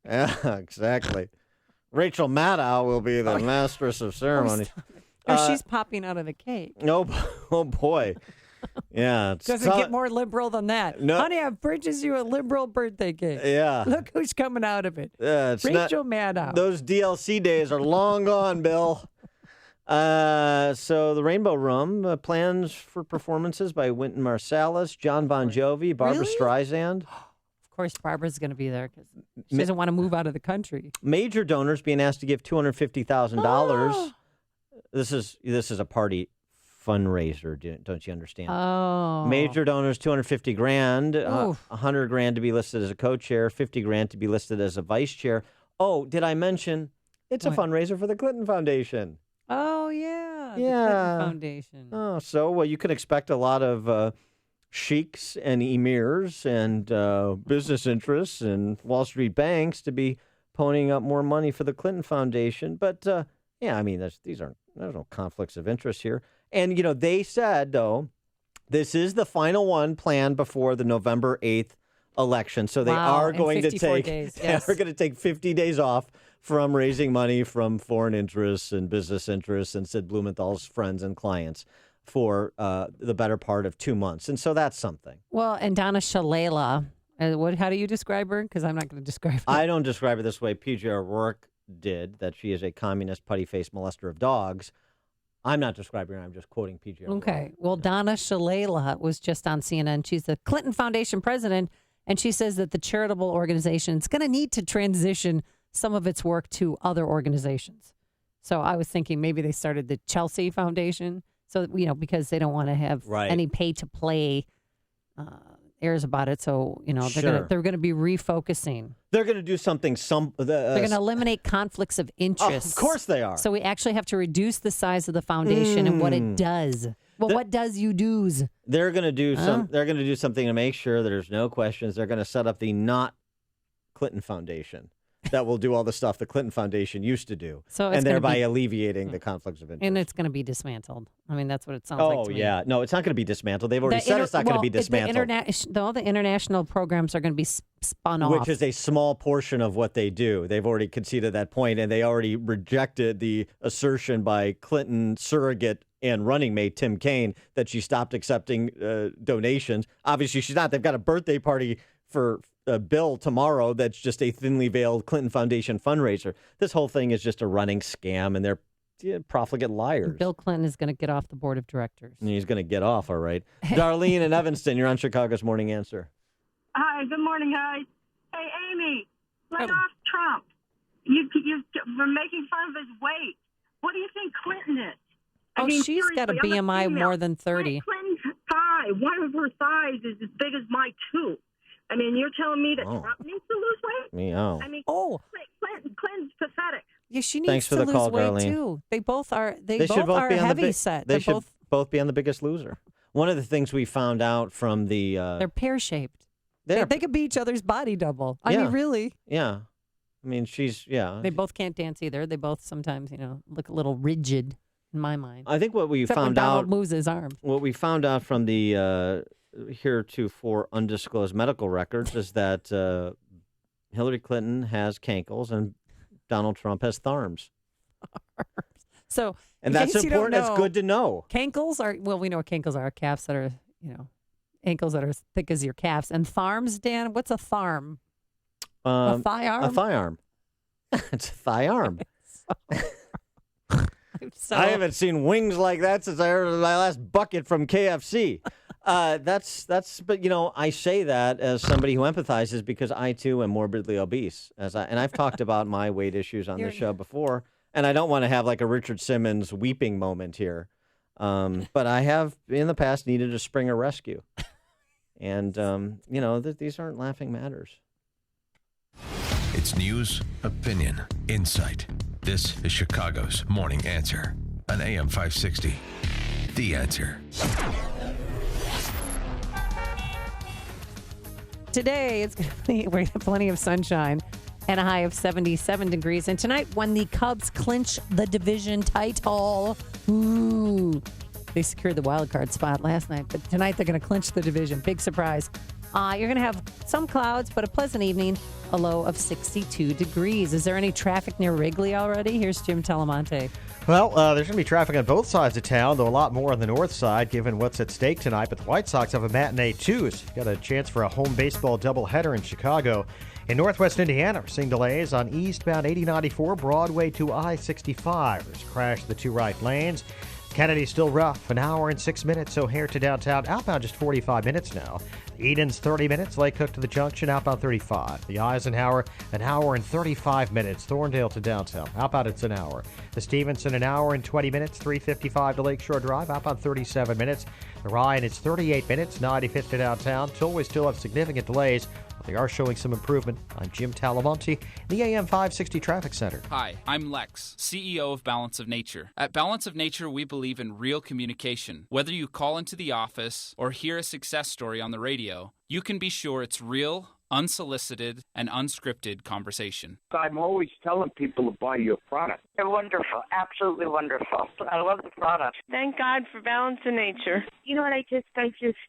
Yeah, exactly. Rachel Maddow will be the masteress of ceremony. She's popping out of the cake. No, oh boy. Yeah. Doesn't get more liberal than that. No. Honey, I've purchased you a liberal birthday cake. Yeah. Look who's coming out of it. It's Rachel Maddow. Those DLC days are long gone, Bill. So the Rainbow Room plans for performances by Wynton Marsalis, John Bon Jovi, Barbara Really? Streisand. Of course, Barbara's going to be there because she doesn't want to move out of the country. Major donors being asked to give $250,000. This is a party fundraiser, don't you understand? Oh. Major donors, $250,000, Oof. $100,000 to be listed as a co-chair, $50,000 to be listed as a vice chair. Oh, did I mention it's a fundraiser for the Clinton Foundation? Oh, yeah. The Yeah. Clinton Foundation. Oh, so well, you can expect a lot of sheiks and emirs and business interests and Wall Street banks to be ponying up more money for the Clinton Foundation. But yeah, I mean, there's no conflicts of interest here. And they said though, this is the final one planned before the November 8th election. So they are going to take Yes. they're going to take 50 days off from raising money from foreign interests and business interests and Sid Blumenthal's friends and clients for the better part of 2 months. And so that's something. Well, and Donna Shalala, how do you describe her? Because I'm not going to describe her. I don't describe it this way. PJ O'Rourke did, that she is a communist, putty-faced molester of dogs. I'm not describing her. I'm just quoting PJ O'Rourke. Okay. Well, Donna Shalala was just on CNN. She's the Clinton Foundation president, and she says that the charitable organization is going to need to transition some of its work to other organizations. So I was thinking maybe they started the Chelsea Foundation, so because they don't want to have any pay-to-play airs about it. So they're going to be refocusing. They're going to do something. They're going to eliminate conflicts of interest. Of course they are. So we actually have to reduce the size of the foundation and what it does. Well, what does you do's? They're going to do They're going to do something to make sure that there's no questions. They're going to set up the not Clinton Foundation that will do all the stuff the Clinton Foundation used to do, and thereby alleviating the conflicts of interest. And it's going to be dismantled. I mean, that's what it sounds like to me. Oh, yeah. No, it's not going to be dismantled. They've already said it's not going to be dismantled. The international programs are going to be spun off. Which is a small portion of what they do. They've already conceded that point, and they already rejected the assertion by Clinton surrogate and running mate Tim Kaine that she stopped accepting donations. Obviously, she's not. They've got a birthday party for Bill tomorrow that's just a thinly veiled Clinton Foundation fundraiser. This whole thing is just a running scam, and they're profligate liars. Bill Clinton is going to get off the board of directors. And he's going to get off, all right. Darlene in Evanston, you're on Chicago's Morning Answer. Hi, good morning, guys. Hey, Amy, lay off Trump. You've been making fun of his weight. What do you think Clinton is? I mean, she's got a seriously, BMI more than 30. Clinton's thigh, one of her thighs is as big as my tooth. I mean, you're telling me that Trump needs to lose weight? Meow. I mean, Clinton's pathetic. Yeah, she needs Thanks for to the call, lose weight Darlene. too. They both are. They should both are be on heavy set. They They're should both be on The Biggest Loser. One of the things we found out from the they're pear shaped. They could be each other's body double. I mean, really. Yeah. I mean, They both can't dance either. They both sometimes, look a little rigid in my mind. I think what we Except when found Donald out moves his arm. What we found out from the heretofore undisclosed medical records is that Hillary Clinton has cankles and Donald Trump has thorns. So, and that's important. It's good to know. Cankles are, well, we know what cankles are. Calves that are, ankles that are as thick as your calves. And tharms, Dan, what's a tharm? A thigh arm? A thigh arm. It's a thigh arm. I haven't seen wings like that since I heard my last bucket from KFC. But I say that as somebody who empathizes because I too am morbidly obese. And I've talked about my weight issues on the show before, and I don't want to have like a Richard Simmons weeping moment here. But I have in the past needed a Springer rescue, and these aren't laughing matters. It's news, opinion, insight. This is Chicago's Morning Answer on AM 560. The Answer. Today, it's going to be, we're going to have plenty of sunshine and a high of 77 degrees. And tonight, when the Cubs clinch the division title, they secured the wild card spot last night, but tonight they're going to clinch the division. Big surprise. You're going to have some clouds, but a pleasant evening, a low of 62 degrees. Is there any traffic near Wrigley already? Here's Jim Talamonte. Well, there's going to be traffic on both sides of town, though a lot more on the north side, given what's at stake tonight. But the White Sox have a matinee, too, so you've got a chance for a home baseball doubleheader in Chicago. In northwest Indiana, we're seeing delays on eastbound 8094 Broadway to I-65. There's a crash in the two right lanes. Kennedy's still rough, an hour and 6 minutes. O'Hare to downtown, outbound just 45 minutes now. Eden's 30 minutes. Lake Cook to the junction, outbound 35. The Eisenhower, an hour and 35 minutes. Thorndale to downtown, outbound it's an hour. The Stevenson, an hour and 20 minutes. 355 to Lakeshore Drive, outbound 37 minutes. The Ryan, it's 38 minutes. 95th to downtown. Tollways still have significant delays. They are showing some improvement. I'm Jim Talamonte, the AM 560 Traffic Center. Hi, I'm Lex, CEO of Balance of Nature. At Balance of Nature, we believe in real communication. Whether you call into the office or hear a success story on the radio, you can be sure it's real, unsolicited, and unscripted conversation. I'm always telling people to buy your product. They're wonderful, absolutely wonderful. I love the product. Thank God for Balance of Nature. You know what, I just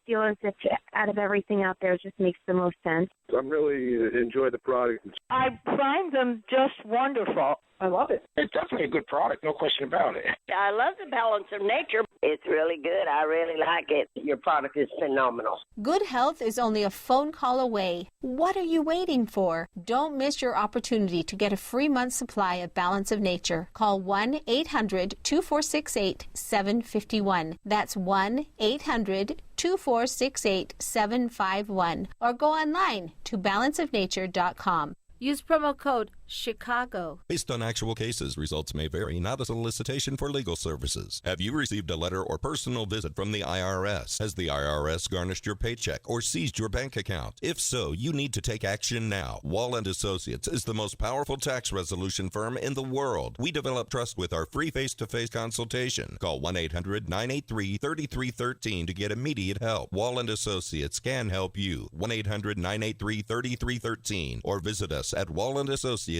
feel as if out of everything out there, it just makes the most sense. I really enjoy the product. I find them just wonderful. I love it. It's definitely a good product, no question about it. I love the Balance of Nature. It's really good. I really like it. Your product is phenomenal. Good health is only a phone call away. What are you waiting for? Don't miss your opportunity to get a free month supply of Balance of Nature. Call 1-800-2468-751. That's 1-800-2468-751. Or go online to balanceofnature.com. Use promo code Chicago. Based on actual cases, results may vary, not a solicitation for legal services. Have you received a letter or personal visit from the IRS? Has the IRS garnished your paycheck or seized your bank account? If so, you need to take action now. Wall & Associates is the most powerful tax resolution firm in the world. We develop trust with our free face-to-face consultation. Call 1-800-983-3313 to get immediate help. Wall & Associates can help you. 1-800-983-3313 or visit us at wallandassociates.net.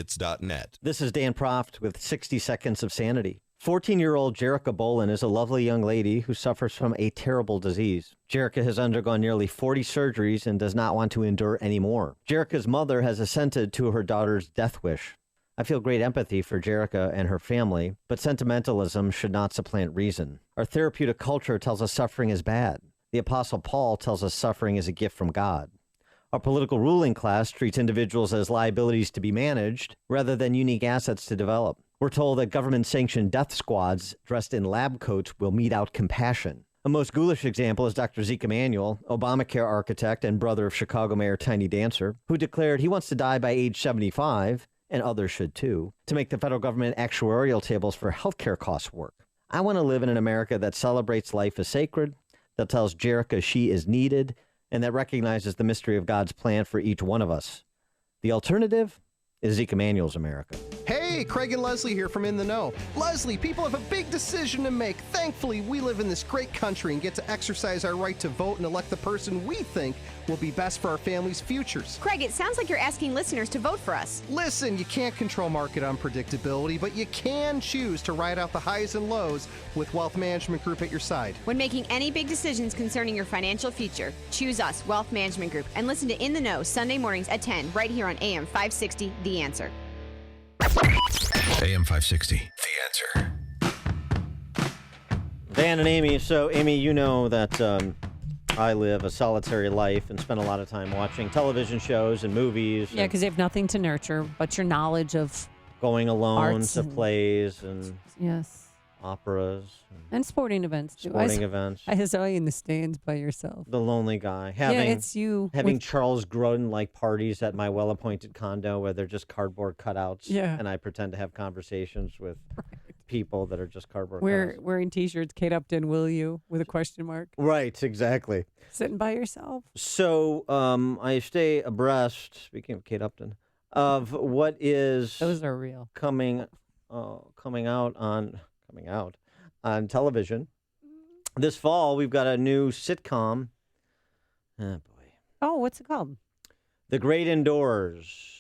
This is Dan Proft with 60 Seconds of Sanity. 14-year-old Jerica Bolin is a lovely young lady who suffers from a terrible disease. Jerica has undergone nearly 40 surgeries and does not want to endure any more. Jerica's mother has assented to her daughter's death wish. I feel great empathy for Jerica and her family, but sentimentalism should not supplant reason. Our therapeutic culture tells us suffering is bad. The Apostle Paul tells us suffering is a gift from God. Our political ruling class treats individuals as liabilities to be managed rather than unique assets to develop. We're told that government-sanctioned death squads dressed in lab coats will mete out compassion. A most ghoulish example is Dr. Zeke Emanuel, Obamacare architect and brother of Chicago Mayor Tiny Dancer, who declared he wants to die by age 75, and others should too, to make the federal government actuarial tables for healthcare costs work. I want to live in an America that celebrates life as sacred, that tells Jerica she is needed, and that recognizes the mystery of God's plan for each one of us. The alternative is Zeke Emanuel's America. Hey, Hey, Craig and Leslie here from In the Know. Leslie, people have a big decision to make. Thankfully, we live in this great country and get to exercise our right to vote and elect the person we think will be best for our family's futures. Craig, it sounds like you're asking listeners to vote for us. Listen, you can't control market unpredictability, but you can choose to ride out the highs and lows with Wealth Management Group at your side. When making any big decisions concerning your financial future, choose us, Wealth Management Group, and listen to In the Know Sunday mornings at 10 right here on AM 560, The Answer. AM 560, The Answer. Dan and Amy. So, Amy, you know that I live a solitary life and spend a lot of time watching television shows and movies. Yeah, because you have nothing to nurture but your knowledge of going alone arts to and- plays and yes, operas. and sporting events too. Sporting events. I saw you in the stands by yourself. The lonely guy. Having, it's you Having with- Charles Grodin-like parties at my well-appointed condo where they're just cardboard cutouts. Yeah. And I pretend to have conversations with people that are just cardboard cutouts. Wearing T-shirts, Kate Upton, will you? With a question mark. Right, exactly. Sitting by yourself. So I stay abreast, speaking of Kate Upton, of what is Those are real. coming out on television. This fall, we've got a new sitcom. Oh, boy. Oh, what's it called? The Great Indoors.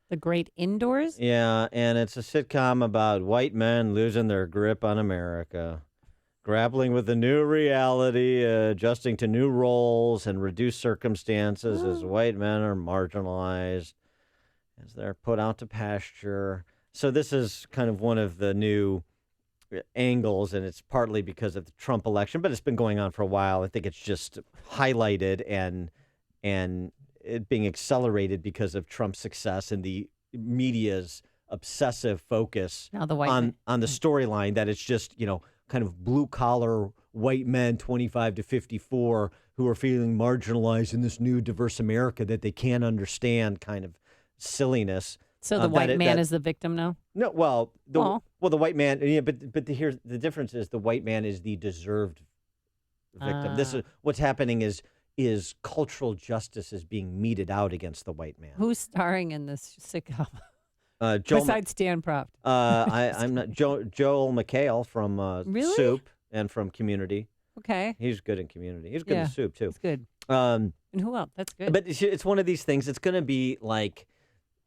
The Great Indoors? Yeah, and it's a sitcom about white men losing their grip on America, grappling with the new reality, adjusting to new roles and reduced circumstances as white men are marginalized, as they're put out to pasture. So this is kind of one of the new angles, and it's partly because of the Trump election, but it's been going on for a while. I think it's just highlighted and it being accelerated because of Trump's success and the media's obsessive focus Now the white on the storyline that it's just, kind of blue collar white men 25 to 54 who are feeling marginalized in this new diverse America that they can't understand kind of silliness. So the white man is the victim now? No, well, the white man. Yeah, but here's the difference: is the white man is the deserved victim. This is what's happening is cultural justice is being meted out against the white man. Who's starring in this sitcom? Joel, Besides Dan Proft. I'm not Joel McHale from Really? Soup and from Community. Okay. He's good in Community. He's good in Yeah, Soup too. That's good. And who else? That's good. But it's one of these things. It's going to be like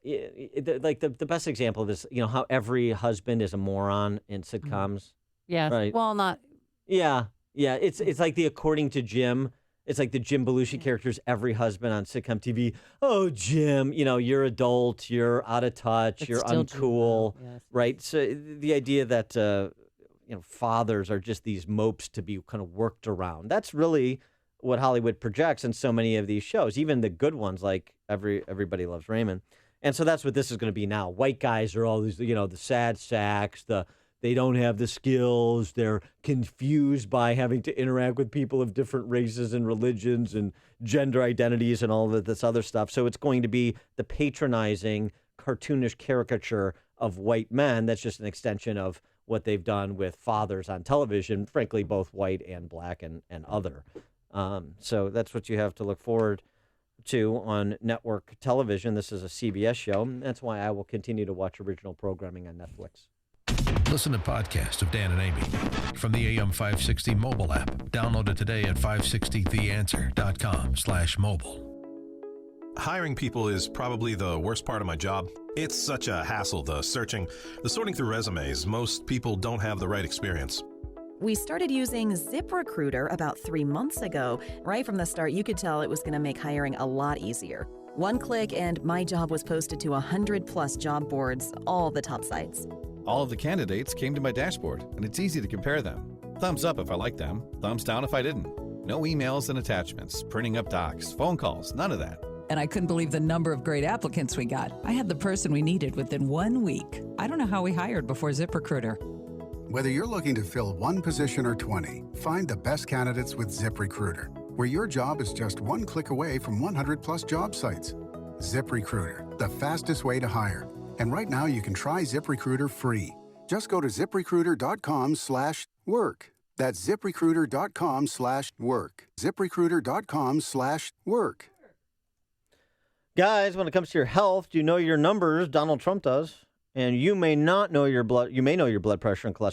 the best example of this. How every husband is a moron in sitcoms. Yes. Right. Well, not. Yeah. It's like the According to Jim. It's like the Jim Belushi character's every husband on sitcom TV. Oh, Jim, you're adult, you're out of touch, But you're still uncool, Jim, yes. right? So the idea that fathers are just these mopes to be kind of worked around. That's really what Hollywood projects in so many of these shows, even the good ones like Everybody Loves Raymond. And so that's what this is going to be now. White guys are all these, the sad sacks, they don't have the skills. They're confused by having to interact with people of different races and religions and gender identities and all of this other stuff. So it's going to be the patronizing, cartoonish caricature of white men. That's just an extension of what they've done with fathers on television, frankly, both white and black and other. So that's what you have to look forward to on network television. This is a CBS show. That's why I will continue to watch original programming on Netflix. Listen to podcasts of Dan and Amy from the AM 560 mobile app. Download it today at 560theanswer.com/mobile. Hiring people is probably the worst part of my job. It's such a hassle, the searching, the sorting through resumes. Most people don't have the right experience. We started using ZipRecruiter about 3 months ago. Right from the start, you could tell it was going to make hiring a lot easier. One click and my job was posted to 100+ job boards, all the top sites. All of the candidates came to my dashboard, and it's easy to compare them. Thumbs up if I liked them, thumbs down if I didn't. No emails and attachments, printing up docs, phone calls, none of that. And I couldn't believe the number of great applicants we got. I had the person we needed within 1 week. I don't know how we hired before ZipRecruiter. Whether you're looking to fill one position or 20, find the best candidates with ZipRecruiter, where your job is just one click away from 100+ job sites. ZipRecruiter, the fastest way to hire. And right now you can try ZipRecruiter free. Just go to ZipRecruiter.com/work. That's ZipRecruiter.com/work. ZipRecruiter.com/work. Guys, when it comes to your health, do you know your numbers? Donald Trump does. And you may not know your blood. You may know your blood pressure and cholesterol